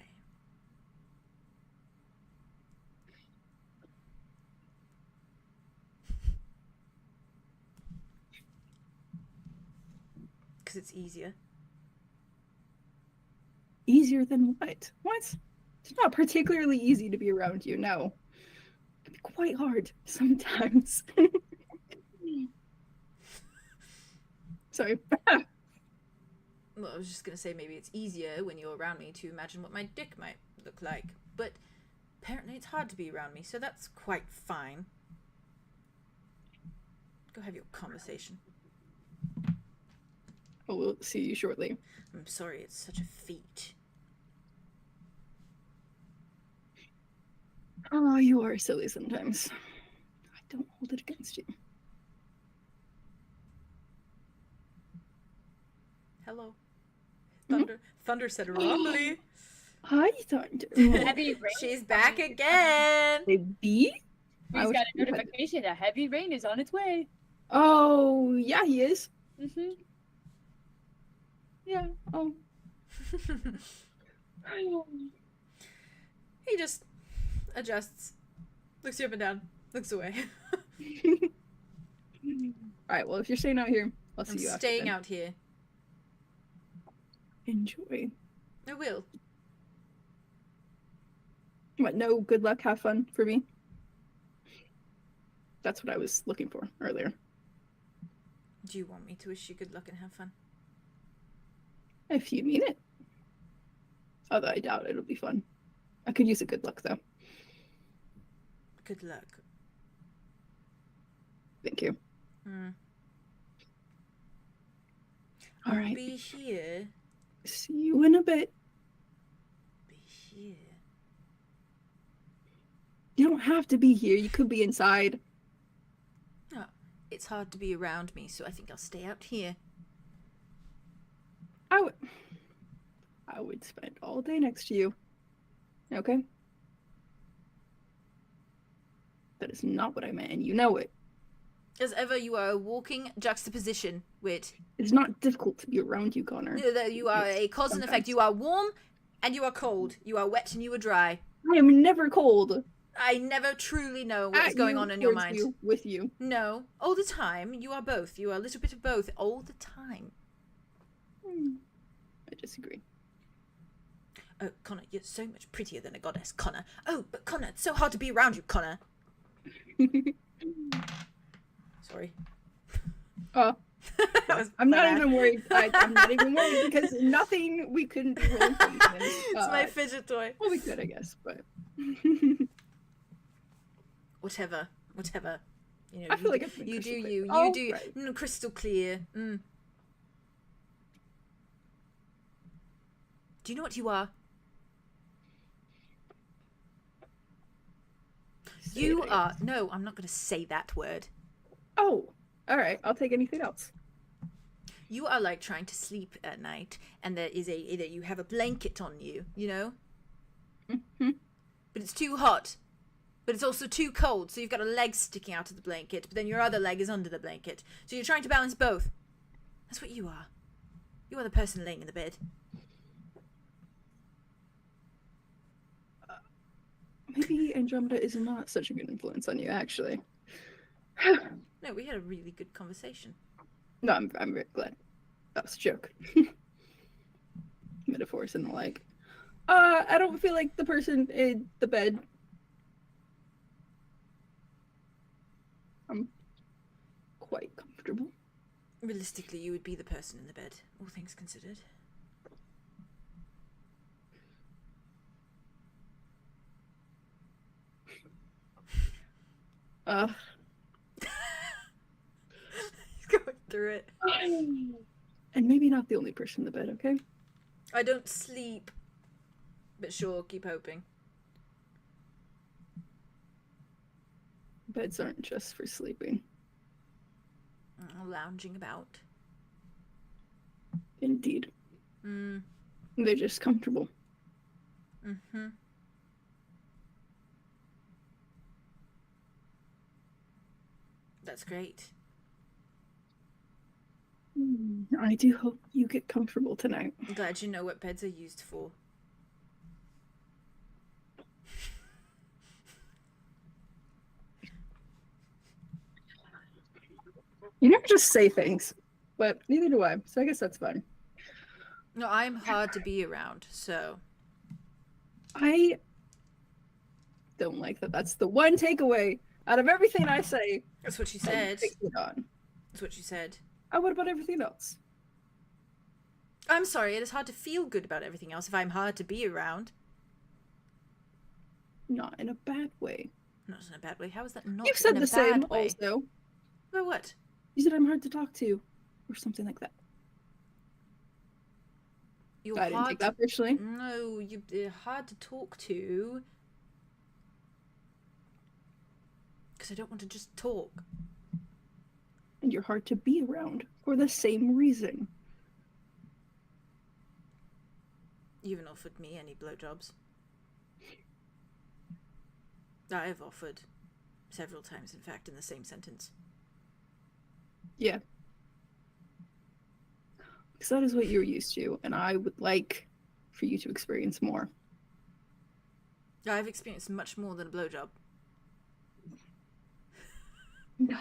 Because it's easier. Easier than what? What? It's not particularly easy to be around you, no. It can be quite hard sometimes. Sorry. Well, I was just gonna say maybe it's easier when you're around me to imagine what my dick might look like, but apparently it's hard to be around me, so that's quite fine. Go have your conversation. Oh, we'll see you shortly. I'm sorry, it's such a feat. Oh, you are silly sometimes. I don't hold it against you. Hello. Thunder said rumbly. Hi, Thunder. Heavy rain. She's back again. Baby? I He's was- got a notification. A heavy rain is on its way. Oh, yeah, he is. Mm-hmm. Yeah. Oh. He just adjusts, looks you up and down, looks away. Alright, well, if you're staying out here, I'll see I'm you after staying then. out here. Enjoy. I will. What, no good luck, have fun for me? That's what I was looking for earlier. Do you want me to wish you good luck and have fun? If you mean it. Although I doubt it'll be fun. I could use a good luck, though. Good luck. Thank you. Hmm. All I'll right. be here. See you in a bit. Be here. You don't have to be here. You could be inside. Oh, it's hard to be around me, so I think I'll stay out here. I would spend all day next to you. Okay? That is not what I meant, and you know it. As ever, you are a walking juxtaposition with It's not difficult to be around you, Connor. you are a cause and effect. Sometimes. You are warm and you are cold. You are wet and you are dry. I am never cold. I never truly know what At is going you, on in your towards mind. you, with you. No, all the time. You are both. You are a little bit of both all the time. I disagree. Oh, Connor, you're so much prettier than a goddess, Connor. Oh, but Connor, it's so hard to be around you, Connor. Sorry. Oh, That was I'm not bad. even worried. I'm not even worried because nothing we couldn't be rolling for you. It's my fidget toy. Well, we could, I guess, but Whatever. You know, I feel like it's been you do crystal clear. you. You Oh, do right. crystal clear. Do you know what you are? Say You it. are. No, I'm not going to say that word. Oh, all right. I'll take anything else. You are like trying to sleep at night, and there is that you have a blanket on you. You know, Mhm. but it's too hot. But it's also too cold, so you've got a leg sticking out of the blanket, but then your other leg is under the blanket. So you're trying to balance both. That's what you are. You are the person laying in the bed. Maybe Andromeda is not such a good influence on you, actually. No, we had a really good conversation. No, I'm very glad. That was a joke. Metaphors and the like. I don't feel like the person in the bed. I'm quite comfortable. Realistically, you would be the person in the bed, all things considered. He's going through it. And maybe not the only person in the bed, okay? I don't sleep. But sure, keep hoping. Beds aren't just for sleeping. Lounging about. Indeed. They're just comfortable. Mm-hmm. That's great. I do hope you get comfortable tonight. I'm glad you know what beds are used for. You never just say things, but neither do I, so I guess that's fine. No, I'm hard to be around, so... I don't like that. That's the one takeaway out of everything I say. That's what she said. That's what she said. And what about everything else? I'm sorry, it is hard to feel good about everything else if I'm hard to be around. Not in a bad way. Not in a bad way. How is that not You've said in a the same bad way? also. Well, what? You said I'm hard to talk to, or something like that. I didn't take that personally. No, you're hard to talk to. Because I don't want to just talk. And you're hard to be around for the same reason. You haven't offered me any blowjobs. I have offered several times, in fact, in the same sentence. Yeah. Because that is what you're used to, and I would like for you to experience more. I've experienced much more than a blowjob. No.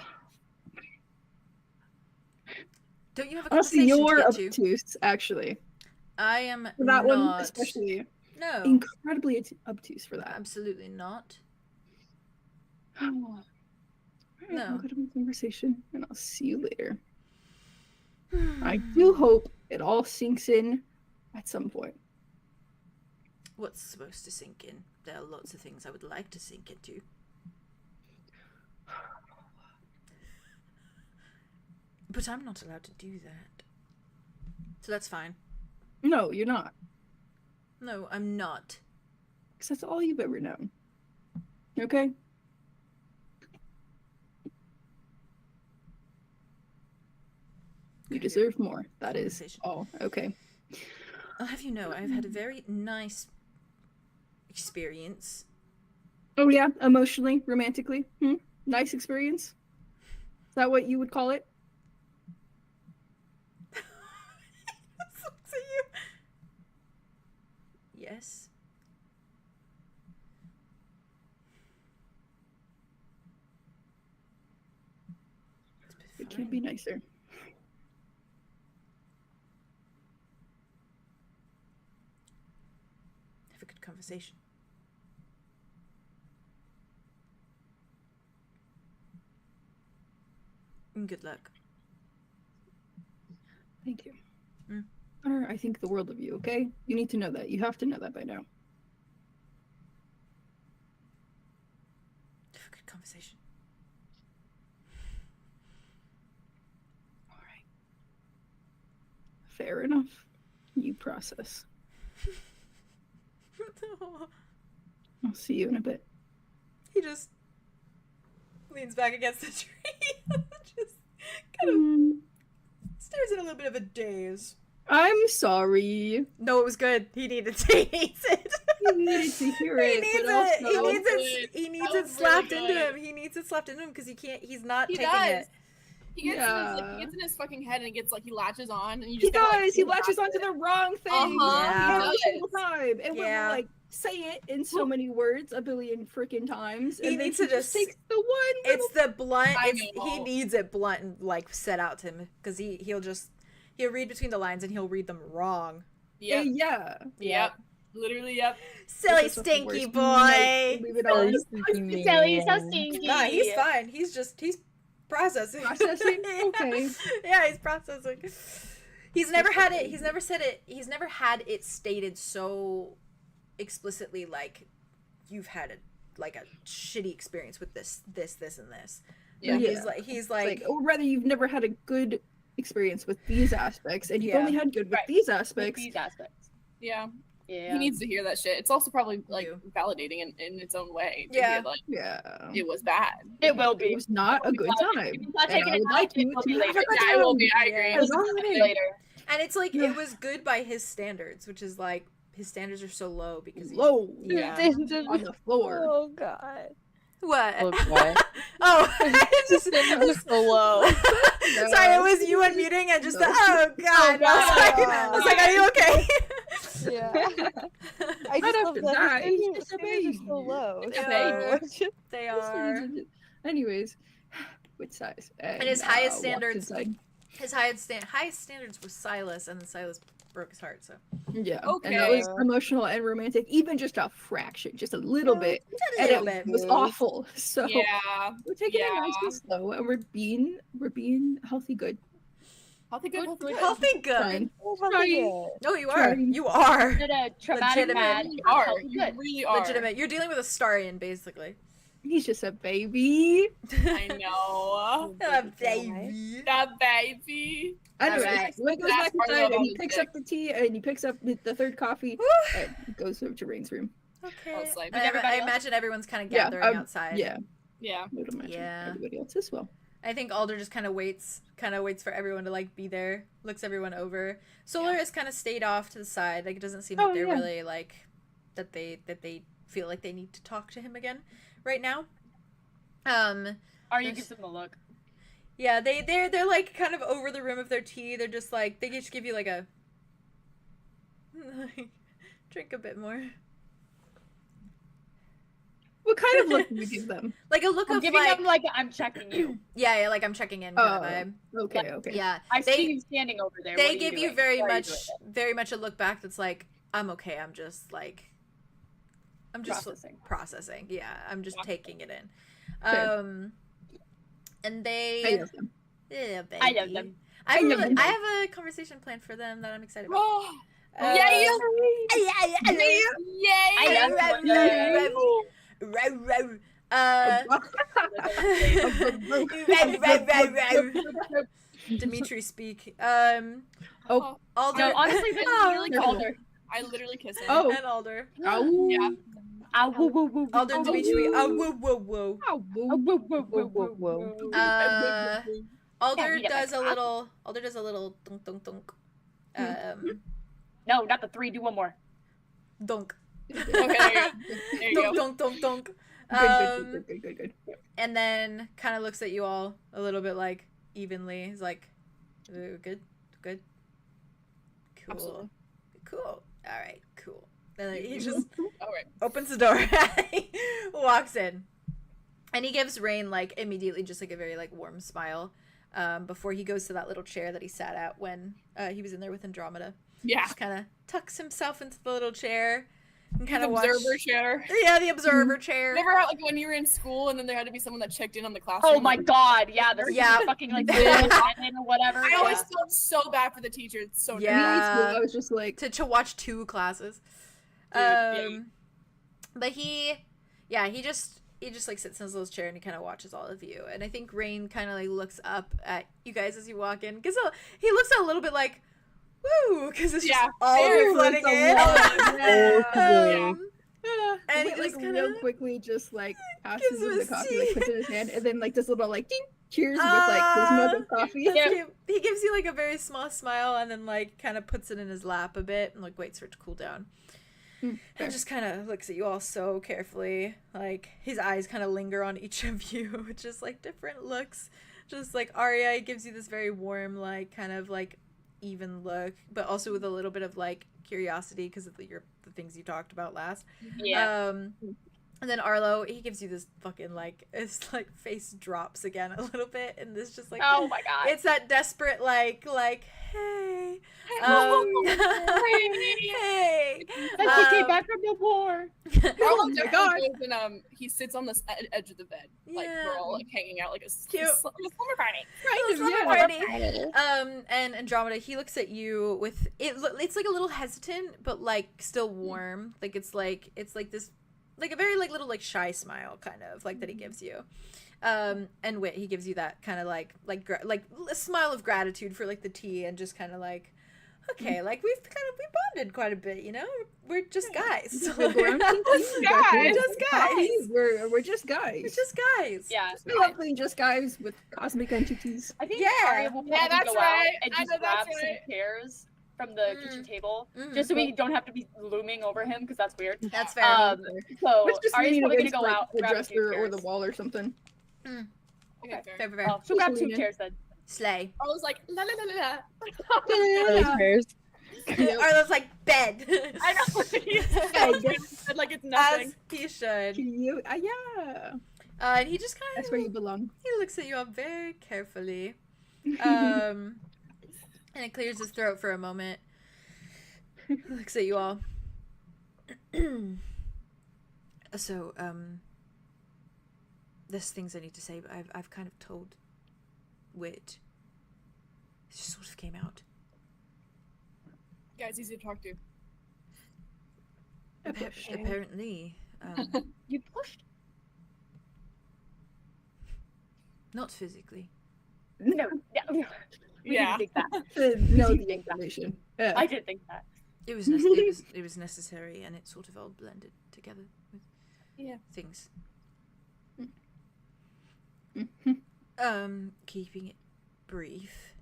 Don't you have a Honestly, conversation you're to get to? obtuse, actually. I am for that not. one, especially. No. Incredibly obtuse for that. Absolutely not. All right, No. I'll go to my conversation, and I'll see you later. I do hope it all sinks in at some point. What's supposed to sink in? There are lots of things I would like to sink into. But I'm not allowed to do that. So that's fine. No, you're not. No, I'm not. Because that's all you've ever known. Okay? You deserve more. That is all. Okay. I'll have you know, I've had a very nice experience. Oh yeah? Emotionally? Romantically? Nice experience? Is that what you would call it? Yes. It can't be nicer. Have a good conversation. And good luck. Thank you. I think the world of you, okay? You need to know that. You have to know that by now. Have a good conversation. All right. Fair enough. You process. I'll see you in a bit. He just leans back against the tree. Just kind of stares in a little bit of a daze. I'm sorry. No, it was good. He needed to. He needs it. He needed to hear it. He needs it slapped into him. He needs it slapped into him because he can't. He's not taking it. He gets, he gets in his fucking head and gets he latches on and you He just does. He latches onto the wrong thing. Yeah. Every single time. And we're like, say it in so many words a billion freaking times. He And needs then to just takes the one. It's the blunt. I He know. needs it blunt and like set out to him because he'll read between the lines and he'll read them wrong. Yep. Yeah. Yep. Literally, yep. Silly This is the stinky worst. boy. Leave it on. Silly, so stinky. Nah, he's fine. He's processing. Processing? Okay. Yeah, he's processing. He's never had it. He's never said it. He's never had it stated so explicitly like you've had a shitty experience with this, and this. Yeah. He's like, or rather, you've never had a good experience with these aspects, and you've only had good with these aspects. These aspects. Yeah. Yeah. He needs to hear that shit. It's also probably like validating in its own way. To hear, like, it was bad. It will be. It was not a good time. If he's not And taking I it would now, like it you will to be have later. a good Yeah, time. it will be. I agree. It will be Later. and it's like it was good by his standards, which is like his standards are so low because Low. Yeah. On the floor. Oh god. What? Okay. Oh, Just so low. sorry, it was you unmuting and just oh god. I was like, are you okay? Yeah. I just love that his standards are so low. Yeah. So. They are. Anyways, with size. And his highest walks standards. inside. His highest standards was Silas, and then Silas broke his heart. So Yeah. Okay. And that was emotional and romantic, even just a fraction, just a little bit. a And little it bit. was awful. So Yeah. we're taking it Yeah. nice and slow, and we're being healthy good. Healthy good. Healthy good. Fine. No, you are. Trying. You are. Not a traumatic Legitimate. bad. You are. healthy You good. really are. Legitimate. You're dealing with a Starian, basically. He's just a baby. I know. A baby. That baby. Anyways, Alright. when he goes That's back part of inside and all he the picks dick. up the tea and he picks up the third coffee and goes over to Rain's room. Okay. It's like, I imagine everyone's kind of gathering outside. Yeah, Yeah. I would imagine Yeah. everybody else as well. I think Alder just kind of waits for everyone to like be there, looks everyone over. Solar has kind of stayed off to the side. Like it doesn't seem like they're really like that they feel like they need to talk to him again right now. Arya gives him a look. Yeah, they're like kind of over the rim of their tea. They're just like they just give you like a drink a bit more. What kind of look do we give them? Like a look I'm of giving like them like I'm checking you. yeah, like I'm checking in kind of vibe. Okay. Yeah, I see you standing over there. they What are give you doing? very What are you much doing? a look back that's like I'm okay. I'm just processing. Yeah, I'm just taking it in. Fair. And I they love them. yeah, baby. I love them. I love them. have a conversation planned for them that I'm excited about. Oh, Uh, yay! I Dimitri speak. Oh. Alder. No, honestly, this is really no. Alder. I literally kiss him. Oh. And Alder. Ow. Yeah. Ow, woo, woo, woo, Alder and Dimitri. Ow. Whoa, whoa, whoa. Ow. woo, woo, woo, woo, woo, woo. Alder Yeah, does a little. Alder does a little dunk dunk dunk. No, not the three. Do one more. Dunk. Okay, there you go. Dunk dunk dunk dunk. Good. And then kind of looks at you all a little bit like evenly. He's like, "Ooh, good, cool, Absolutely. cool. All right, cool." And then he just All right. opens the door, walks in, and he gives Rain like immediately just like a very like warm smile. Before he goes to that little chair that he sat at when he was in there with Andromeda. Yeah. Just kind of tucks himself into the little chair and The kind of observer chair. Yeah, the observer chair. Remember how like when you were in school and then there had to be someone that checked in on the classroom? Oh my god, yeah, the Yeah. fucking like or whatever. I always Yeah. felt so bad for the teacher. It's so Yeah. I was just like to watch 2 classes. Yeah. But he just like sits in his little chair and he kind of watches all of you. And I think Rain kind of like looks up at you guys as you walk in because he looks a little bit like, woo, because it's just all of you flooding in. And he like just kind real of quickly just like passes gives him him the a coffee, tea. like puts it in his hand, and then like this little like ding, cheers with like his mug of coffee. That's cute. He gives you like a very small smile and then like kind of puts it in his lap a bit and like waits for it to cool down. And just kind of looks at you all so carefully. Like his eyes kind of linger on each of you, just like different looks. Just like Arya gives you this very warm, like kind of like even look, but also with a little bit of like curiosity because of the things you talked about last. Yeah. And then Arlo, he gives you this fucking like, his like face drops again a little bit, and this just like, oh my god, it's that desperate like hey, hey, I came back from the war. Arlo definitely goes and he sits on the edge of the bed, like we're all like hanging out like a cute slumber party. And Andromeda, he looks at you with it's like a little hesitant, but like still warm. Like it's like this. Like a very like little like shy smile kind of like that he gives you, and Wit, he gives you that kind of like a smile of gratitude for like the tea, and just kind of like, okay, like we bonded quite a bit, you know, we're just guys. We're just guys. We're just guys. We're just guys. Yeah, we're lovely, just guys with cosmic entities. I think Arya will probably that's go right. out and just grab some chairs from the kitchen table, just so we don't have to be looming over him, because that's weird. That's fair. So Arya's probably gonna go out, the grab dresser or the wall or something. Okay, fair. Oh, she'll grab 2 chairs then. Slay. I was like, la la la la la. Arlo's like bed. I know. He's like it's nothing. As he should. Yeah. And he just kind of. That's where you belong. He looks at you all very carefully. And it clears his throat for a moment. Looks at you all. So, there's things I need to say, but I've kind of told Wit. It just sort of came out. Yeah, it's easy to talk to. Apparently. You pushed? Not physically. No. We Yeah. didn't think that. No, We the didn't think that. information. I didn't think that. It was it was necessary, and it sort of all blended together with things. Keeping it brief.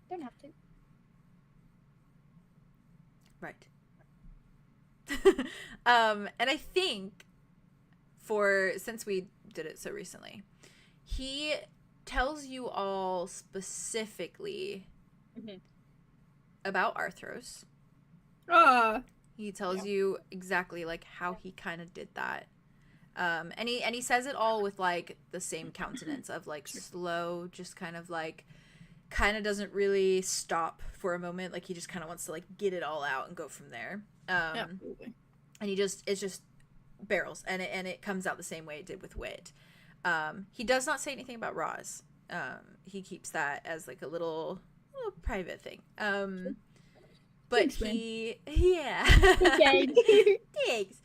Don't have to. Right. And I think since we did it so recently, he tells you all specifically about Arthros. He tells you exactly like how he kind of did that. And he says it all with like the same countenance of like slow, just kind of doesn't really stop for a moment. Like he just kind of wants to like get it all out and go from there. And it's just barrels, and it comes out the same way it did with Wit. He does not say anything about Roz. He keeps that as like a little private thing. But Thanks, thanks.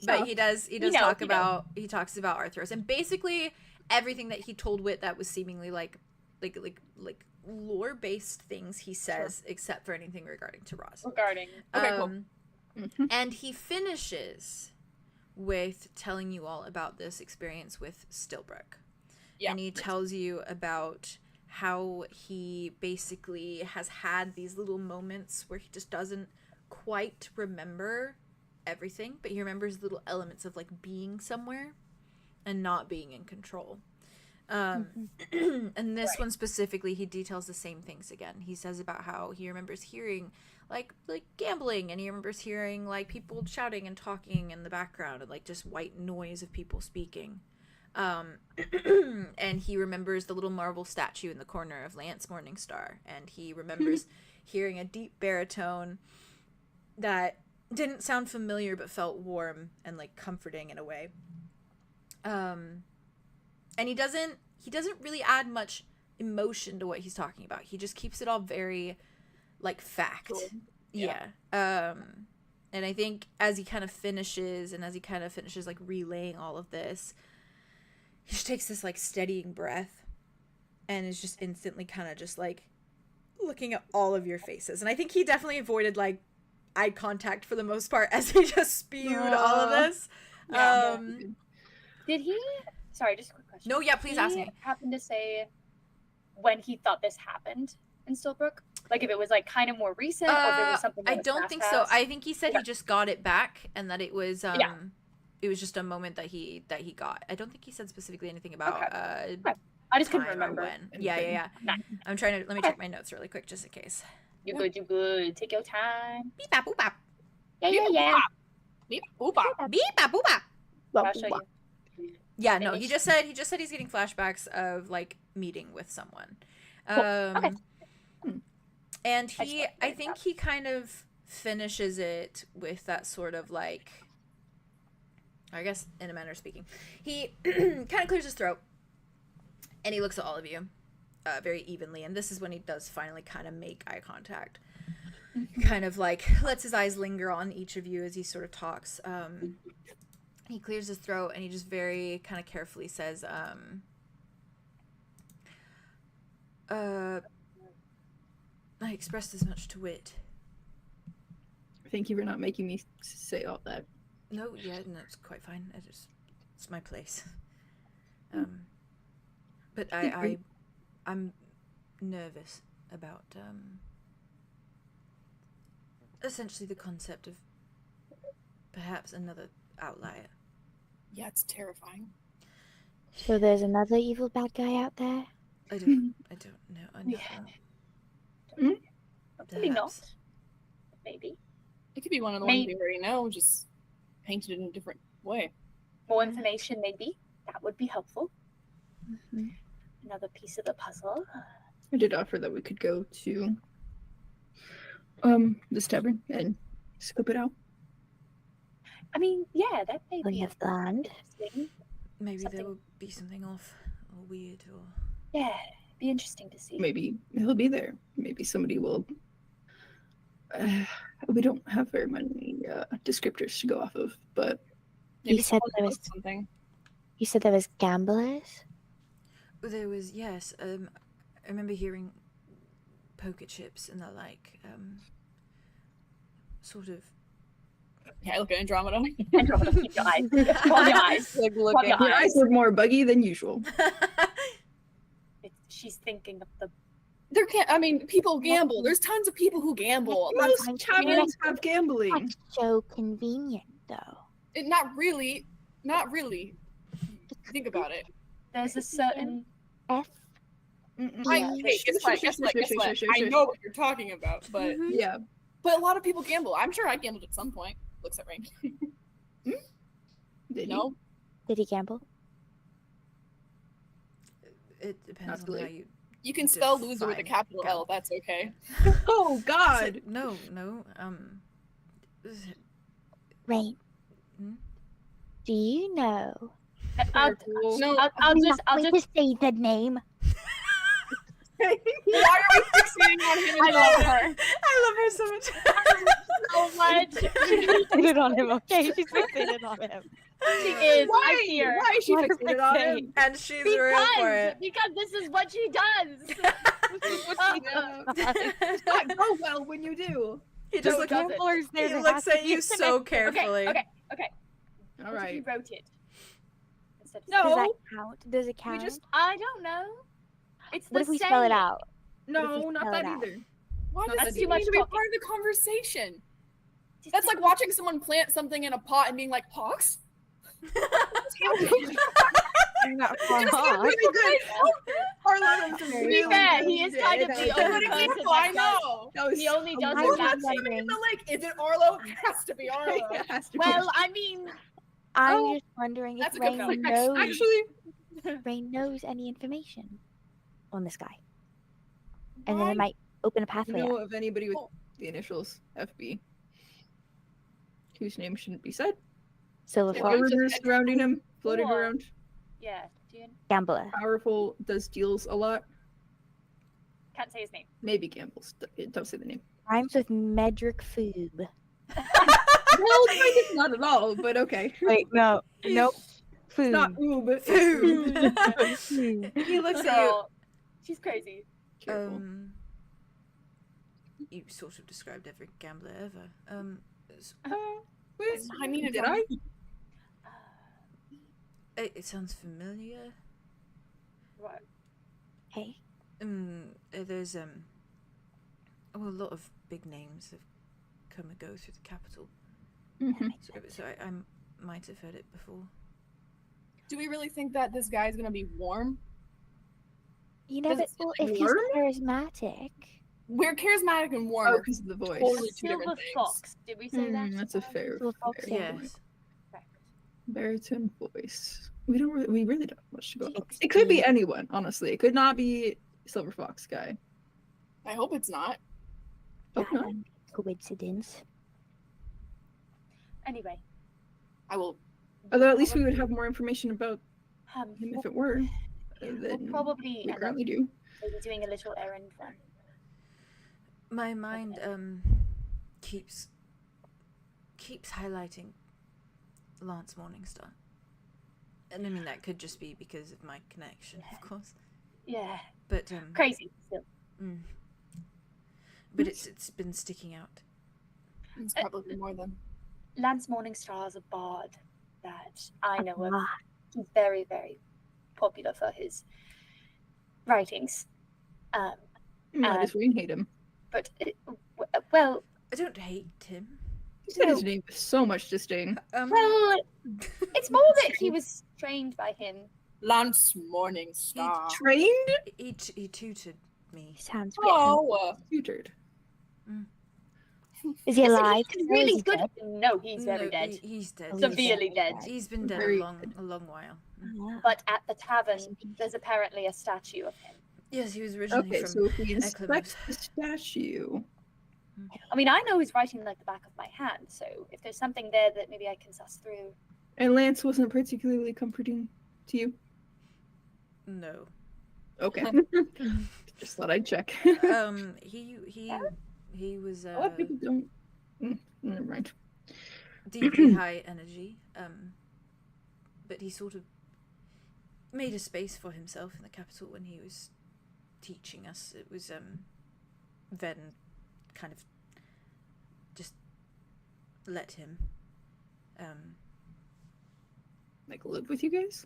But he does talk about Arthros, and basically everything that he told Wit that was seemingly like lore based things he says, except for anything regarding to Roz. Okay, cool. And he finishes with telling you all about this experience with Stillbrook. Yeah. And he tells you about how he basically has had these little moments where he just doesn't quite remember everything, but he remembers little elements of like being somewhere and not being in control. And this one specifically, he details the same things again. He says about how he remembers hearing like gambling, and he remembers hearing like people shouting and talking in the background, and like just white noise of people speaking. And he remembers the little marble statue in the corner of Lance Morningstar, and he remembers hearing a deep baritone that didn't sound familiar but felt warm and like comforting in a way. And he doesn't really add much emotion to what he's talking about. He just keeps it all very like fact. Cool. Yeah. And I think as he kind of finishes like relaying all of this, he just takes this like steadying breath and is just instantly kind of just like looking at all of your faces. And I think he definitely avoided like eye contact for the most part as he just spewed all of this. Did he? Sorry, just a quick question. No, yeah, please ask me. Happen to say when he thought this happened in Stillbrook? Like if it was like kind of more recent, or if it was something that I was don't think so. fast? I think he said he just got it back, and that it was it was just a moment that he got. I don't think he said specifically anything about I I just couldn't time or remember. when. Yeah. Nice. I'm trying to let me check my notes really quick just in case. You good, you good. Take your time. Beep bap boop bap. Yeah. Beep, boop, bop. Beep bap boop bap. I'll show you. Yeah, no, he just said he's getting flashbacks of like meeting with someone. Okay. And I think he kind of finishes it with that sort of like, I guess in a manner of speaking, he kind of clears his throat and he looks at all of you very evenly, and this is when he does finally kind of make eye contact. Kind of like lets his eyes linger on each of you as he sort of talks. He clears his throat and he just very kind of carefully says, I expressed as much to wit. Thank you for not making me say all that. No, it's quite fine. It's my place. But I'm nervous about essentially the concept of perhaps another outlier. Yeah, it's terrifying. So there's another evil bad guy out there? I don't know. Maybe not. Maybe. It could be one of the ones we already know, just painted in a different way. More information, maybe. That would be helpful. Another piece of the puzzle. I did offer that we could go to this tavern and scope it out. I mean, yeah, that may We be have land. interesting. Maybe Something- there will be something off or weird or... Yeah, be interesting to see. Maybe he'll be there. Maybe somebody will. We don't have very many descriptors to go off of, but You said someone there knows was something. You said there was gamblers? There was, yes. I remember hearing poker chips and the like, sort of... Yeah, look at Andromeda. Andromeda, keep your eyes. Close your eyes. Like Close looking. your your eyes look more buggy than usual. She's thinking of the... There can't. I mean, people gamble. There's tons of people who gamble. Most taverns have gambling. That's so convenient, though. Not really. Not really. Think about it. There's a certain... F. Guess what? I know what you're talking about, but Yeah. But a lot of people gamble. I'm sure I gambled at some point. Looks at Rain. Did No. Did he gamble? It depends on Possibly. how you... You can spell loser with a Define capital L. gamble. That's okay. Oh God. No. Rain. Hmm? Do you know? I'll Wait just... to say the name. Why are we fixating on him? I love her I love her so much. so much. She's fixated on him, okay? She's fixated on him. She is. I see her. Why is she Why fixated on fixate? him? And she's real for it. Because this is what she does. This is what she does. Not go well when you do. He just No, looks, it doesn't. Gamblers there he to looks have to at you be so submitted. carefully. Okay. All What if right. you wrote it? Instead of No. Does that count? Does it count? I don't know. It's What the if we same. spell it out? No, not spell that it out? either. Why No, does that's it too much need to be talking. part of the conversation? Just That's say- like watching someone plant something in a pot and being like, "Pox." I'm not Really good. Harlan, To be fair, he is kind of the only person I that does. know. That was He only does I it was that wondering. Is it Arlo? It has to be Arlo. It has to be. Well, I mean, I'm just wondering That's if a good Rain point. knows, Actually, Rain knows any information on this guy. And then Why? it might open a you pathway know out. of anybody with the initials FB whose name shouldn't be said? Silver Yeah, Fox, Rumors surrounding him, floating Cool. around. yeah. Do you gambler. Powerful, does deals a lot. can't say his name. Maybe gambles. Don't say the name. Rhymes with Medric Foob. Well, kind of not at all, but okay. Wait, no. Nope. Food. Not oob. It's Food. He looks at you. So, she's crazy. Careful. You sort of described every gambler ever. I mean, Did I? It sounds familiar. What? Hey, There's a lot of big names have come and go through the capital. Mhm. So I might have heard it before. Do we really think that this guy's gonna be warm? You know, but well, if he's warm? charismatic. We're charismatic and warm. Oh, because of the voice. Totally two Silver different things. fox. Did we say that? That's a fair. Silver fox, fair Yes. point. Baritone voice. We really don't have much to go on. It's It could be deep. anyone, honestly. It could not be Silver Fox guy. I hope it's not. Hope not. Coincidence. Anyway. I will. Although at least we would have more information about him We'll, if it were. we'll Than probably we end up currently do. maybe doing a little errand then. My mind keeps highlighting Lance Morningstar. And I mean that could just be because of my connection, of course. Yeah. But Crazy still. But it's been sticking out. It's probably more than. Lance Morningstar is a bard that I know of. Ah, He's very, very popular for his writings. I just really hate him. But, well, I don't hate him. He said his name with so much disdain. well, it's more that he was trained by him. Lance Morningstar. Trained? He tutored me. sounds good. Oh, Tutored. Is he alive? He's Or is really he good. dead? No, he's very No, dead. He's dead. Oh, Severely dead. He's been dead Very a long while. Ah. But at the tavern, there's apparently a statue of him. Yes, he was originally Okay, from so if we Eclipse. inspect the statue. I mean, I know his writing like the back of my hand, so if there's something there that maybe I can suss through. And Lance wasn't particularly comforting to you? No. Okay. Just thought I'd check. He was A lot of people don't. Never mind. deeply high energy. But he sort of made a space for himself in the capital when he was teaching us. It was then kind of just let him Like live with you guys?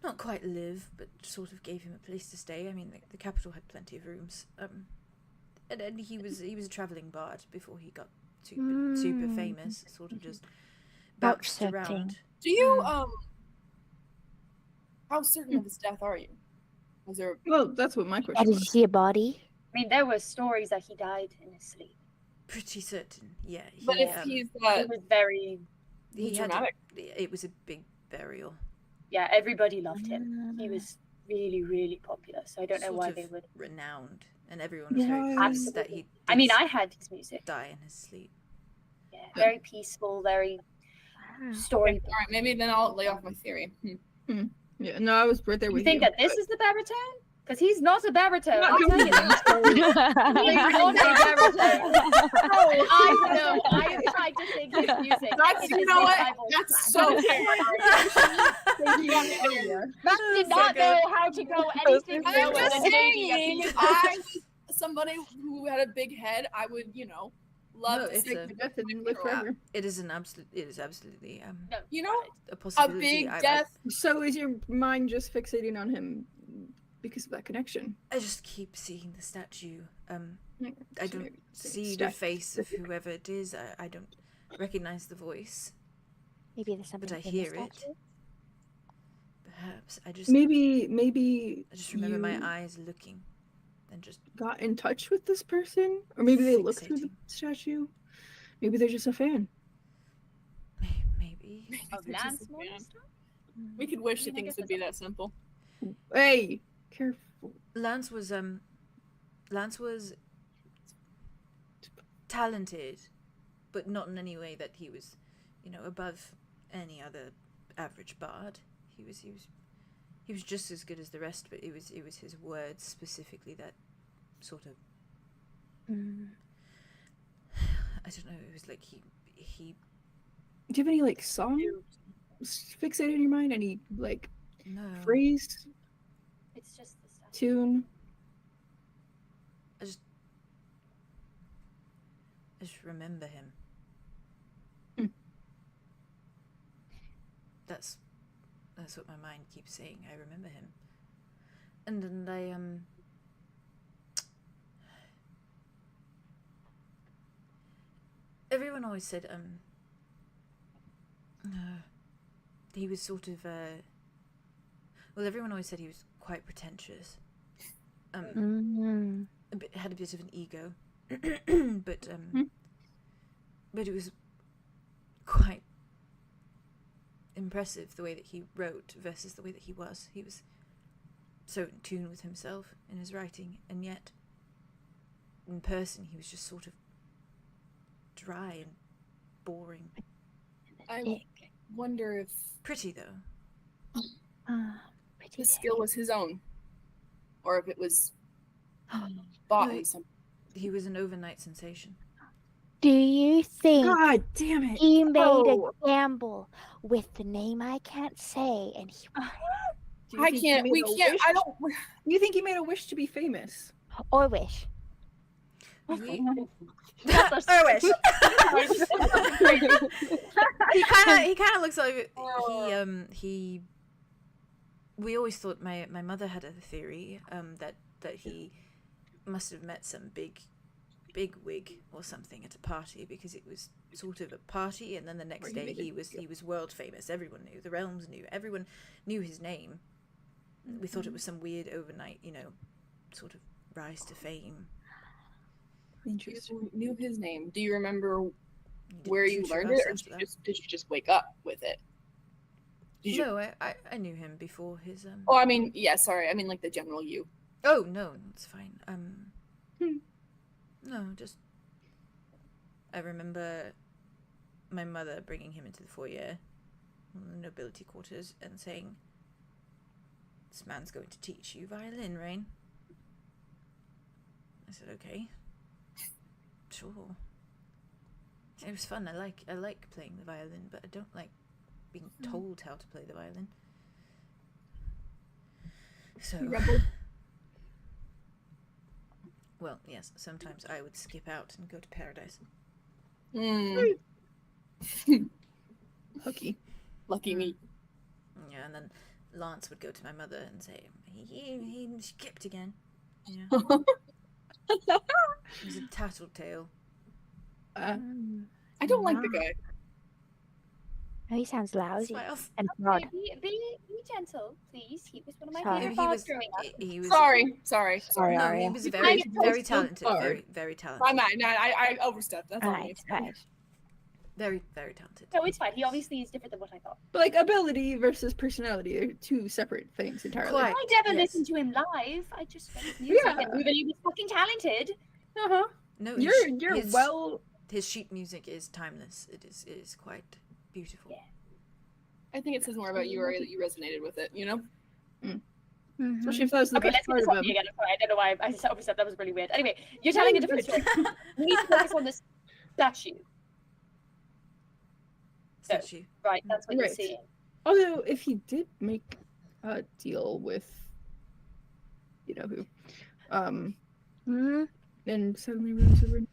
not quite live, but sort of gave him a place to stay. I mean, the capital had plenty of rooms. And he was a traveling bard before he got super famous. Sort of just bounced Vouchsafing. around. do you How certain of his death are you? Was there? Well, that's what my Did question you was. see a body? I mean, there were stories that he died in his sleep. Pretty certain, yeah. But he, if he's It was very, he had dramatic. it was a big burial. yeah, everybody loved him. He was really, really popular, so I don't know Sort why of they would. renowned, and everyone was very Yeah. pleased that he. I mean, did I had his music. die in his sleep. Yeah, very peaceful, very story. All right, maybe then I'll lay off my theory. Yeah, no, I was right there You with think you. that this is the baritone? Because he's not a baritone. Not I'll tell you that. He's not a baritone. I know. I have tried to sing his music. That's, It you is know what? revival That's track. so Matt did not know how to go anything I'm lower just than saying, baby. if I was somebody who had a big head, I would, love No, to it's sing a- the Death and live girl out. forever. It is absolutely No, You know, a a possibility. big I death. So is your mind just fixating on him because of that connection? I just keep seeing the statue. I So don't maybe see the statue face of whoever it is. I don't recognize the voice. Maybe there's something But I in the hear it. statue. Perhaps I just Maybe I just remember my you eyes looking, and just got in touch with this person, or maybe they look through the Fixating. statue. Maybe they're just a fan. maybe. Of It's just Lance a fan. Morningstar? We could wish that I mean, I things guess would be that simple. Hey, careful. Lance was talented, but not in any way that he was, above any other average bard. He was just as good as the rest, but it was his words specifically that sort of I don't know, it was like he Do you have any song fixated in your mind? Any no phrase, It's just the statue. tune? I just remember him. That's what my mind keeps saying. I remember him. And then everyone always said he was sort of well, everyone always said he was quite pretentious. had a bit of an ego, but it was quite impressive the way that he wrote versus the way that he was. He was so in tune with himself in his writing, and yet in person he was just sort of dry and boring. I wonder if pretty though. His skill was his own, or if it was bought in some. He was an overnight sensation. Do you think God damn it. he made a gamble with the name I can't say and he I can't, we can't, I don't. You think he made a wish to be famous? or wish? Or wish. He kind of looks like he. We always thought my mother had a theory that he must have met some big wig or something at a party, because it was sort of a party, and then the next day he was world famous. Everyone knew, the realms knew, everyone knew his name. We thought it was some weird overnight, sort of rise to fame. Interesting. You knew his name. Do you remember where you learned it, or did you just wake up with it? No, I knew him before his Oh, I mean, yeah, sorry. I mean, like the general you. Oh no, it's fine. No, just I remember my mother bringing him into the foyer, the nobility quarters, and saying, "This man's going to teach you violin, Rain." I said, "Okay, sure." It was fun. I like playing the violin, but I don't like being told how to play the violin. So, well, yes, sometimes I would skip out and go to paradise. Hooky. Lucky me. Yeah, and then Lance would go to my mother and say, he skipped again. Yeah. He's a tattletale. I don't like the guy. Oh, he sounds lousy Smiles. and proud. Be gentle, please. He was one of my Sorry. favorite bards growing up. He was Sorry. No, Aria. he was very talented. Sorry. Very talented. I overstepped. That's all. Right. Very, very talented. No, it's fine. He obviously is different than what I thought. But like ability versus personality are two separate things entirely. Quite. I never listened to him live. I just read his music and knew that he was fucking talented. No, You're well. His sheet music is timeless. It is quite beautiful. Yeah. I think it says more about you, Ari, that you resonated with it, Especially if that was the Okay, best let's part get of this him. again. I'm sorry, I don't know why I overstepped. That was really weird. Anyway, you're telling a different story. We need to focus on this statue. Statue. Right, that's what you're Right. seeing. Although, if he did make a deal with, you know who, then suddenly ruins the ring.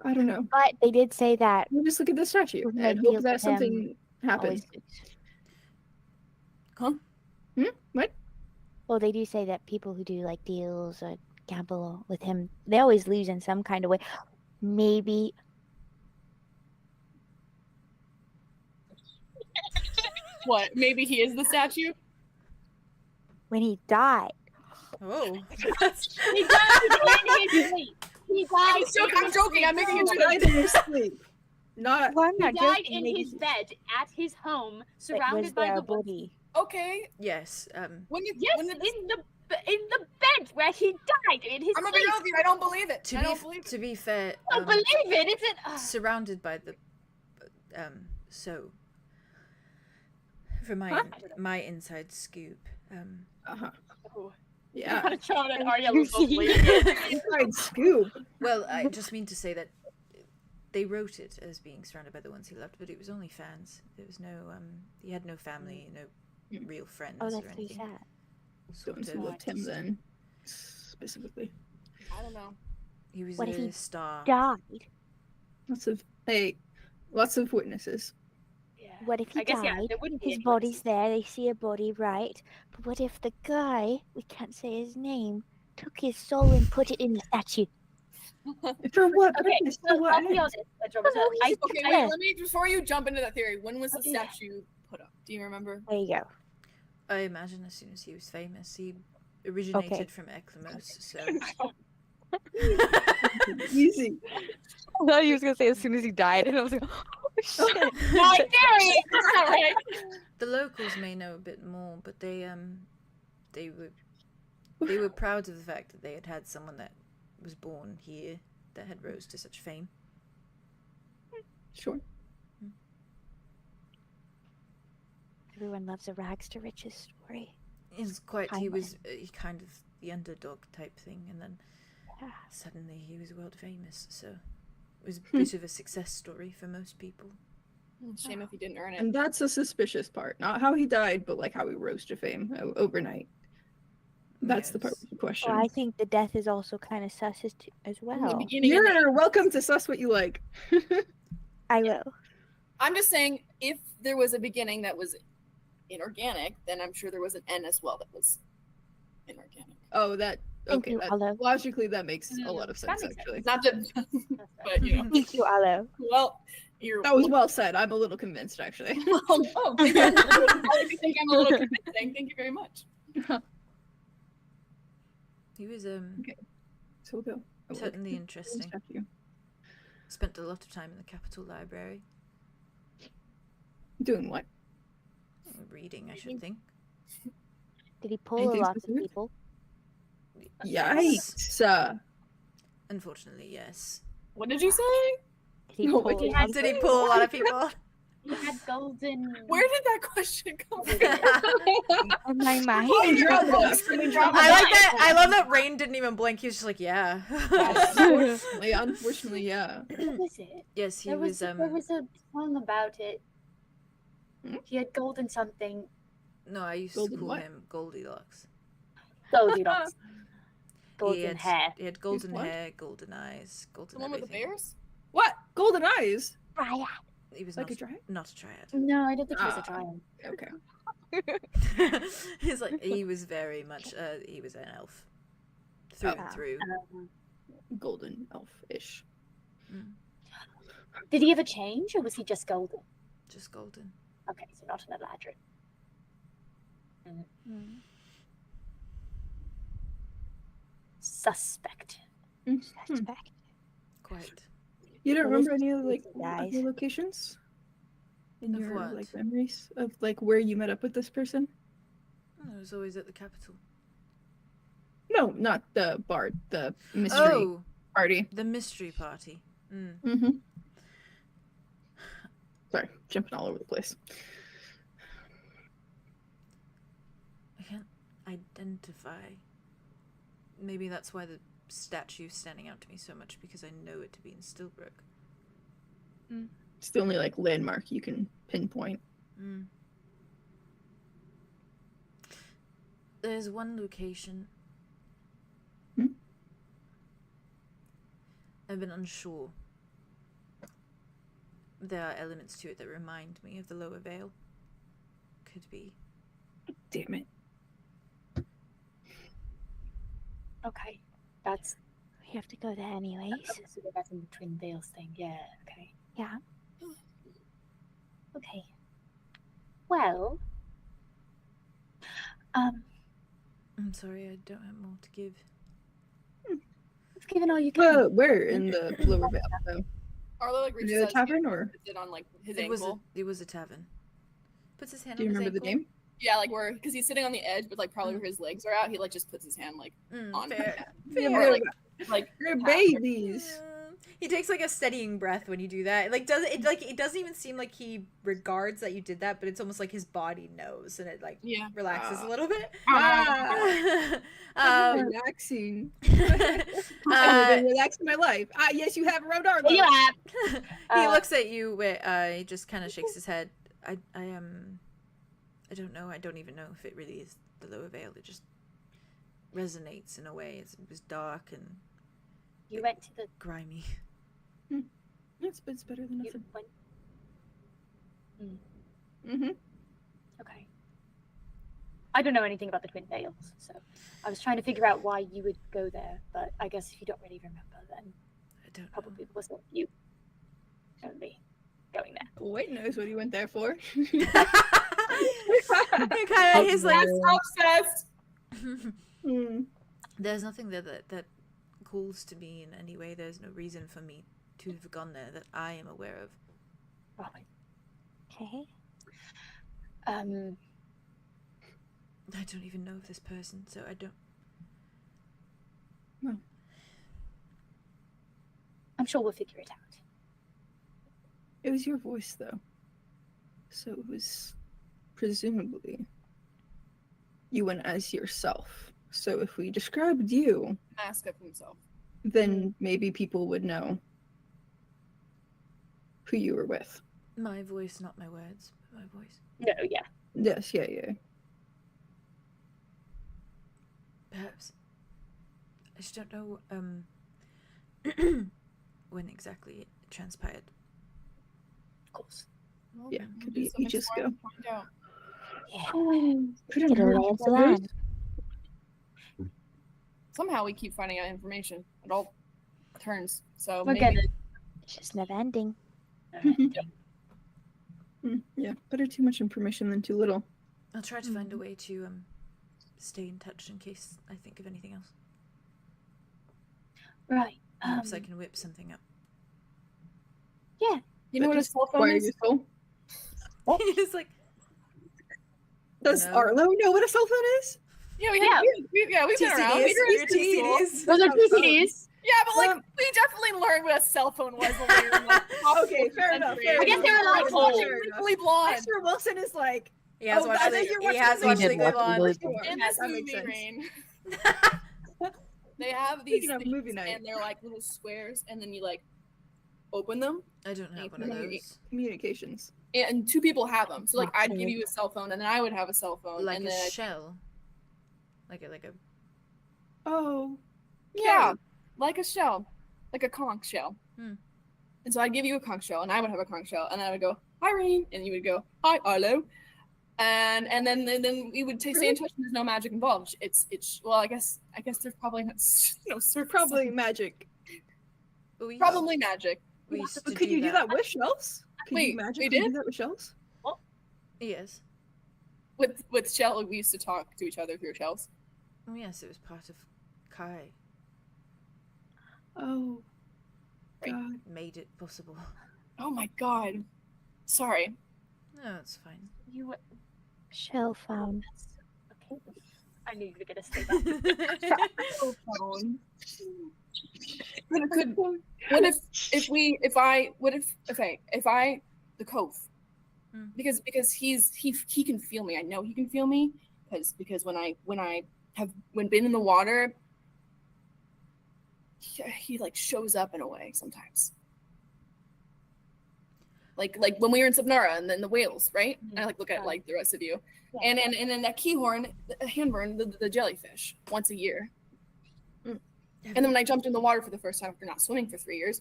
I don't know. But they did say that. We'll just look at the statue We'll and make hope deals that with something happens. always- What? Well, they do say that people who do like deals or gamble with him, they always lose in some kind of way. Maybe. What? Maybe he is the statue? When he died. Oh. He died in his sleep. He died. I'm joking. I'm making a joke. Died in his sleep. Not. Well, I'm He not died joking, in maybe his bed at his home, was surrounded by there the a body. Okay. Yes. When you, Yes, when in the bed where he died in his I'm gonna be sleep. honest with you, I don't believe it. I don't believe it. To be fair, I don't believe it. Is it? surrounded by the so for my inside scoop. Yeah. John and Arya will both believe. Inside scoop. Well, I just mean to say that they wrote it as being surrounded by the ones he loved, but it was only fans. There was no he had no family, no real friends Oh, or that's really anything. sad. Those who loved him then, specifically. I don't know. He was What if a he star. Died. Lots of witnesses. What if he I guess, yeah, died? there wouldn't be His any body's there. They see a body, right? But what if the guy, we can't say his name, took his soul and put it in the statue? For what Okay, purpose? so For what I'll be end? honest, Andromeda. Okay, wait, let me, before you jump into that theory, when was the statue put up? Do you remember? There you go. I imagine as soon as he was famous, he originated from Eclamos, so... Easy. I thought he was gonna say as soon as he died, and I was like, oh shit. Not Gary! That's all right. The locals may know a bit more, but they were proud of the fact that they had someone that was born here that had rose to such fame. Sure. Everyone loves a rags to riches story. It's quite. He was kind of the underdog type thing, and then suddenly he was world famous. So it was a bit of a success story for most people. Shame if he didn't earn it. And that's a suspicious part. Not how he died, but like how he rose to fame overnight. That's the part of the question. Well, I think the death is also kind of sus as well. You're welcome to sus what you like. I will. I'm just saying, if there was a beginning that was inorganic, then I'm sure there was an end as well that was inorganic. Oh, that Thank okay. you, Alo. Logically, that makes a lot of sense, actually. Not that, but you know. Thank you, Alo. Well, that was well said. I'm a little convinced, actually. Oh, maybe I think I'm a little convincing. Thank you very much. He was okay. So we'll go. Certainly interesting. Spent a lot of time in the Capitol Library. Doing what? Reading, I should think. Did he pull a lot of people? Yikes! Unfortunately, yes. What did you say? Did he pull a lot of people? He had golden. Where did that question come from? On my mind. I love that Rain didn't even blink. He was just like, yeah. Unfortunately, yeah. What was it? Yes, he there was. There was a song about it. He had golden something. No, I used to call him Goldilocks. Goldilocks. Golden hair. He had golden hair, golden eyes, golden. The one with the bears? What? Golden eyes? Dryad. He was like not a triad? Not a triad. No, I don't think he was a triad. Okay. He's like, he was very much he was an elf through and through. Golden elf-ish. Did he ever change, or was he just golden? Just golden. Okay, so not an Eladrin. Suspect. Suspect. Quite. You don't remember any of other locations in your what? like memories of like where you met up with this person? I was always at the Capitol. No, not the bar. The mystery party. The mystery party. Sorry, jumping all over the place. I can't identify. Maybe that's why the statue's standing out to me so much, because I know it to be in Stillbrook. It's the only like landmark you can pinpoint. There's one location I've been unsure. There are elements to it that remind me of the Lower Vale. Could be. Damn it. Okay, that's. We have to go there anyways. So that's in the Twin Vales thing. Yeah. Okay. Yeah. Okay. Well. I'm sorry, I don't have more to give. You've given all you can. Where in the Lower Vale, though? Arlo like reaches the tavern, or it on like his it ankle. Was a tavern. Puts his hand. Do you on his remember the ankle. name? Yeah, like where because he's sitting on the edge, but like probably where his legs are out, he like just puts his hand like on fair. or like you're babies. He takes like a steadying breath when you do that. Like it doesn't even seem like he regards that you did that, but it's almost like his body knows, and it like relaxes a little bit. Relaxing. I've been relaxing my life. Yes, you have, Rodar. You have. He looks at you. He just kind of shakes his head. I don't know. I don't even know if it really is the Lower Vale. It just resonates in a way. It was dark and you went to the grimy. It's better than nothing. Okay. I don't know anything about the Twin Vales, so I was trying to figure out why you would go there. But I guess if you don't really remember, then I don't probably wasn't you only going there. Wait knows what he went there for. He's like obsessed. There's nothing there that calls to me in any way. There's no reason for me to have gone there that I am aware of. Okay. I don't even know of this person, so I don't. Well, I'm sure we'll figure it out. it was your voice, though. So it was presumably you went as yourself. So if we described you, Mask of himself, then maybe people would know who you were with. My voice, not my words, but my voice. No, yeah. Yes, yeah. Perhaps. I just don't know when exactly it transpired. Of course. well, Yeah, we'll could do be some ages exploring ago. to find out. Put it Get a on lay of the land. Somehow we keep finding out information. It all turns. So We're maybe gonna. It's just never ending. Yeah, better too much information than too little. I'll try to find a way to stay in touch in case I think of anything else. Right. Perhaps I can whip something up. you know what a Just cell phone acquire is? your soul. He's like, Does No. Arlo know what a cell phone is? Yeah, we've been around. TCDs, We were in your school. TCDs. Those are TCDs. Yeah, but like we definitely learned what a cell phone was when we were in like top Okay, school fair enough, century. fair I guess they were like Like, old. Legally blonde. Mr. Wilson is like, He has Oh, watched I thought Leg- you were he watching has the watched movie. Legally Blonde. In this that makes movie, sense. Rain, they have these Speaking of things, movie night. and they're like little squares, and then you like open them, I don't have one of those. Communications. and two people have them. So like I'd give you a cell phone, and then I would have a cell phone, Like and a then shell. Like a Oh. yeah, like a shell, like a conch shell. Hmm. And so I'd give you a conch shell, and I would have a conch shell, and I would go, "Hi, Rain," and you would go, "Hi, Arlo," and then we would stay in touch. And there's no magic involved. It's well, I guess there's probably not, surface Probably magic. But we probably magic. we used to But could you do that with shells? Could Wait, you we magically did? do that with shells? Yes. With shell, we used to talk to each other through shells. Oh yes, it was part of Kai. Oh. Right. God. Made it possible. Oh my god, sorry. No, it's fine. You. Shell found. Okay. I knew you were gonna say that. Cell phone. What if I the Cove, Hmm. because he can feel me. I know he can feel me because when I have been in the water, he like shows up in a way sometimes. Like when we were in Subnara and then the whales, right? And I like look at like the rest of you, and then that Keyhorn, Handburn, the jellyfish, once a year. And then when I jumped in the water for the first time after not swimming for 3 years,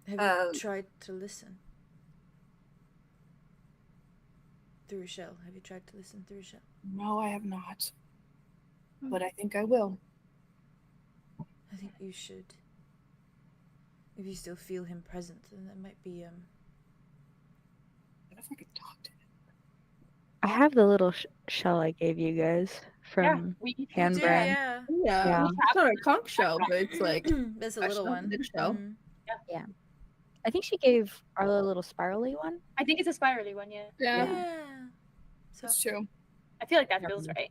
Have you tried to listen through a shell? Have you tried to listen through a shell? no, I have not, but I think I will. I think you should. If you still feel him present, then that might be What if I could talk to him? I have the little shell I gave you guys from Handbrand. Yeah. Yeah. It's not a conch shell, but it's like There's a a little one. shell, shell. Mhm. I think she gave Arlo a little spirally one. I think it's a spirally one, yeah. Yeah. So That's true. I feel like that feels right.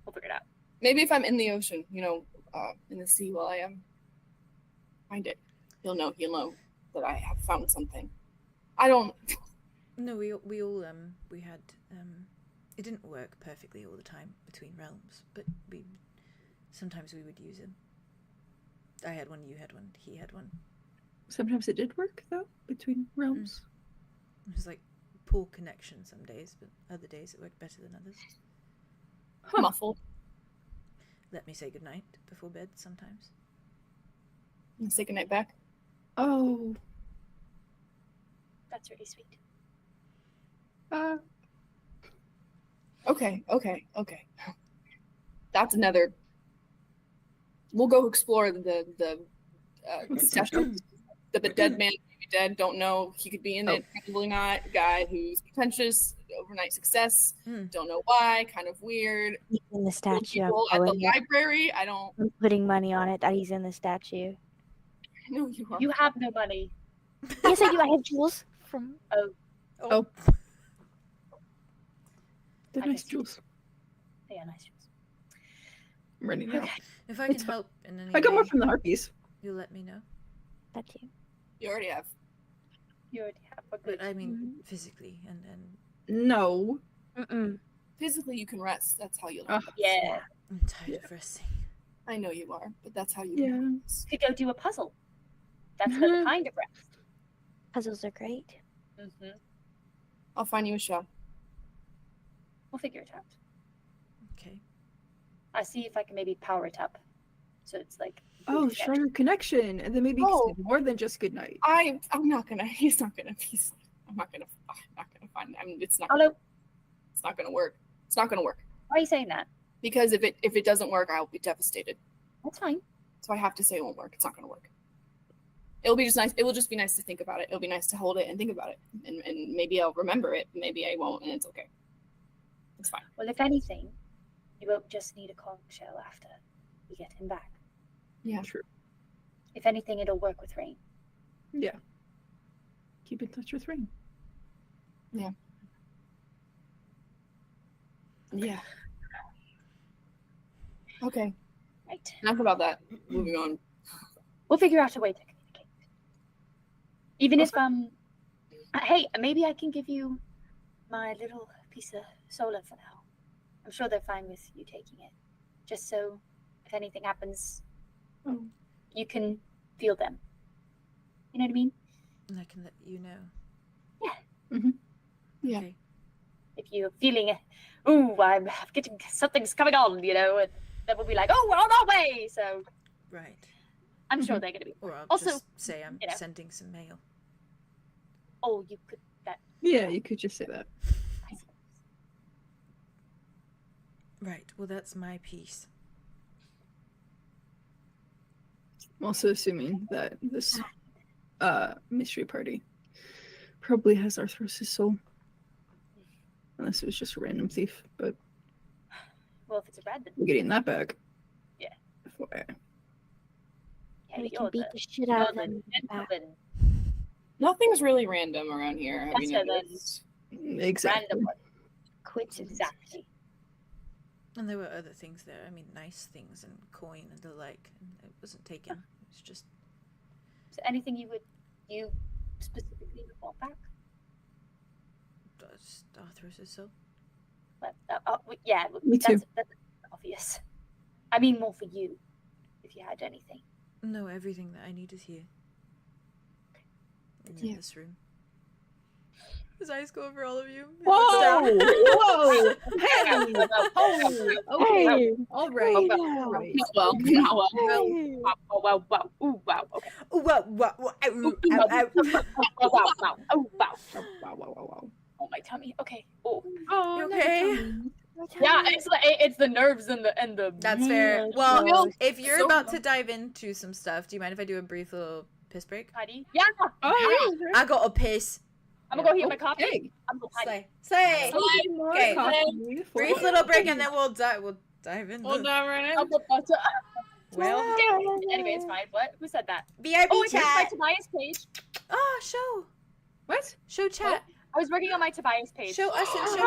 We'll figure it out. Maybe if I'm in the ocean, in the sea while I find it, he'll know that I have found something. I don't. no, we all we had it didn't work perfectly all the time between realms, but sometimes we would use him. I had one, you had one, he had one. Sometimes it did work though between realms. It was like poor connection some days, but other days it worked better than others. Muffled. Let me say goodnight before bed sometimes. And say goodnight back. Oh. That's really sweet. Okay. That's another. We'll go explore the session. The dead man could be dead. Don't know. He could be in it. Probably not. Guy who's pretentious, overnight success. Don't know why. Kind of weird. He's in the statue. People at the library. I'm putting money on it that he's in the statue. I know you are. You have no money. Yes, I do. I have jewels from. Oh. They're nice jewels. Yeah, nice jewels. I'm ready now. If I can help in any I got way, more from the harpies. you let me know. That too. You already have. You already have a good. But I mean, physically and No. Physically, you can rest. That's how you learn. Yeah. I'm tired of resting. I know you are, but that's how you. Yeah. Learn. Could go do a puzzle. That's the kind of rest. Puzzles are great. I'll find you a show. We'll figure it out. Okay. I see if I can maybe power it up, so it's like. Oh, stronger connection, and then maybe you can say more than just good night. I'm not gonna. He's not gonna. I'm not gonna find. I mean, it's not. Hello. It's not gonna work. It's not gonna work. Why are you saying that? Because if it doesn't work, I'll be devastated. That's fine. So I have to say it won't work. It's not gonna work. It'll be just nice. It will just be nice to think about it. It'll be nice to hold it and think about it, and maybe I'll remember it. Maybe I won't, and it's okay. It's fine. Well, if anything, you won't just need a conch shell after we get him back. Yeah, true. If anything, it'll work with Rain. Yeah. Keep in touch with Rain. Yeah. Yeah. Okay. Right. Enough about that. Moving on. We'll figure out a way to communicate. Even if hey, maybe I can give you my little piece of solar for now. I'm sure they're fine with you taking it. Just so if anything happens, you can feel them. You know what I mean? And I can let you know. Yeah. Yeah. Okay. If you're feeling, I'm getting something's coming on, and then we'll be like, we're on our way. So. Right. I'm sure they're going to be. Or I'll also just say I'm sending some mail. Oh, you could that. Yeah, you could just say that. Right. Well, that's my piece. I'm also assuming that this mystery party probably has Arthros' soul. Unless it was just a random thief, but well, if it's a random, we're getting that back. Yeah. Yeah, we can beat the shit out of them. Nothing's really random around here. Have you noticed? Exactly. Random. Coincidence. Exactly. And there were other things there. I mean, nice things and coin and the like. And it wasn't taken. It was just. So anything you specifically would want back? Just Arthros' soul. But, yeah, Me too. That's obvious. I mean, more for you, if you had anything. No, everything that I need is here. In this room. His eyes go over all of you. Whoa! Whoa! Hey! Okay. All right. Well. Oh, wow. Ooh, wow. Okay. Oh, wow. Wow. Oh, my tummy. Okay. Oh. You okay? Yeah, it's the nerves and the. That's fair. Well, if you're about to dive into some stuff, do you mind if I do a brief little piss break? Potty. Yeah. I got a piss. I'm gonna go get my coffee. Hey. I'm gonna potty. Slay. Okay. Coffee. Brief little break and then we'll dive in. We'll dive right in. I'm about to. Well, Anyway, it's fine. What? Who said that? VIP Oh, it's my chat. Tobias page. Oh, show. What? Show chat. I was working on my Tobias page. Show us and show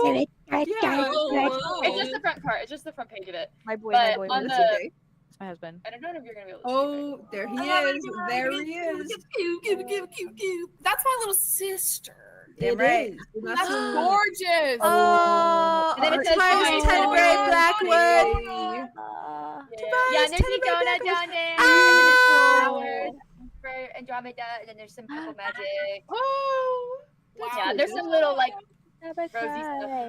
chat. It's just the front part. It's just the front page of it. My boy, But my boy. on That's the- okay. It's my husband. I don't know if you're gonna be able to. Oh, there he is. There he is. Cute. That's my little sister. Damn right. That's gorgeous. Oh, And then it says Tobias Tobias Tenebrae Blackwood. Blackwood. Yeah, and there's Tenebrae Edona Blackwood. down there. Oh. And then there's flowers for Andromeda, and then there's some purple magic. Oh. Yeah, there's some little like rosy stuff.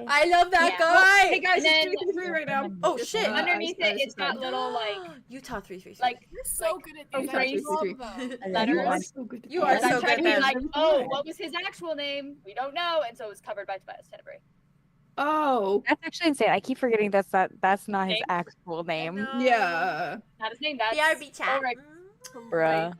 I love that Yeah. guy. Hey guys, And then- it's 3 right now. Oh, shit. Underneath it, it's got little like Utah 333. like You're so good at these. phrase I love them. You letters. are so good. You are And I'm so trying good to be then. like, oh, what was his actual name? We don't know, and so it was covered by Tobias Tenebrae. Oh. That's actually insane. I keep forgetting that's not his Name? actual name. No. Yeah. Not his name. That's BRB chat. Alright. Bruh.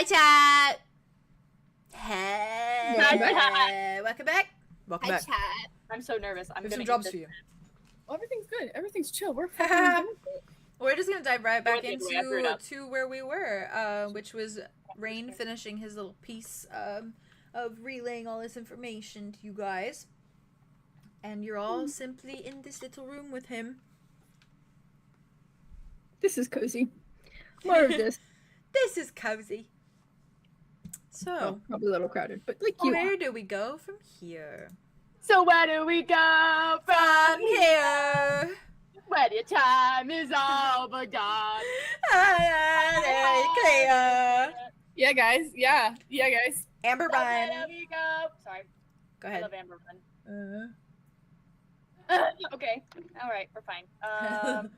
Hi, chat. Hey. Welcome back. Welcome back. Chat. I'm so nervous. I'm There's gonna some jobs for you. Well, everything's good. Everything's chill. We're We're just gonna dive right back Go ahead, Leah, screw it up. to where we were, which was Rain finishing his little piece of relaying all this information to you guys, and you're all simply in this little room with him. This is cozy. More of this. This is cozy. So, Oh, probably a little crowded, but like you. where do we go from here? So where do we go From here. when your time is all but gone? Yeah, guys. Yeah, guys. Amber So Run. where do we go? Sorry, Go I ahead. love Amber Run. Okay, all right, we're fine. So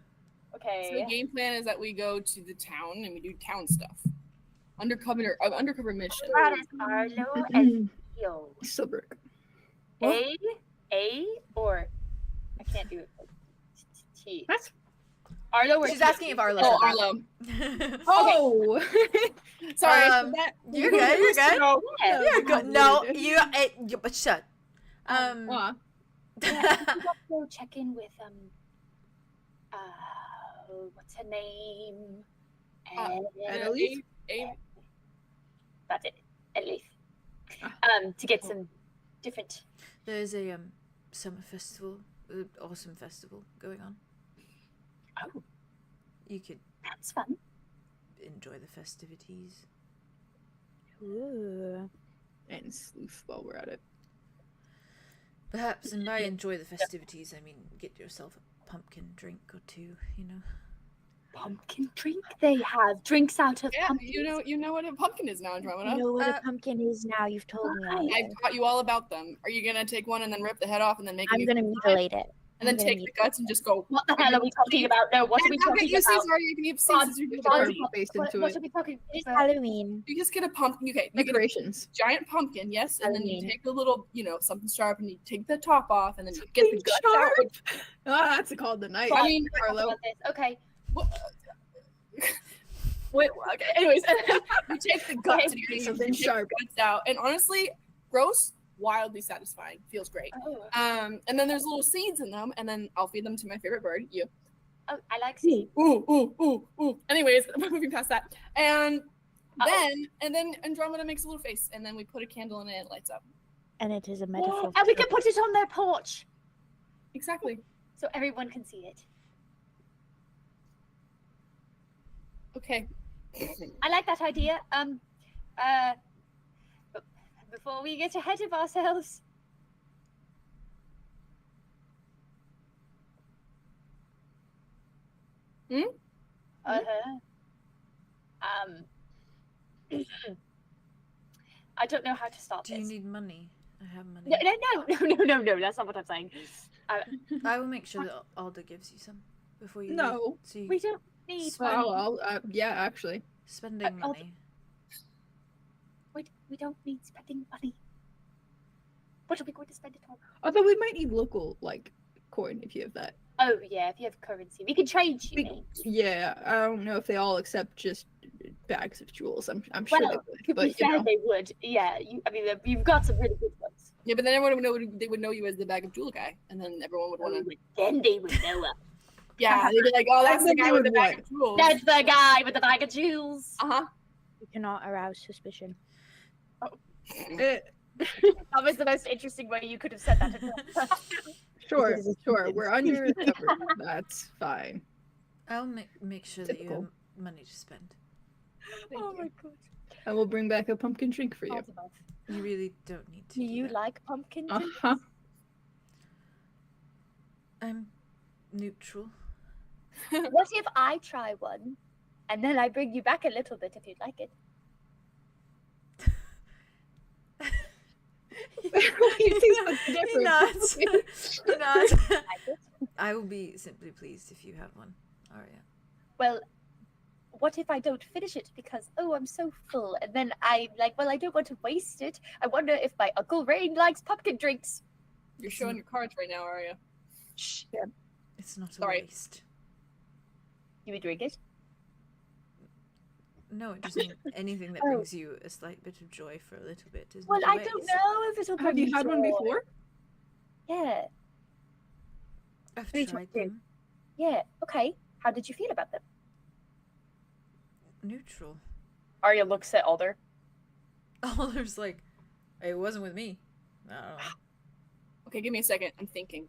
Okay. the game plan is that we go to the town and we do town stuff. Undercover mission. That is Arlo and Theo. Silver. A or I can't do it. T. What? Arlo or She's T? asking if Arlo. Oh, said Arlo. that. Oh! Sorry. You're good. You're good. No. Yeah. You're good. No, you. But shut. Aw. Go check in with what's her name? Annalise? That's it. Elise. To get some different. There's a summer festival, awesome festival going on. Oh, You could that's fun. enjoy the festivities. Ooh. And sleuth while we're at it. Perhaps, and by enjoy the festivities, I mean get yourself a pumpkin drink or two. You know. Pumpkin drink. They have drinks out of Yeah, pumpkins. you know what a pumpkin is now, Andromeda. You know what a pumpkin is now. You've told me all. I taught you all about them. Are you gonna take one and then rip the head off and then make? I'm gonna mutilate it. And then take the guts and just go. What the hell are we talking about? No, what are we talking You see, about? sorry, you can eat God, seeds. You God, Based into What it. are we talking It's about? Halloween. You just get a pumpkin. Okay, you get a Decorations. giant pumpkin, yes, and then you Halloween. take a little, something sharp, and you take the top off, and then you get the guts out. Ah, that's called the night. I mean, Arlo. About this. Okay. Wait, okay. Anyways, you take the guts and you take Something the sharp. guts out, and honestly, gross, wildly satisfying. Feels great. Oh, And then there's little seeds in them, and then I'll feed them to my favorite bird, you. I like seeds. Ooh. Anyways, moving past that, and then Andromeda makes a little face, and then we put a candle in it and it lights up. And it is a metaphor. And we can put it on their porch Exactly. so everyone can see it. Okay. I like that idea. But before we get ahead of ourselves. I don't know how to start Do this. you need money? I have money. No, that's not what I'm saying. I will make sure that Alda gives you some before you No. leave. So you We don't need Oh, yeah, actually. spending money. We don't need spending money. What are we going to spend it on? Although we might need local, coin if you have that. Oh yeah, if you have currency, we can trade. You We- mean? Yeah, I don't know if they all accept just bags of jewels. I'm sure they Well, would, to but be fair, they would. Yeah, you've got some really good ones. Yeah, but then everyone would know. They would know you as the bag of jewel guy, and then everyone would want to. Then they would know us. Yeah, they'd be like, "Oh, that's the then guy they with the would bag what? of jewels." That's the guy with the bag of jewels. You cannot arouse suspicion. That was the most interesting way you could have said that. Sure, This is sure. We're undercover. That's fine. I'll make sure that you Typical. have money to spend. Oh my god. I will bring back a pumpkin drink for you. You really don't need to. Do you like pumpkin Uh drinks? huh. I'm neutral. What if I try one, and then I bring you back a little bit if you'd like it? You taste the difference. You're not. Like it? I will be simply pleased if you have one, Arya. Well, what if I don't finish it because I'm so full, and then I'm like, well, I don't want to waste it. I wonder if my Uncle Rain likes pumpkin drinks. You're showing your cards right now, are you? Shh. It's not a Sorry. waste. You would drink it? No, it just means anything that brings you a slight bit of joy for a little bit. Is Well, I don't know if it'll bring Have you had one joy. before? Yeah. I've Who tried told you? them. Yeah. Okay. How did you feel about them? Neutral. Arya looks at Alder. Alder's like, it wasn't with me. I don't know. Okay, give me a second. I'm thinking.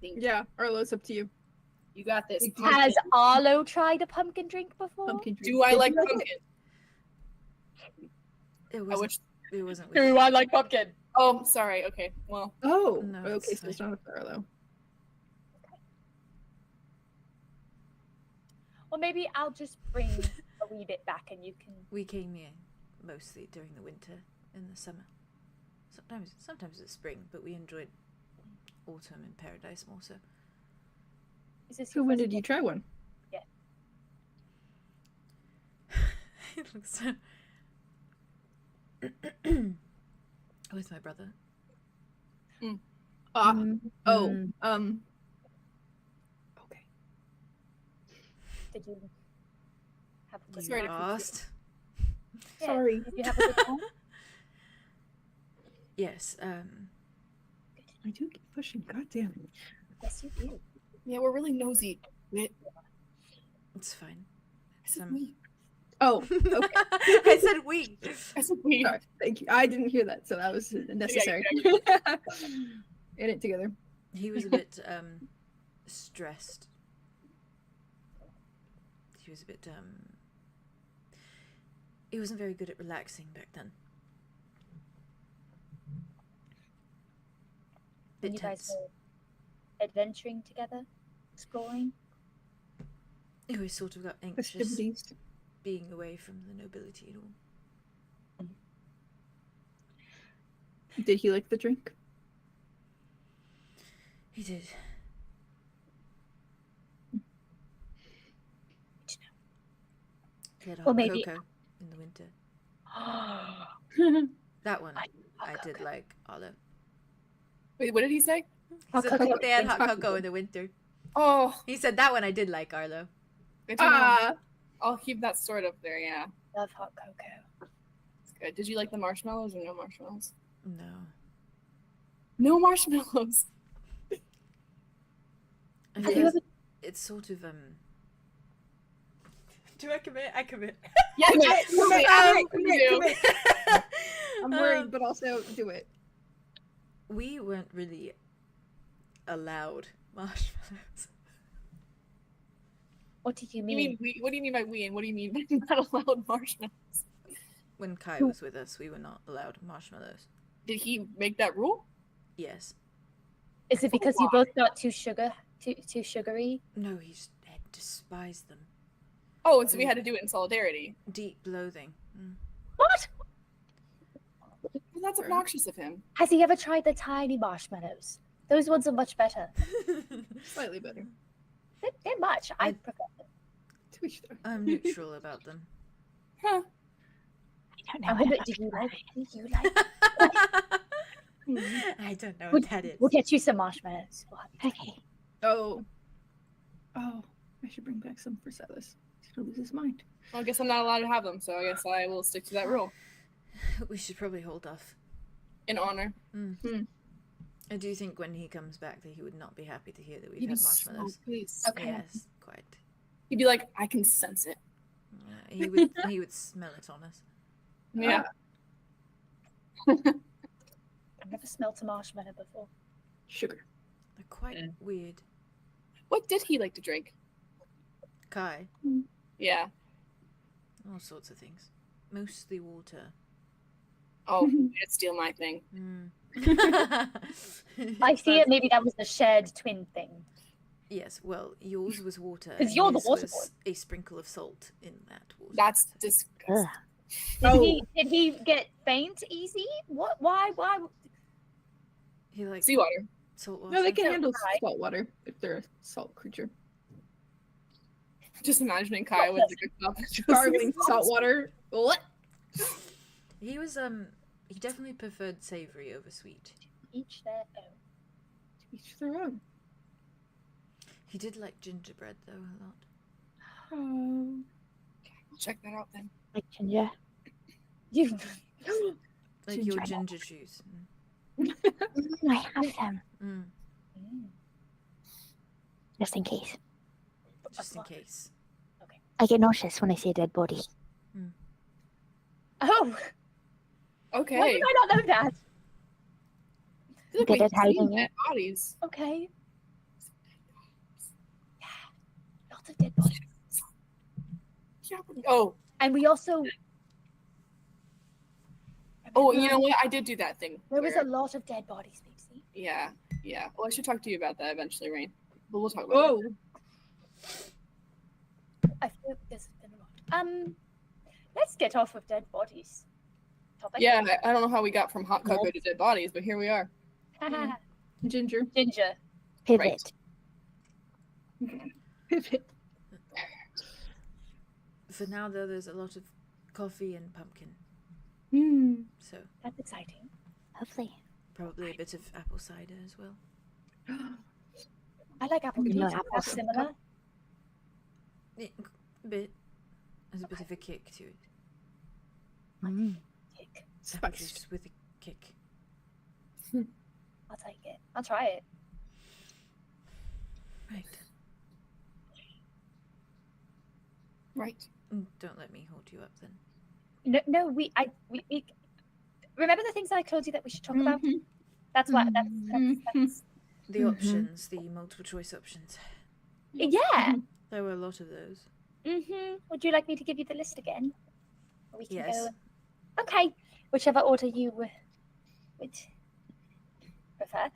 Yeah, Arlo, it's up to you. You got this. Has Arlo tried a pumpkin drink before? Pumpkin drink. Do I Did like you it? pumpkin? It I wasn't. wish. It wasn't with Do I like pumpkin? Oh, sorry. Okay. Well, Oh, No, okay, it's so it's fine. not a Arlo. Well, maybe I'll just bring a wee bit back, and you can. We came here mostly during the winter and the summer. Sometimes it's spring, but we enjoyed autumn in paradise more so. Is this So your when first did you one? try one? It looks so... with my brother. Oh, okay. Did you have a good You Sorry to time? asked. Yeah, Sorry. Did you have a good time? Yes. I do keep pushing. God damn it. Yes, you do. yeah, we're really nosy. It's fine. I said Some- we. Oh, okay. I said we. I said we. Sorry. Thank you. I didn't hear that, so that was necessary. In it together. He was a bit stressed. He was a bit he wasn't very good at relaxing back then. When Bit you guys tense. were adventuring together, exploring. He always sort of got anxious Festivities. being away from the nobility and all. Did he like the drink? He did. He had Or hot maybe- cocoa in the winter. That one I did like Arlo. Wait, what did he say? He Hot said cocoa. they had Hot hot cocoa cocoa. in the winter. Oh, He said that one I did like Arlo. good to know. Ah, I'll keep that sort of there. Yeah, Love hot cocoa. it's good. Did you like the marshmallows or no marshmallows? No. No marshmallows. I Have you guess ever- it's sort of Do I commit? I commit. Yeah, commit. I'm worried, Um, but also do it. We weren't really allowed marshmallows. What do you You mean? mean we? What do you mean by we? And what do you mean by not allowed marshmallows? When Kai was with us, we were not allowed marshmallows. Did he make that rule? Yes. Is it because you both got too sugary? No, he just had despised them. Oh, and so we had to do it in solidarity. Deep loathing. Mm. What? Well, that's obnoxious of him. Has he ever tried the tiny marshmallows? Those ones are much better. Slightly better. They're much. I prefer them. To each their I'm neutral about them. Huh? I don't I know. wonder, how did you much like? Did you like? I don't know We'll, what that is. we'll get you some marshmallows. We'll have you some. Okay. Oh. Oh, I should bring back some for Silas. He's gonna lose his mind. Well, I guess I'm not allowed to have them, so I guess I will stick to that rule. We should probably hold off. In honor. I do think when he comes back that he would not be happy to hear that we've He'd be had so marshmallows. pleased. Okay. Yes, quite. He'd be like, I can sense it. He would smell it on us. Yeah. I've never smelt a marshmallow before. Sugar. They're quite weird. What did he like to drink? Kai, Yeah. all sorts of things. Mostly water. Oh, you did steal my thing. I see it. Maybe that was the shared twin thing. Yes, well, yours was water. 'Cause and you're the his water was a sprinkle of salt in that water. That's disgusting. Did he get faint easy? What? Why? He likes Seawater. salt water. No, they can Yeah, handle right. salt water if they're a salt creature. Just imagining Kai with like a cup. Sparkling salt water. What? He was he definitely preferred savory over sweet. Each their own. Each their own. He did like gingerbread though a lot. Oh. I'll check that out then. Like ginger. You. Like your ginger shoes. I have them. Mm. Just in case. Just in case. Okay. I get nauseous when I see a dead body. Oh. Okay. Why did I not know that? Good, Good we've at hiding seen it. dead bodies. Okay. Yeah. Lots of dead bodies. Yeah. Oh. And we also. Oh, you know what? I did do that thing. There was where- a lot of dead bodies, Pixie. Yeah. Well, I should talk to you about that eventually, Rain. But we'll talk about it. I feel there's been a lot. Let's get off of dead bodies. Topic. Yeah, I don't know how we got from hot cocoa to dead bodies, but here we are. Ginger. Ginger. Pivot. Pivot. For now, though, there's a lot of coffee and pumpkin. So That's exciting. Hopefully. probably a bit of apple cider as well. I like apple You know juice. apples That's and similar. Yeah, a bit. There's a bit of a kick to it. Kick. Apple juice with a kick. I'll take it. I'll try it. Right. Right. Don't let me hold you up then. No, we remember the things that I told you that we should talk about. That's what. That's The options, the multiple choice options. yeah. There were a lot of those. Would you like me to give you the list again? Or we can Yes. go. Okay, whichever order you would prefer.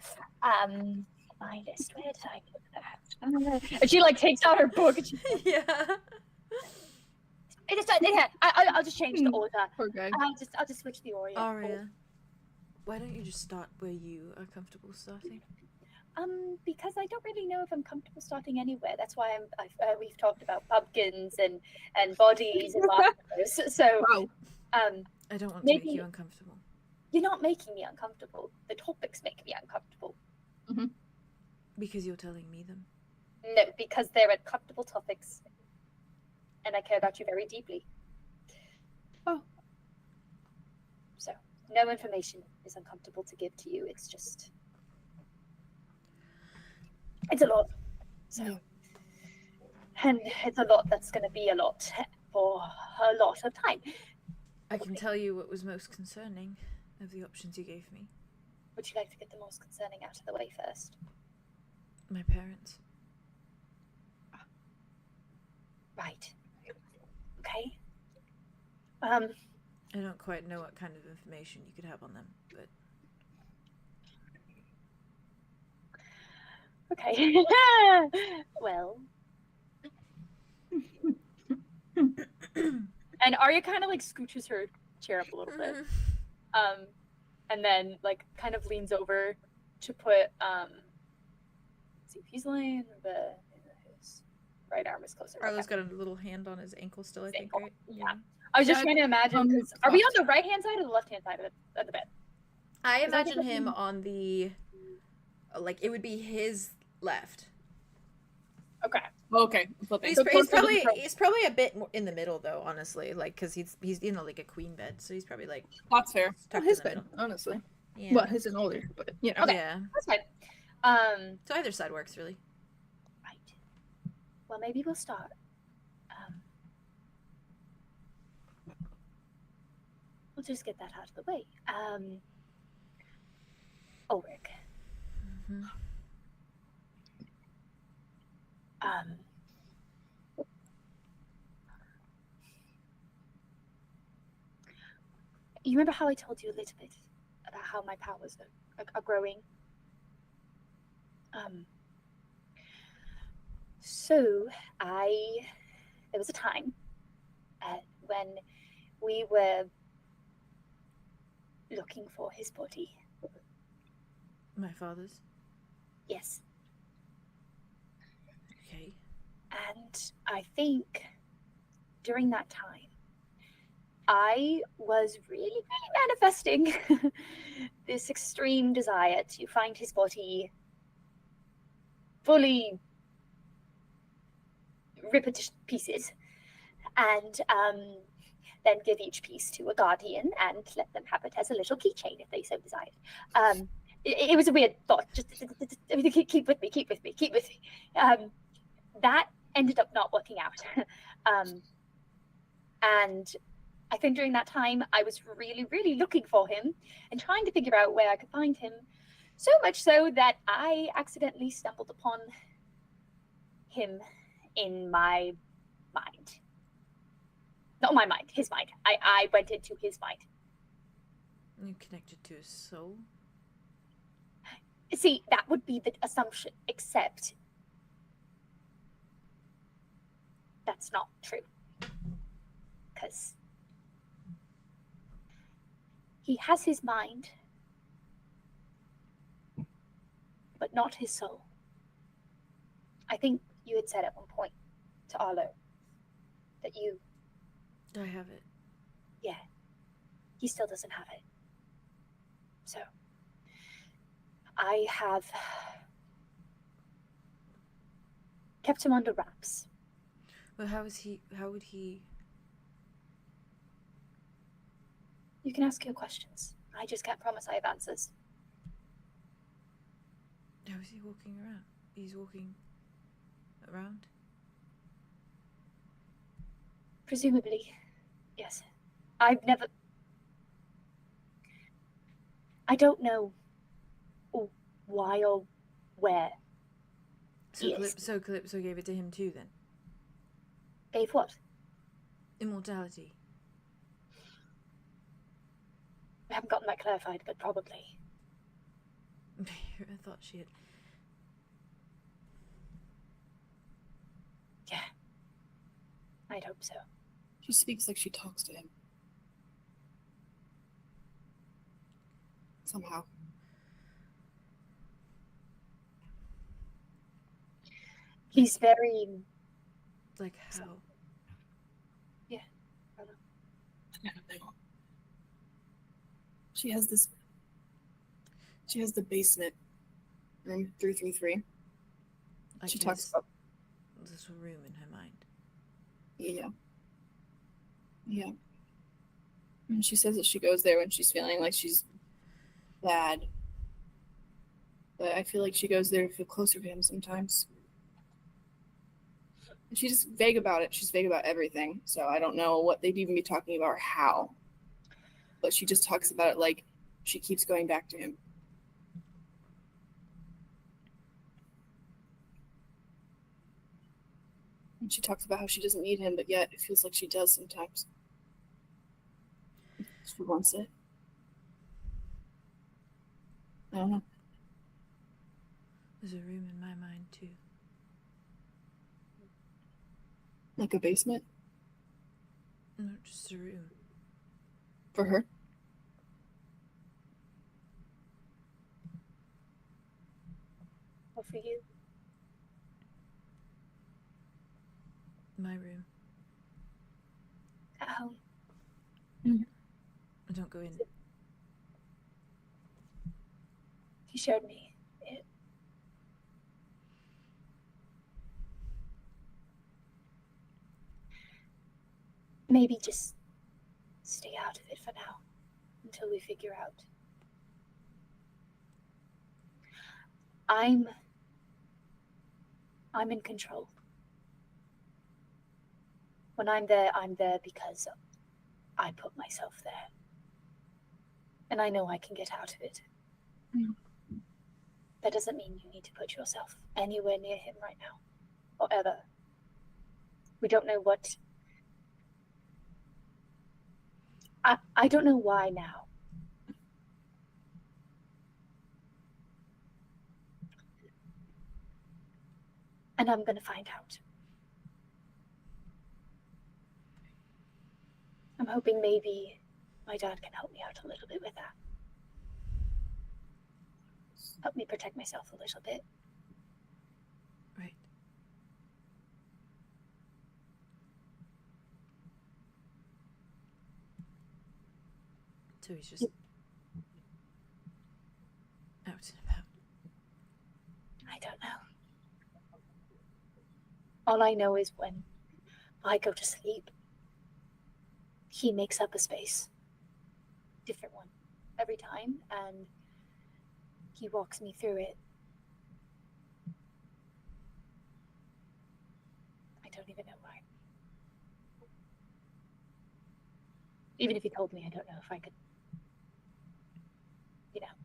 My list. Where did I put that? And she like takes out her book. And she, Yeah. I'll just change the order. Poor guy. I'll just switch the order. Aria, why don't you just start where you are comfortable starting? Because I don't really know if I'm comfortable starting anywhere. That's why we've talked about pumpkins and bodies and marshmallows. So Wow. I don't want to Maybe- make you uncomfortable. You're not making me uncomfortable. The topics make me uncomfortable. Because you're telling me them. No, because they're uncomfortable topics, and I care about you very deeply. Oh. So no information is uncomfortable to give to you. It's just. It's a lot. So, and it's a lot that's going to be a lot for a lot of time. I can tell you what was most concerning of the options you gave me. Would you like to get the most concerning out of the way first? My parents. Right. Okay. I don't quite know what kind of information you could have on them, but Okay. Well. And Arya kind of like scooches her chair up a little bit. And then like kind of leans over to put let's see if he's laying his right arm is closer. Arlo's Okay. got a little hand on his ankle still, I think, Ankle. right? Yeah. I was just Yeah, trying to imagine. 'Cause are we on the right hand side or the left hand side of the bed? I I think imagine that's him on the, like, it would be his left. Okay. Okay. Flipping. He's probably a bit more in the middle though, honestly, like because he's like a queen bed, so he's probably like That's fair. tucked Well, in his the bed, middle. honestly. Yeah. Well, his and older, but you know. Okay. Yeah. That's fine. So either side works really. Right. Well, maybe we'll start. We'll just get that out of the way. Ulrich. Mm-hmm. You remember how I told you a little bit about how my powers are growing? So there was a time when we were looking for his body. My father's. Yes. Okay. And I think during that time, I was really manifesting this extreme desire to find his body, fully rip it to pieces, and then give each piece to a guardian and let them have it as a little keychain if they so desired. It was a weird thought. Just keep with me. That ended up not working out. And I think during that time, I was really, really looking for him and trying to figure out where I could find him. So much so that I accidentally stumbled upon him in my mind. Not my mind, his mind. I went into his mind. You connected to his soul? See, that would be the assumption, except that's not true. Because he has his mind, but not his soul. I think you had said at one point to Arlo that you... I have it. Yeah. He still doesn't have it. So, I have kept him under wraps. But how would he... You can ask your questions. I just can't promise I have answers. How is he walking around? He's walking around? Presumably, yes. I don't know why or where. So Calypso gave it to him too, then? Gave what? Immortality. I haven't gotten that clarified, but probably. I thought she had... Yeah. I'd hope so. She speaks like she talks to him. Somehow. He's very... Like how? Yeah. I don't know. She has the basement, room 333. Like She talks about... This room in her mind. Yeah. Yeah. And she says that she goes there when she's feeling like she's bad. But I feel like she goes there to feel closer to him sometimes. And she's just vague about it. She's vague about everything. So I don't know what they'd even be talking about or how. But she just talks about it like she keeps going back to him. And she talks about how she doesn't need him, but yet it feels like she does sometimes. She wants it. I don't know. There's a room in my mind too. Like a basement? No, just a room. For her? Or for you? My room. At home. I don't go in. He showed me it. Maybe just stay out of it for now until we figure out. I'm in control. When I'm there because I put myself there. And I know I can get out of it. Mm. That doesn't mean you need to put yourself anywhere near him right now. Or ever. We don't know what... I don't know why now. And I'm gonna find out. I'm hoping maybe my dad can help me out a little bit with that. Help me protect myself a little bit. Right. So he's just out and about. I don't know. All I know is when I go to sleep, he makes up a space, different one, every time, and he walks me through it. I don't even know why. Even if he told me, I don't know if I could, you know.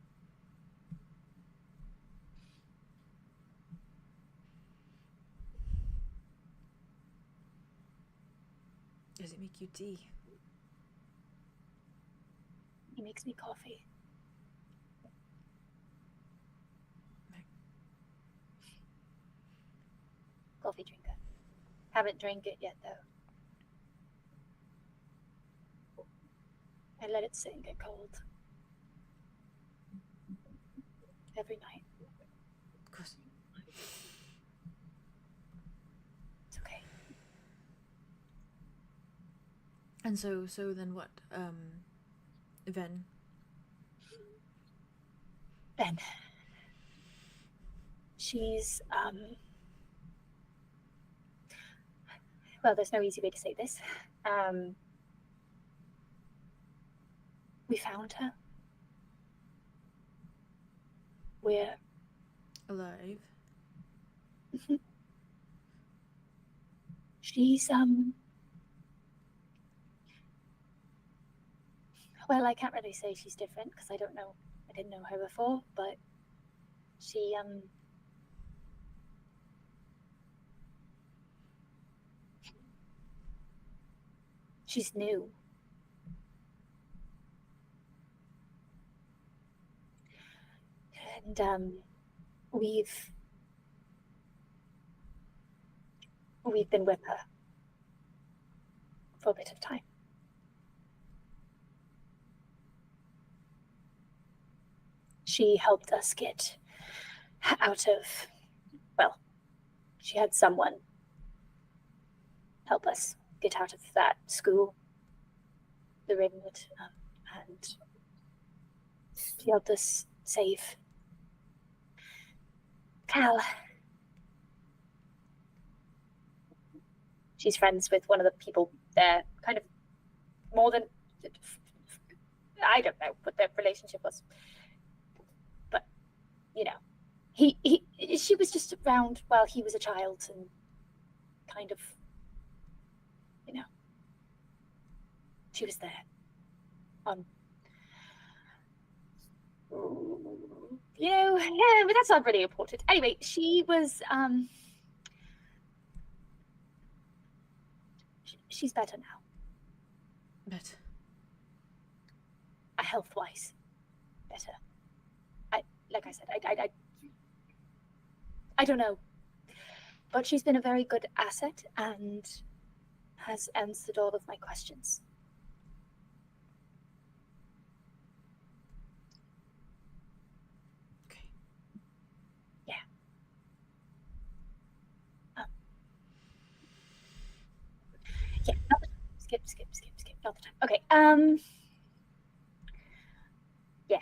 Does it make you tea? He makes me coffee. Coffee drinker. Haven't drank it yet, though. I let it sit and get cold. Every night. Of course. It's okay. And so then what? Ven. She's, well, there's no easy way to say this. We found her. We're alive. She's, well, I can't really say she's different because I didn't know her before, but she, she's new. And we've been with her for a bit of time. She helped us get out of, well, she had someone help us get out of that school, the Ravenwood, and she helped us save 𝐂𝐻𝐪. She's friends with one of the people there, kind of more than, I don't know what their relationship was. But, you know, she was just around while he was a child and kind of, you know, she was there on, you know, yeah, but that's not really important. Anyway, she was, she's better now. Better. Health-wise, better. Like I said, I don't know, but she's been a very good asset and has answered all of my questions. Okay. Yeah. Yeah. Not the time. Skip. Not the time. Okay. Yeah.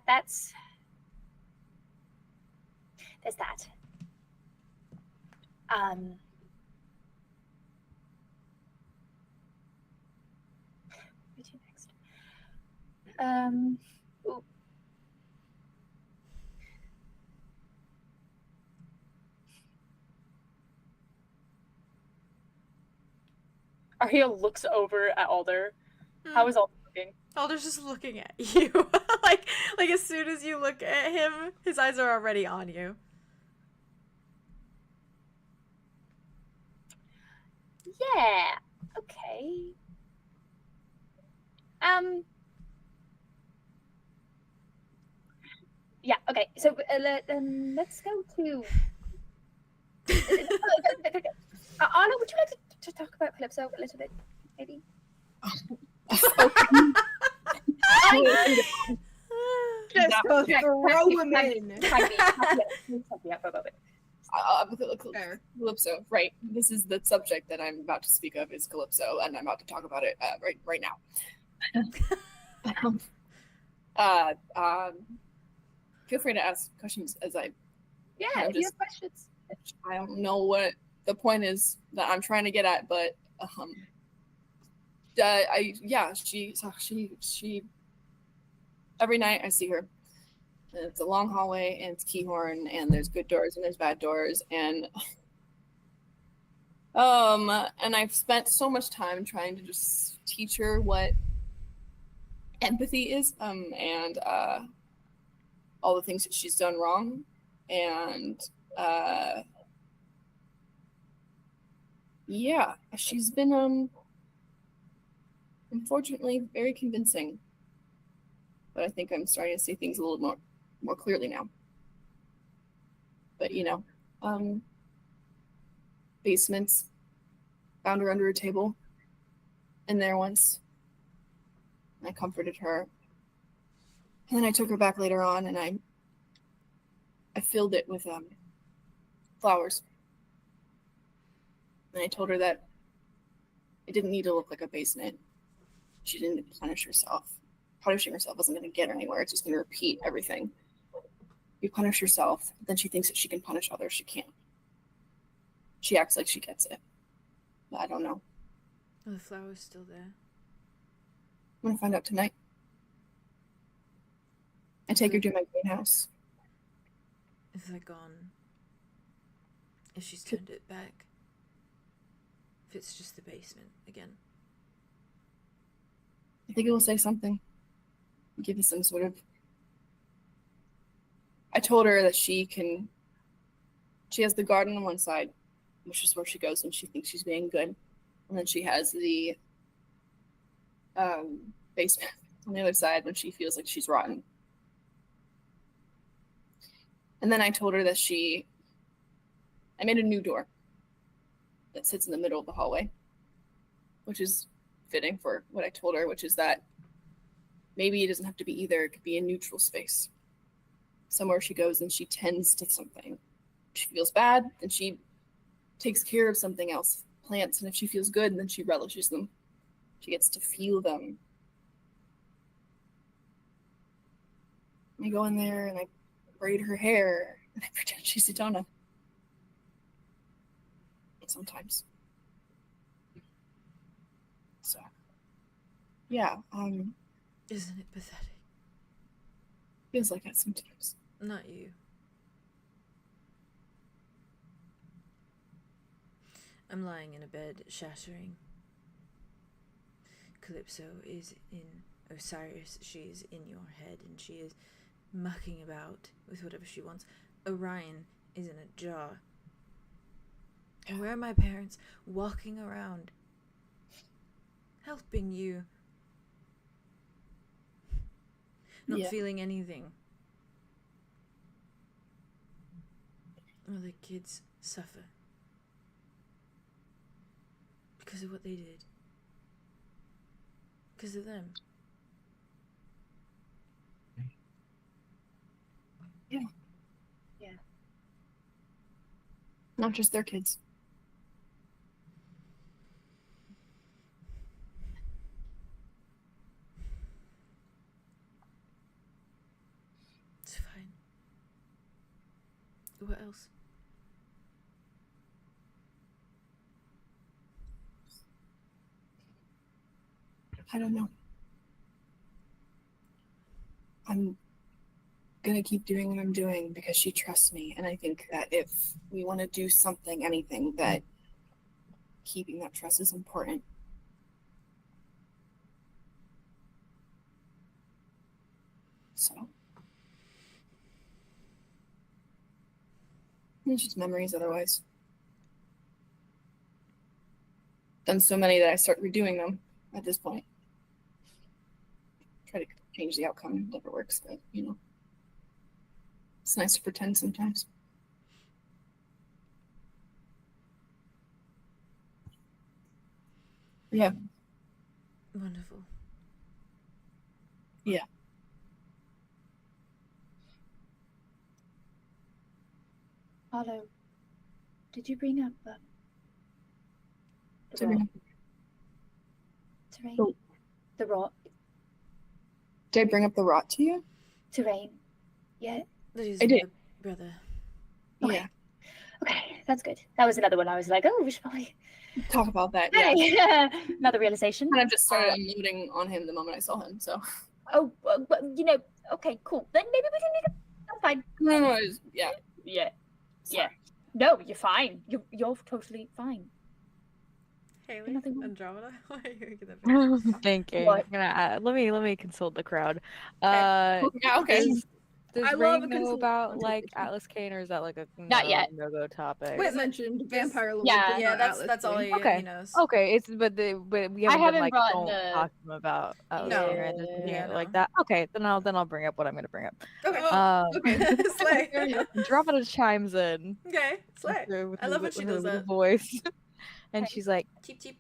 That's. There's that. Where to next? Ooh. Ariel looks over at Alder. How is Alder looking? Alder's just looking at you. like as soon as you look at him, his eyes are already on you. Yeah. Okay. Yeah. Okay. So let's go to. Anna, would you like to talk about Calypso a little bit, maybe? Just throw him in. Calypso, right? This is the subject that I'm about to speak of is Calypso, and I'm about to talk about it right now. Feel free to ask questions as I. Yeah, if you have questions. I don't know what the point is that I'm trying to get at, but She every night I see her. And it's a long hallway, and it's 𝐄𝐩𝐢rn, and there's good doors and there's bad doors, and I've spent so much time trying to just teach her what empathy is, and all the things that she's done wrong, and yeah, she's been unfortunately very convincing, but I think I'm starting to see things a little more clearly now. But basements, found her under a table in there once. I comforted her, and then I took her back later on, and I filled it with flowers. And I told her that it didn't need to look like a basement. She didn't punish herself. Punishing herself wasn't going to get her anywhere. It's just going to repeat everything. You punish yourself, then she thinks that she can punish others. She can't. She acts like she gets it. But I don't know. Are the flowers still there? I'm going to find out tonight. I take her to my greenhouse. If they're gone, if she's turned it back, if it's just the basement again. I think it will say something. Give us some sort of... I told her that she has the garden on one side, which is where she goes when she thinks she's being good. And then she has the basement on the other side when she feels like she's rotten. And then I told her that I made a new door that sits in the middle of the hallway, which is fitting for what I told her, which is that maybe it doesn't have to be either. It could be a neutral space. Somewhere she goes and she tends to something. If she feels bad, then she takes care of something else, plants, and if she feels good, then she relishes them. She gets to feel them. I go in there and I braid her hair and I pretend she's a donut. Sometimes. So, yeah. Isn't it pathetic? Feels like that sometimes. Not you. I'm lying in a bed, shattering. Calypso is in Osiris. She is in your head, and she is mucking about with whatever she wants. Orion is in a jar. And where are my parents? Walking around, helping you. Not feeling anything. Or the kids suffer because of what they did. Because of them. Yeah. Yeah. Not just their kids. It's fine. What else? I don't know. I'm gonna keep doing what I'm doing because she trusts me, and I think that if we want to do something, anything, that keeping that trust is important. So it's just memories otherwise. Done so many that I start redoing them at this point. Try to change the outcome. It never works, but it's nice to pretend sometimes. Yeah. Wonderful. Yeah. Arlo, did you bring up the Terrain. Terrain? Oh. The rot? Did I bring up the rot to you? Terrain. Yeah. I did. Brother. Okay. Yeah. Okay, that's good. That was another one I was like, oh, we should probably talk about that. Yeah. Another realization. And I just started unloading on him the moment I saw him. So. Oh, but okay, cool. Then maybe we can make it. That's fine. No, Yeah. No, you're fine. You're totally fine. Haley, Nothing. Andromeda. Why are you making that? Thinking. What? Let me consult the crowd. yeah, okay. Does Rain know about like Atlas Cane, or is that like a Not yet. no-go topic? Wait, mentioned vampire. Yeah, that's all he knows. Okay, but we haven't been like don't talk to him about Atlas Cane or anything like that. Okay, then I'll bring up what I'm gonna bring up. Okay. Okay. Slay. Andromeda chimes in. Okay, slay. I love when she does that. Voice. And she's like, cheap.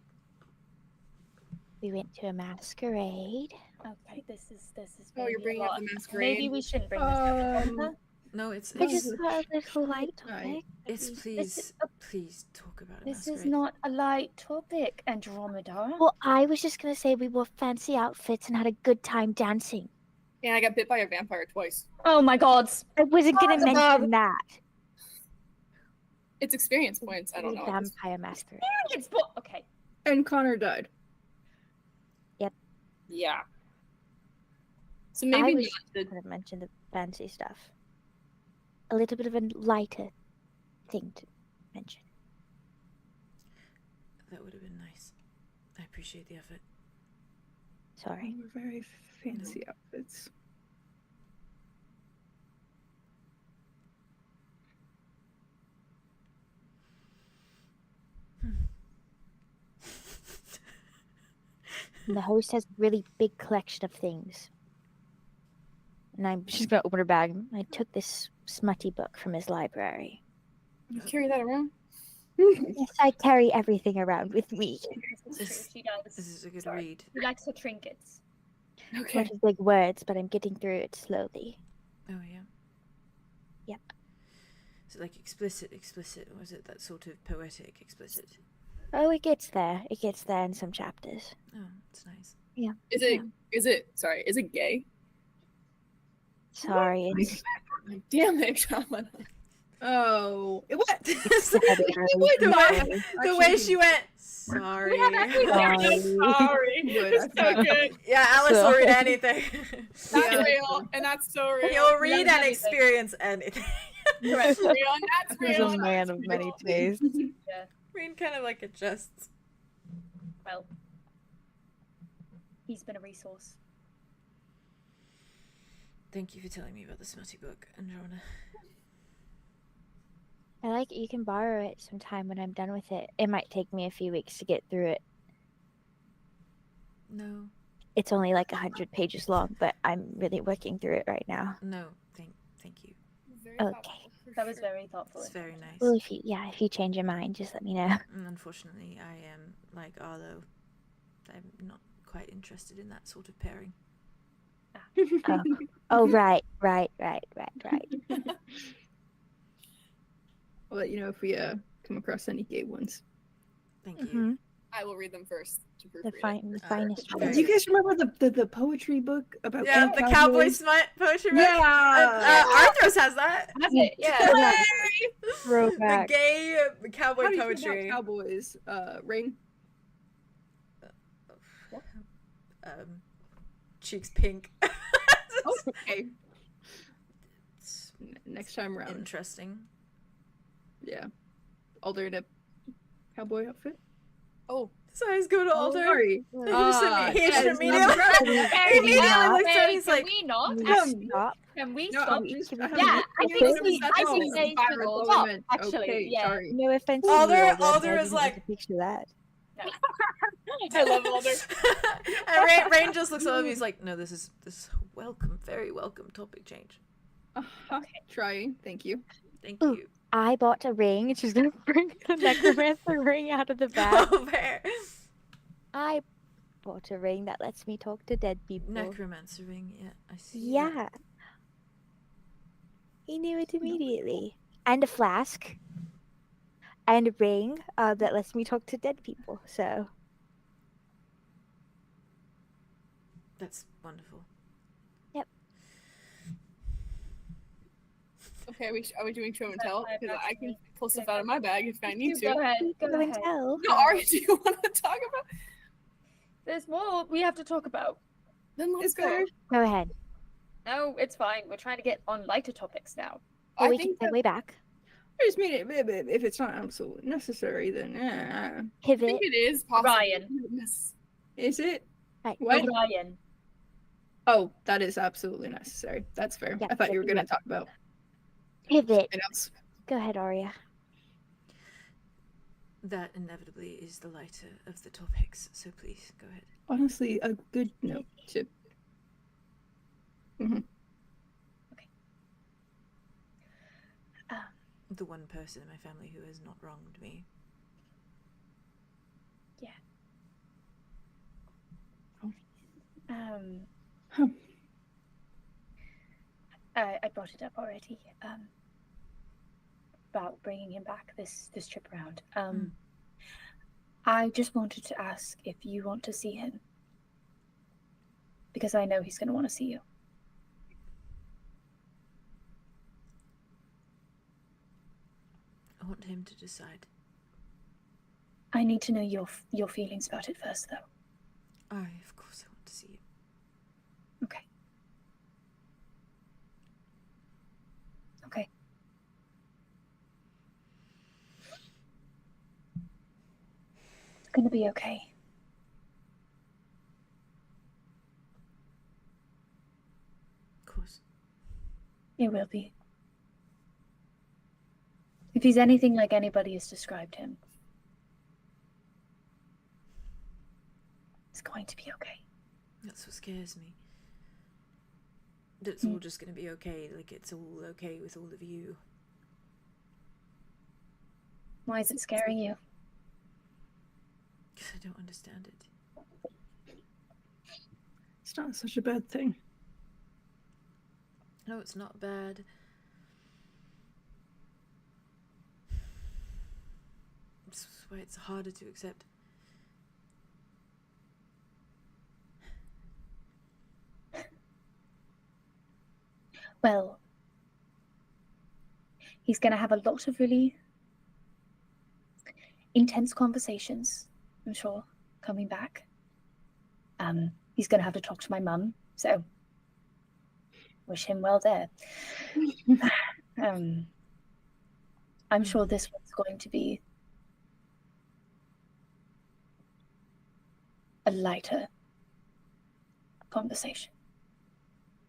We went to a masquerade. Okay, this is. Oh, you're bringing up the masquerade. Maybe we shouldn't bring this up. No, it's. I just got a little light topic. It's please talk about it. This is not a light topic, Andromeda. Well, I was just gonna say we wore fancy outfits and had a good time dancing. And I got bit by a vampire twice. Oh my god! I wasn't gonna mention that. It's experience points. I don't know. Vampire masquerade. Okay. And Connor died. Yep. Yeah. So maybe we could have mentioned the fancy stuff. A little bit of a lighter thing to mention. That would have been nice. I appreciate the effort. Sorry. We're very fancy outfits. And the host has a really big collection of things. And she's gonna open her bag. I took this smutty book from his library. You carry that around? Yes, I carry everything around with me. She does. This is a good read. She likes her trinkets. Okay. Bunch of big words, but I'm getting through it slowly. Oh yeah. Yep. Is it like explicit, or is it that sort of poetic explicit? Oh, it gets there. It gets there in some chapters. Oh, it's nice. Yeah. Is it gay? Sorry, it's Damn it, Andromeda. Oh, what? The way she went. Sorry. Sorry. It's so good. Yeah, Alice will read anything. That's real, and that's so real. He'll read and experience anything. That's real, and that's he's real. a man of many tastes. Yeah. Rain kind of like adjusts. Well, he's been a resource. Thank you for telling me about the smutty book, Andromeda. I like it. You can borrow it sometime when I'm done with it. It might take me a few weeks to get through it. No. It's only like 100 pages long, but I'm really working through it right now. No, thank you. Okay. That was very thoughtful. It's very nice. Well, if you change your mind, just let me know. Unfortunately, I am like Arlo. I'm not quite interested in that sort of pairing. Oh, right. I'll let you know if we come across any gay ones. Thank you. I will read them first to proofread. The finest Do ones. you guys remember the poetry book about the cowboy smut poetry book? Yeah. Arthros has that. That's it. Yeah. Throwback. The gay How cowboy do you feel poetry. about cowboys? Ring. Cheeks pink. Okay. Next time around. Interesting. Yeah. Alder in a cowboy outfit. Oh. So I just go to Alder. Sorry. He just immediately looks at me. He's like, can we not? Stop. Can we No, stop? Yeah, I think they should all stop, actually. Okay, Yeah. sorry. No offense. Alder is like. Picture that. I love Alder. And Rain just looks at him. He's like, no, this is welcome, very welcome topic change. Trying. Thank you. Thank Ooh. you. I bought a ring, and she's gonna bring the necromancer ring out of the bag. Oh, fair. I bought a ring that lets me talk to dead people. Necromancer ring, yeah, I see. Yeah. He knew it immediately. And a flask. And a ring that lets me talk to dead people, so. That's wonderful. Yep. Okay, are we doing show and tell? Because I can pull stuff out of my bag if I need to. Go ahead. Go Show and ahead. tell. No, Ari, do you want to talk about? There's more we have to talk about. Then let's go. Go ahead. No, it's fine. We're trying to get on lighter topics now. Or I we can think segue back. I just mean it, if it's not absolutely necessary, then I Pivot. think it is possible. Ryan. is it? Right. What? Ryan. Oh, that is absolutely necessary. That's fair. Yeah, I thought you were going to talk about Pivot. something else. Go ahead, Arya. That inevitably is the lighter of the topics, so please go ahead. Honestly, a good note to. Mm-hmm. The one person in my family who has not wronged me. Yeah. Huh. I brought it up already. About bringing him back this trip around. I just wanted to ask if you want to see him, because I know he's going to want to see you. I want him to decide. I need to know your feelings about it first, though. Of course I want to see you. Okay. Okay. It's gonna be okay. Of course. It will be. If he's anything like anybody has described him, it's going to be okay. That's what scares me. That it's all just going to be okay, like it's all okay with all of you. Why is it scaring you? Because I don't understand it. It's not such a bad thing. No, it's not bad. That's why it's harder to accept. Well, he's going to have a lot of really intense conversations, I'm sure, coming back. He's going to have to talk to my mum, so wish him well there. I'm sure this one's going to be a lighter conversation,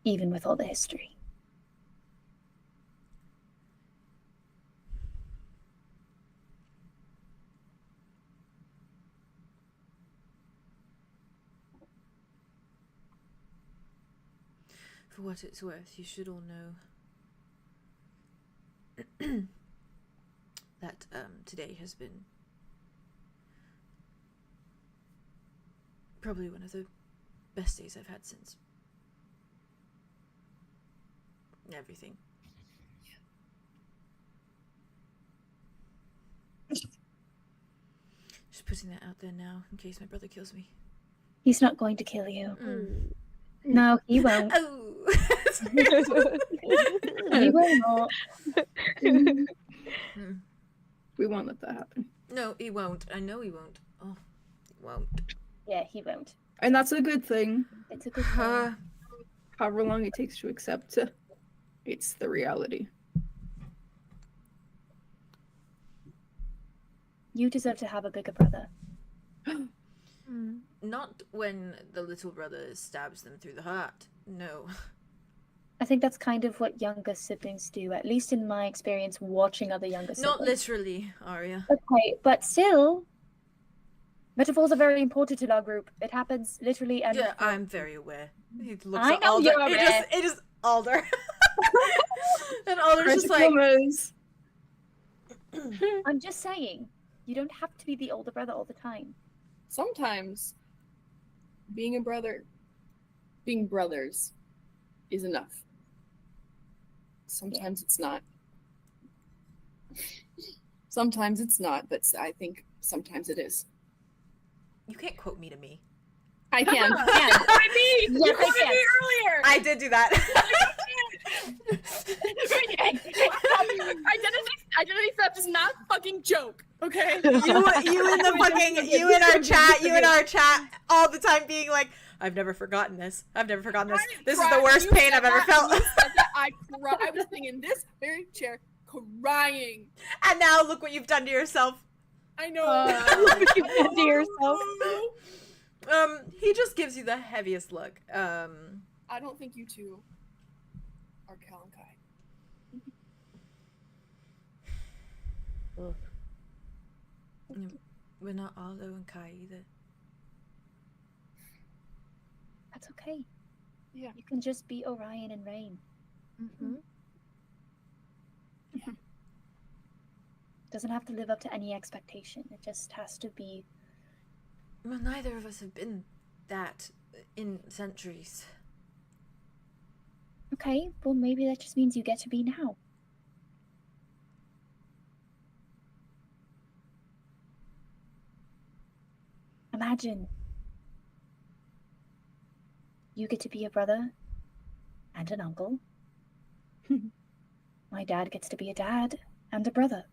even with all the history. For what it's worth, you should all know that today has been probably one of the best days I've had since everything. Just putting that out there now in case my brother kills me. He's not going to kill you. No, he won't. Oh. He will not. We won't let that happen. No, he won't. I know he won't. Oh, he won't. Yeah, he won't. And that's a good thing. It's a good thing. However long it takes to accept it's the reality. You deserve to have a bigger brother. Not when the little brother stabs them through the heart. No. I think that's kind of what younger siblings do, at least in my experience watching other younger siblings. Not literally, Arya. Okay, but still, metaphors are very important in our group. It happens literally and Yeah, I'm very aware. He looks I at know Alder. you're aware. It is Alder. And Alder's just like... I'm just saying, you don't have to be the older brother all the time. Sometimes being brothers is enough. Sometimes it's not. Sometimes it's not, but I think sometimes it is. You can't quote me to me. I can. Yes, I can. Earlier. I did do that. Identity theft is not a fucking joke, okay? You in our chat all the time being like, I've never forgotten this. This is the worst pain I've ever felt. I was sitting in this very chair crying. And now look what you've done to yourself. I know. Look what you've done to yourself. He just gives you the heaviest look. I don't think you two are 𝐿 and 𝐂𝐻𝐪. We're not 𝐿 and 𝐂𝐻𝐪 either. That's okay. Yeah. You can just be Orion and Rain. Yeah. Doesn't have to live up to any expectation. It just has to be. Well, neither of us have been that in centuries. Okay, well maybe that just means you get to be now. Imagine you get to be a brother and an uncle. My dad gets to be a dad and a brother.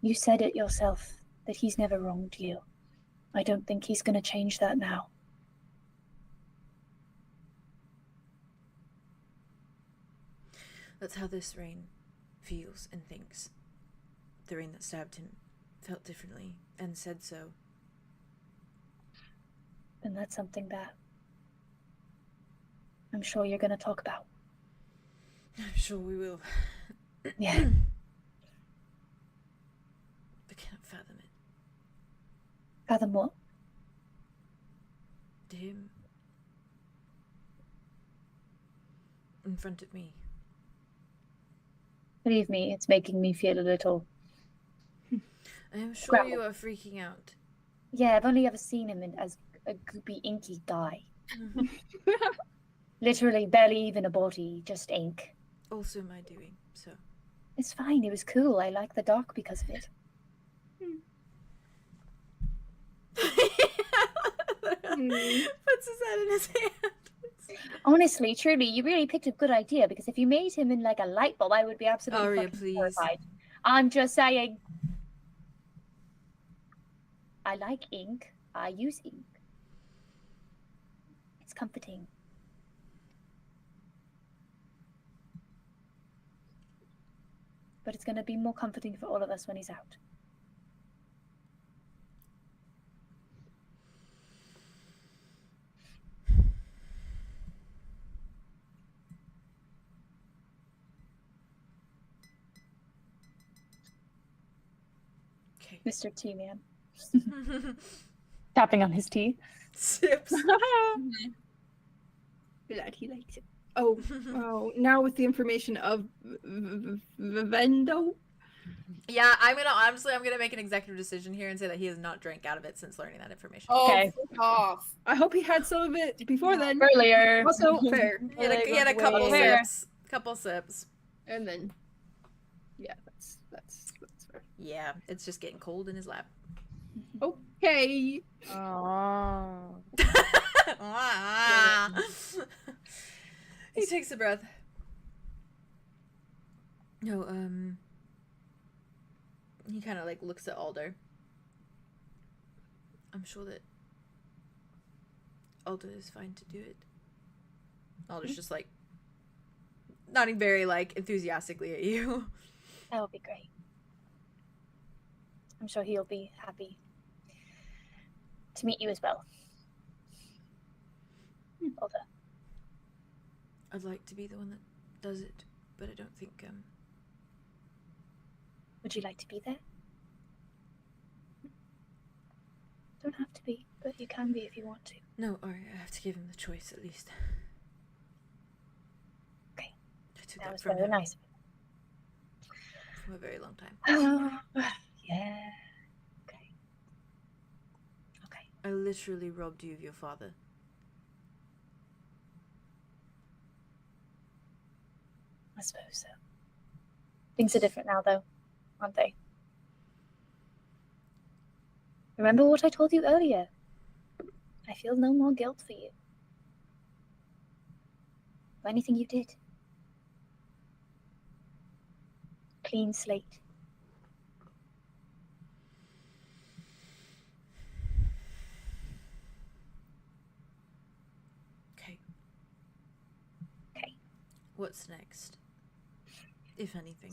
You said it yourself, that he's never wronged you. I don't think he's gonna change that now. That's how this Rain feels and thinks. The Rain that stabbed him felt differently and said so. And that's something that I'm sure you're gonna talk about. I'm sure we will. Yeah. I can't fathom it. Fathom what? Him in front of me. Believe me, it's making me feel a little. I am sure you are freaking out. Yeah, I've only ever seen him as a goopy, inky guy. Literally, barely even a body, just ink. Also my doing, so. It's fine, it was cool. I like the dark because of it. Puts his head in his hand. Honestly, truly, you really picked a good idea, because if you made him in like a light bulb, I would be absolutely fucking terrified. I'm just saying. I like ink. I use ink. It's comforting. But it's going to be more comforting for all of us when he's out. Okay. Mr. Tea Man. Tapping on his tea. Sips. Glad he likes it. Oh, oh! Now with the information of Vendo. Yeah, I'm gonna make an executive decision here and say that he has not drank out of it since learning that information. Oh, Okay. fuck off. I hope he had some of it before then. Earlier. Also fair. He had a couple sips. And then, yeah, that's fair. Yeah, it's just getting cold in his lap. Okay. Oh. He takes a breath. No, he kind of like looks at Alder. I'm sure that Alder is fine to do it. Alder's just like nodding very like enthusiastically at you. That would be great. I'm sure he'll be happy to meet you as well. Alder. I'd like to be the one that does it, but I don't think Would you like to be there? Don't have to be, but you can be if you want to. No, I have to give him the choice at least. Okay. I took That was from very him nice. from a very long time. Yeah. Okay. Okay. I literally robbed you of your father. I suppose so. Things are different now, though, aren't they? Remember what I told you earlier. I feel no more guilt for you. For anything you did. Clean slate. Okay. Okay. What's next? If anything.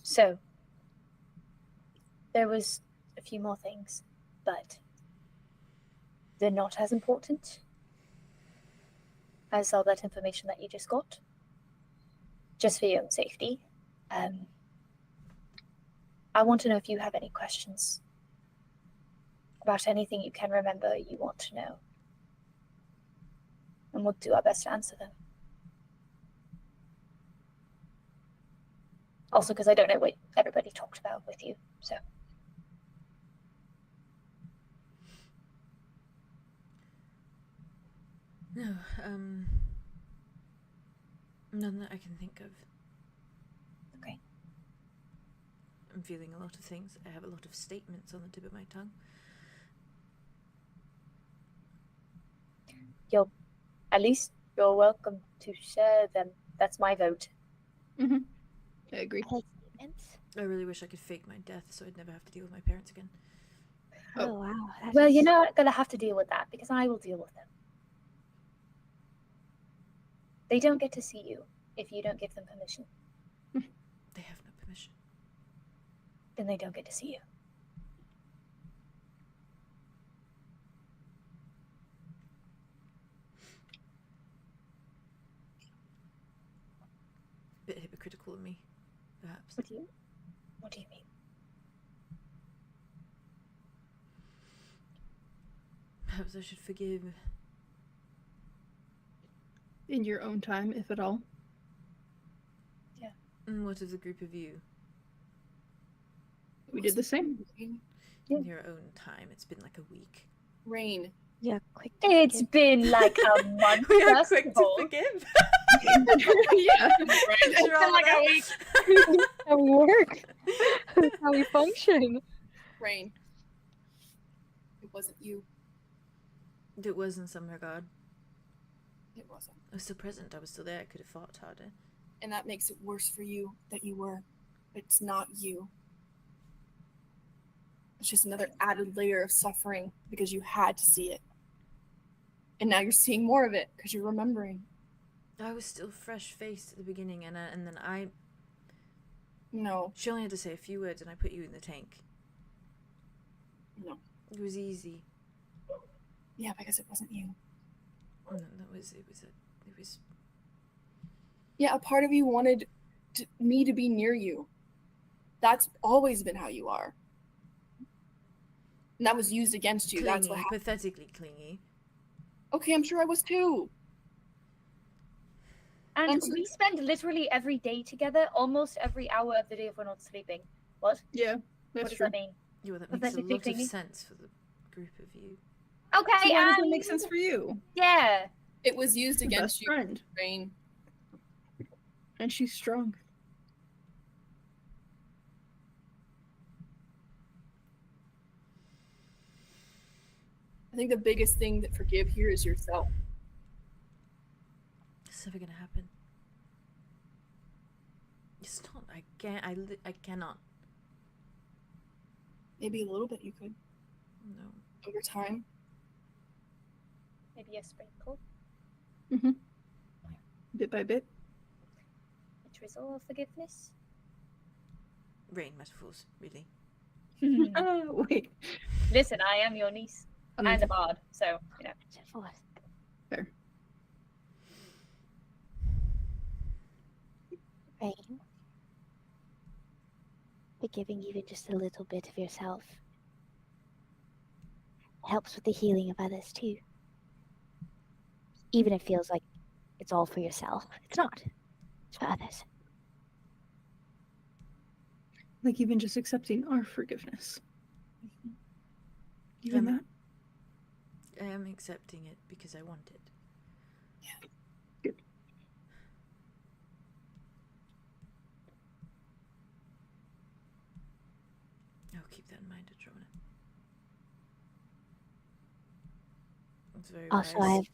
So, there was a few more things, but they're not as important as all that information that you just got. Just for your own safety. I want to know if you have any questions about anything you can remember you want to know. And we'll do our best to answer them. Also, because I don't know what everybody talked about with you, so. No, none that I can think of. Okay. I'm feeling a lot of things. I have a lot of statements on the tip of my tongue. At least you're welcome to share them. That's my vote. Mm-hmm. I agree. I really wish I could fake my death so I'd never have to deal with my parents again. Oh wow. Well, you're not going to have to deal with that because I will deal with them. They don't get to see you if you don't give them permission. They have no permission. Then they don't get to see you. Bit hypocritical of me, perhaps. What do you mean? Perhaps I should forgive. In your own time, if at all. Yeah. And what of the group of you? We did the same. In your own time. It's been like a week. Rain. Yeah, quick. It's been like a month. We are quick to forgive. Yeah. It's been like a week. How we work. How we function. Rain. It wasn't you. It was in some regard. It wasn't. I was still present. I was still there. I could have fought harder. And that makes it worse for you that you were. It's not you. It's just another added layer of suffering because you had to see it. And now you're seeing more of it because you're remembering. I was still fresh-faced at the beginning, and then I... No. She only had to say a few words, and I put you in the tank. No. It was easy. Yeah, because it wasn't you. No, it was... Yeah, a part of you wanted me to be near you. That's always been how you are. And that was used against you. Clingy, That's what happened. pathetically clingy. Okay, I'm sure I was too. And we spend literally every day together, almost every hour of the day if we're not sleeping. What? Yeah, What that's does true. that mean? Yeah, well, that makes a lot of sense for the group of you. Okay, So why does it make sense for you? Yeah. It was used Your against best you, friend. Rain. And she's strong. I think the biggest thing that forgive here is yourself. It's never gonna happen. It's not. I can't. I cannot. Maybe a little bit you could. No. Over time. Maybe a sprinkle. Mm-hmm. Bit by bit. A drizzle of forgiveness. Rain metaphors, really. Oh, wait. Listen, I am your niece. And a bard, so, you know. Fair. Rain. Forgiving even just a little bit of yourself helps with the healing of others too. Even if it feels like it's all for yourself. It's not. It's for others. Like even just accepting our forgiveness. Even that. I am accepting it because I want it. Yeah. Good. I'll keep that in mind, Andromeda. That's very Also, wise.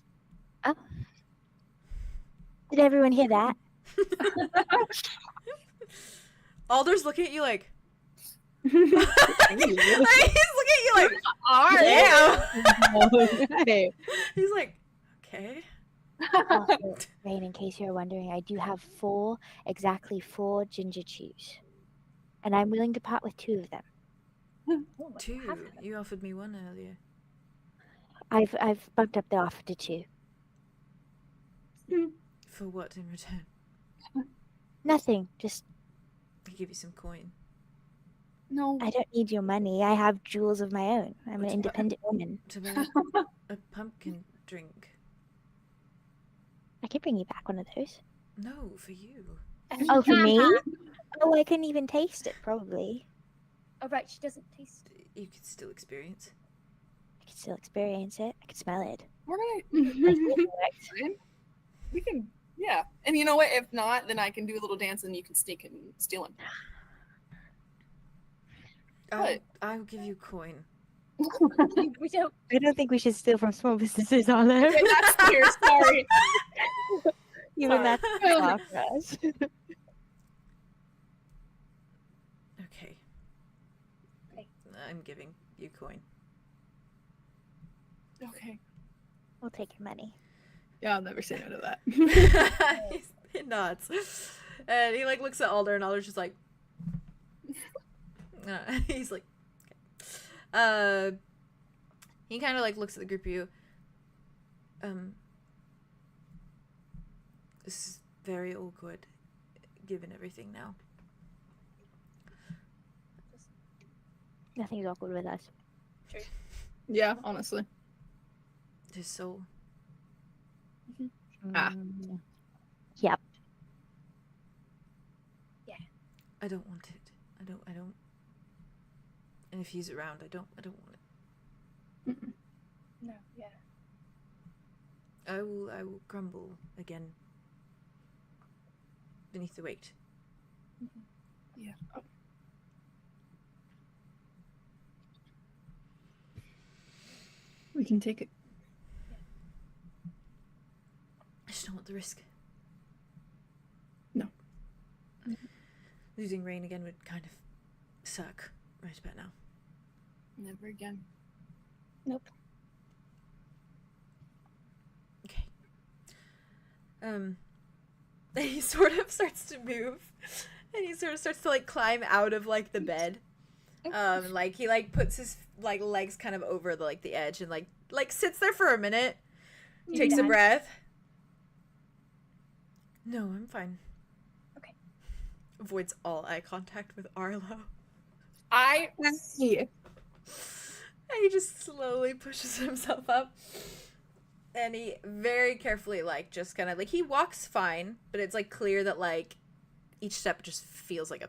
Did everyone hear that? Alder's looking at you like. He's looking at you like. Damn. He's like, okay. Also, Rain, in case you're wondering, I do have exactly four ginger chews. And I'm willing to part with 2 of them. 2? You offered me 1 earlier. I've bumped up the offer to 2. For what in return? Nothing. Just I give you some coin. No. I don't need your money. I have jewels of my own. I'm an independent woman. To buy a pumpkin drink. I can bring you back one of those. No, for you. Oh, for me? Oh, I couldn't even taste it, probably. Oh, right, she doesn't taste. You could still experience. I could still experience it. I could smell it. We're gonna. We can, yeah. And you know what? If not, then I can do a little dance, and you can sneak and steal him. I'll give you coin. We don't. I don't think we should steal from small businesses, Arlo. Okay, that's weird. Sorry. Even that's far for us. Okay. I'm giving you coin. Okay. We'll take your money. Yeah, I'll never say no to that. He nods. And he like looks at Alder, and Alder's just like he's like okay. He kind of like looks at the group of you. This is very awkward given everything now. Nothing's awkward with us. Yeah, honestly. His soul. Ah. Yep. Yeah. I don't want it. I don't. And if he's around, I don't want it. No, yeah. I will crumble again beneath the weight. Yeah. Oh. We can take it. I just don't want the risk. No. Losing Rain again would kind of suck right about now. Never again. Nope. Okay. He sort of starts to move, and he sort of starts to like climb out of like the bed. Like he like puts his like legs kind of over the like the edge and like sits there for a minute, takes a breath. No, I'm fine. Okay. Avoids all eye contact with Arlo. Yeah. And he just slowly pushes himself up. And he very carefully, like, just kind of, like, he walks fine, but it's, like, clear that, like, each step just feels like a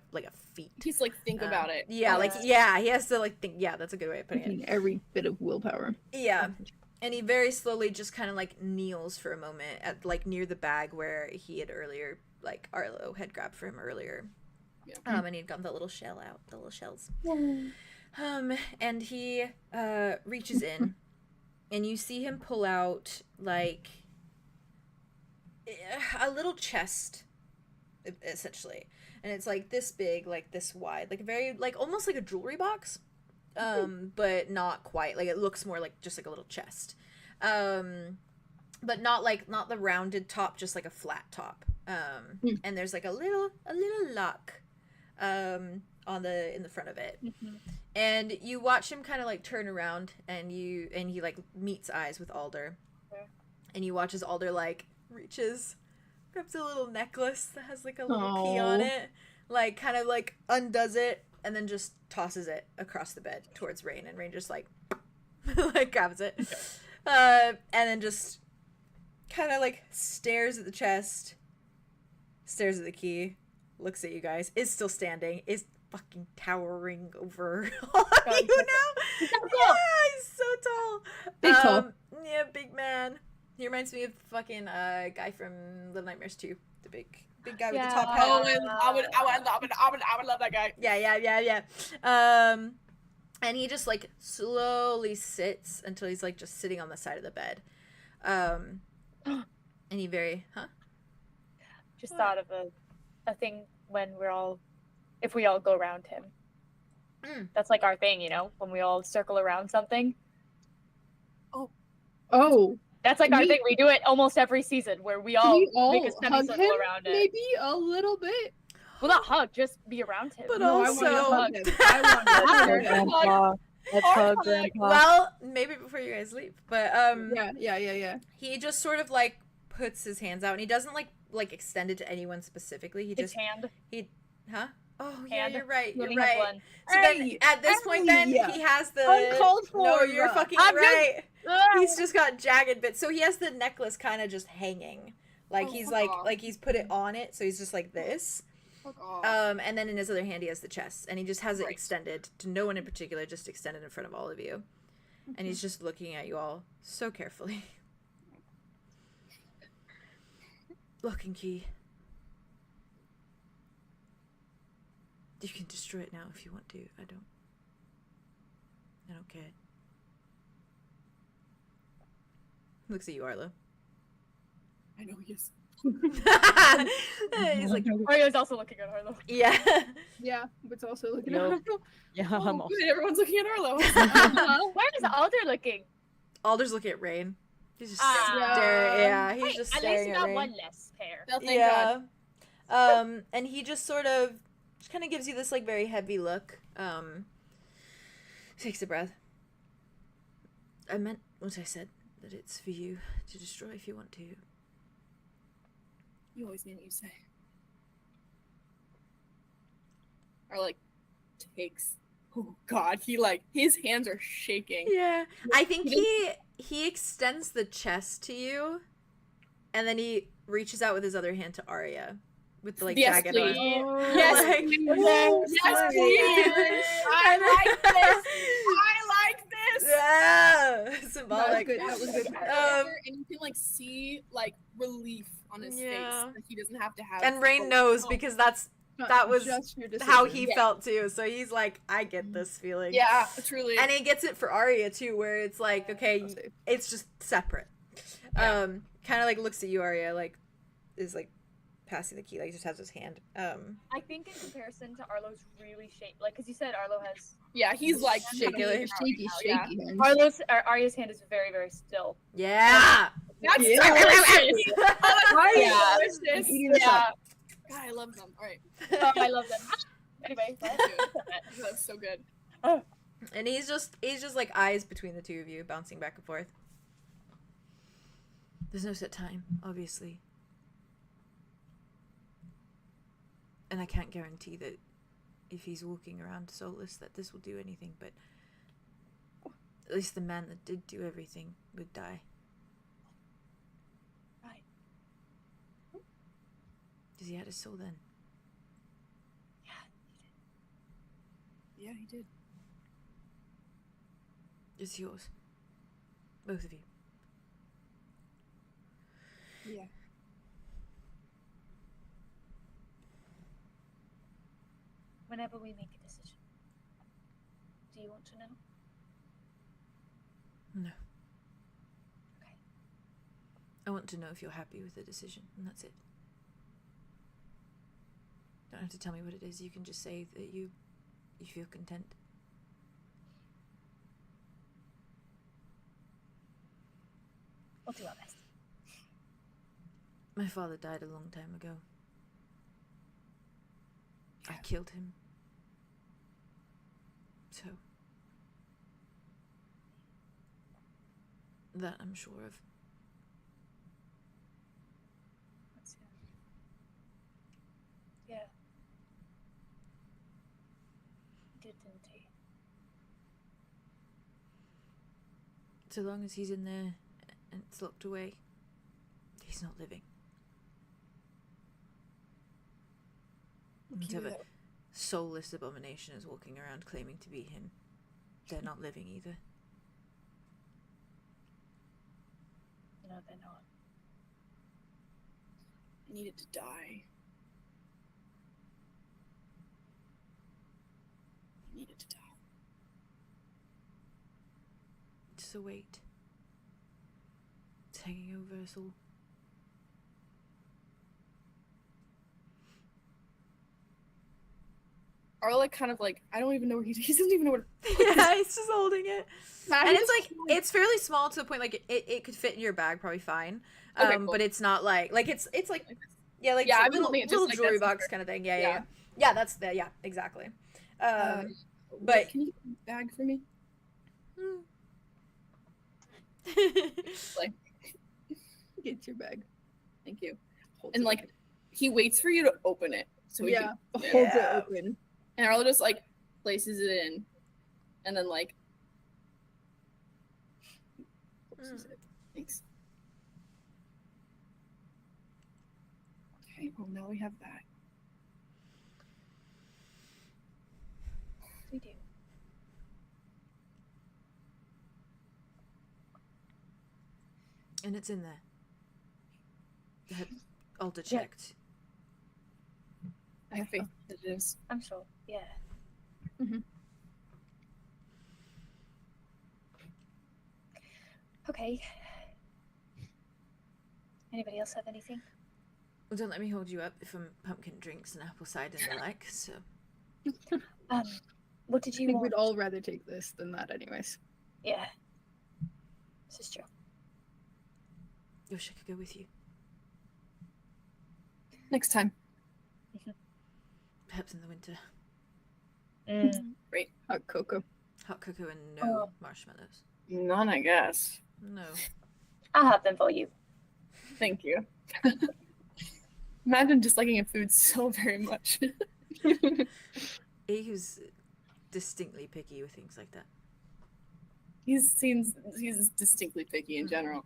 feat. He's like, think about it. Yeah, like, yeah, he has to, like, think, yeah, that's a good way of putting it. Every bit of willpower. Yeah. And he very slowly just kind of, like, kneels for a moment at, like, near the bag where he had earlier, like, Arlo had grabbed for him earlier. Yeah. And he had gotten the little shell out, the little shells. And he reaches in, and you see him pull out, like, a little chest, essentially. And it's, like, this big, like, this wide, like, very, like, almost like a jewelry box, but not quite. Like, it looks more like just, like, a little chest. But not the rounded top, just, like, a flat top. And there's, like, a little lock, in the front of it. And you watch him kind of like turn around, and he like meets eyes with Alder. And you watch as Alder like reaches, grabs a little necklace that has like a little key on it, like kind of like undoes it, and then just tosses it across the bed towards Rain, and Rain just like like grabs it. And then just kind of like stares at the chest, stares at the key, looks at you guys, is still standing, is fucking towering over all of you now. He's so cool. Yeah, he's so tall. Big tall. Yeah, big man. He reminds me of the fucking guy from Little Nightmares 2. The big guy with the top hat. Oh, I would love that guy. Yeah. And he just like slowly sits until he's like just sitting on the side of the bed. And he just thought of a thing when if we all go around him. That's like our thing, you know, when we all circle around something. Oh. That's like our thing. We do it almost every season where we all make a semicircle around it. Maybe a little bit. Well, not hug, just be around him. But No, also, I want to hug him. Well, maybe before you guys leave. But Yeah. he just sort of like puts his hands out, and he doesn't like extend it to anyone specifically. He just hand. Oh yeah, you're right. You You're right. one. So then at this point, then he has the uncalled for. No, you're fucking right. He's just got jagged bits. So he has the necklace kind of just hanging, like he's like he's put it on it. So he's just like this. And then in his other hand he has the chest, and he just has it extended to no one in particular, just extended in front of all of you, and he's just looking at you all so carefully. Looking key. You can destroy it now if you want to. I don't care. Looks at you, Arlo. I know he is. He's like, Ario's also looking at Arlo. Yeah. Yeah, but it's also looking at Arlo. Yeah, Oh, good, everyone's looking at Arlo. Where is Alder looking? Alder's looking at Rain. He's just Ah. staring. Yeah, he's Wait, just at staring least you at got Rain. one less pair. Thank Yeah. God. And he just sort of just kind of gives you this like very heavy look. Takes a breath. I meant what I said, that it's for you to destroy if you want to. You always mean what you say. Or like takes. Oh God, his hands are shaking. Yeah, I think he extends the chest to you, and then he reaches out with his other hand to Arya, with the like jagged please. one. Yes, Like, please. yes, please. I like this. I like this. Yeah, symbolic. That was good. And you can like see like relief on his face that he doesn't have to have. And Rain knows because that was Just your decision. how he felt too. So he's like, I get this feeling. Yeah, truly. And he gets it for Arya too, where it's like, okay, it's just separate. Yeah. Kind of like looks at you, Arya, like is like passing the key, like just has his hand. I think in comparison to Arlo's really shaky, like because you said Arlo has. Yeah, he's like shaky. Arya's hand is very, very still. Yeah. That's delicious. Yeah. Yeah. God, I love them. All right. Oh, I love them. Anyway, That's so good. And he's just like eyes between the two of you, bouncing back and forth. There's no set time, obviously. And I can't guarantee that if he's walking around soulless that this will do anything, but at least the man that did do everything would die. Right. Because he had his soul then. Yeah, he did. It's yours. Both of you. Yeah. Whenever we make a decision, do you want to know? No. Okay. I want to know if you're happy with the decision, and that's it. Don't have to tell me what it is. You can just say that you feel content. We'll do our best. My father died a long time ago. I killed him. So that I'm sure of. That's good. Yeah. He did, didn't he? So long as he's in there and it's locked away, he's not living. Until a soulless abomination is walking around claiming to be him, they're not living either. No, they're not. I needed to die. I needed to die. a weight. It's hanging over us all. Arlo like kind of like I don't even know where he doesn't even know where. Yeah, he's just holding it, and it's like it's fairly small to the point like it could fit in your bag probably fine. Okay, cool. But it's not like it's like yeah, a I've been holding it just little like jewelry that's box kind of thing. Yeah, that's the exactly. But can you get a bag for me? Like, Get your bag. thank you. And like, he waits for you to open it, so he can hold it open. And Arlo just like places it in, and then like, thanks. Okay, well now we have that. We do. And it's in there. The head altar checked. I have faith that it is. I'm sure. Yeah. Mm-hmm. Okay. Anybody else have anything? Well, don't let me hold you up if I'm pumpkin drinks and apple cider and the like. So. What did I you think want? we'd all rather take this than that, anyways. Yeah. This is true. Yoshi could go with you. Next time. Perhaps in the winter. Great. Hot cocoa. Hot cocoa and no marshmallows. None, I guess. No. I'll have them for you. Thank you. Imagine disliking a food so very much. A'Hu's distinctly picky with things like that. He's distinctly picky in general.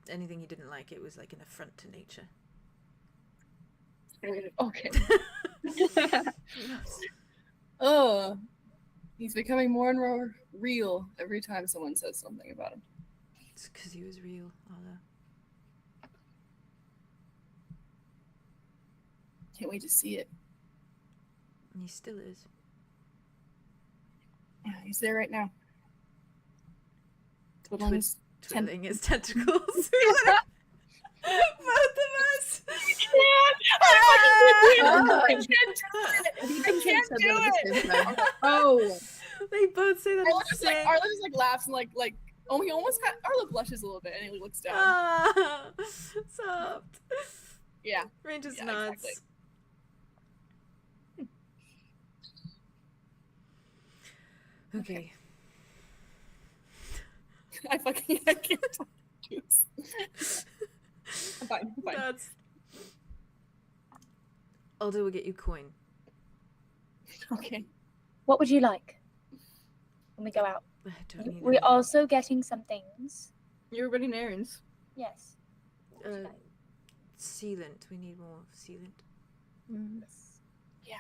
Anything he didn't like, it was like an affront to nature. Okay. Oh, he's becoming more and more real every time someone says something about him. It's because he was real, although. Can't wait to see it. And he still is. Yeah, he's there right now. Twiddling his tentacles. Both of us. I can't do it. Oh, they both say that. Arlo just like laughs and like oh, he almost got Arlo blushes a little bit and he looks down. Soft. Yeah. Range is Yeah, nuts. exactly. Okay. I can't talk. I'm fine. Aldo will get you coin. Okay. What would you like when we go out? I don't need We're also getting some things. you're running errands. Yes. Sealant. We need more sealant. Yeah.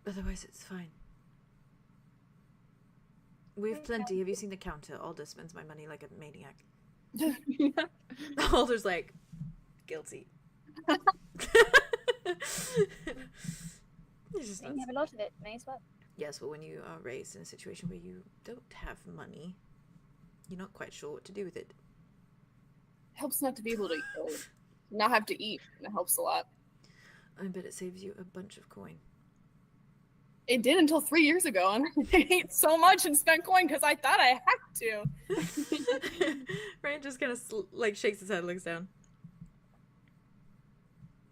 Otherwise, it's fine. We have plenty. Have you seen the counter? Aldo spends my money like a maniac. Aldo's like, guilty. He's just You nuts. have a lot of it. May as well. Yes, well, when you are raised in a situation where you don't have money, you're not quite sure what to do with it. Helps not to be able to not have to eat. And it helps a lot. I bet it saves you a bunch of coin. It did until 3 years ago, and I ate so much and spent coin because I thought I had to. Ryan just kind of like shakes his head and looks down.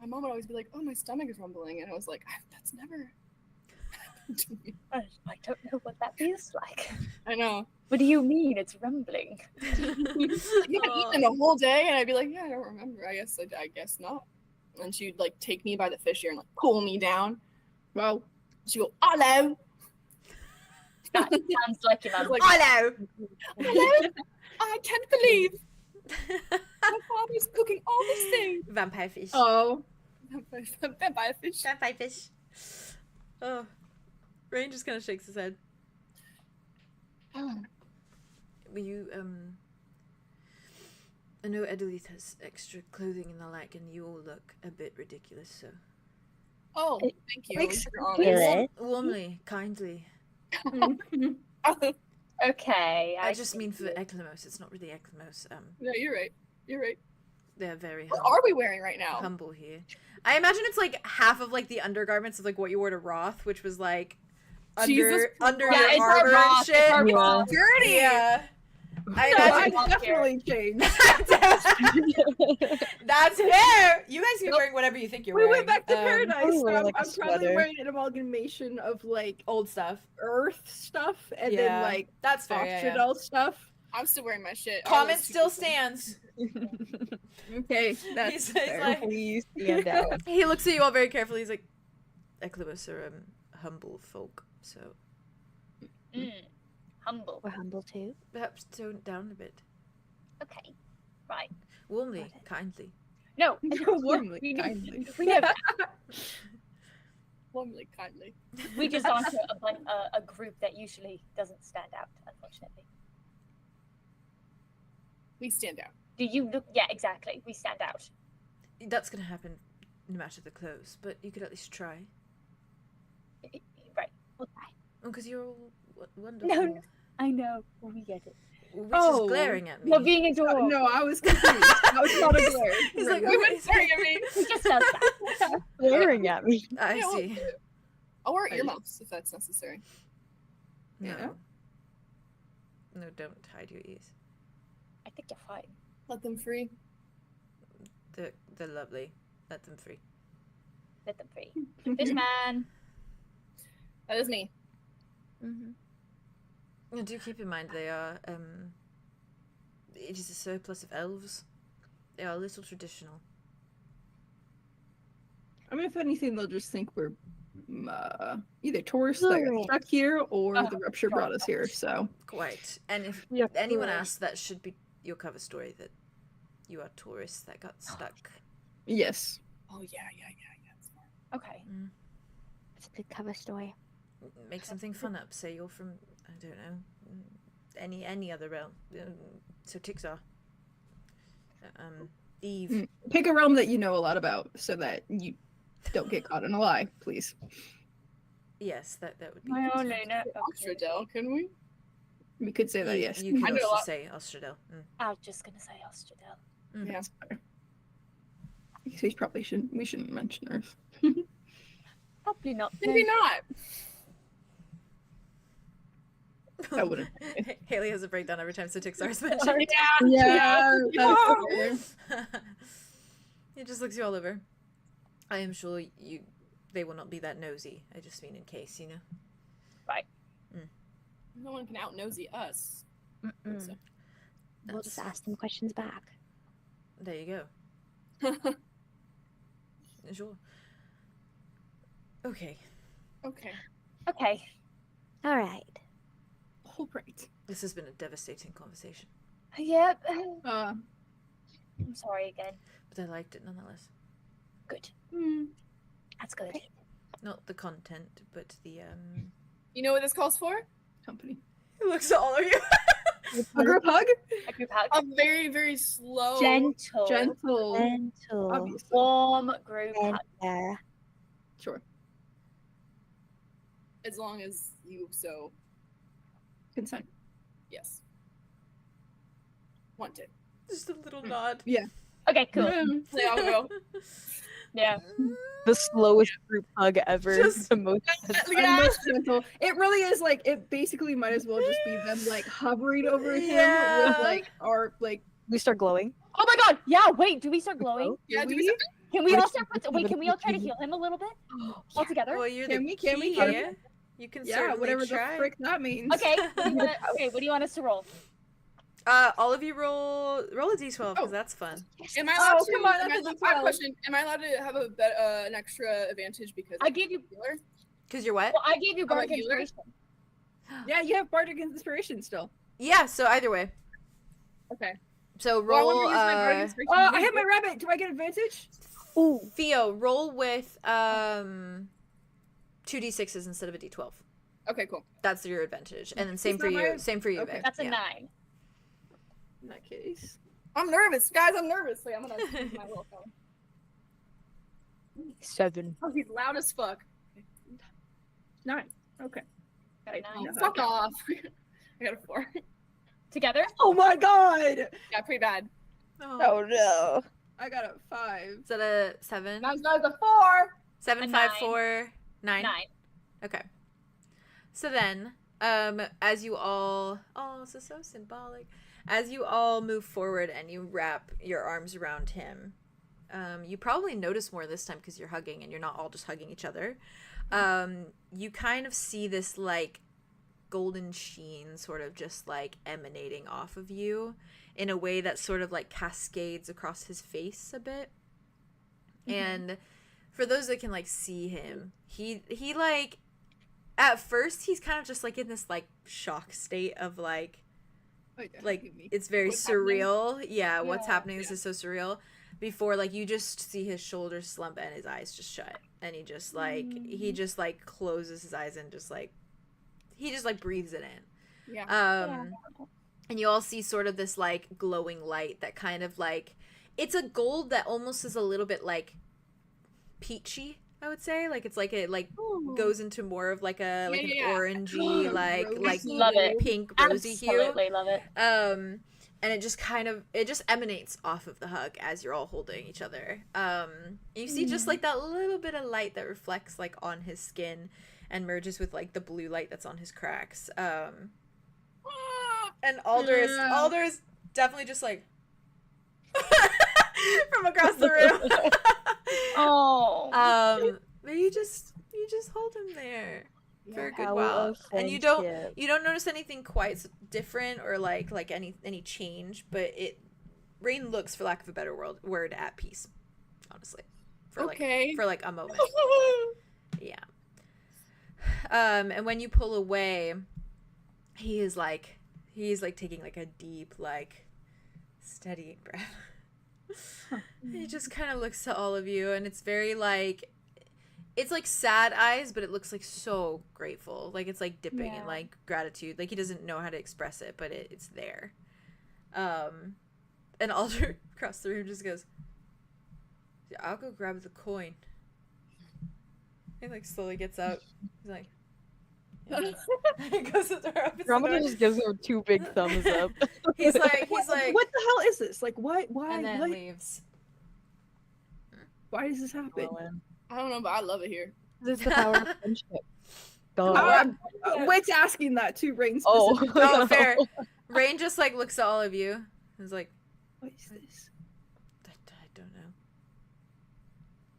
My mom would always be like, "Oh, my stomach is rumbling," and I was like, "That's never happened to me." I don't know what that feels like. I know. What do you mean it's rumbling? You haven't eaten a whole day, and I'd be like, "Yeah, I don't remember. I guess not." And she'd like take me by the fish ear and like pull me down. Well, she'd go, "Hello." That sounds like your mum. Like, Hello. Hello. I can't believe my father's cooking all these things. Vampire fish. oh, Vampire fish. Vampire fish. Oh. Rain just kind of shakes his head. Will you, I know Edalith has extra clothing and the like, and you all look a bit ridiculous, so. Oh, thank you. Thanks. You're honest. Really? Warmly, kindly. Okay. I just mean for 𝐂𝐻𝐪. It's not really 𝐂𝐻𝐪. No, you're right. You're right. They're very What humble. are we wearing right now? Humble here. I imagine it's like half of like the undergarments of like what you wore to Roth, which was like under Jesus your it's our armor and Roth, shit. it's our Yeah. Roth. Dirty. Yeah. I No, I imagine definitely changed. that's fair. You guys can be wearing whatever you think you're We wearing. went back to paradise. I So wear, I'm, like, a I'm probably sweater. wearing an amalgamation of like Old stuff. Earth stuff and Yeah, then like that's fair. Yeah, yeah. Austradel stuff. I'm still wearing my shit. Comment still stands. Okay, that's He's fair. like, Please stand out. he looks at you all very carefully. He's like, 𝐂𝐻𝐪 are humble folk, so Humble. We're humble too. perhaps tone it down a bit. Okay. Right. Warmly, Got it. kindly. No. Warmly, kindly. Warmly, kindly. We just aren't a group that usually doesn't stand out, unfortunately. We stand out. Do you look? Yeah, exactly. We stand out. That's gonna happen no matter the clothes, but you could at least try. Right. We'll try. Because you're all wonderful. No, I know. We get it. Which Oh. is glaring at me. You're being adorable. No, I was confused. I was not aware. He's like, You went staring at me. He just does that. Staring at me. I Yeah, see. I'll wear I- earmuffs if that's necessary. No. Yeah. No, don't hide your ears. I think you're fine. Let them free. They're lovely. Let them free. Let them free. Fish man. That is me. And do keep in mind they are, it is a surplus of elves. They are a little traditional. I mean, if anything, they'll just think we're either tourists that got stuck here or the rupture brought us here. So Quite. And if Yeah, anyone correct. asks, that should be your cover story, that you are tourists that got stuck. yes, Oh yeah. Okay. It's a good cover story. Make something fun up. Say you're from, I don't know, any other realm. So 𝑇𝐸𝐻𝑒𝐲. Eve. pick a realm that you know a lot about, so that you don't get caught in a lie, please. Yes, that would be. My only no. Oxfordale, can we? We could say that, You- yes. You can I know a also lot- say 𝐿𝐻𝐸𝐿. I was just gonna say Ostrudel. Mm. Yeah. That's fair. We probably shouldn't. We shouldn't mention Earth. Probably not. Maybe not. I wouldn't. Haley has a breakdown every time 𝑇𝐸𝐻𝑒𝐲 is mentioned. Yeah, that's fair. He just looks you all over. I am sure they will not be that nosy. I just mean in case, you know. No one can out nosy us. So. We'll just ask them questions back. There you go. Sure. Okay. Okay. Okay. All right. All right. This has been a devastating conversation, Yep. Uh, I'm sorry again. but I liked it nonetheless. Good. That's good. Not the content, but the You know what this calls for? company. He looks at all of you. A group hug? A group hug. A very, very slow. Gentle. Gentle. Gentle. Obviously. Warm group hug. Yeah. Sure. As long as you so Consent. yes. Want it. Just a little nod. Okay, cool. They all go. Yeah. The slowest group hug ever. Just- the most And most gentle. It really is like, it basically might as well just be them like hovering over him Yeah. with like our like. we start glowing. Oh my god. Yeah, wait, do we start glowing? Yeah, Do do we? we? Can we all start wait, can we all try to heal him a little bit? All together? Well, you're Can the we- can we- key can we? here. You can Yeah, certainly whatever try. the frick that means. Okay. What do you want us to roll? All of you roll a d12 because Oh. that's fun. Am I allowed to? come on, am that's I, a I have a D12. question. Am I allowed to have an extra advantage because I gave you healer? Because you're what? well, I gave you I'm a bardic healer? inspiration. Yeah, you have bardic inspiration still. Yeah. So either way. Okay. So Well, I roll. wanna use my bardic inspiration. Oh, I have my rabbit. Do I get advantage? Ooh. Theo, roll with 2d6s instead of a d12. Okay, cool. That's your advantage, and then same Is for that you. my- Same for you, Okay. Vic. That's a Yeah. 9. In that case. I'm nervous, guys. I'm nervous. Wait, I'm gonna use my little phone. 7. Oh, he's loud as fuck. 9. Okay. Got a Oh, 9. fuck off. I got a 4. Together? Oh my god! Yeah, pretty bad. Oh no. I got a 5. Is that a 7? That was a 4. 7, A 5, 9. 4, 9? 9. Okay. So then, as you all, this is so symbolic. As you all move forward and you wrap your arms around him, you probably notice more this time because you're hugging and you're not all just hugging each other. You kind of see this like golden sheen sort of just like emanating off of you in a way that sort of like cascades across his face a bit. And for those that can like see him, he like at first he's kind of just like in this like shock state of like it's very what's surreal happening? Yeah, what's happening? This is so surreal. Before like you just see his shoulders slump and his eyes just shut, and he just like closes his eyes and just like he just like breathes it in. And you all see sort of this like glowing light that kind of like it's a gold that almost is a little bit like peachy, I would say. Like it's like it like goes into more of like a an orangey like love it. Pink rosy hue. Absolutely love it. And it just kind of it just emanates off of the hug as you're all holding each other. You see just like that little bit of light that reflects like on his skin and merges with like the blue light that's on his cracks. And Alder is definitely just like from across the room. But you just hold him there for a good while, and you don't notice anything quite different or like any change. But Rain looks, for lack of a better word, at peace. Honestly, for like a moment. Yeah. And when you pull away, he's like taking like a deep like steady breath. He just kind of looks to all of you, and it's very like it's like sad eyes, but it looks like so grateful. Like it's like dipping in like gratitude. Like he doesn't know how to express it, but it's there. And Alder across the room just goes, yeah, I'll go grab the coin. He like slowly gets out. He's like, he goes to the door. Andromeda just gives him 2 big thumbs up. He's like, what the hell is this? Like, why? And then leaves. Why does this happen? I don't know, but I love it here. This is the power of friendship. Wit's asking that too, Rain. Oh, fair. Rain just like looks at all of you. He's like, what is this? I don't know.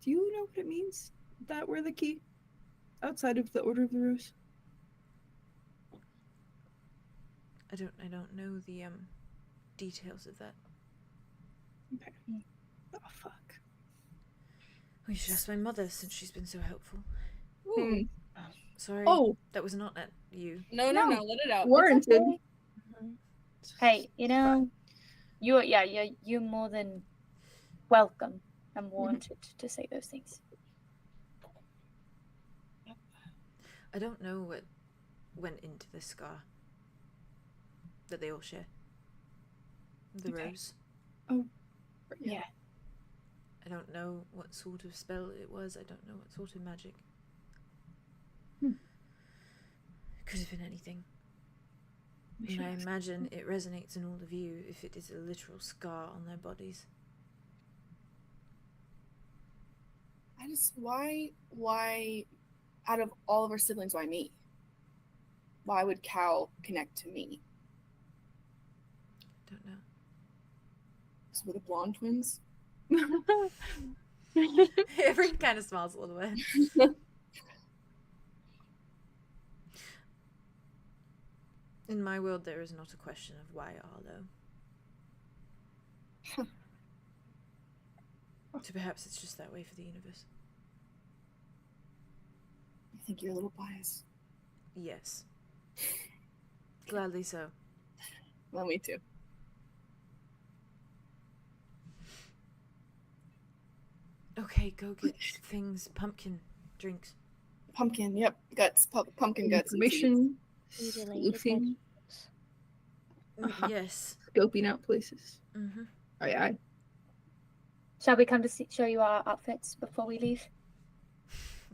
Do you know what it means? That we're the key outside of the Order of the Rose? I don't know the details of that. Okay. Oh fuck. We should ask my mother since she's been so helpful. Sorry. Oh, that was not at you. No, let it out. Warranted. Okay. Hey, you know, you're more than welcome and warranted to say those things. I don't know what went into the scar that they all share. The rose. Oh, yeah. I don't know what sort of spell it was. I don't know what sort of magic. Could have been anything. And I imagine it resonates in all of you if it is a literal scar on their bodies. Why, out of all of our siblings, why me? Why would 𝐂 connect to me? Don't know. So we're the blonde twins? Everyone kind of smiles a little bit. In my world, there is not a question of why Arlo. So perhaps it's just that way for the universe. I think you're a little biased. Yes. Gladly so. Well, me too. Okay, go get things. Pumpkin drinks. Pumpkin, yep. Guts. Pumpkin guts. Information. Sleuthing. Yes. Scoping out places. Mm-hmm. Aye. Shall we come to show you our outfits before we leave?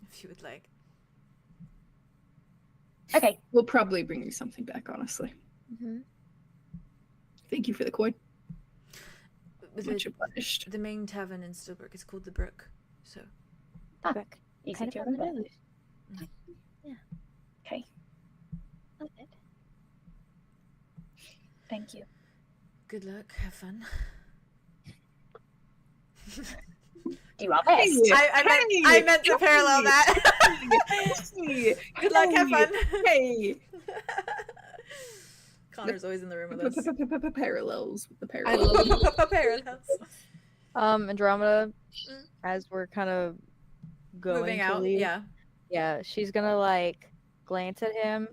If you would like. Okay. We'll probably bring you something back, honestly. Mm-hmm. Thank you for the coin. The, punished. The main tavern in Stillbrook is called the Brook. So. Brook. Easy Kind to of on the remember. nose. Yeah. Okay. Love it. Thank you. Good luck. Have fun. Do you want this? I meant to parallel that. Good luck. Have fun. Hey. Connor's always in the room with us. Parallels with the Parallels. Andromeda, as we're kind of going Moving to out. leave, Yeah. she's gonna like glance at him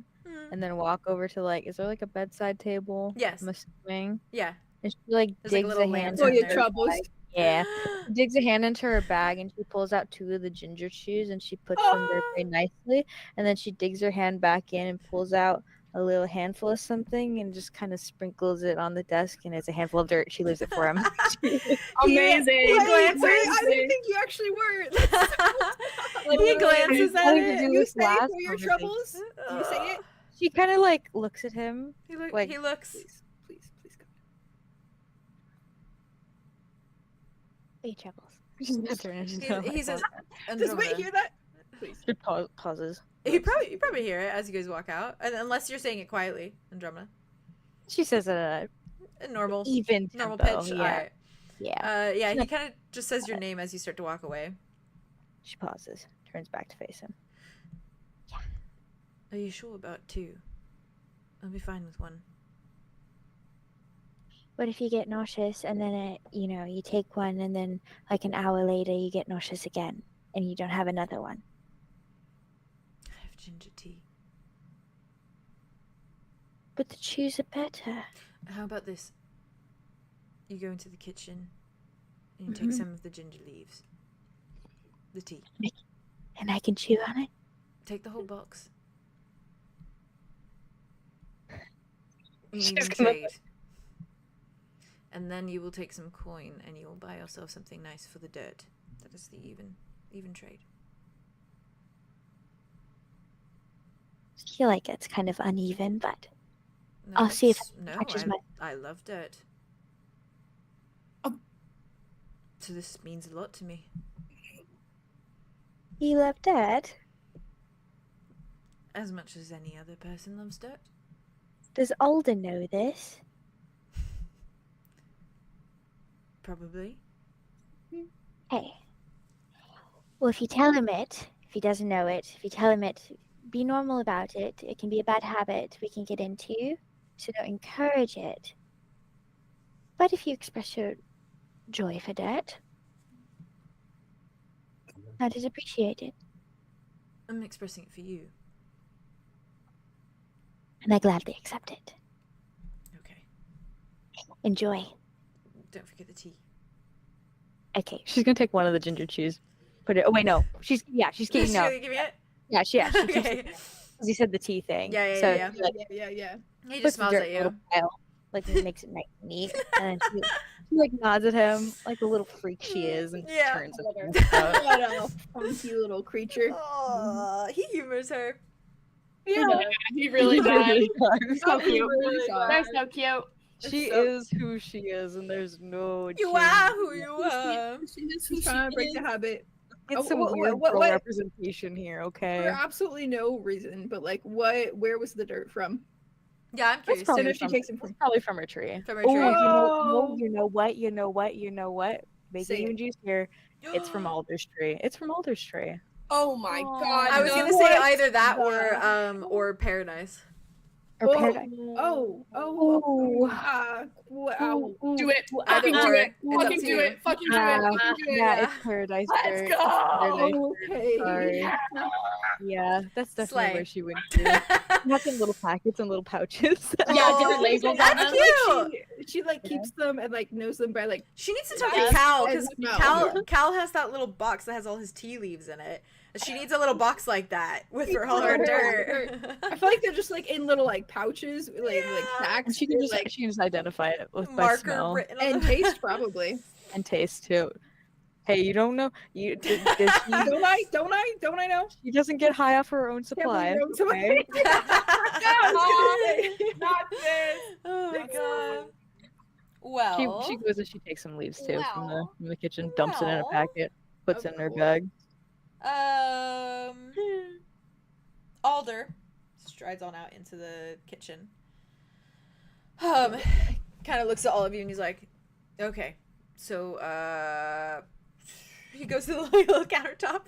and then walk over to like, is there like a bedside table? Yes. I'm assuming. Yeah. And she like There's, like, digs a a little hand. lantern For your there. troubles. Yeah. Digs a hand into her bag and she pulls out 2 of the ginger chews and she puts them there very nicely. And then she digs her hand back in and pulls out a little handful of something and just kind of sprinkles it on the desk, and it's a handful of dirt. She leaves it for him. Amazing. He glances. I didn't think you actually were. He glances at it. You say it for your troubles? Do you say it? She kind of like looks at him. He like, looks. Please go. Hey, troubles. He says, Does Wait hear that? Please. She pauses. You probably hear it as you guys walk out, and unless you're saying it quietly, Andromeda. She says it at A normal, even normal tempo, pitch. Yeah. Alright. Yeah. Yeah. He kind of just says your name as you start to walk away. She pauses, turns back to face him. Are you sure about 2? I'll be fine with 1. What if you get nauseous and then you take one and then like an hour later you get nauseous again and you don't have another one? I have ginger tea. But the chews are better. How about this? You go into the kitchen and you take some of the ginger leaves. The tea. And I can chew on it? Take the whole box. She's Even gonna- trade. And then you will take some coin and you will buy yourself something nice for the dirt. That is the even trade. I feel like it's kind of uneven, but No, I'll see if it no, catches my... I love dirt. So this means a lot to me. You love dirt? As much as any other person loves dirt. Does Alden know this? Probably. Hey. Well, if you tell him it, if he doesn't know it, if you tell him it, be normal about it. It can be a bad habit we can get into, so don't encourage it. But if you express your joy for dirt, that is appreciated. I'm expressing it for you. And I gladly accept it. Okay. Enjoy. Don't forget the tea. Okay. She's gonna take one of the ginger chews. Put it. Oh wait, no. She's keeping She's no. gonna give me it? Yeah, she Okay. Because you said the tea thing. Yeah. Yeah. He Puts just the smiles dirt at in a you. little pile, like makes it nice and neat, and then she like nods at him like the little freak she is, and Yeah. turns it. What a funky little creature. Oh, he humors her. Yeah. He really does. So cute. really They're so cute. She is who she is, and there's no. You change. are who you are. She's trying to break the habit. Get Oh, some what- weird what- girl what- representation here, okay? For absolutely no reason, but like, where was the dirt from? Yeah, I'm curious. probably I know too. she takes him from. Probably from her tree. From her Oh, tree. you know what? Make Say it even it. juicier. It's from Alder's tree. It's from Alder's tree. Oh my god. I was no. gonna say either that or paradise. Or paradise. Oh. Wow. Do it. Either Fucking do or. it. It's up Fucking to do you. it. Fucking do it. Yeah, Fucking do it. yeah, it's paradise Let's dirt. go. It's paradise dirt. Okay. Sorry. Yeah, that's definitely Slay. where she went to. Not in little packets and little pouches. Yeah, different labels on That's them. cute. She like keeps them and like knows them by like. She needs to talk Yes. to Cal because And smell. Cal has that little box that has all his tea leaves in it. She needs a little box like that with her all her dirt. I feel like they're just like in little like pouches, like Yeah. sacks. And she can and, just like she can just identify it with by Marker smell written on and the- taste probably. and taste too. Hey, you don't know. You does she, Don't I know? She doesn't get high off her own supply. Her own supply. Okay? Not this. Oh my god. Well, She goes and she takes some leaves too Well. from the kitchen, dumps it in a Well. packet, puts it in her bag. Alder strides on out into the kitchen. Kind of looks at all of you and he's like, "Okay, so he goes to the little countertop.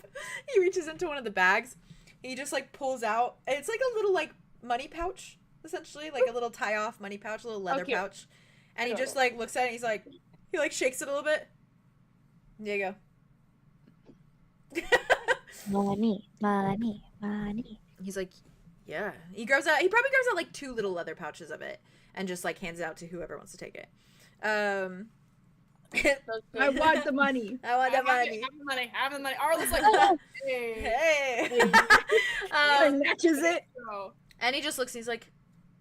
He reaches into one of the bags. He just like pulls out. It's like a little like money pouch, essentially, like a little tie-off money pouch, a little leather pouch. And he just like looks at it. And he's like, he like shakes it a little bit. There you go. Money, money, money. He's like, yeah. He probably grabs out like 2 little leather pouches of it and just like hands it out to whoever wants to take it. I want the money. I want the money. Have the money. Arla's like, Hey. Matches it. And he just looks and he's like,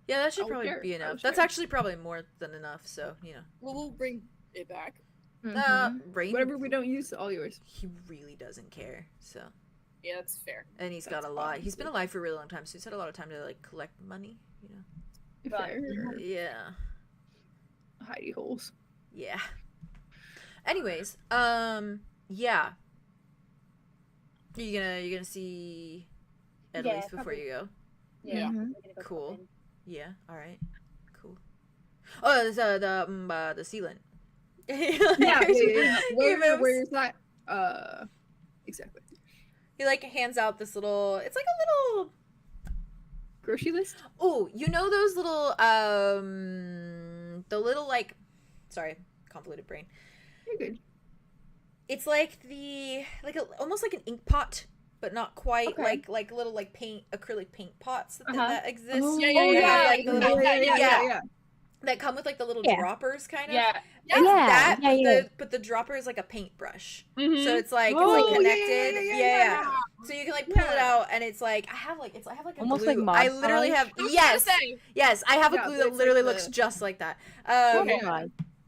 yeah, that should probably be enough. That's actually probably more than enough, so, you know. Well, we'll bring it back. Rain, Whatever we don't use, all yours. he really doesn't care, so. Yeah, that's fair. And he's got a lot. He's been alive for a really long time, so he's had a lot of time to, like, collect money, you know. Fair. Yeah. Hidey holes. Yeah. Anyways, yeah. You gonna see Edelise before you go? Yeah. Cool. Yeah. All right. Cool. Oh, there's the sealant. Yeah. Where's that? Exactly. He like hands out this little. It's like a little Grocery list. Oh, you know those little the little like, sorry, convoluted brain. You're good. It's like almost like an ink pot, but not quite. Okay. Like little like acrylic paint pots that exist. Oh, Yeah. Like the little, yeah. that come with like the little Yeah. droppers kind of. Yeah. But the dropper is like a paintbrush. Mhm. So it's like connected. Yeah. So you can like pull it out and it's like I have like a Almost glue. like Mod I literally Podge. have yes, I have a glue that it's literally like looks the- just like that. Okay.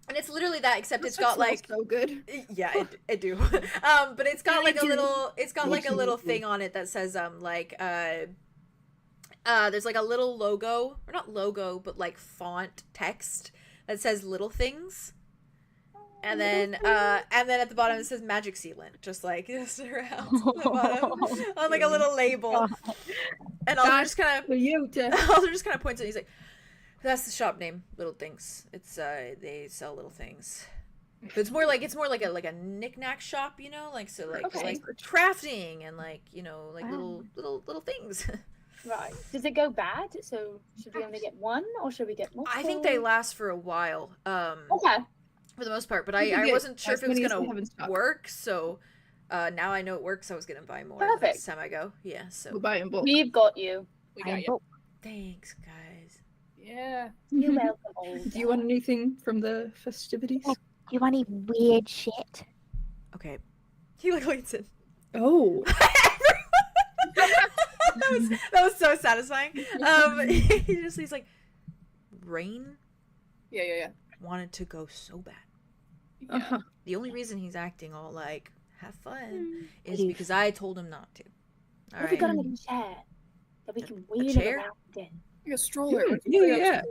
And it's literally that, except This it's got smells like so good. yeah, it do. But it's got like a little thing on it that says there's like a little logo, or not logo, but like font text that says little things. And then at the bottom it says magic sealant, just around the bottom on like a little label. And Alder just kind of points at it. He's like, "That's the shop name, Little Things. It's they sell little things. But it's more like a knick-knack shop, you know, like crafting and like, you know, like little things." Right. Does it go bad? So should we only get one or should we get multiple? I think they last for a while. Okay. For the most part, but You can I get wasn't sure as if it was many as we have gonna in stock. work, so now I know it works. I was gonna buy more Perfect. next time I go. Yeah, so We'll buy in bulk. We've got you. We got you. thanks, guys. Yeah. You're welcome. Olga. Do you want anything from the festivities? Do you want any weird shit? Okay, he like waits in. Oh. that was so satisfying. He's like, Rain Yeah. wanted to go so bad. Uh-huh. The only reason he's acting all like have fun is because I told him not to. All What if we right. got him a chair that we can wheel it chair? around in? Like a stroller. Yeah.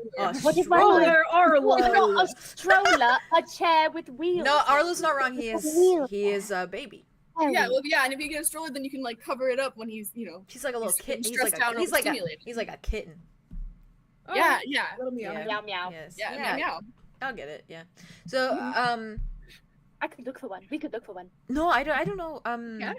What if Roller Not Arlo. a stroller, a chair with wheels. No, Arlo's not wrong. He is a baby. Yeah, well, yeah, and if you get a stroller, then you can like cover it up when he's, He's like a little He's kitten. stressed out and He's like overstimulated. a kitten. Yeah. Little meow. Yeah. Meow meow. Yes. Yeah, meow. I'll get it. Yeah. So I could look for one. We could look for one. no, I don't know. Yeah.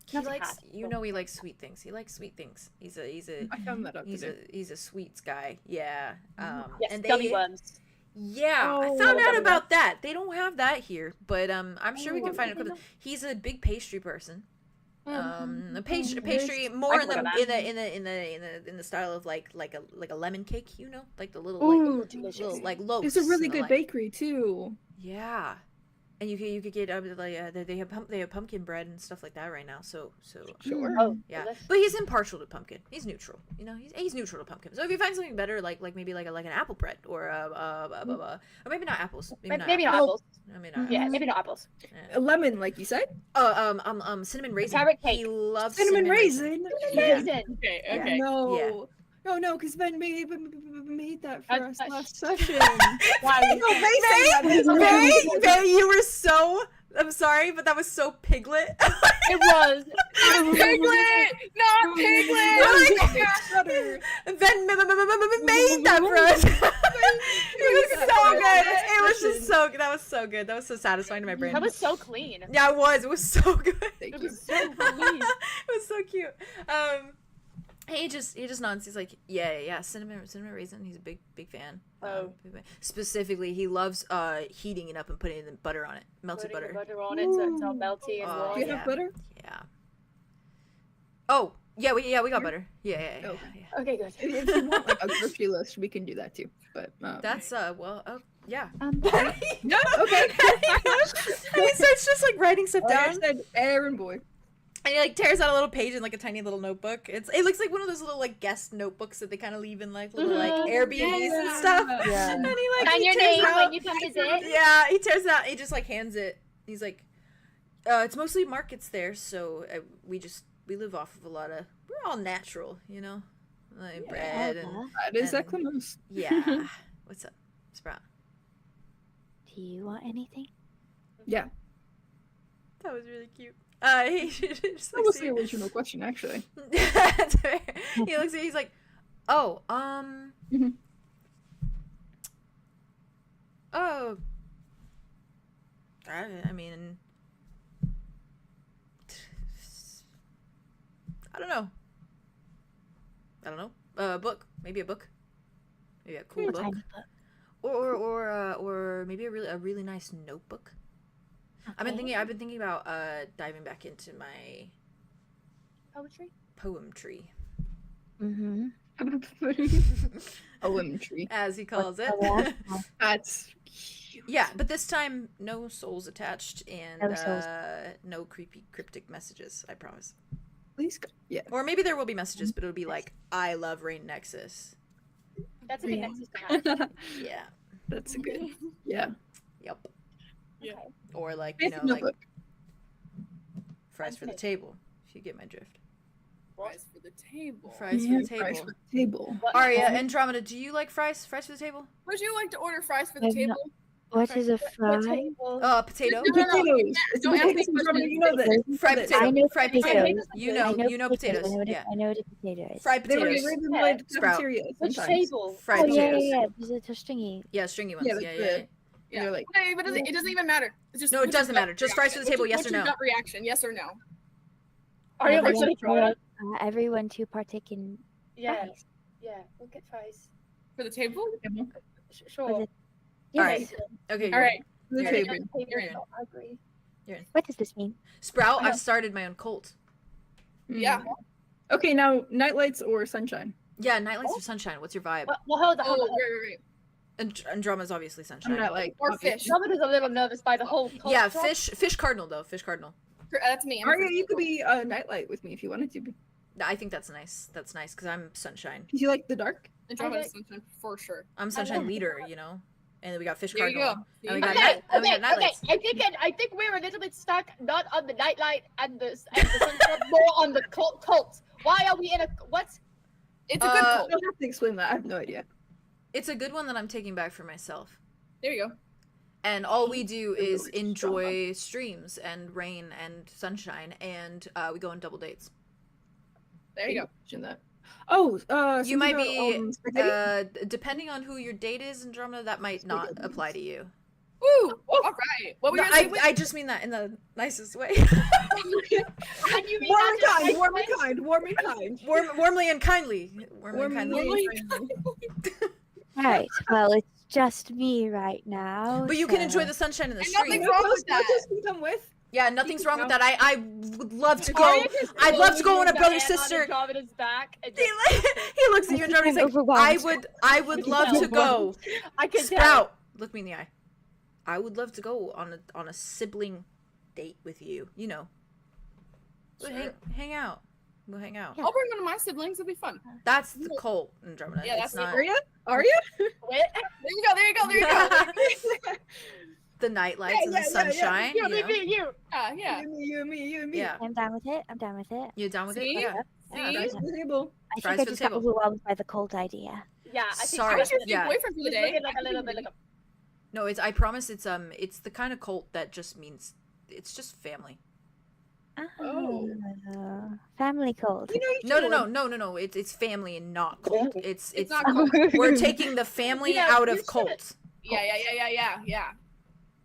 He Not a likes cat. he likes sweet things. He likes sweet things. He's a I found that out today. he's a sweets guy. Yeah. Yes, and gummy worms. Yeah, I Oh, found out gummy about that. They don't have that here, but I'm sure we can find it. He's a big pastry person. A pastry more in the style of like a lemon cake, you know, like the little Ooh, like delicious. little like loaves. It's a really and, good like, bakery too. Yeah. And you could get they have pumpkin bread and stuff like that right now. So Sure. Oh, yeah. delicious. But he's impartial to pumpkin. He's neutral. You know, he's neutral to pumpkin. So if you find something better, like maybe like an apple bread or or maybe not apples. Maybe not apples. apples. I mean, not Yeah, apples. maybe not apples. Yeah. A lemon, like you said. Cinnamon raisin. Carrot cake. He loves Cinnamon raisin. Yeah. Raisin. Okay, Yeah. okay. No. No, because Ben made that for us last session. Why? Faye, you were so. I'm sorry, but that was so Piglet. It was. Piglet! Not Piglet! Ben made that for us. It was so good. It was just so good. That was so good. That was so satisfying to my brain. That was so clean. Yeah, it was. It was so good. Thank It you. was so clean. It was so cute. He just nods. He's like, yeah, cinnamon raisin. He's a big fan. Oh. Big fan. Specifically, he loves heating it up and putting the butter on it, melted Putting the butter. butter on it so it's all melty and Oh, warm. Do you yeah. have butter? Yeah. Oh, yeah, we got butter. Yeah. Oh. Yeah. Okay, good. If you want like a grocery list, we can do that too. But That's yeah. yeah, okay. And he starts just like writing stuff Like I down. said, errand boy. And he like tears out a little page in like a tiny little notebook. It looks like one of those little like guest notebooks that they kind of leave in like little like Airbnbs and stuff. Yeah. And he like Sign he your tears name out- when you come visit. Yeah, he tears it out. He just like hands it. He's like, it's mostly markets there, so we live off of a lot of. We're all natural, you know, like bread and That is And- Eclamos. yeah. What's up, Sprout? Do you want anything? Yeah, That was really cute. He just that was looks the original question, actually. That's fair. He looks at you, he's like, oh, Mhm. oh, I mean, I don't know. A book, maybe a book, maybe a cool A book, tiny book. or maybe a really nice notebook. I've been Okay. thinking about diving back into my Poetry? poem tree, Mm-hmm. A lemon tree. as he calls it. That's cute. Yeah, but this time no souls attached and No souls. no creepy cryptic messages, I promise. Please go. Yeah. Or maybe there will be messages, but it'll be like, I love Rain Nexus. That's a good Yeah. nexus to have. Yeah. That's a good. Yeah. Yep. Yeah. Or like, you know, Fancy like notebook. fries for the table, if you get my drift. Fries for the table. Fries Yeah, for the fries table. for the table. What- Aria, Andromeda, do you like fries? Fries for the table? Would you like to order fries for the I've table? What is a What fry? table? Potato? No, no, no. Potatoes. It's Don't ask me potatoes. questions. You know this. Fried I potato. know Fried potatoes. potatoes. You I know potatoes. I Yeah. know what a potato is. Fried They were potatoes. Ravenwood Sprout. cafeteria Which sometimes. table? Fried Oh, potatoes. yeah. These are stringy. Yeah, stringy ones. Yeah, Yeah, that's yeah. good. Yeah. They're like, Hey, but it doesn't even matter. It's just No, it what's your doesn't gut matter. Just fries for the reaction? table, What's yes your or no? gut reaction? Yes or no? Are you Everyone- like everyone to partake in Yeah, fries. yeah. We'll get fries. For the table? Sure. Yes. Alright. Okay. All right. the You're table. in. You're in. I agree. What does this mean? Sprout, I've started my own cult. Yeah. Okay, now nightlights or sunshine? Yeah, nightlights or sunshine. What's your vibe? Well, hold on. Oh, Hold on. right. Andromeda's obviously I'm sunshine. not like Or obviously. fish. Somebody's a little nervous by the whole. Yeah, culture. fish cardinal though. Fish cardinal. That's me. I'm Aria, you could be a nightlight with me if you wanted to. I think that's nice. That's nice because I'm sunshine. Because you like the dark. Andromeda Okay. sunshine for sure. I'm sunshine leader, you know. And then we got fish There you cardinal. go. And we See? got Okay, night. And we okay, got okay. nightlights. I think we're a little bit stuck, not on the nightlight and the sunset, more on the cult. Why are we in a what? It's a good Uh, cult. I don't have to explain that. I have no idea. It's a good one that I'm taking back for myself. There you go. And all we do is Really enjoy streams and rain and sunshine, and we go on double dates. There you go. Mention that. Oh, You might something be, about, spaghetti? depending on who your date is, Andromeda, that might not Spaghetti. apply to you. Woo! All right. What were No, you gonna say? I just mean that in the nicest way. And you mean Warm and that kind, just warm like- and kind, warm and kind. Warmly and kindly. Warmly and kindly. All right. Well, it's just me right now. But you can so- enjoy the sunshine in the And street. nothing's wrong with that. Nachos can come with. Yeah, nothing's wrong with that. I would love to go. Aria just I'd love to go on a leans brother hand sister. Andromeda's back and He, just- he looks at you and Andromeda's I'm like, overwhelmed. I would love to go. I can tell. Sprout, look me in the eye. I would love to go on a sibling date with you. You know, Sure. hang out. We'll hang out. I'll bring one of my siblings. It'll be fun. That's the cult, Andromeda. Yeah, it's that's not Are you? Are you? There you go. There you go. There you go. the night lights and the sunshine. You, You know? you. Yeah. You and me. Yeah. I'm down with it. I'm down with it. You down with See? it? Yeah. See? Fries for the table. I Fries think I for the just got table. overwhelmed by the cult idea. Yeah, I think Sorry. I was Your Yeah. boyfriend for the day. looking like a little bit like a No, it's. I promise. It's the kind of cult that just means it's just family. Oh. Family cult. You know, No. It's family and not cult. It's not cult. we're taking the family Yeah, out you of should. cult. Yeah.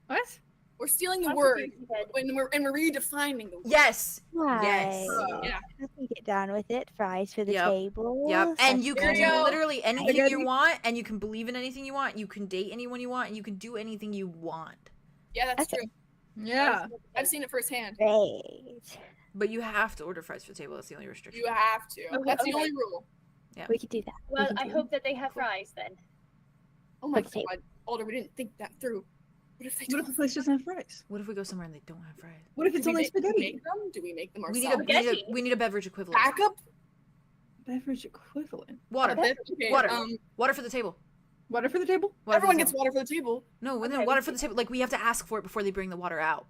What? We're stealing the That's word what you said. when we're redefining the word. Yes. Right. Yes. Yeah. I can get down with it. Fries for the Yep. table. Yep. And you can There you do go. literally anything got you you. want, and you can believe in anything you want. You can date anyone you want, and you can do anything you want. Yeah, that's Okay. true. Yeah. I've seen it firsthand. Great. But you have to order fries for the table. That's the only restriction. You have to. Okay, That's the okay. only rule. We could do that. We Well, can I do hope that they have fries then. Oh my Okay. god, Alder, we didn't think that through. What if they What if the place doesn't have fries? What if we go somewhere and they don't have fries? What if it's only spaghetti? Make them? Do we make them We need ourselves? we need a beverage equivalent. Backup? Beverage equivalent. Water. Okay, Water. Water for the table. Water for the table? Water for everyone the gets table. water for the table. No, Okay. water for the table. Like we have to ask for it before they bring the water out.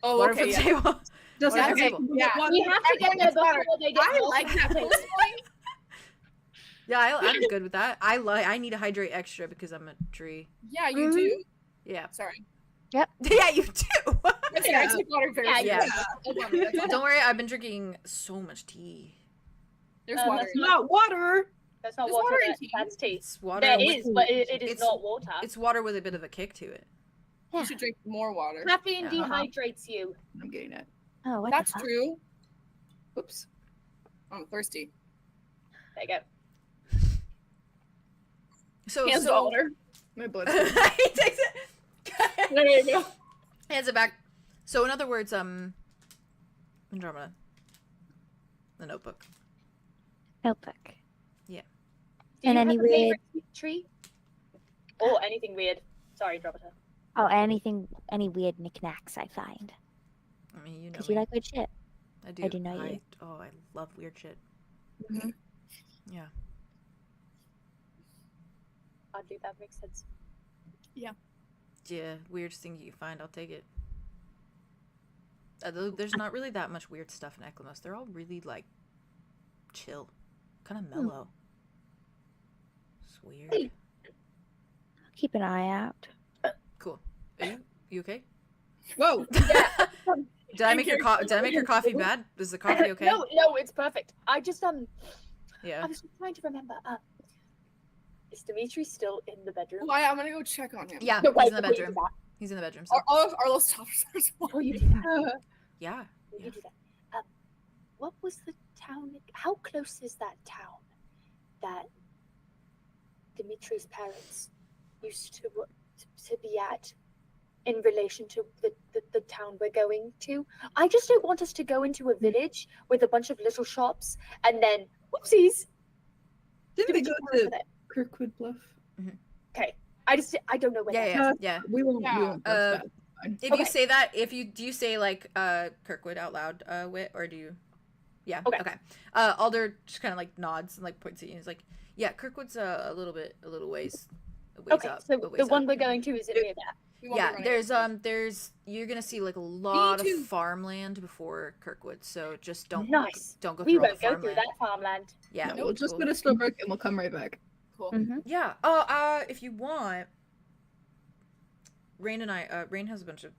Oh, Water okay. for the Yeah. table. Doesn't Water have for the to table. Yeah. We have to get there before they get I more like that. people. Personally. Yeah, I'm good with that. I need to hydrate extra because I'm a tree. Yeah, you do. Yeah. Sorry. Yeah, you do. Yes, I take water very Yeah, seriously. yeah. Don't worry, I've been drinking so much tea. There's Uh, water. that's in it. Not water. That's not There's water, water in that- tea. that's tea. It's water. There with, is, but it is it's- not water. It's water with a bit of a kick to it. You should drink more water. Caffeine Yeah. dehydrates you. I'm getting it. Oh, what That's the fuck? true. Oops. I'm thirsty. There you go. So Hands so water. My blood. he takes it. There you go. Hands it back. So in other words, Andromeda. The Notebook. Notebook. Yeah. Do And you any have a favorite weird- sweet tree? Or anything weird. Sorry, Dropper. Oh, any weird knickknacks I find. I mean, you know Because me. you like weird shit. I do. I do know you. Oh, I love weird shit. Mhm. Yeah. Oddly, that makes sense. Yeah. Weirdest thing you find, I'll take it. There's not really that much weird stuff in Eklamos. They're all really like chill, kind of mellow. It's weird. Keep an eye out. Cool. Are you okay? Whoa. Did I make your coffee bad? Is the coffee okay? No, it's perfect. I just Yeah. I was trying to remember. Is Dimitri still in the bedroom? Oh, I'm gonna go check on him. Yeah. No, He's wait, in the before you do bedroom. that. He's in the bedroom. So. Are those toppers? Before you do that. Yeah. Before Yeah. you do that. What was the town? How close is that town that Dimitri's parents used to be at in relation to the town we're going to? I just don't want us to go into a village with a bunch of little shops and then whoopsies. Didn't we go Dimitri to with it. Kirkwood Bluff? Okay. I don't know where that is. Yeah. We won't. Yeah. We won't. That's fine. If Okay. you say that, do you say like Kirkwood out loud, Wit, or do you? Yeah. Okay. Alder just kind of like nods and like points at you. And he's like, "Yeah, Kirkwood's a little ways Okay, up. so a ways the one up." we're going to is near that. We won't be Yeah, running there's you're gonna see like a lot of too. farmland before Kirkwood, so just don't Nice. don't go We through all the won't go through farmland. that farmland. Yeah, No, we'll just cool. go to Stillbrook and we'll come right back. Cool. Mm-hmm. Yeah. If you want, Rain has a bunch of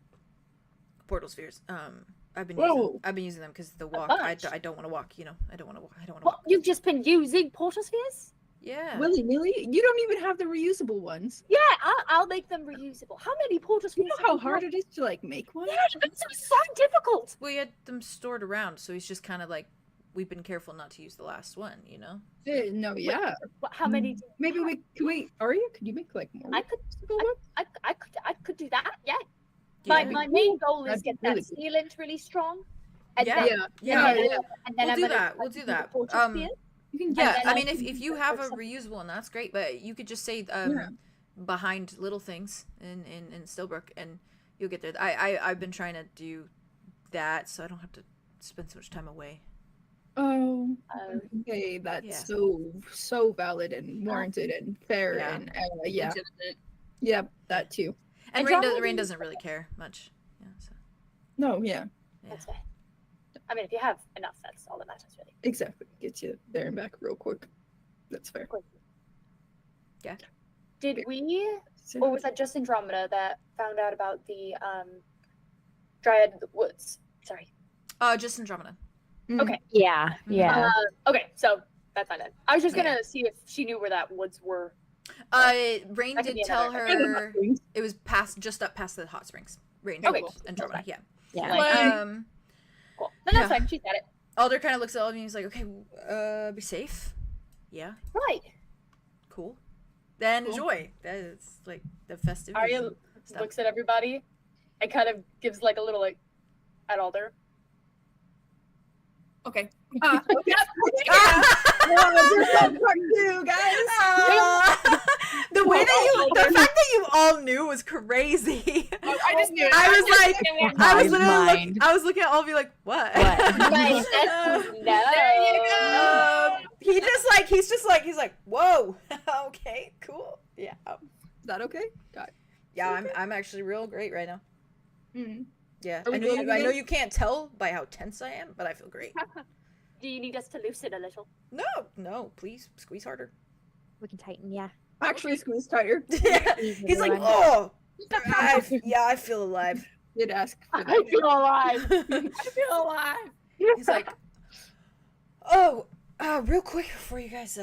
portal spheres. I've been using them because the walk. I bunch? don't want to walk. You know, I don't want to What? walk. You've just been using portal spheres? Yeah. Willy nilly? You don't even have the reusable ones. Yeah, I'll make them reusable. How many portal You spheres? know how hard it is to like make one? Yeah, it's so difficult. We had them stored around, so he's just kind of like, we've been careful not to use the last one. You know. No, yeah. How many? Do Maybe Aria, could you make like more? I could. reusable ones? I could do that. Yeah. Yeah. My main goal is That'd get be really that sealant really strong. And Yeah. then, Yeah. and then We'll I'm do gonna that. We'll do do the that. portal sphere. You can Yeah, then I I mean, can if you do have a some- reusable one, that's great. But you could just say, Yeah. behind little things in Stillbrook, and you'll get there. I've been trying to do that so I don't have to spend so much time away. Oh, okay, that's so valid and warranted and fair and yeah. Yep, that too. And Rain doesn't really care much. Yeah, so. No, yeah. That's fair. I mean, if you have enough, that's all that matters, really. Exactly. Gets you there and back real quick. That's fair. Yeah. Did we, or was that just Andromeda that found out about the Dryad in the woods? Sorry. Just Andromeda. Okay. Yeah. Yeah. Okay, so that's fine then. I was just gonna see if she knew where that woods were. Rain did tell her it was just up past the hot springs. Rain told Andromeda. Yeah. Yeah. Cool. Then that's fine. She said it. Alder kind of looks at all of you and he's like, okay, be safe. Yeah. Right. Cool. Then enjoy. That is like the festivities. Arya looks at everybody and kind of gives like a little like at Alder. Okay. Guys. The way that the fact that you all knew was crazy. I just knew it. I was looking at all of you like, what? Nice. No. He's like, whoa. Okay, cool. Yeah. Is that okay? God. Yeah, I'm actually real great right now. Mm-hmm. Yeah. I know you can't tell by how tense I am, but I feel great. Do you need us to loosen a little? No, please squeeze harder. We can tighten, yeah. Actually squeeze tighter. He's like, oh, I feel alive. Did ask. I feel alive. I feel alive. He's like, oh, real quick before you guys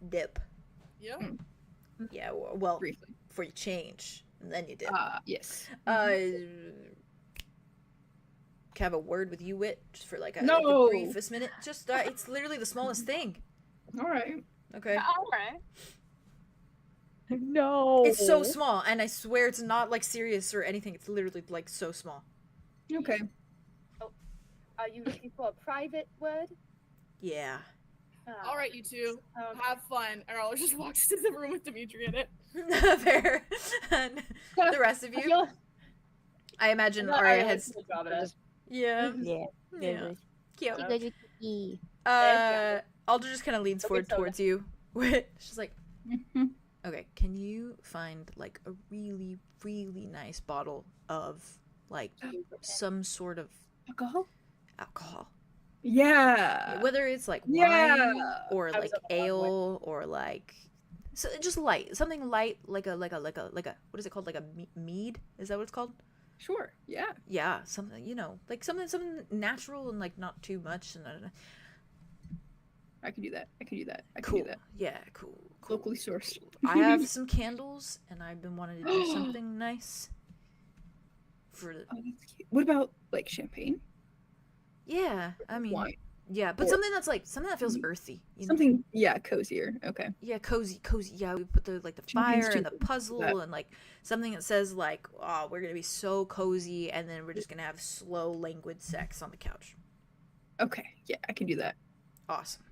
dip. Yeah. Yeah. Well, briefly before you change, and then you dip. Yes. Can I have a word with you, Wit, just for like a briefest minute? Just it's literally the smallest thing. All right. Okay. All right. No. It's so small, and I swear it's not like serious or anything. It's literally like so small. Okay. Oh, are you looking for a private word? Yeah. All right, you two, have fun. And Arlo just walks into the room with Dimitri in it. Fair. And the rest of you, I imagine Arya has. Yeah. Yeah. Cute. Alder just kind of leans forward towards you. She's like, okay, can you find like a really, really nice bottle of like some sort of alcohol? Yeah. Whether it's like wine or like ale or like just light, something light, like a what is it called? Like a mead? Is that what it's called? Sure. Yeah. Yeah, something, like something natural and like not too much. And I can do that. I can do that. Yeah, cool. Locally sourced. I have some candles, and I've been wanting to do something nice for. Oh, that's cute. What about like champagne? Yeah, I mean, wine. Yeah, but something that feels earthy. Something, cozier. Okay. Yeah, cozy. Yeah, we put the fire and the puzzle and like something that says like, oh, we're gonna be so cozy, and then we're just gonna have slow, languid sex on the couch. Okay. Yeah, I can do that. Awesome.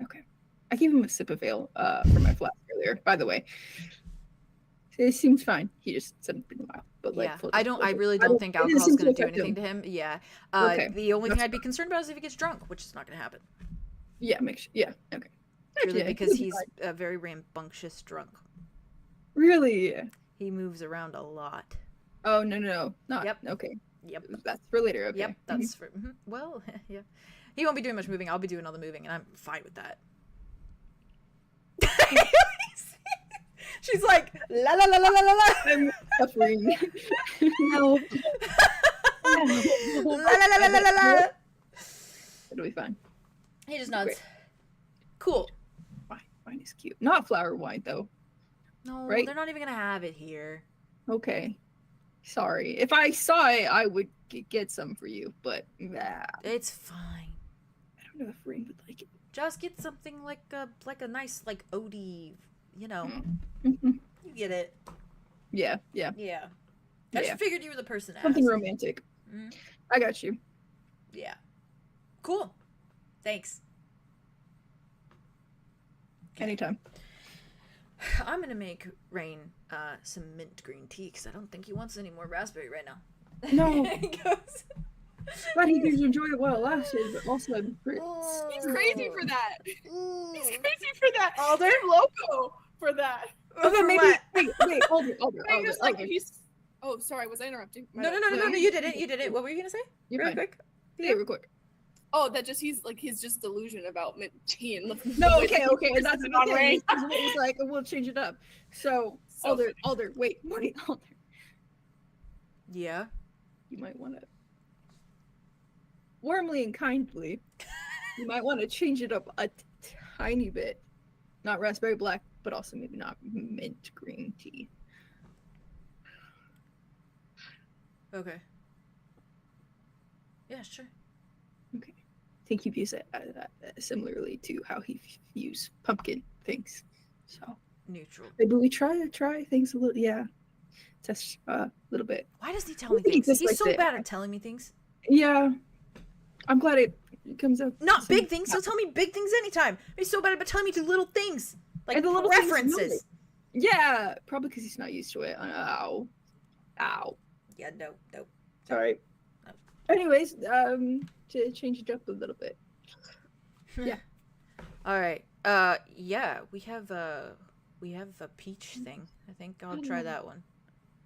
Okay. I gave him a sip of ale for my flask earlier. By the way, it seems fine. He just said it's been a while. But like, I really don't think alcohol's gonna do anything to him. Yeah. Okay. The only thing I'd be concerned about is if he gets drunk, which is not gonna happen. Yeah. Yeah. Okay. Purely because he's a very rambunctious drunk. Really? He moves around a lot. Oh no. Not. Yep. Okay. Yep. That's for later. Okay. Yep. That's for. Well, yeah. He won't be doing much moving. I'll be doing all the moving, and I'm fine with that. She's like, la la la la la la la. I'm suffering. No. La la la la la la la. It'll be fine. He just nods. Great. Cool. Wine is cute. Not flower wine though. No, right? They're not even gonna have it here. Okay. Sorry. If I saw it, I would get some for you, but it's fine. I don't know if Rain would like it. Just get something like a nice like Odie, Mm-hmm. You get it. Yeah. I just figured you were the person to something ask. romantic. I got you. Yeah. Cool. Thanks. Anytime. I'm gonna make Rain some mint green tea because I don't think he wants any more raspberry right now. No. He goes, But he could enjoy it while it lasted, but also I'm He's crazy for that. He's crazy for that. Alder? He's loco for that. Okay, maybe. What? Wait, Alder. Just like, he's. Oh, sorry, was I interrupting? No, you did it. What were you gonna say? You're Real fine. quick. Yeah, real quick. Oh, that just he's just delusion about mint tea and No, okay, and that's on another Rain. thing. It's like we'll change it up. So Alder, wait, Alder. Yeah. You might want to warmly and kindly. You might want to change it up a tiny bit. Not raspberry black, but also maybe not mint green tea. Okay. Yeah, sure. Okay. I think he views it similarly to how he views pumpkin things. So Neutral. maybe we try things a little. Yeah, just a little bit. Why does he tell me I think things? he He's so dislikes it. bad at telling me things. Yeah, I'm glad it comes up. Not big things. He'll tell me big things anytime. He's so bad at telling me to little things, like And the little things references. Yeah, probably because he's not used to it. Ow. Yeah, no. Sorry. Oh. Anyways, to change it up a little bit. Yeah. All right. Yeah, we have a peach thing. I think I'll try that one.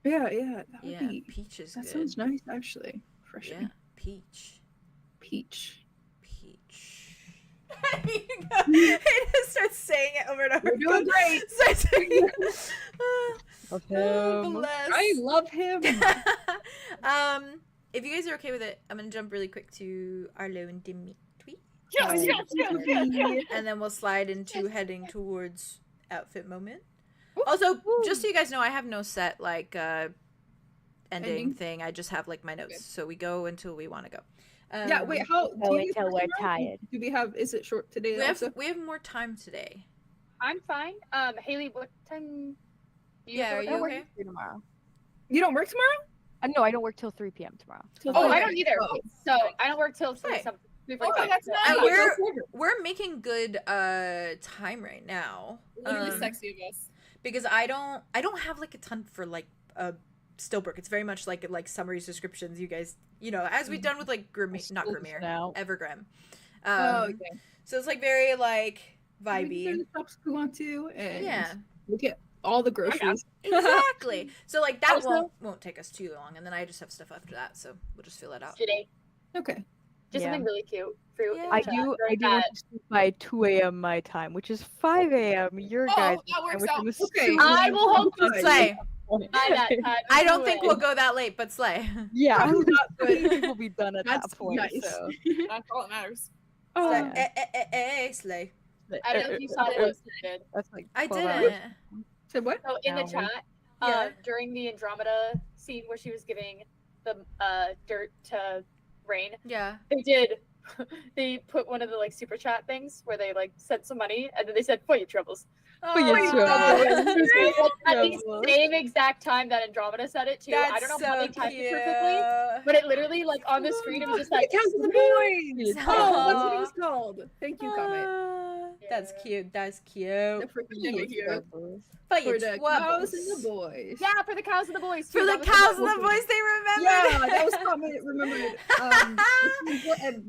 Yeah, that would Yeah, be. peach is That good. sounds nice, actually. Fresh. Yeah, peach. Peach. He just starts saying it over and over. You're doing great. Starts saying it. Okay. Bless. I love him. If you guys are okay with it, I'm gonna jump really quick to Arlo and Dimitri. Yes. And then we'll slide into heading towards outfit moment. Also, just so you guys know, I have no set ending thing. I just have like my notes. Okay. So we go until we want to go. Yeah, wait, how do Go you until first we're tomorrow? tired. Do we have, is it short today also? We have more time today. I'm fine. Haley, what time? Yeah, are I you don't work okay? till tomorrow. You don't work tomorrow? No, I don't work till 3 p.m. tomorrow. Oh, I Okay. don't either. Oh. So I don't work till Hey. 3:45. Oh, that's And nice. we're making good time right now. Literally sexy of us. Because I don't have like a ton for like Stillbrook. It's very much like summaries, descriptions. You guys, as we've done with like not Grimir, Now. Evergrim. Okay. So it's like very like We can vibey. find the shops we want to, and Yeah, we get all the groceries. exactly. So like that Also- won't take us too long, and then I just have stuff after that, so we'll just fill that out. Today, Okay. just Yeah. something really cute for you. Yeah. I to do during want that. to sleep by 2 a.m. my time, which is 5 a.m. your Oh, guys' that works time, which out. I'm Okay. assuming I will hope to Fine. Slay. by that time. I don't think we'll go that late, but slay. Yeah, I Probably would not, but think we'll be done at that's that point. nice. So. That's all that matters. Oh, Slay. Slay. I don't know if you saw it posted. That's like I 12 didn't. hours. said what? So in the Hours. chat, Yeah. during the Andromeda scene where she was giving the dirt to Rain, Yeah. they put one of the like super chat things where they like sent some money and then they said for your troubles. Oh, your my troubles. God. Like, at the Troubles. same exact time that Andromeda said it too. I don't know how they typed it perfectly, but it literally like on the screen it was just like It counts the boys. Aw. Oh, that's what it was called. Thank you, comment. That's Yeah. cute. That's The cute. freaking Yeah, boys. yeah. For For your the troubles. cows and the boys. yeah, for the cows and the boys. For too, the that was cows and one. the boys, they remembered. Yeah, that was comment remembered.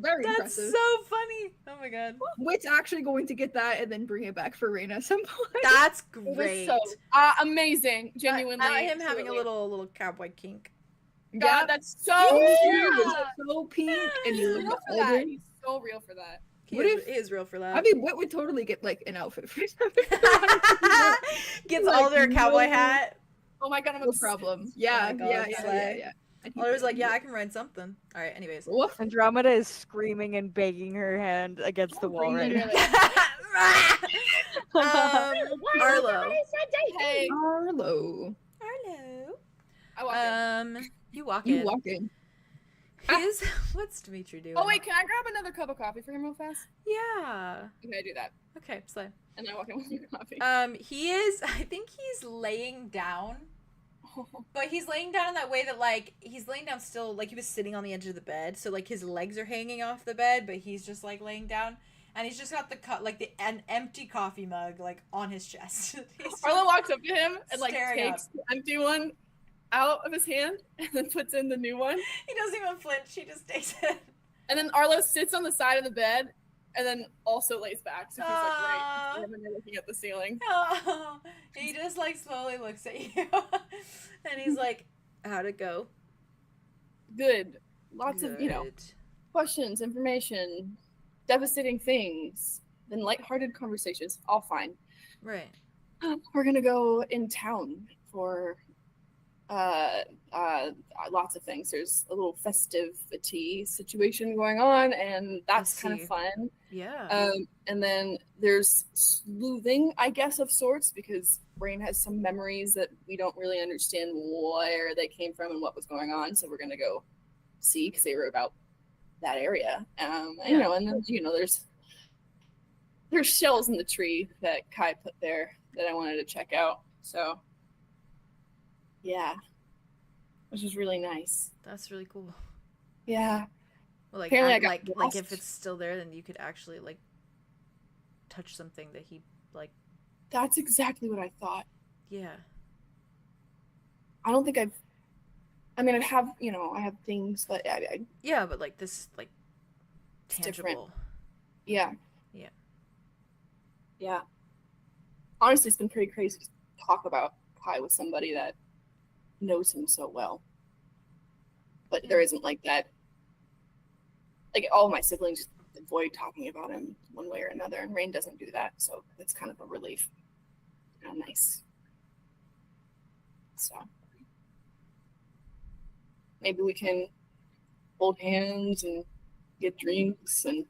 Very That's impressive. so funny. Oh my god. Wit's actually going to get that and then bring it back for Raina at some point. That's It was great. so Amazing. Genuinely. Him having a absolutely. little cowboy kink. God, that's so He cute. was so pink and He's you real look for that. older. He's so real for that. He What is, if- he is real for that. I mean, Wit would totally get like an outfit for Gets Like, Alder a cowboy no- hat. Oh my god, I'm No obsessed. problem. Yeah, Oh my God, yeah. slay. And he Alder's like, would- yeah, I can ride something. All right, anyways. Woof. Andromeda is screaming and banging her hand against the wall right now. Arlo. Hey, Arlo. Arlo. I walk in. You walk You in. walk in. What's Dimitri doing? Oh wait, can I grab another cup of coffee for him real fast? Yeah. Okay, I do that. Okay, slay. And I walk in with your coffee. He is. I think he's laying down, but he's laying down in that way that like he's laying down still, like he was sitting on the edge of the bed, so like his legs are hanging off the bed, but he's just like laying down, and he's just got an empty coffee mug like on his chest. Arlo walks up to him and like takes up. the empty one out of his hand and then puts in the new one. He doesn't even flinch. He just takes it. And then Arlo sits on the side of the bed and then also lays back. So he's like right and you're looking at the ceiling. Oh, he just like slowly looks at you, and he's like, "How'd it go?" Good. Lots of questions, information, devastating things, then lighthearted conversations. All fine. Right. We're gonna go in town for lots of things. There's a little festivity situation going on, and that's kind of fun. Yeah. And then there's sleuthing, I guess, of sorts, because Brain has some memories that we don't really understand where they came from and what was going on. So we're gonna go see, because they were about that area. And then there's shells in the tree that Kai put there that I wanted to check out. So yeah, which is really nice. That's really cool. Yeah. Well, like, apparently like if it's still there, then you could actually like touch something that he like. That's exactly what I thought. Yeah. I don't think I have things, but yeah, but like this, like tangible. Different. Yeah. Yeah. Yeah. Honestly, it's been pretty crazy to talk about Kai with somebody that knows him so well. But there isn't like that. Like, all my siblings avoid talking about him one way or another, and Rain doesn't do that, so it's kind of a relief. Nice. So maybe we can hold hands and get drinks and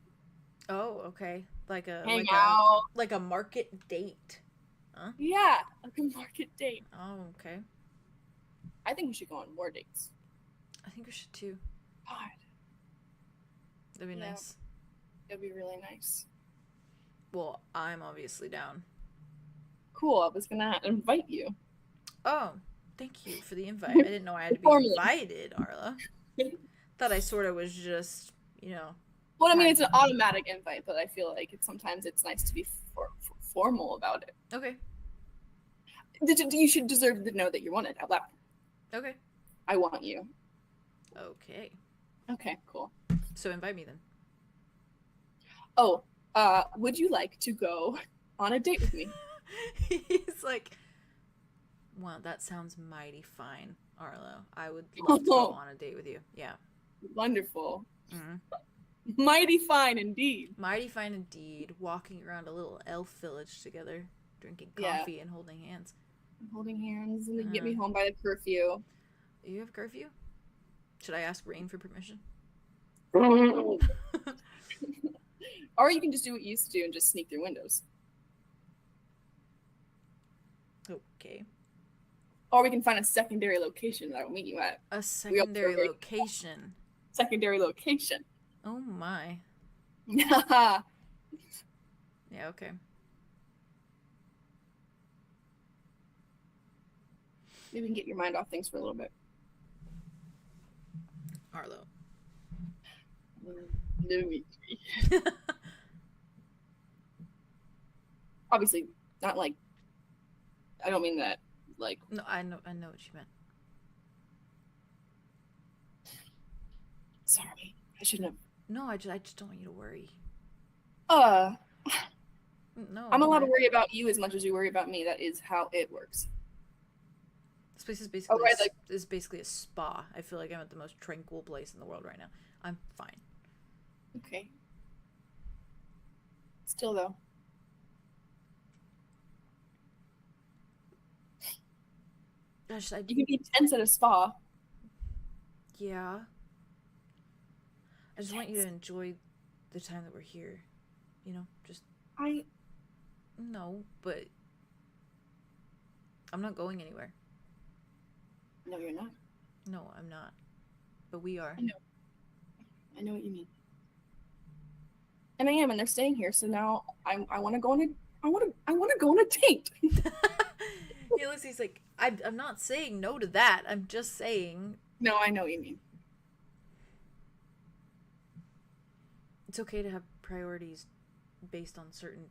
okay, like a hang out, like a market date. Huh? Yeah, like a market date. Oh, okay. I think we should go on more dates. I think we should too. God. That'd be nice. That'd be really nice. Well, I'm obviously down. Cool. I was gonna invite you. Oh, thank you for the invite. I didn't know I had to be invited, Arla. Thought I sort of was just, Well, I mean, it's an automatic invite, but I feel like sometimes it's nice to be formal about it. Okay. You should deserve to know that you want it out loud. Okay. I want you. Okay. Okay, cool. So invite me then. Oh, would you like to go on a date with me? He's like, well, that sounds mighty fine, Arlo. I would love to go on a date with you. Yeah. Wonderful. Mm-hmm. Mighty fine indeed. Mighty fine indeed. Walking around a little elf village together, drinking coffee and holding hands. Holding hands, and then get me home by the curfew. You have curfew? Should I ask Rain for permission? Or you can just do what you used to do and just sneak through windows. Okay. Or we can find a secondary location that I will meet you at. A secondary location. Secondary location. Oh my. Yeah, okay. Maybe we can get your mind off things for a little bit. Arlo. Dimitri. Obviously, not like. I don't mean that. Like. No, I know what you meant. Sorry, I shouldn't have. No, I just don't want you to worry. No. I'm allowed to worry about you as much as you worry about me. That is how it works. This place is basically is basically a spa. I feel like I'm at the most tranquil place in the world right now. I'm fine. Okay. Still though. You can be tense at a spa. Yeah. I just want you to enjoy the time that we're here. Just... No, but... I'm not going anywhere. No, you're not. No, I'm not. But we are. I know what you mean. And I am, and they're staying here, so now I want to go on a date. He looks, he's like, I'm not saying no to that. I'm just saying... No, I know what you mean. It's okay to have priorities based on certain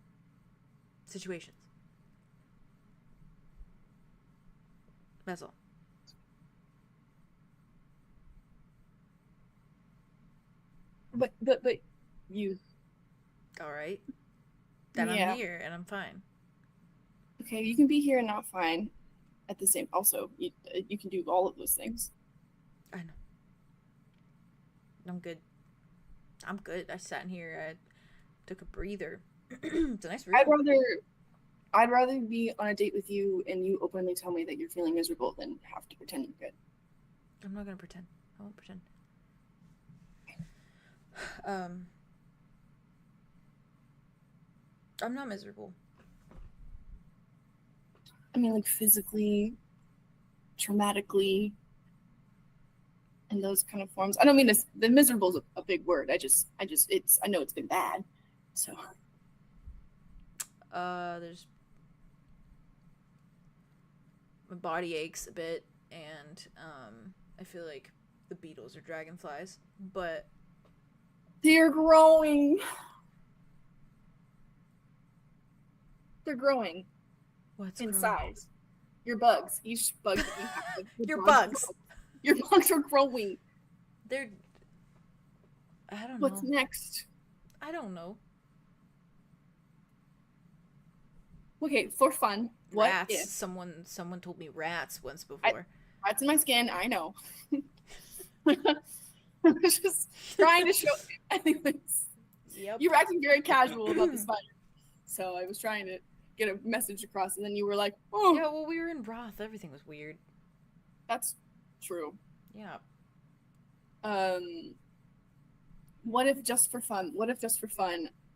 situations. That's all. But you. All right. Then Yeah. I'm here and I'm fine. Okay, you can be here and not fine. At the same, also, you can do all of those things. I know. I'm good. I'm good. I sat in here. I took a breather. It's a nice room. I'd rather be on a date with you and you openly tell me that you're feeling miserable than have to pretend you're good. I'm not gonna pretend. I won't pretend. I'm not miserable. I mean, like physically, traumatically, in those kind of forms. I don't mean this. The miserable is a big word. I know it's been bad. So. There's my body aches a bit, and I feel like the beetles are dragonflies, but they're growing. They're growing. What's in growing? size? Your bugs. Each bug that you have. Your bugs. Your bugs are growing. They're. I don't know. What's next? I don't know. Okay, for fun. What Rats. if Someone told me rats once before. Rats in my skin. I know. I was just trying to show. Anyways, Yep. you were acting very casual about the spider, so I was trying to get a message across, and then you were like, "Oh, Yeah, well, we were in Roth. Everything was weird. that's true." Yeah. What if just for fun?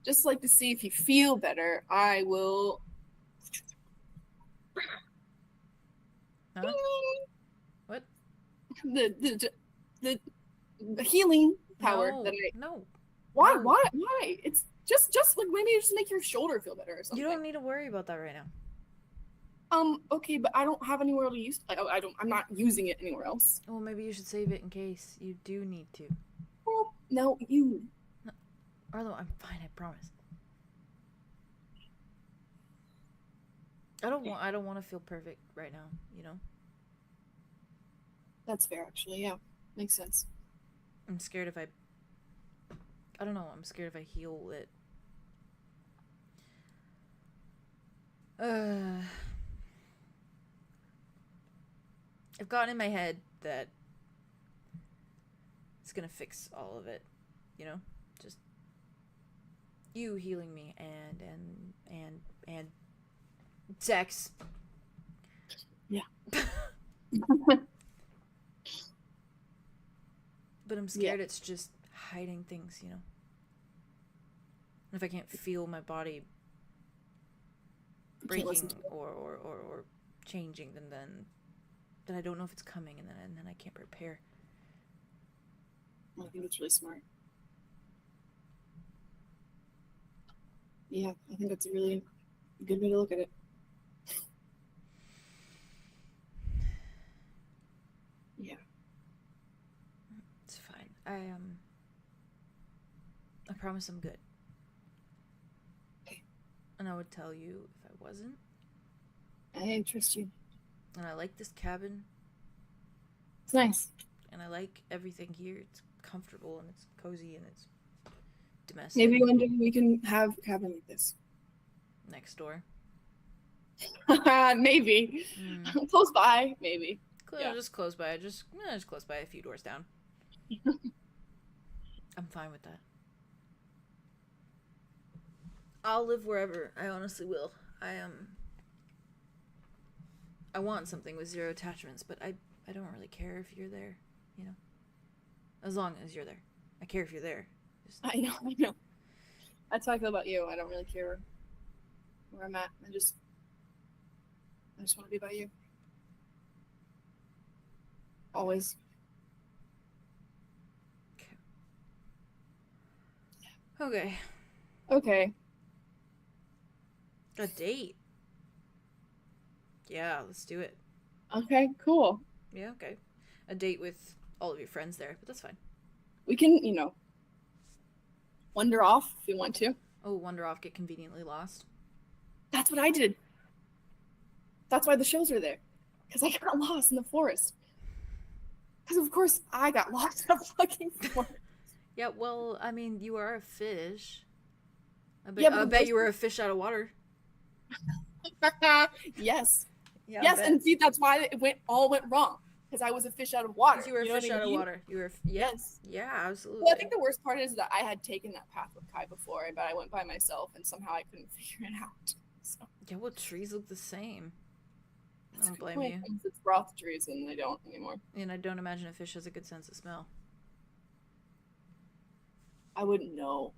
Just like to see if you feel better, I will. Huh? What? The healing power No, that I. no. Why? No. Why? It's just like maybe just make your shoulder feel better or something. You don't need to worry about that right now. Okay, but I don't have anywhere to use. I'm not using it anywhere else. Well, maybe you should save it in case you do need to. Well, no, you. Arlo, I'm fine. I promise. I don't want to feel perfect right now. You know. That's fair, actually. Yeah, makes sense. I'm scared if I don't know. I'm scared if I heal it. I've gotten in my head that it's gonna fix all of it, you know? Just you healing me and sex. Yeah. But I'm scared it's just hiding things, you know? And if I can't feel my body breaking or changing, then I don't know if it's coming, and then I can't prepare. I think that's really smart. Yeah, I think that's a really good way to look at it. Yeah. It's fine. I promise I'm good. Okay. And I would tell you if I wasn't. I trust you. And I like this cabin. It's nice. And I like everything here. It's comfortable and it's cozy and it's domestic. Maybe one day we can have a cabin like this. Next door. Maybe. Close by, maybe. Just close by. Just close by, a few doors down. I'm fine with that. I'll live wherever. I honestly will. I want something with zero attachments, but I don't really care if you're there, you know? As long as you're there. I care if you're there. I know. That's how I feel about you. I don't really care where I'm at. I just want to be by you. Always. Okay. Okay. A date. Yeah, let's do it. Okay, cool. Yeah, okay. A date with all of your friends there, but that's fine. We can, wander off if we want to. Oh, wander off, get conveniently lost. That's what I did. That's why the shows are there. Because I got lost in the forest. Because of course I got lost in the fucking forest. Yeah, well, I mean, you are a fish. I bet you were a fish out of water. Yes. Yeah, yes, and see, that's why it all went wrong. Because I was a fish out of water. You were a fish out of water. You were, yes. Yeah, absolutely. Well, I think the worst part is that I had taken that path with Kai before, but I went by myself, and somehow I couldn't figure it out. So. Yeah, well, trees look the same. That's I don't blame you. It's broth trees, and they don't anymore. And I don't imagine a fish has a good sense of smell. I wouldn't know.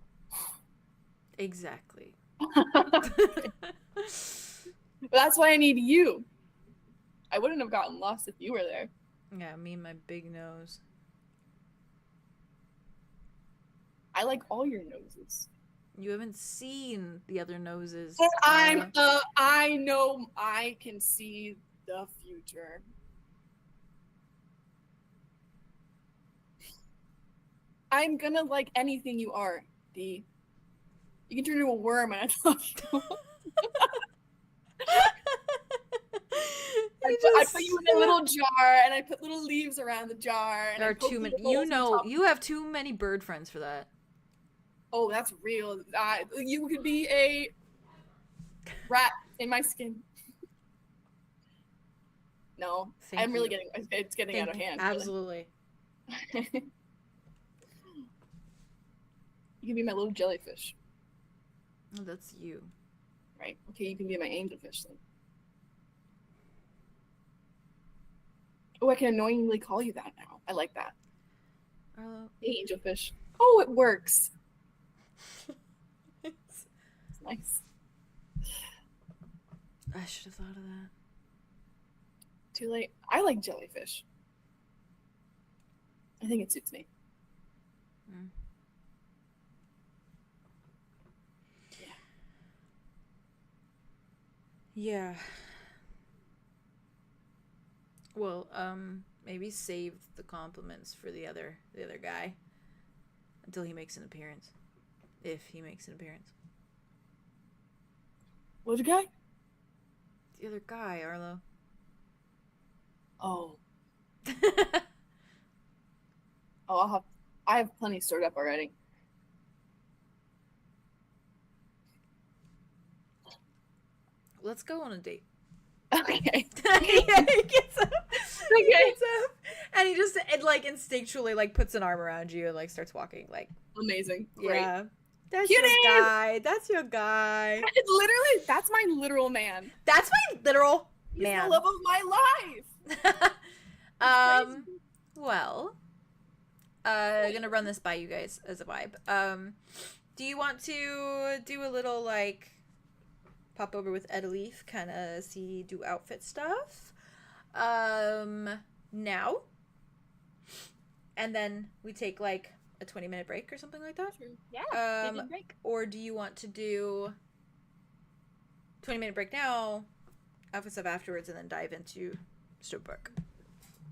Exactly. But that's why I need you. I wouldn't have gotten lost if you were there. Yeah, me and my big nose. I like all your noses. You haven't seen the other noses. But I know I can see the future. I'm gonna like anything you are, D. You can turn into a worm and I love you. I put you in a little jar and I put little leaves around the jar. And there are too many. You know, you have too many bird friends for that. Oh, that's real. You could be a rat in my skin. No, I'm really getting. It's getting out of hand. Absolutely. Really. You can be my little jellyfish. Oh, that's you. Right. Okay, you can be my angelfish then. Oh, I can annoyingly call you that now. I like that. Hey, angelfish. Oh, it works. It's nice. I should have thought of that. Too late. I like jellyfish. I think it suits me. Mm. Yeah. Well, maybe save the compliments for the other guy until he makes an appearance. If he makes an appearance. Which guy? The other guy, Arlo. Oh. Oh, I have plenty stored up already. Let's go on a date. Okay. Yeah, he gets up. Okay. He gets up, and he just instinctually puts an arm around you and starts walking amazing. Great. Yeah. That's Cutie! your guy. That's your guy. It's literally that's my literal man. That's my literal He's man. the love of my life. Well, I'm gonna run this by you guys as a vibe. Do you want to do a little pop over with Edaleaf, kind of do outfit stuff? Now, and then we take a 20-minute break or something like that. True. Yeah. Break. Or do you want to do 20-minute break now, outfit stuff afterwards, and then dive into Storybook?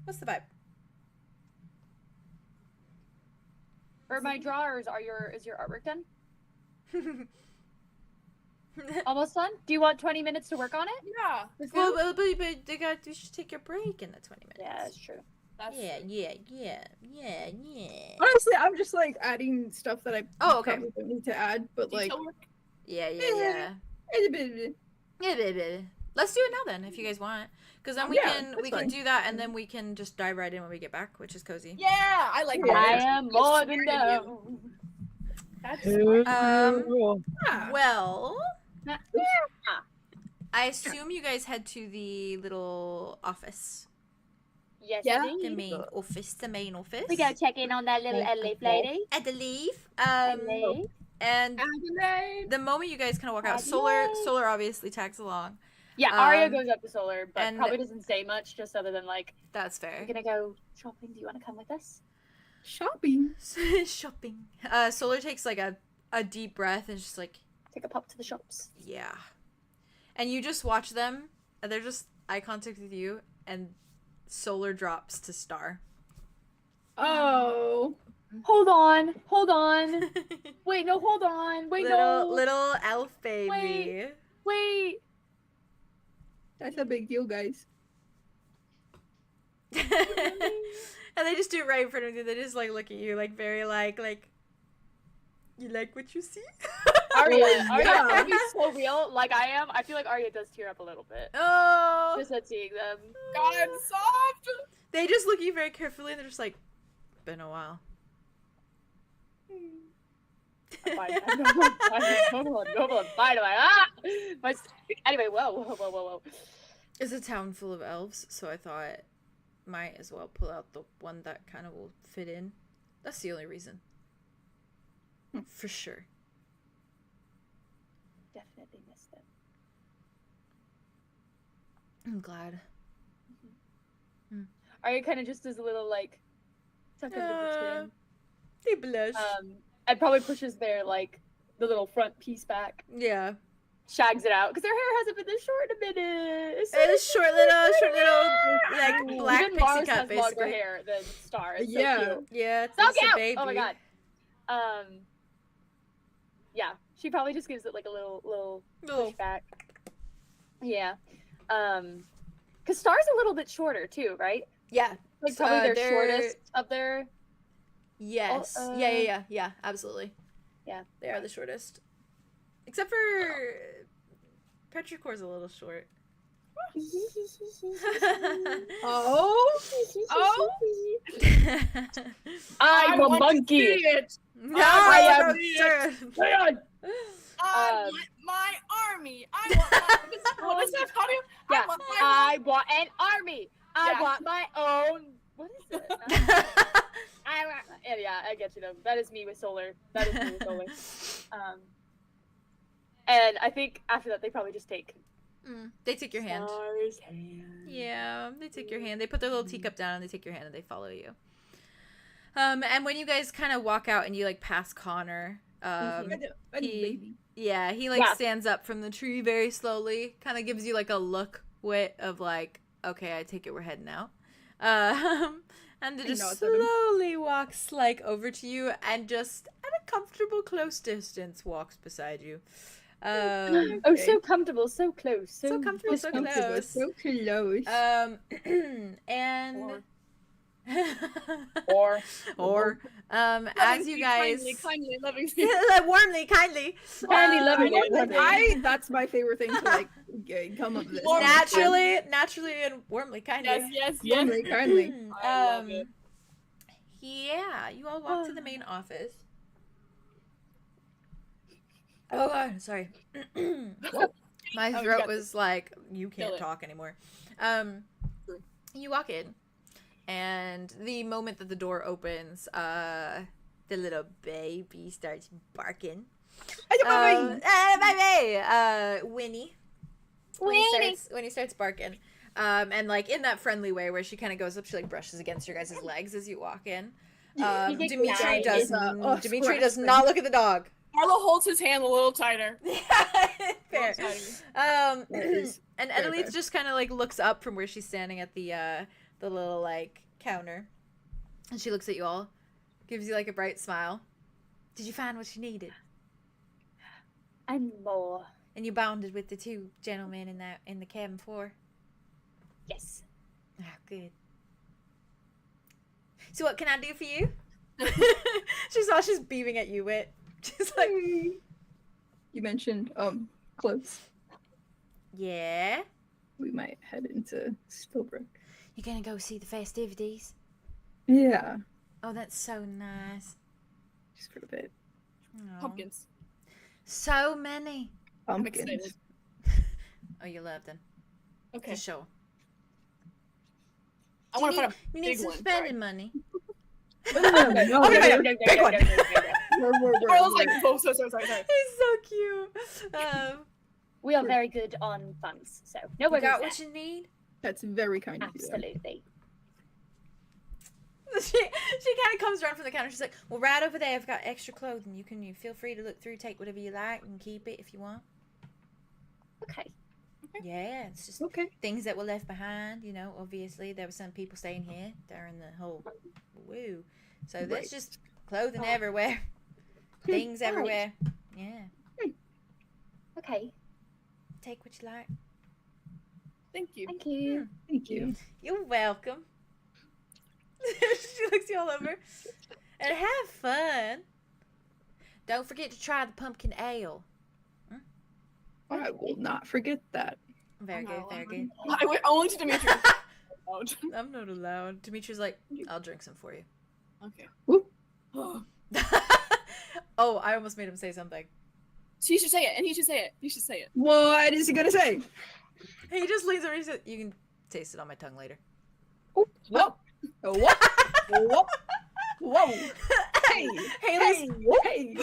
What's the vibe? For my drawers, is your artwork done? Almost done? Do you want 20 minutes to work on it? Yeah. Well, but you should take your break in the 20 minutes. Yeah, that's true. Yeah. Honestly, I'm just adding stuff that I probably don't need to add, but Yeah. Let's do it now then, if you guys want, because then we can do that, and then we can just dive right in when we get back, which is cozy. Yeah, I like that. I am more than down. That's well, I assume you guys head to the little office. Yes, The main office. We go check in on that little Edaleaf lady. Edaleaf. And the moment you guys kind of walk out, Solar obviously tags along. Yeah, Arya goes up to Solar, but and probably doesn't say much, just other than that's fair. We're gonna go shopping. Do you want to come with us? Shopping. Shopping. Solar takes a deep breath and just take a pop to the shops. Yeah. And you just watch them, and they're just eye contact with you, and Solar drops to Star. Oh. Hold on. Wait, no, hold on. Wait, no. Little elf baby. Wait. That's a big deal, guys. And they just do it right in front of you. They just like look at you like very like you like what you see? Arya can be so real like I am. I feel like Arya does tear up a little bit. Oh, Just at seeing them. God, soft. they just look at you very carefully and they're just like, been a while. Fine. Anyway, whoa. It's a town full of elves, so I thought might as well pull out the one that kind of will fit in. That's the only reason. For sure. Definitely missed them. I'm glad. Arya kind of just does a little like tuck under the chin. They blush. And probably pushes their like the little front piece back. Yeah. Shags it out because their hair hasn't been this short in a minute. It's short little like black Even pixie Mars cut has basically. longer hair than Star. It's Yeah. so cute. Yeah, it's So a cute! baby. Oh my god. Yeah, she probably just gives it like a little pushback. Yeah. Because Star's a little bit shorter too, right? Yeah. Like probably their they're- shortest of their. Yes. Oh, Yeah, absolutely. Yeah. They are the shortest. Except for Petrichor's a little short. Oh. I'm a want to monkey. see it. No, I I am- Hang on. I want my army. I want my... What is that? How do you... Yeah, I want my... I want an army. I Yeah. want my own. What is it? Yeah, I get you though. That is me with solar. That is me with solar. And I think after that they probably just take They take your hand. Star's hand. Yeah, they take your hand. They put their little teacup down and they take your hand and they follow you. And when you guys kind of walk out and you like pass Connor, he like stands up from the tree very slowly, kind of gives you like a look of like, okay, I take it we're heading out. And it just slowly walks like over to you and just at a comfortable close distance walks beside you. Oh, so comfortable, so close, so comfortable, so close. So close. And or as you guys kindly loving warmly, kindly, loving. That's my favorite thing to like come up with. Naturally and warmly, kindly. Yes. Warmly, kindly. I love it. Yeah, you all walk to the main office. Oh God, sorry. My throat was like, you can't talk anymore. You walk in, and the moment that the door opens, the little baby starts barking. Winnie. When he starts barking. And like in that friendly way where she kind of goes up, she like brushes against your guys' legs as you walk in. Dimitri does not look at the dog. Arlo holds his hand a little tighter. Fair. And Edelise just kind of like looks up from where she's standing at the little like counter, and she looks at you all, gives you like a bright smile. Did you find what you needed? And more. And you bonded with the two gentlemen in the cabin floor? Yes. Oh, good. So what can I do for you? She's beaming at you, Wit. She's like, you mentioned clothes. Yeah. We might head into Spillbrook. You're gonna go see the festivities? Yeah. Oh, that's so nice. Just for a bit. Aww. Pumpkins. So many. I'm excited. Oh, you love them. Okay. For sure. I want to find a You big need some one. spending money. No, Big one. Arlo's like, oh, sorry. He's so cute. We are very good on funds, so no You worries. got there. what you need? That's very kind of you. Absolutely. She kind of comes around from the counter. She's like, well, right over there, I've got extra clothing. You feel free to look through, take whatever you like, and keep it if you want. Okay. Yeah, it's just things that were left behind. You know, obviously there were some people staying here during the whole woo. So let's just Clothing everywhere. Things everywhere. Yeah. Okay. Take what you like. Thank you. Thank you. Thank you. You're welcome. She looks you all over. And have fun. Don't forget to try the pumpkin ale. I will not forget that. Very good, very good. I went only to Dimitri. I'm not allowed. Dimitri's like, I'll drink some for you. Okay. Oh, I almost made him say something. She should say it, and he should say it. You should say it. What is he gonna say? He just leans over and he says, you can taste it on my tongue later. Oh, whoa. Whoa. Whoa. Whoa. Hey. Haley's... Hey.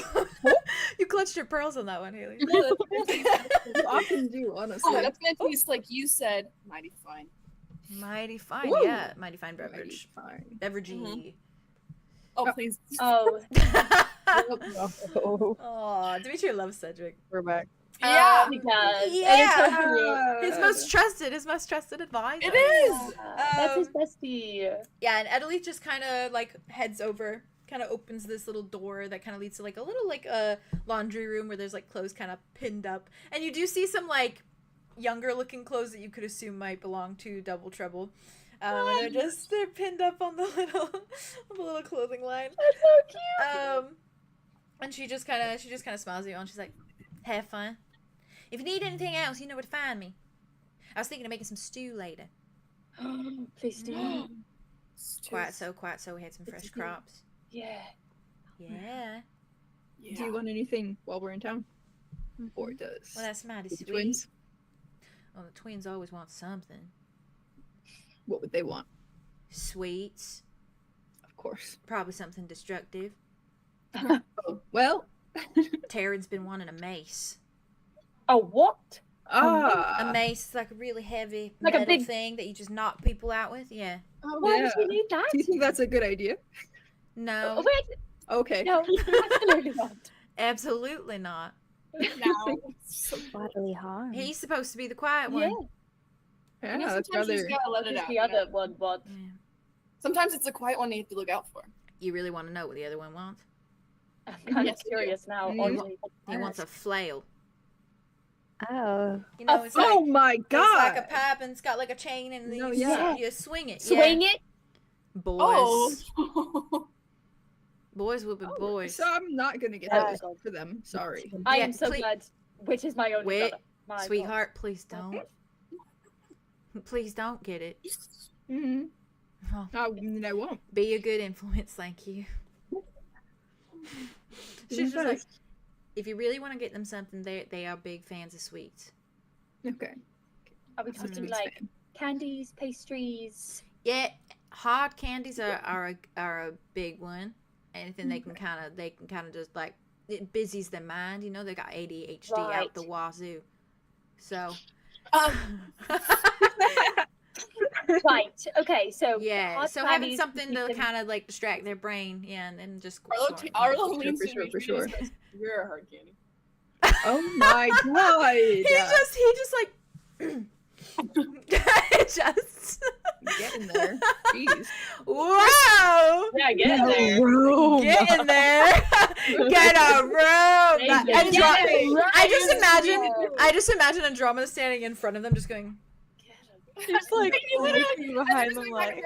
You clutched your pearls on that one, Haley. You often do, honestly. Oh, that's gonna taste like you said. Mighty fine. Mighty fine, Woo. yeah. Mighty fine beverage. Fine. Beveragey. Oh, please. Oh. Oh, Dimitri loves Cedric. We're back. Yeah. He does. Yeah. His most trusted advisor. It is. That's his bestie. Yeah, and Edelie just kind of like heads over, kind of opens this little door that kind of leads to like a little like a laundry room where there's like clothes kind of pinned up, and you do see some like younger looking clothes that you could assume might belong to Double Trouble. And they're pinned up on the little clothing line. That's so cute. And she just kind of smiles at you and she's like, "Have fun. If you need anything else, you know where to find me. I was thinking of making some stew later." Please do. Quite so. We had some fresh crops. Yeah. Yeah. Do you want anything while we're in town? Or does Well, that's mighty the sweet. twins? Well, the twins always want something. What would they want? Sweets. Of course. Probably something destructive. Oh, well. Taryn's been wanting a mace. A what? A mace, like a really heavy Like a metal big- thing that you just knock people out with. Yeah. Why Yeah. would you need that? Do you think that's a good idea? No. Oh, wait. Okay. No, absolutely not. Absolutely not. Now. So Bodily harm. He's supposed to be the quiet one. Yeah. Yeah, You know, that's sometimes you rather. just gotta let it Just out. the you know? other one, but Yeah. Sometimes it's a quiet one you have to look out for. You really want to know what the other one wants? I'm kind Yes, of curious now. Mhm. Honestly. He wants a flail. Oh. You know, it's like, Oh my it's god! like a pipe and it's got like a chain and No, you, yeah. you swing it. Swing it. Boys. Oh. Boys will be Oh, boys. so I'm not gonna get Oh, those God. for them. Sorry. I Yeah, am so please- glad. Which is my only Wait, brother. My God. Sweetheart, please don't. Please don't get it. Mm-hmm. Oh, I won't. be a good influence, thank you. She's just like, if you really want to get them something, they are big fans of sweets. Okay. Are we Mm. talking Sweets like fan. candies, pastries? Yeah, hard candies are a big one. Anything they can kind of just like, it busies their mind. You know, they got ADHD out Right. the wazoo. So Right. Okay. So yeah, hot so having candies, something to you can- kind of like distract their brain, yeah, and then just Arlo For leans sure, to me, for she sure. just goes, "You're a hard candy." Oh my god! he just like just Get in there. Jeez. wow. Yeah, get in there. Get in there. Get a room. Get I just imagine Andromeda standing in front of them, just going, Just like looking behind them, like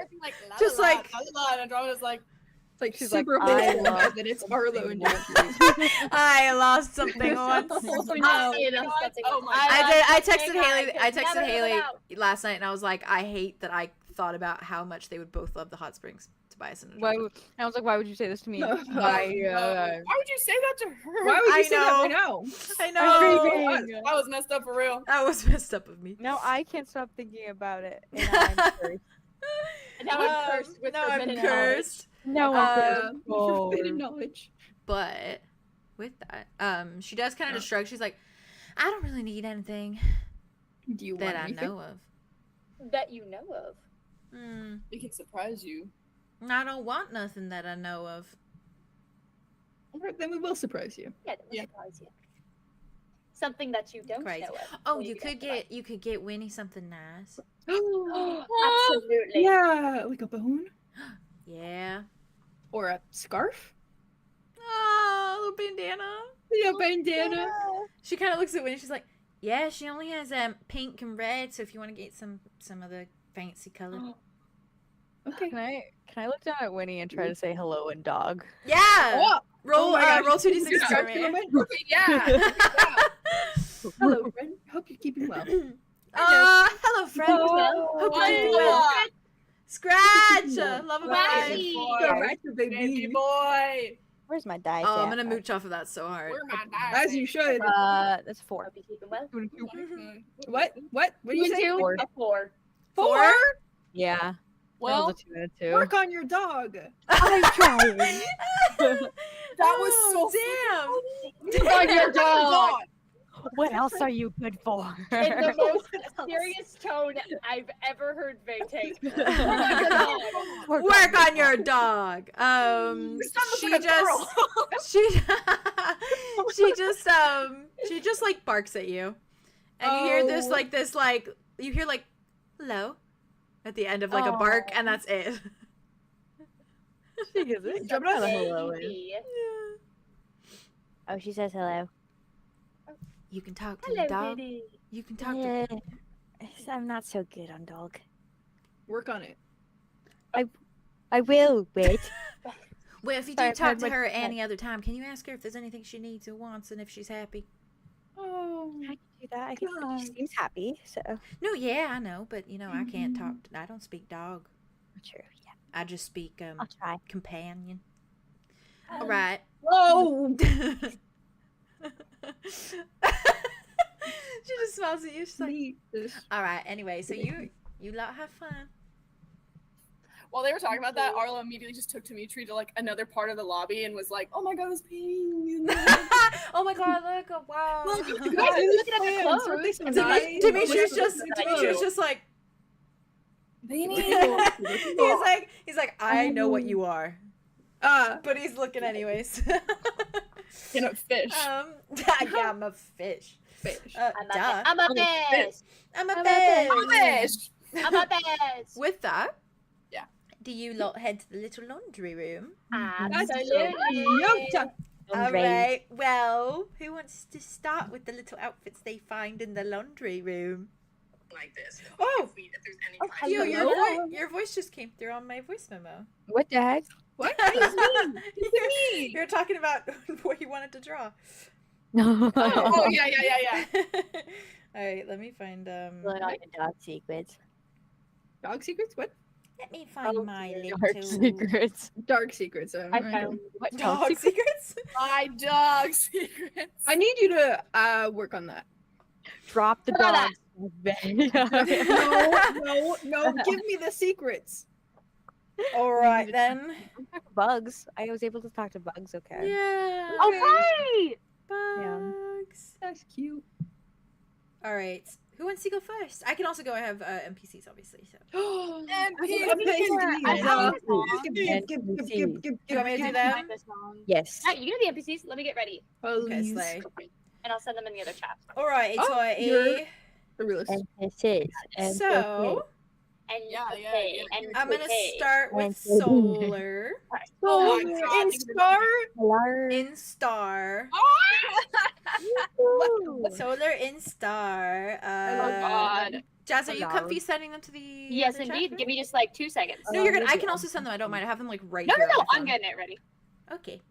Just like- and Andromeda's like, Like She's super like, I wholesome, love and then it's Arlo and Jeffrey. I lost something once. oh my I texted Haley. I texted Never Haley let out. last night, and I was like, I hate that I thought about how much they would both love the hot springs. Tobias and why? Andromeda. I was like, why would you say this to me? No. Why would you say that to her? Why would you I say that right know. now? I I'm know. grieving. That was messed up for real. That was messed up of me. Now I can't stop thinking about it. And I'm cursed. And now I'm cursed with now I'm forbidden cursed. No, Forbidden knowledge. But with that, she does kind of just shrug. She's like, I don't really need anything Do you that want I anything? know of. That you know of. We can surprise you. I don't want nothing that I know of. Alright, then we will surprise you. Yeah, that will Yeah. surprise you. Something that you don't Crazy. know of. Oh, Or you don't could get Winnie something nice. Absolutely. Yeah, like a bone Yeah. or a scarf. a bandana. She kind of looks at Winnie. She's like, yeah, she only has pink and red. So if you want to get some of the fancy color. Okay. Can I look down at Winnie and try to say hello in dog? Yeah. Oh, roll 2d6 for me. Okay, yeah. Hello, friend. Hope you're keeping well. Hello, friend. Hope you're keeping well. Scratch! Love a Scratchy. Baby boy. Where's my dice? Oh, I'm at? gonna mooch off of that so hard. Where my dice? As you should. That's 4. Hope you keeping well. What? What do you say? 2 Four. and 4. 4? Yeah. Well, that was a 2 and a 2. Work on your dog. I'm trying. that was so damn. On your dog. What else are you good for? In the most serious tone I've ever heard Vay take. Work on your dog. She just like barks at you, and you hear this hello at the end of like a bark, and that's it. She gives it. Jump out of hello. Oh, she says hello. You can talk to the dog. Kitty. You can talk to. I'm not so good on dog. Work on it. I will. Wait. Well, if you do talk to her any other time, can you ask her if there's anything she needs or wants, and if she's happy? Oh. I can do that. I think she seems happy. So. No, yeah, I know, but you know, I can't talk. I don't speak dog. True. Yeah. I just speak I'll try. companion. All right. Oh. She just smiles at you. She's like, all right. Anyway, so you lot have fun. While they were talking about that, Arlo immediately just took Dimitri to like another part of the lobby and was like, "Oh my god, it's pink." Oh my god, look! Oh, wow. Look at the clothes. Dimitri's just like. He's like, I know what you are. But he's looking anyways. You know, fish. Yeah, I'm a fish. I'm a fish. I'm a fish. I'm a fish. With that, yeah. Do you lot head to the little laundry room? Absolutely. All right. Well, who wants to start with the little outfits they find in the laundry room? Like this. Oh, If there's any your voice just came through on my voice memo. What the heck? What? What is me? You're talking about what you wanted to draw. No. Oh yeah. All right, let me find Dog secrets. Dog secrets? What? Let me find my Dark little secrets. Dark secrets. I found What dog secrets. My dog secrets. I need you to work on that. Drop the What about dog. No. Give me the secrets. All right then. Bugs. I was able to talk to bugs. Okay. Yeah. Oh, right! Bugs. That's cute. All right. Who wants to go first? I can also go. I have NPCs, obviously. So. Do You want me to do them? Yes. Alright, you do the NPCs. Let me get ready. Okay, slay. And I'll send them in the other chat. All right. You're the realist. And this is. So And Yeah. And I'm gonna start with And- Solar. Oh my god. In Star. Hello. In Star. Solar in Star. Oh god. Jazz, are you Hello. comfy sending them to the? yes, other chat indeed. room? Give me just like 2 seconds. No, you're good. I Maybe can also send them. I don't mind. I have them like right No, here. on my I'm phone. getting it ready. Okay.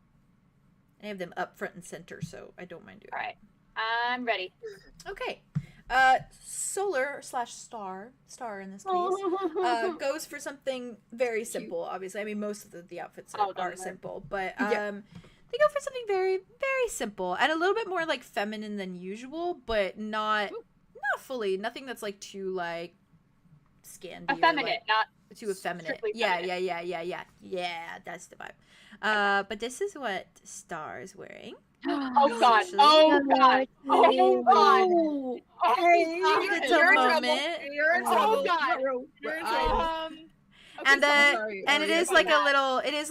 I have them up front and center, so I don't mind doing. All right, I'm ready. Okay. Solar / Star in this case, goes for something very simple. Obviously, I mean most of the outfits are simple, but they go for something very, very simple and a little bit more like feminine than usual, but not fully. Nothing that's like too like Scandi. Effeminate, not too effeminate. strictly Yeah. feminine. Yeah, that's the vibe. But this is what Star is wearing. Oh god. Actually. Oh god. Oh god. Hey, It's a moment. You're in Oh trouble. god. You're in trouble. And sorry. and it Oh, is yeah.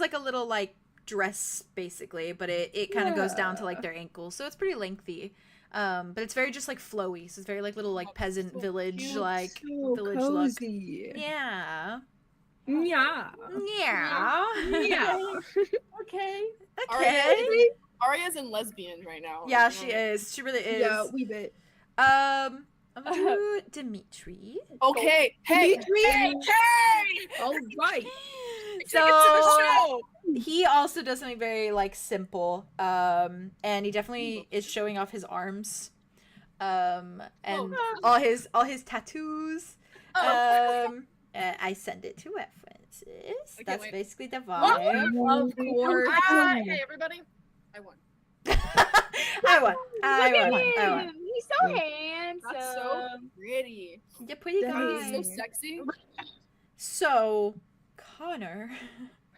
like a little like dress basically, but it kind of goes down to like their ankles, so it's pretty lengthy. But it's very just like flowy, so it's very like little like peasant village like village look. Yeah. Yeah. Yeah. Yeah. Okay. Okay. Arya's in lesbian right now. Yeah, she is. She really is. Yeah, we bit. I'm gonna do Dimitri. Okay. Hey. All right. So he also does something very like simple. And he definitely is showing off his arms. And all his tattoos. I send it to references. Okay, That's wait. basically the vibe. Of course. Hey, everybody. I won. I won. He's so handsome. That's so pretty. You're pretty That guy. is So sexy. So, Connor.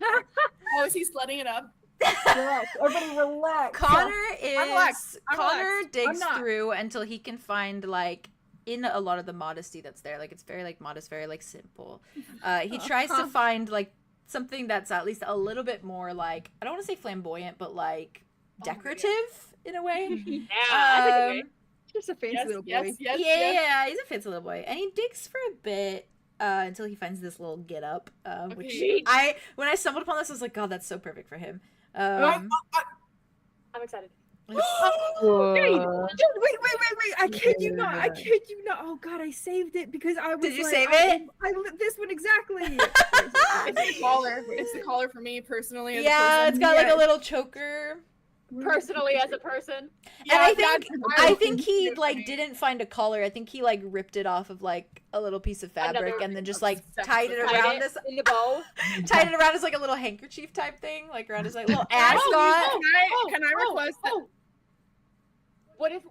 Oh, is he sledding it up? Relax. Everybody relax. Connor relaxed. I'm Connor relaxed. digs I'm not. through until he can find like in a lot of the modesty that's there. Like it's very like modest, very like simple. He tries to find like something that's at least a little bit more like I don't want to say flamboyant, but like decorative in a way. Yeah, that's a good way. Just a fancy little boy. Yes, Yeah, he's a fancy little boy, and he digs for a bit until he finds this little get up, which when I stumbled upon this, I was like, God, that's so perfect for him. I'm excited. Wait. I kid you not. Oh God, I saved it because I was. Did you like, save it? I this one exactly. It's the collar. It's the collar for me personally. As a Yeah, person. it's got like a little choker. Personally, as a person, And I think he cute for like me. didn't find a collar. I think he like ripped it off of like a little piece of fabric Another and then just like sex tied it tied around it this in the bow. tied it around as like a little handkerchief type thing, like around his like little Can ascot. I request that? What if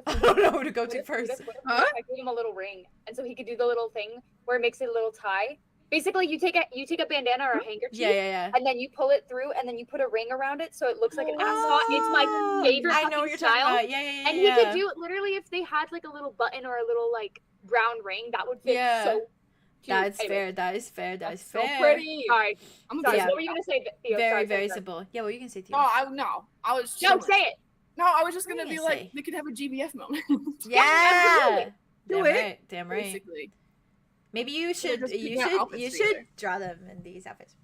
I don't know who to go to first. What if I gave him a little ring, and so he could do the little thing where it makes it a little tie. Basically, you take a bandana or a handkerchief, Yeah. and then you pull it through, and then you put a ring around it, so it looks like an ascot. It's my favorite I know what fucking you're style. talking about. Yeah. And he could do it literally if they had like a little button or a little like round ring that would fit so. Cute. That's Anyway, fair. That is fair. That is So fair. pretty. Sorry, I'm sorry. Yeah. What were you gonna say, Theo? Very, Sorry, very sorry. simple. Yeah, well, you can say Theo. I was. No, say it. No, I was just What gonna are you be gonna like, say? they could have a GBF moment. Yeah. Do Damn it. right. Damn right. Basically. Maybe you should just pick out outfits you together. should draw them in these outfits.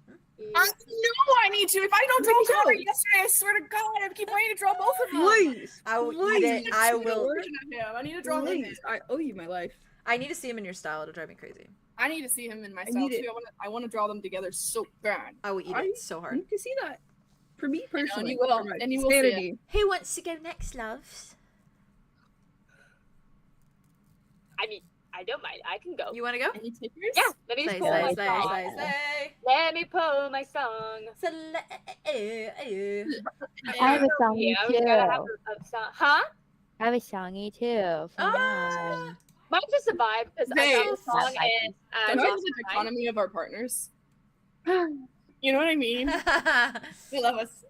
I need to. If I don't draw Connor yesterday, I swear to God, I keep waiting to draw both of them. Please. I will eat it. I will. Version of him. I need to draw him. Please. I owe you my life. I need to see him in your style. It'll drive me crazy. I need to see him in my I style need too. I want to draw them together so bad. I will eat I it so I hard. need to see that. For me personally. you will, for my and you will see it. sanity. Who wants to go next, loves? I mean, I don't mind. I can go. You want to go? Any takers? Yeah. Let me just pull my song. Say. Let me pull my song. I have a songy Yeah, we gotta have too. a song. Huh? I have a songy too. From Ah. Mine's just a vibe because I got the song and Don't you lost have the mine. dichotomy of our partners? You know what I mean? They love us.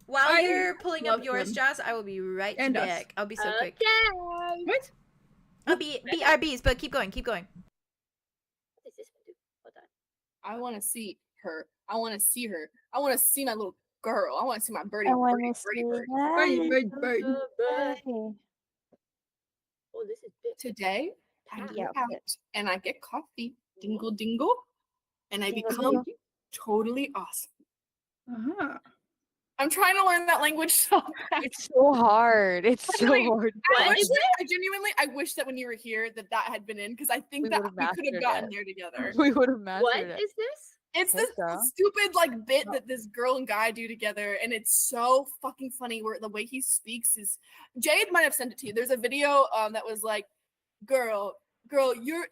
While I you're pulling up love yours, them. Jazz, I will be right And us. back. I'll be so quick. Okay. What? I'll be BRBs, but keep going. What does this one do? Hold on. I want to see her. I want to see her. I want to see my little girl. I want to see my birdie. I want birdie, to birdie, see bird. Bird. that. Oh, this is big. Today, I Yeah. get out and I get coffee. Dingle, dingle. And I Dingle, become totally awesome. Uh-huh. I'm trying to learn that language so bad. It's so hard. It's so Wait, hard. I genuinely, I wish that when you were here that had been in, because I think We that would've we could have mastered gotten it. there together. We would have mastered What it. is this? It's Hey, this girl. stupid like bit that this girl and guy do together, and it's so fucking funny. Where the way he speaks is, Jade might have sent it to you. There's a video that was like, girl,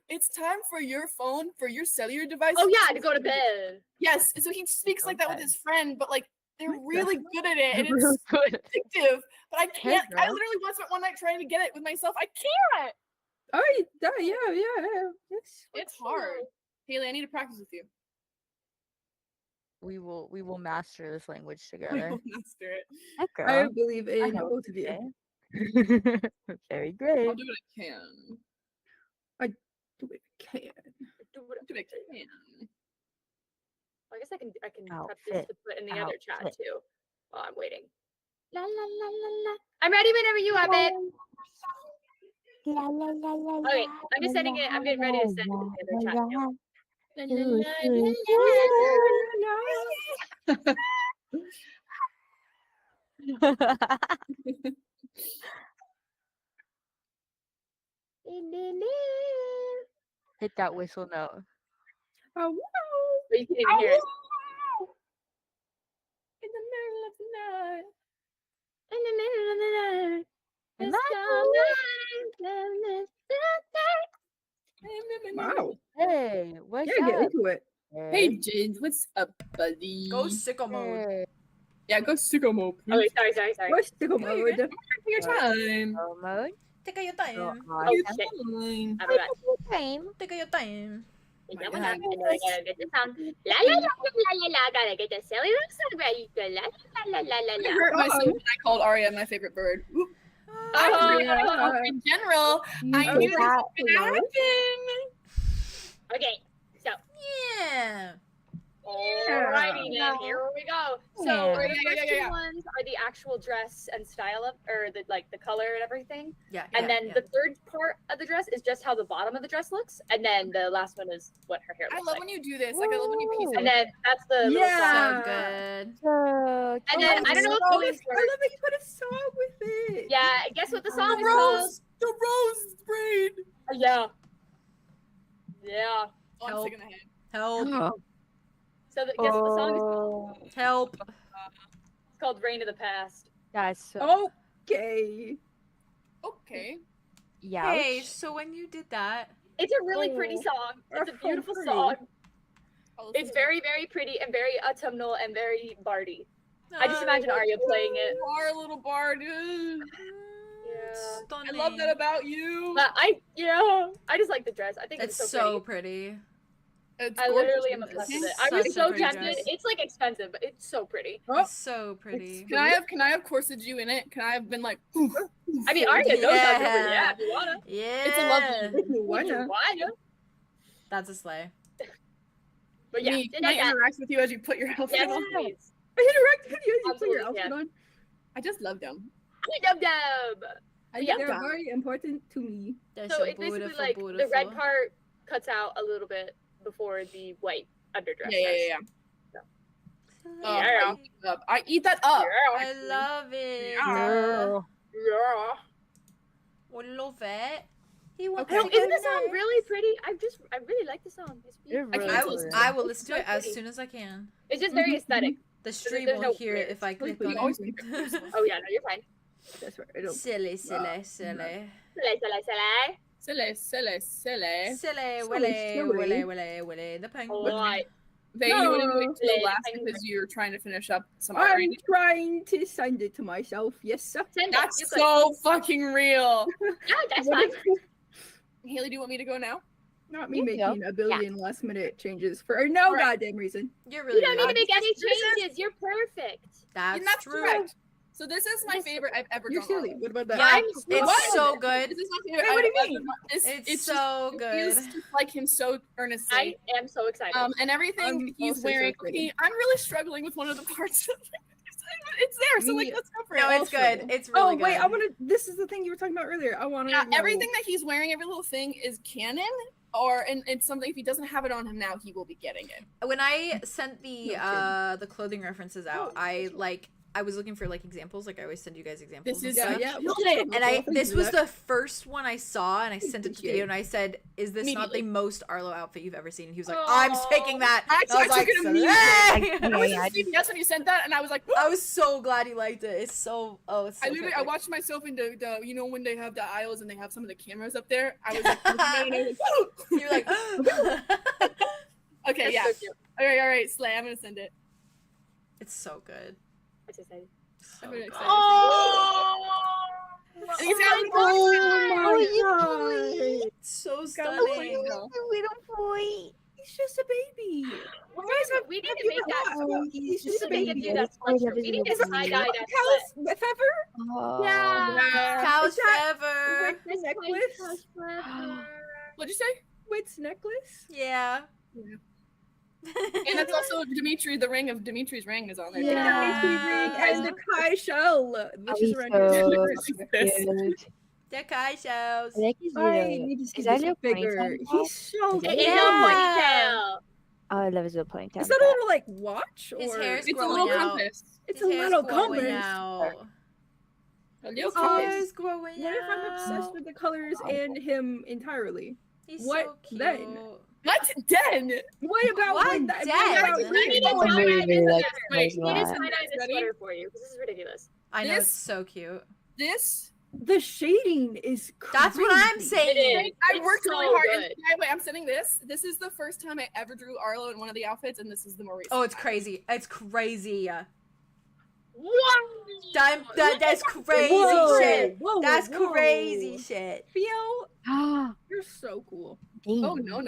it's time for your phone for your cellular device. Oh yeah, to go to bed. Yes, so he speaks like that with Okay. his friend, but like they're What the really good at it, and Really it's good. addictive. But I can't. I girl. literally once spent one night trying to get it with myself. I can't. Oh, yeah. Yes. It's hard. Haley, I need to practice with you. We will master this language We together. will master it. That I girl. believe in know both of you. Okay. Very great. I'll do what I can. Do it can. Do what I can. I guess I can prep this Outfit. to put in the other chat Outfit. too. While I'm waiting. La la la la la. I'm ready whenever you are, babe. La, la, la, la, Okay, la, I'm just sending it. I'm getting ready to send it to the other chat too. Hit that whistle note. Oh, wow. But you can't even hear it. In the middle of the night. In the middle of the night. And It's Wow. Hey, what's Yeah, get up? into it. Hey, Jade, what's up, buddy? Go sicko mode. Hey, Yeah, go sicko mode. Oh, wait, sorry. What's the mode? Take your time. slow mode. Take your Go time. Oh, Take your shit. time. I forgot. Time. Take your time. I gotta get the sound. La la la la la la. Gotta get the silly little song ready. La la la la la I la. hurt myself when I called Arya my favorite bird. Oop. Oh, In general, I knew this was gonna happen. okay, so Yeah. alrighty then, here we go. So Yeah. the first Yeah. two ones are the actual dress and style of, or the like the color and everything, Yeah. and then the third part of the dress is just how the bottom of the dress looks, and then the last one is what her hair I looks love like. when you do this. Like I love when you piece it. And then that's the little Yeah. song. So good. So And then I don't know if I Lily's love that you put a song with it. yeah, guess what the song The is called? rose, the rose braid. Yeah. Yeah. Oh, I'm Help. sick in the head. Help. So guess what the song is called? Help. It's called Rain of the Past. That's so. Okay. Okay. Yeah. Hey, so when you did that, It's a really pretty song. It's a so beautiful pretty. song. I'll It's listen very, very pretty and very autumnal and very bardy. I just Oh, imagine Arya playing to it. You are a little bard. Stunning. I love that about you. But I just like the dress. I think It's it's so so pretty. It's I gorgeous. literally am obsessed with it. I Such was a so pretty tempted. dress. It's like expensive, but it's so pretty. Oh, It's so pretty. Can I have 𝐿𝐴𝐻𝑒𝐿 in it? Can I have been like? I mean, Arya knows how to do it. Yeah. Yeah, if you wanna. Yeah. It's a lovely. you wanna. Wanna. That's a sleigh. But yeah, Me, can I interact with you as you put your outfit yes, on? please. Interact with you. You put your Absolutely, outfit yeah. on. I just love them. Dub dub. Yeah. They're very important to me. They're So it's basically beautiful, like the red beautiful. part cuts out a little bit before the white underdress. Yeah. Yeah. I eat that up. I love it. Yeah. Yeah. I love it. He wants Okay. to No, go isn't the song nice. really pretty? I really like the song. It's You're beautiful. really I will, good. I will It's listen to so it as pretty. soon as I can. It's just very aesthetic. The stream there's will no hear it if I lyrics. click on always it. make it. Oh yeah, no, you're fine. That's right. I don't. Silly. Silly. Silly, Silly, silly. willy, the penguin. Alright. They you want to wait till No. last because you're trying to finish up some I'm already. trying to send it to myself. Yes, sir. Send it. That's You could. so fucking real. Yeah, that's What fine. if- Haley, do you want me to go now? Not me You go. making a billion last minute changes for no Alright. goddamn reason. You're You really don't need to right. make any This is- changes. You're perfect. That's, And that's true. correct. So this is my favorite I've ever You're done. silly. What about that? Yeah, I'm it's What? so good. This is my favorite. Wait, what do you I've mean? ever done. It's just- so it good. feels just like him so earnestly. I am so excited. And everything I'm he's also so wearing. excited. Okay, I'm really struggling with one of the parts. It's there, so like Me let's go for it. No, it's also- good. It's really Oh good. wait, I want to. This is the thing you were talking about earlier. I want to. Yeah, everything that he's wearing, every little thing is canon, and it's something. If he doesn't have it on him now, he will be getting it. When I sent the No the clothing references out, I was looking for like examples, like I always send you guys examples. This is and Yeah, stuff. yeah. And this was the first one I saw, and I sent it to Yeah. Theo, and I said, "Is this not the Immediately. most Arlo outfit you've ever seen?" And he was like, Aw. "I'm taking that." I And I was took like, it immediately. "Slay!" I was Yeah, in CVS when you sent that, and I was like, I was so glad he liked it. It's so it's so I literally, I perfect. watched myself in the you know when they have the aisles and they have some of the cameras up there. I was like, looking at it and I was like, You're like, okay, That's yeah, so cute. all right, Slay, I'm gonna send it. it's so good. I'm so excited. So I'm really good. excited. Oh, And he's got Oh my god! It's so Go. stunning. Little boy. He's just a baby. we need to make that. He's We just a need to baby. do that sweatshirt. We need to tie dye that sweat. With ever? Oh. Yeah. Cows Is that- forever. With necklace? What'd you say? With necklace? Yeah. And that's also Dimitri. The ring of Dimitri's ring is on there. Yeah. And the 𝐿𝐴𝐻𝑒𝐿, which is around so This. cute. The Kai shows. I like his I little. need to see Is that this your bigger. ponytail? He's so It is Yeah. a ponytail. Oh, I love his little ponytail. Is that a little like watch or His hair's It's a growing little out. compass. it's His a hair's little growing compass? out. A little His compass. hair's growing What if I'm out. obsessed with the colors and him entirely? He's what so cute. then? That's Den. What about What when that? then? What about I need then? to tie-dye this Wait, sweater. wait, I need to what? tie-dye this Ready? sweater for you because this is ridiculous. I know, it's This- so cute. This. The shading is crazy. That's what I'm saying. It is. I It's worked so really hard. And, good. wait, I'm sending this. This is the first time I ever drew Arlo in one of the outfits, and this is the more recent. Oh, it's crazy. It's crazy. Wow. That's crazy Whoa, shit. whoa, That's whoa. crazy shit. Theo, Ah, you're so cool. Oh no.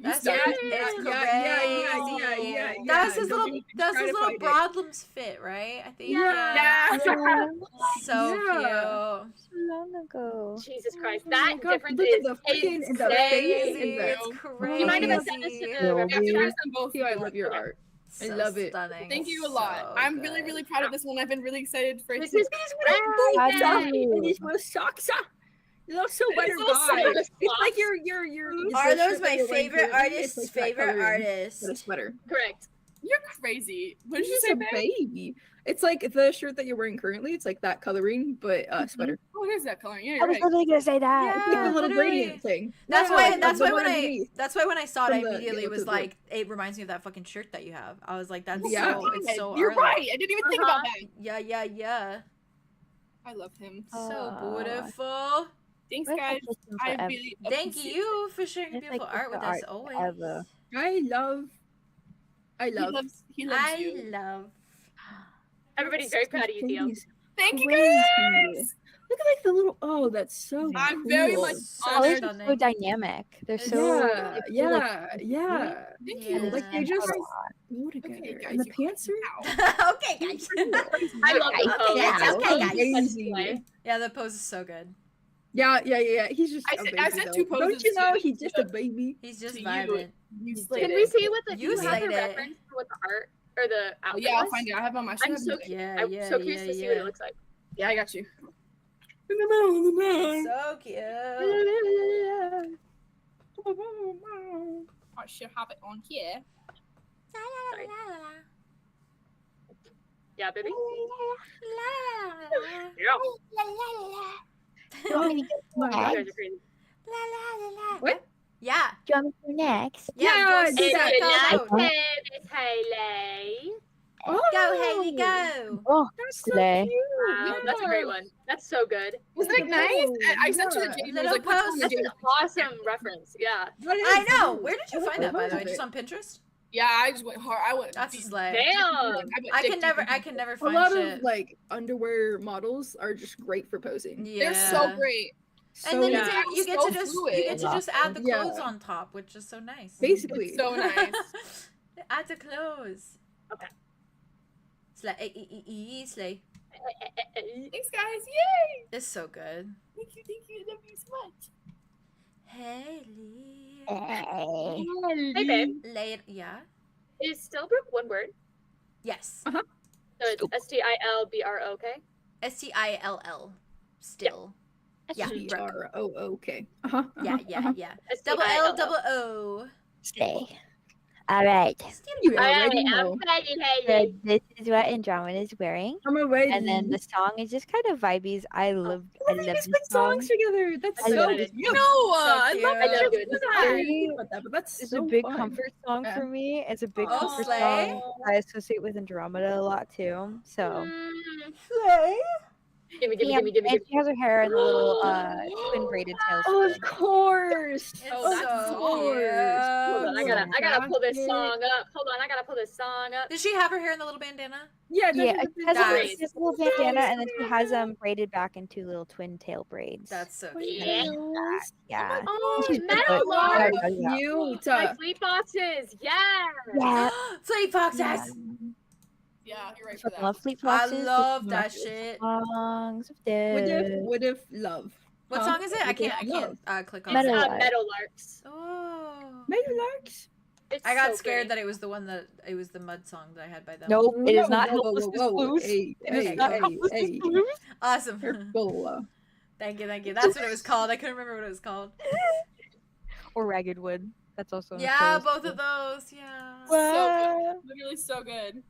That's Yeah, it's yeah, crazy. yeah. That was his Don't little. be That was his little trying to fight Broadlam's fit, right? I think. Yeah. So Yeah. cute. so long ago. Jesus Christ, Oh my that God, difference look is at the freaking insane. and the face Crazy. and the- It's Do crazy. Do you mind if I send this to the Yeah, Yeah, reference you card? guys send both. Theo, I love your art. I So love it. Stunning. Thank you a lot. So I'm good. really proud of this one. I've been really excited for it. This is How crazy. do you- And these little socks. You look so better, so guys. soft. It's like you're. Are those my favorite artist's favorite With artist? a sweater. Correct. You're crazy. What did you He's say, a babe? baby. It's like the shirt that you're wearing currently. It's like that coloring, but sweater. Oh, it is that color. Yeah, I you're was right. literally gonna say that. Yeah. It's like a little literally. gradient thing. That's Yeah, why. like That's the why one when I. underneath. That's why when I saw it, I From the immediately yellow to was the blue. like, it reminds me of that fucking shirt that you have. I was like, that's Yeah. so. It's so. You're Arlo. right. I didn't even think about that. Yeah. I love him. So beautiful. Thanks, We're guys. consistent I forever. really Thank appreciate you for sharing It's beautiful like art with beautiful us art always. forever. I love. it. He loves I you. love. Everybody's very proud of you, Theo. Thank you, Crazy. guys. Look at like the little. Oh, that's so. I'm cool. very much So Colors are stunning. so dynamic. They're so Yeah, they feel yeah. Thank Yeah. you. Like they just Hold go together, Okay, guys, and the you- pants are. Ow. Okay, guys. I love the pose. Yeah, That's okay, guys. Crazy. Yeah, the pose is so good. Yeah. He's just. I a said- baby, I said though. two Don't poses you know too. he's just a baby? He's just To you. vibing. You Can slayed we it. see what the You do you have slayed the it. reference for what the art or the Oh, outfit yeah, I'll was? find it. I have it on my I'm so Yeah, I'm yeah, so curious to see what yeah. it looks like. Yeah, I got you. So cute. I should have it on here. Sorry. Yeah, baby. Yeah. Do you want me to go You next? guys are crazy. What? Yeah. Do you want me to go next? Yeah, Yeah, go do see that. that. Good Go, night, Miss Haley. go, Haley, go. Oh, That's so today. cute. Wow, that's a great one. That's so good. Wasn't it nice? I sent you the Yeah. James. Little Like, what's on the That's James? an awesome reference. Yeah. I know. Where did you find that, by the way? Love it. Just on Pinterest? Yeah, I just went hard. I went. That's a deep. slay. Damn. I can never A find lot shit. of like underwear models are just great for posing. Yeah. They're so great. And then So Yeah. you get So to just fluid. you get to just add the Yeah. clothes on top, which is so nice. basically. It's so nice. Add the clothes. Okay. Slay, slay. Thanks, guys. Yay! It's so good. Thank you. I love you so much. Haley. Hey. Hey, babe. Later. Yeah. Is Stillbrook one word? Yes. So it's STILBROK? STILL. Still. Yeah. Brook. Yeah. Double L, double O. Stay. All right. You Alright, already I'm know. ready, So Haley. this is what Andromeda is wearing, I'm already. and then the song is just kind of vibes. I love You guys this put song. songs together. That's I so love cute. No, I I love I love it. I Very- didn't think about that, but that's It's so a big fun. comfort song Yeah. for me. It's a big Oh, comfort slay. song. I associate with Andromeda a lot too. So Mm, Slay. Gimme. and she has her hair in a little twin braided tail. Oh, of spin. course. It's Oh, so that's cute. Hold on, I gotta pull this Fantastic. song up. Hold on, I gotta pull this song up. Does she have her hair in the little bandana? Yeah, Yeah, that's it has, Nice. she has a little bandana, and then she has braided back into little twin tail braids. That's so Yeah. cute. Yeah. Oh, She's metal good. lark. Yeah. cute. My sleep boxes. Yeah. Yeah. Fleet foxes. Yeah, you're right for Fucking that. love Fleet I Foxes. love It's that my shit. songs of What if love? What Huh? song is it? I What if can't love? click on Metal it. Lark. Meadow larks. Oh. Metal larks? It's I got so scared pretty. that it was the one that it was the mud song that I had by them. Nope, it is not Whoa, Helpless whoa, whoa. Blues. Hey, It is hey, not hey, Helpless hey. Blues. Awesome. Careful. Thank you. That's what it was called. I couldn't remember what it was called. Or Ragged Wood. That's also Yeah, both of those. Yeah. So good. Literally so good.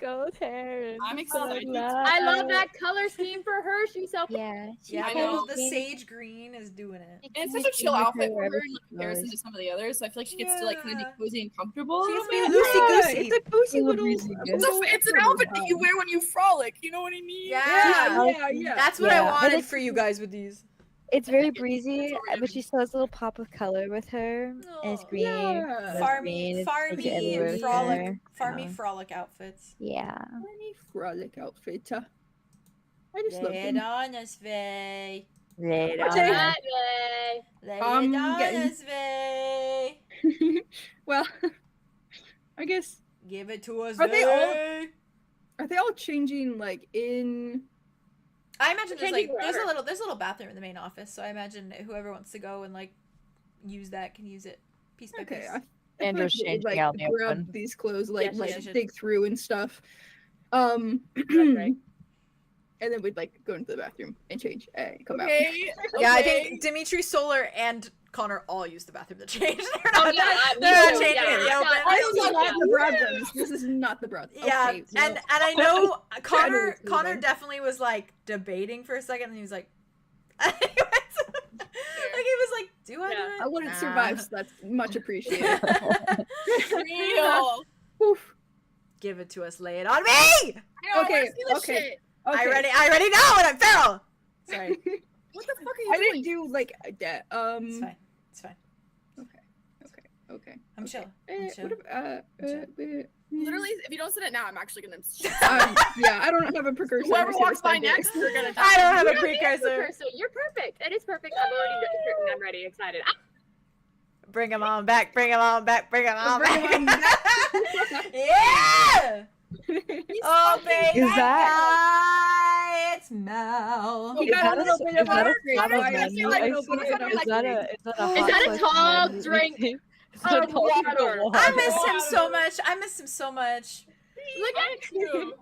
Go Terrence. I'm excited. I love that color scheme for her. She's so Yeah. Yeah, I know the sage green is doing it. And it's such a chill outfit for her in comparison to some of the others, so I feel like she gets to like kind of be cozy and comfortable. She a gets little to bit. be loosey-goosey. It's a goosey little. It's an outfit that you wear when you frolic. You know what I mean? Yeah. That's what Yeah. I wanted And for you guys with these. It's very breezy, but she still has a little pop of color with her. And it's Aw. green. Yeah. It's Farmy, green, it's like everywhere with frolic, her. farmy frolic outfits. Yeah. Any frolic outfit. I just love Lay it them. on us, Vay. Lay it What's on it? her. Lay I'm it on getting- us, Vay. Well, I guess Give it to us, Are they all- Vay. are they all changing like in? I imagine there's Changing like there's a forever. little bathroom in the main office, so I imagine whoever wants to go and like use that can use it piece by Okay, piece. I feel Andrew's like changing like out in the grab open. these clothes, like Yes, like yes, yes. dig through and stuff. right. And then we'd like go into the bathroom and change and come out. Okay. Yeah, I okay. think Dimitri, Solar, and Connor all use the bathroom to change. They're Oh, not, yeah, they're not me too, changing yeah. in the open. I Yeah. don't know about the brothers. This is not the brothers. Yeah, Okay, and well, I know Connor Generally Connor speaking. definitely was like debating for a second, and he was like, like he was like, "Do I Yeah. do it?" I wouldn't Nah. survive, so that's much appreciated. Real. Oof. Give it to us, lay it on me. I Okay, wanna see this okay. shit. Okay. I already know it. I'm feral. Sorry, What the fuck are you I doing? didn't do like that. it's fine. It's fine. Okay. I'm chill. Eh, I'm chill. what if, Literally, if you don't send it now, I'm actually gonna. yeah, I don't have a precursor. Whoever I'm just gonna walks by send it. next, they're gonna. I don't have a You don't need precursor. So you're perfect. That is perfect. I'm already certain. I'm ready. Excited. Bring him on back. Bring him on back. Bring him on Bring 'em back. on Yeah. Oh, baby. Is that- It's Mel. He Is got that a little bit of is that a a great top of fire. menu? Like, I no, see but it. it's not Is like that me. a hot Is that a flash tall menu? drink Is that a of tall drink of water? water? I miss him so much. I miss him so much. Look at you.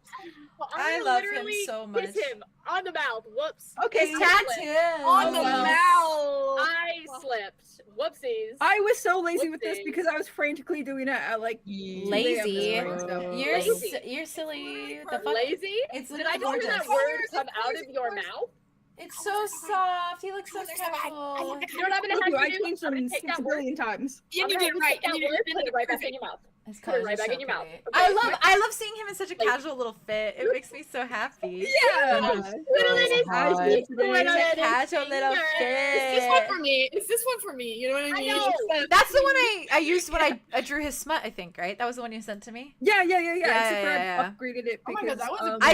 I love him literally so much. Kiss him on the mouth. Whoops. Okay, His I slipped. tattoo. On the Wow. mouth. I slipped. Whoopsies. I was so lazy with this Whoopsie. because I was frantically doing it at like Lazy. You're Lazy. you're silly. The fuck? Lazy? It's Did I literally just hear gorgeous. that word come out of your mouth? It's so soft. He looks so casual. You know what I'm gonna Told have you, I to do? changed I'm them gonna take 6 that word. billion times. You I'm did gonna it right. take that You word, did put it right back in perfect. your mouth. His Put it colors right are back so in your mouth. pretty. Okay. I love seeing him in such a casual little fit. It makes me so happy. Yeah. Literally, this hot. is going on It's a in his casual little fingers. Is this one fit. for me? Is this one for me? You know what I I mean? know. That's the one I used when I drew his smut. I think right. That was the one you sent to me. Yeah. Yeah, Except for yeah. I upgraded it Oh my because God, that was a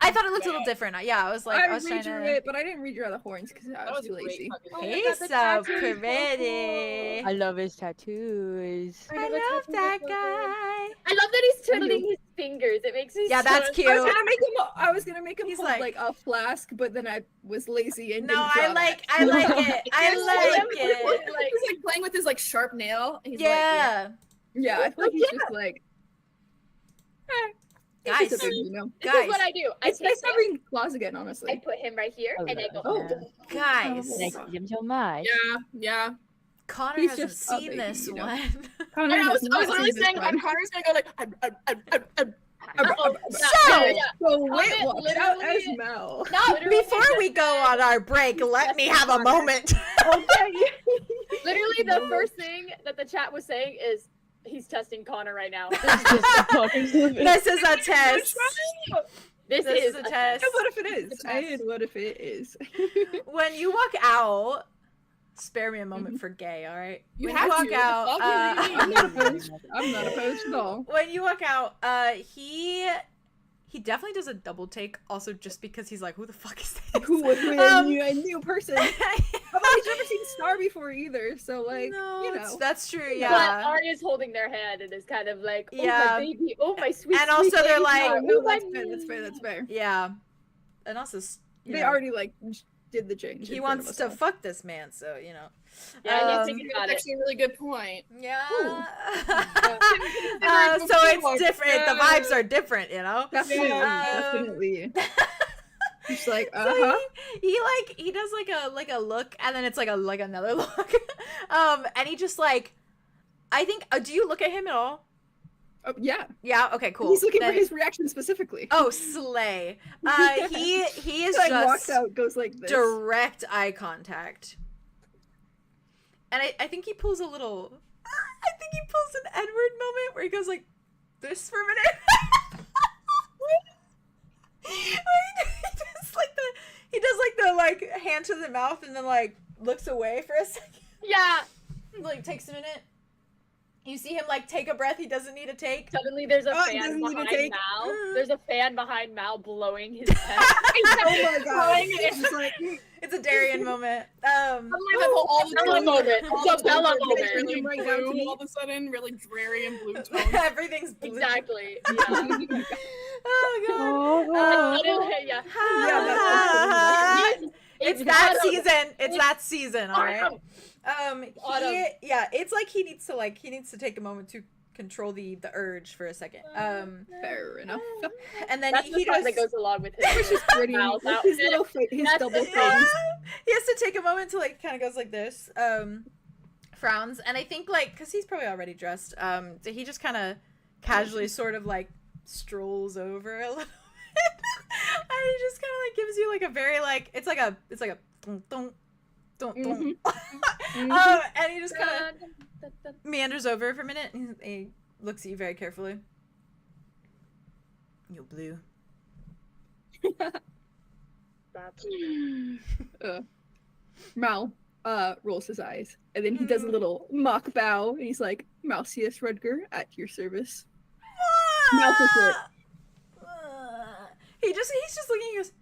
I thought it looked a little different. Yeah, I was like, I was trying redrew to. it, but I didn't redraw the horns because I That was was too a great lazy. fucking Oh, thing. He's the so tattoo is so pretty. I love his tattoos. I love that guy. I love that he's twiddling his fingers. It makes me Yeah, so that's cute. I was gonna make him He's hold like- like a flask, but then I was lazy and No, didn't draw I like it. I like it. He's like playing with his like sharp nail. And he's Yeah. Yeah, I feel like he's just like Guys, he's just a big, you know. This Guys. is what I do. I It's take nice him, having claws again, I honestly. put him right here, and I go. Oh. guys. Thank you so much. Yeah. Connor He's hasn't just a seen baby, this you know. one. Connor I was has not literally seen this saying, one. Connor's gonna go like. So, So Wit walked out literally- as Mel. now before we go on our break, let me have a moment. Literally, the first thing that the chat was saying is he's testing Connor right now. This is a test. This This is is a test. And what if it is? It's a test. And what if it is? When you walk out, spare me a moment for gay, all right? You When have walk to. What the out, fuck? What do you I'm not opposed. I'm not opposed at all. when you walk out, he definitely does a double take. Also, just because he's like, who the fuck is this? Who would win? A new person. But he's never seen Star before either, so like, no, you know. that's true. But Yeah. Arya's holding their hand and is kind of like, oh Yeah. my baby, oh my sweet. And also sweet they're baby, like- oh, No, my that's fair. That's fair. Yeah. And also, you They know, already like did the change. he in front of wants us to all. fuck this man, so you know. Yeah, Um, he's thinking about That's it. actually a really good point. Yeah. Yeah. So it's different. The vibes are different, you know. Definitely, Um, definitely. He's like, So he does like a look, and then it's like another look, and he just like, I think. Do you look at him at all? Oh, yeah. Yeah. Okay. Cool. He's looking for his reaction specifically. Oh, slay. He is like, just walks out, goes like this. direct eye contact, and I think he pulls a little. I think he pulls an Edward moment where he goes like this for a minute. He does the hand to the mouth and then like looks away for a second. Yeah. Like takes a minute. You see him like take a breath he doesn't need to take. Suddenly there's a fan behind Mal. There's a fan behind Mal blowing his head. Oh my god. It's a Darian moment. Bella moment. It's a Bella moment. Really blue all of a sudden, really dreary and blue tones. Everything's blue. Exactly. Yeah. Oh god. Yeah. It's that season. It's that season, alright? It's like he needs to take a moment to control the urge for a second. Fair enough. And then that's he just that goes along with his which is pretty his little his double thumbs. He has to take a moment to like kind of goes like this, frowns, and I think like because he's probably already dressed, so he just kind of casually sort of like strolls over a little bit. And he just kind of like gives you like a very like it's like a don't. And he just kind of meanders over for a minute and he looks at you very carefully. You're blue. Mal rolls his eyes and then he does a little mock bow and he's like, Mousius Rudger at your service. Mouth is it. He's just looking. He goes,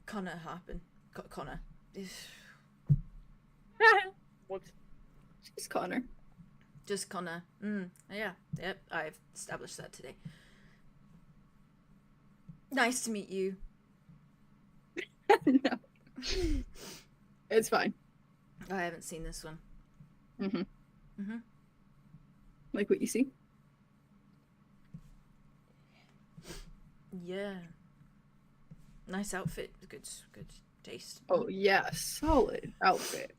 Connor Harpin, Connor. Whoops. Just Connor. Just Connor. Yeah. Yep. I've established that today. Nice to meet you. No. It's fine. I haven't seen this one. Like what you see? Yeah. Nice outfit. Good taste. Oh yeah, solid outfit.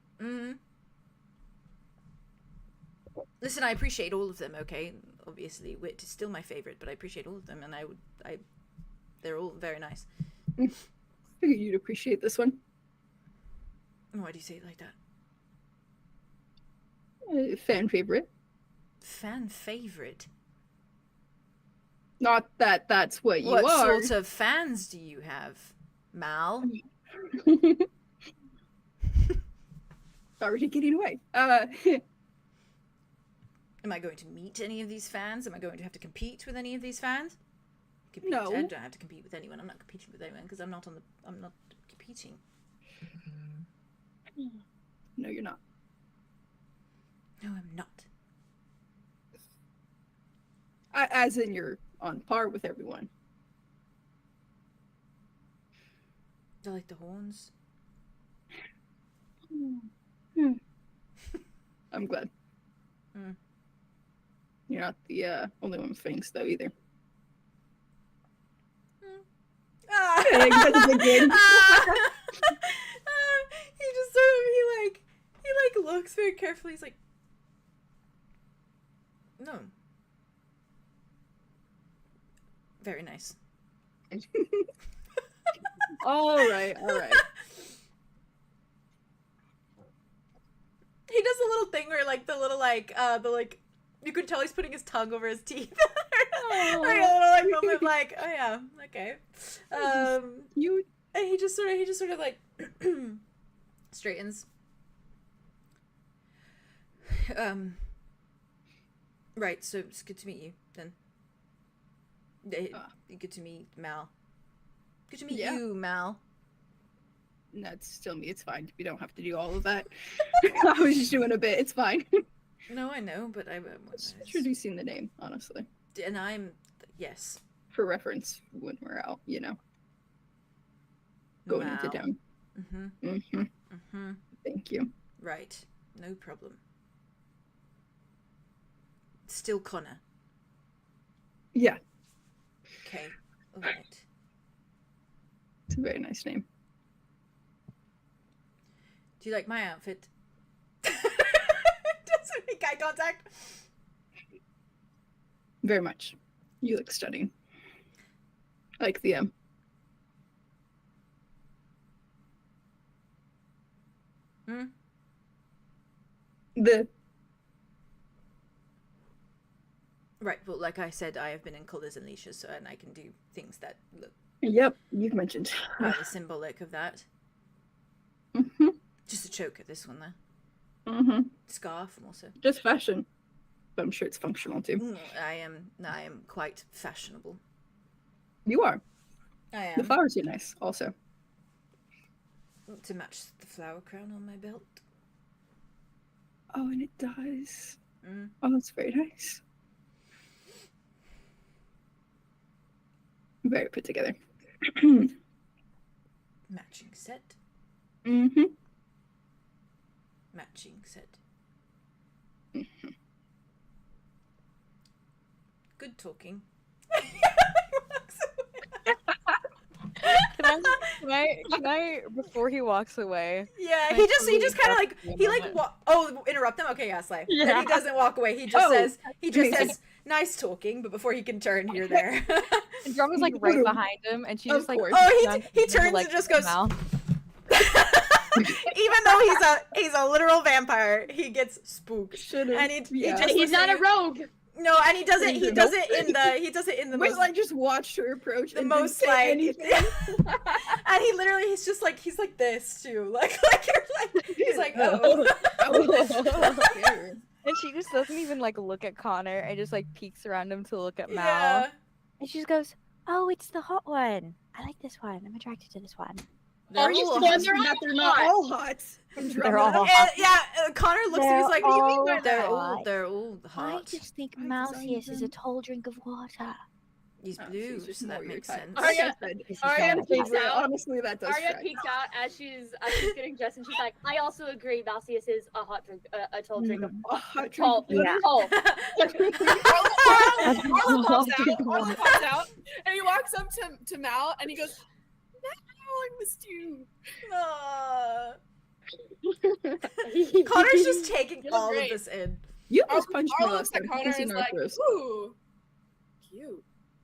Listen, I appreciate all of them, okay? Obviously, Wit is still my favorite, but I appreciate all of them, and they're all very nice. I figured you'd appreciate this one. Why do you say it like that? Fan favorite. Fan favorite? Not that that's what you What are. sort of fans do you have, Mal? Already getting away. Am I going to meet any of these fans? Am I going to have to compete with any of these fans? No. I don't have to compete with anyone. I'm not competing with anyone because I'm not competing. No, you're not. No, I'm not. As in you're on par with everyone. Do I like the horns? I'm glad. You're not the only one with fangs though either. He just sort of he looks very carefully. He's like, no. Very nice. All right. He does a little thing where you could tell he's putting his tongue over his teeth. Like a little moment of like, oh yeah, okay. And he just sort of like straightens. Right, so it's good to meet you then. Good to meet Mal. Good to meet you, Mal. That's still me. It's fine. We don't have to do all of that. I was just doing a bit. It's fine. No, I know, but I was introducing the name, honestly. And yes. For reference, when we're out, going into town. Thank you. Right. No problem. Still Connor. Yeah. Okay. All right. It's a very nice name. Do you like my outfit? Doesn't make eye contact. Very much. You look stunning. Like the The Right, well, like I said, I have been in colors and leashes, so and I can do things that look Yep, you've mentioned. highly symbolic of that. Mm-hmm. Just a choker, this one there. Mm-hmm. Scarf also. Just fashion. But I'm sure it's functional too. I am quite fashionable. You are. I am. The flowers are nice also. To match the flower crown on my belt. Oh, and it does. Mm. Oh, that's very nice. Very put together. Matching set. Mm-hmm. Matching set. Mm-hmm. Good talking. Can I before he walks away? Yeah, he just kind of like interrupt them. Okay, yeah, Slay. Yeah. Then he doesn't walk away. He just says nice talking, but before he can turn, you're there. And Drum's like right behind him, and she just like he turns and just goes. Even though he's a literal vampire, he gets spooked, and he's not a rogue. No, and he does it in the Wait, most, I just watched her approach the and most didn't say anything. and he's just like he's like this too, like you're like he's like oh. And she just doesn't even like look at Connor and just like peeks around him to look at Mal. Yeah. And she just goes, "Oh, it's the hot one. I like this one. I'm attracted to this one." Are you suggesting that they're not all hot? They're all hot. Connor looks at me, he's like, "What do you mean by that? They're all hot." I just think Malseus is a tall drink of water. He's blue, so that makes sense. Arya peeks out. Honestly, that does. Arya peeks out as she's getting dressed, and she's like, "I also agree. Malseus is a hot drink, a tall drink of a hot drink. Tall. Arlo pops out, and he walks up to Mal, and he goes, "I missed you." Connor's just taking all of this in. You almost punched me Arlo last looks at time. Connor and is like, "Ooh,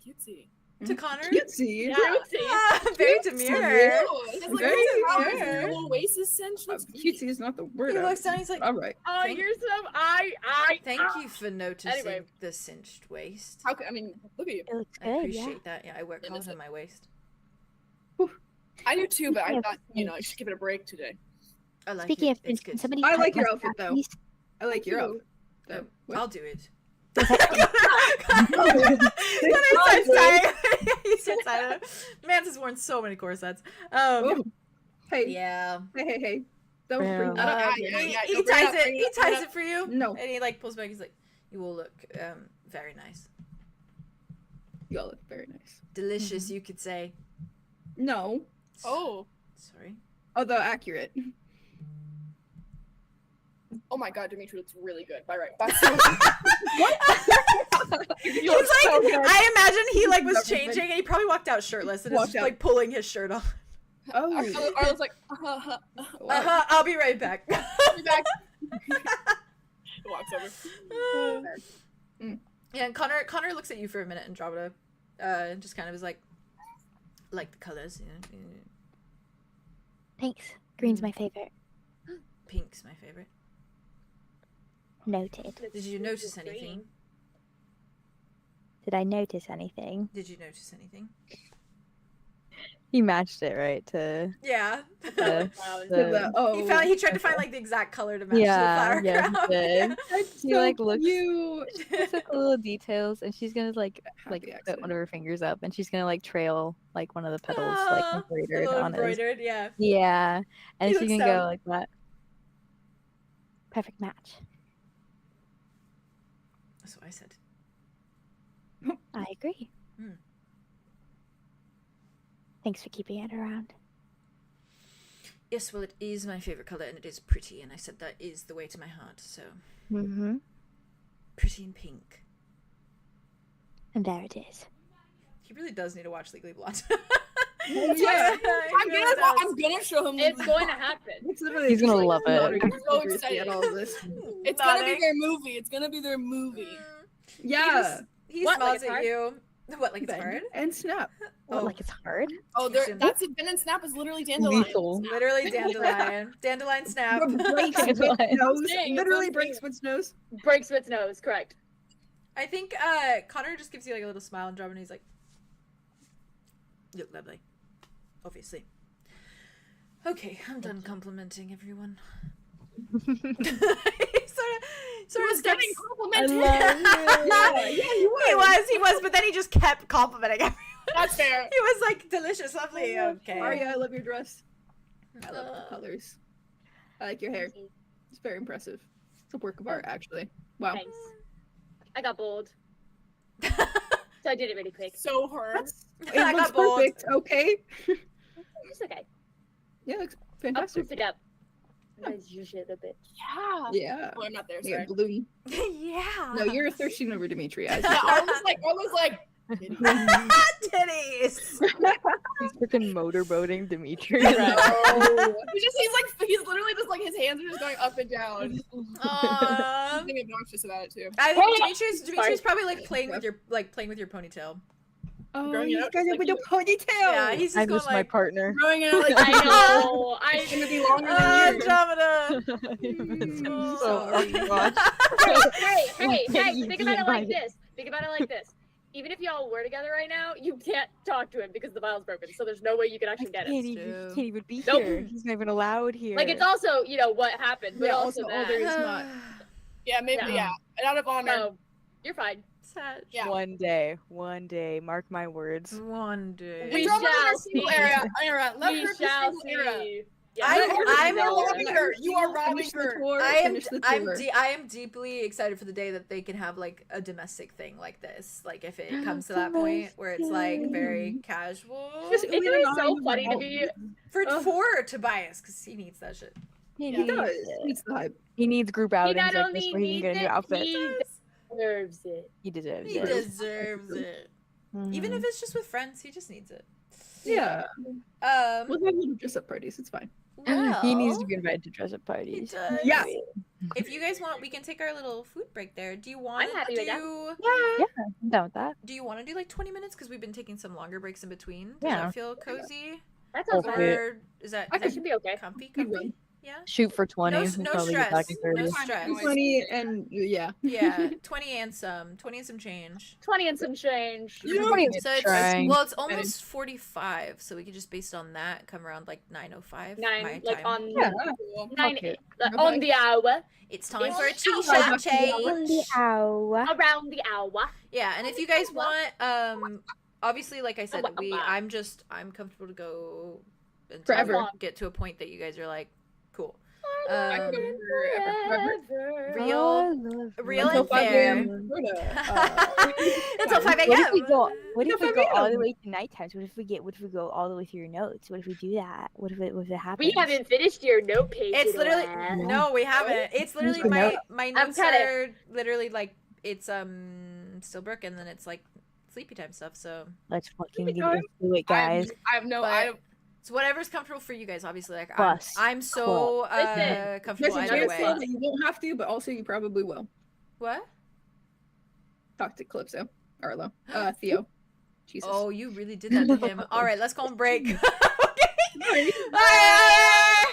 cutesy." To Connor? Cutesy. Yeah. Very demure. Very demure. Little oasis cinch. Cutesy is not the word. He looks down, he's like, all right. Oh, you're Thank you for noticing the cinched waist. How could, I mean, look at you. It looks I good, appreciate that. Yeah, I wear collars on my waist. I do too, but I thought, I should give it a break today. I like Speaking it. of It's cinch, can good. somebody I cut like your my outfit, though. please? I like your outfit. I'll do it. Does that- He starts tired. Mance has worn so many corsets. Hey. Yeah. Hey. Don't bring that up. He ties it for you. No. And he like pulls back. He's like, "You all look very nice. You all look very nice. Delicious, you could say." No. Oh. Sorry. Although accurate. Oh my god, Dimitri looks really good. Bye, right. He's like, I imagine he like was changing and he probably walked out shirtless and is just like pulling his shirt off. Oh. Arlo's like, I'll be right back. Be back. Walks over. Yeah, and Connor looks at you for a minute, and Andromeda just kind of is like the colors. You know? Thanks. Green's my favorite. Pink's my favorite. Noted. Did you notice anything? Did I notice anything? Did you notice anything? He matched it right to. Yeah. He tried to find like the exact color to match the flower crown. He did. He like looks at the little details, and she's gonna like put one of her fingers up, and she's gonna like trail like one of the petals like embroidered on it. Yeah. Yeah, and she can go like that. Perfect match. That's what I said. I agree. Thanks for keeping it around. Yes, well, it is my favorite color, and it is pretty, and I said that is the way to my heart. So. Pretty and pink. And there it is. He really does need to watch Legally Blonde. Yeah, I'm gonna show him. It's going to happen. He's gonna love it. I'm so excited. It's gonna be their movie. It's gonna be their movie. Yeah. He What, smiles like it's at hard? you. What, like it's Bend hard? and snap. What, like it's hard? Oh, that's it. Bend and snap is literally dandelion. Lethal. Literally dandelion. Dandelion snap. What breaks Wit's Dandelion. nose. saying, Literally it's breaks Wit's nose. Breaks Wit's nose, correct. I think Connor just gives you like a little smile and Andromeda, and he's like, "You look lovely." Obviously. Okay, I'm done complimenting everyone. sort of getting steps. complimented. Yeah, He was, but then he just kept complimenting everyone. That's fair. He was like, delicious, lovely. Okay. Arya, I love your dress. I love the colors. I like your hair. It's very impressive. It's a work of art, actually. Wow. Thanks. I got bold. So I did it really quick. So her. It I looks got bold. perfect, okay? It's okay. Yeah, it looks I'll fantastic. proof it up. As usual a bit. Yeah. Yeah. Oh, I'm not there. Yeah, Sorry. balloon. Yeah. No, you're thirsting over Dimitri. As Yeah, Arla's like. Titties. He's freaking motorboating Dimitri. He's literally just like his hands are just going up and down. Something obnoxious about it too. I think Dimitri's probably like playing with your ponytail. Oh, Growing he's out got just it with like a ponytail. Yeah, he's I just miss going my like, partner. Growing out like I know. it's gonna be longer than you. Andromeda. So Hey, You think about it like invite- this. Think about it like this. Even if y'all were together right now, you can't talk to him because the vial's broken. So there's no way you can actually get it. Can't even be Nope. here. He's not even allowed here. Like it's also, what happened, but Yeah, also also all that. there is not. Yeah, maybe. Yeah. Yeah, and out of honor. So you're fine. Sad. Yeah. One day, mark my words. One day. We Andromeda's shall our single see. era. Let We her shall be single era. see. Yeah, I'm You're a- robbing her. You are robbing Finish the her. tour. I Finish the tour. am deeply excited for the day that they can have like a domestic thing like this. Like if it comes to that point where it's like very casual. Just Isn't Uwe it and so I funny to are be? For Tobias, because he needs that shit. He He does. It's the hype. He needs group He outings not like only this where he needs can get a new it, outfit. he deserves it. He deserves He it. deserves it. Even Mhm. if it's just with friends, he just needs it. Yeah. We'll have little dress-up parties. It's fine. He needs to well, be invited to dress up he parties. does. Yeah. If you guys want, we can take our little food break there. Do you want I'm happy to with that. do? Yeah, I'm down with that. Do you want to do like 20 minutes? Because we've been taking some longer breaks in between. Does Yeah. that feel cozy? That sounds Okay. fine. Or is that, I is That that should be okay. comfy? Good Comfy? one. Yeah. Shoot for 20. No, We'll no probably get stress. back in 30. No Fine, stress. noise. 20 and yeah. Yeah, 20 and some change. 20 and some change. You know, 20 So it's trying. well, it's almost 45. So we could just based on that come around like 9:05. my 9, like time. on Yeah. 9 Okay. on the hour, It's time for a It's t-shirt time. On change. the hour. around the hour. Yeah, and if you guys want, obviously, like I said, Wow. I'm comfortable to go until Forever. we get to a point that you guys are like, cool. I could go forever. Real Until and 5 fair. a.m. Until 5 What if we a.m. go? What if No, we go all 5 the way to night times? What if we go all the way through your notes? What if we do that? What if it happens? We haven't finished your note page. It's literally yet. no, we haven't. It's literally my notes kinda- are literally like it's still broke and then it's like sleepy time stuff. So Let's fucking Sleepy get time? into it, guys. I have no. But- it's whatever's comfortable for you guys. Obviously, like Plus, I'm so Listen, comfortable There's a either chance way. that you won't have to, but also you probably will. What? Talk to Calypso. Arlo. Theo. Jesus. Oh, you really did that to him. All right, let's go on break. Sorry. Bye.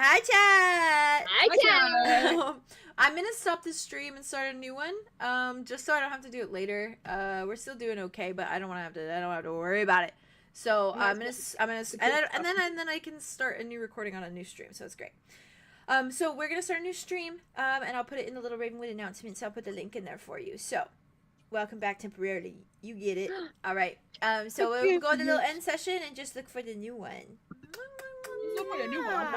Hi, chat. Hi, chat. I'm gonna stop this stream and start a new one. Just so I don't have to do it later. We're still doing okay, but I don't have to worry about it. So I'm gonna and then I can start a new recording on a new stream. So it's great. So we're gonna start a new stream. And I'll put it in the little Ravenwood announcements. I'll put the link in there for you. So welcome back temporarily. You get it. All right. So we'll go to the little end session and just look for the new one. Look for the new one.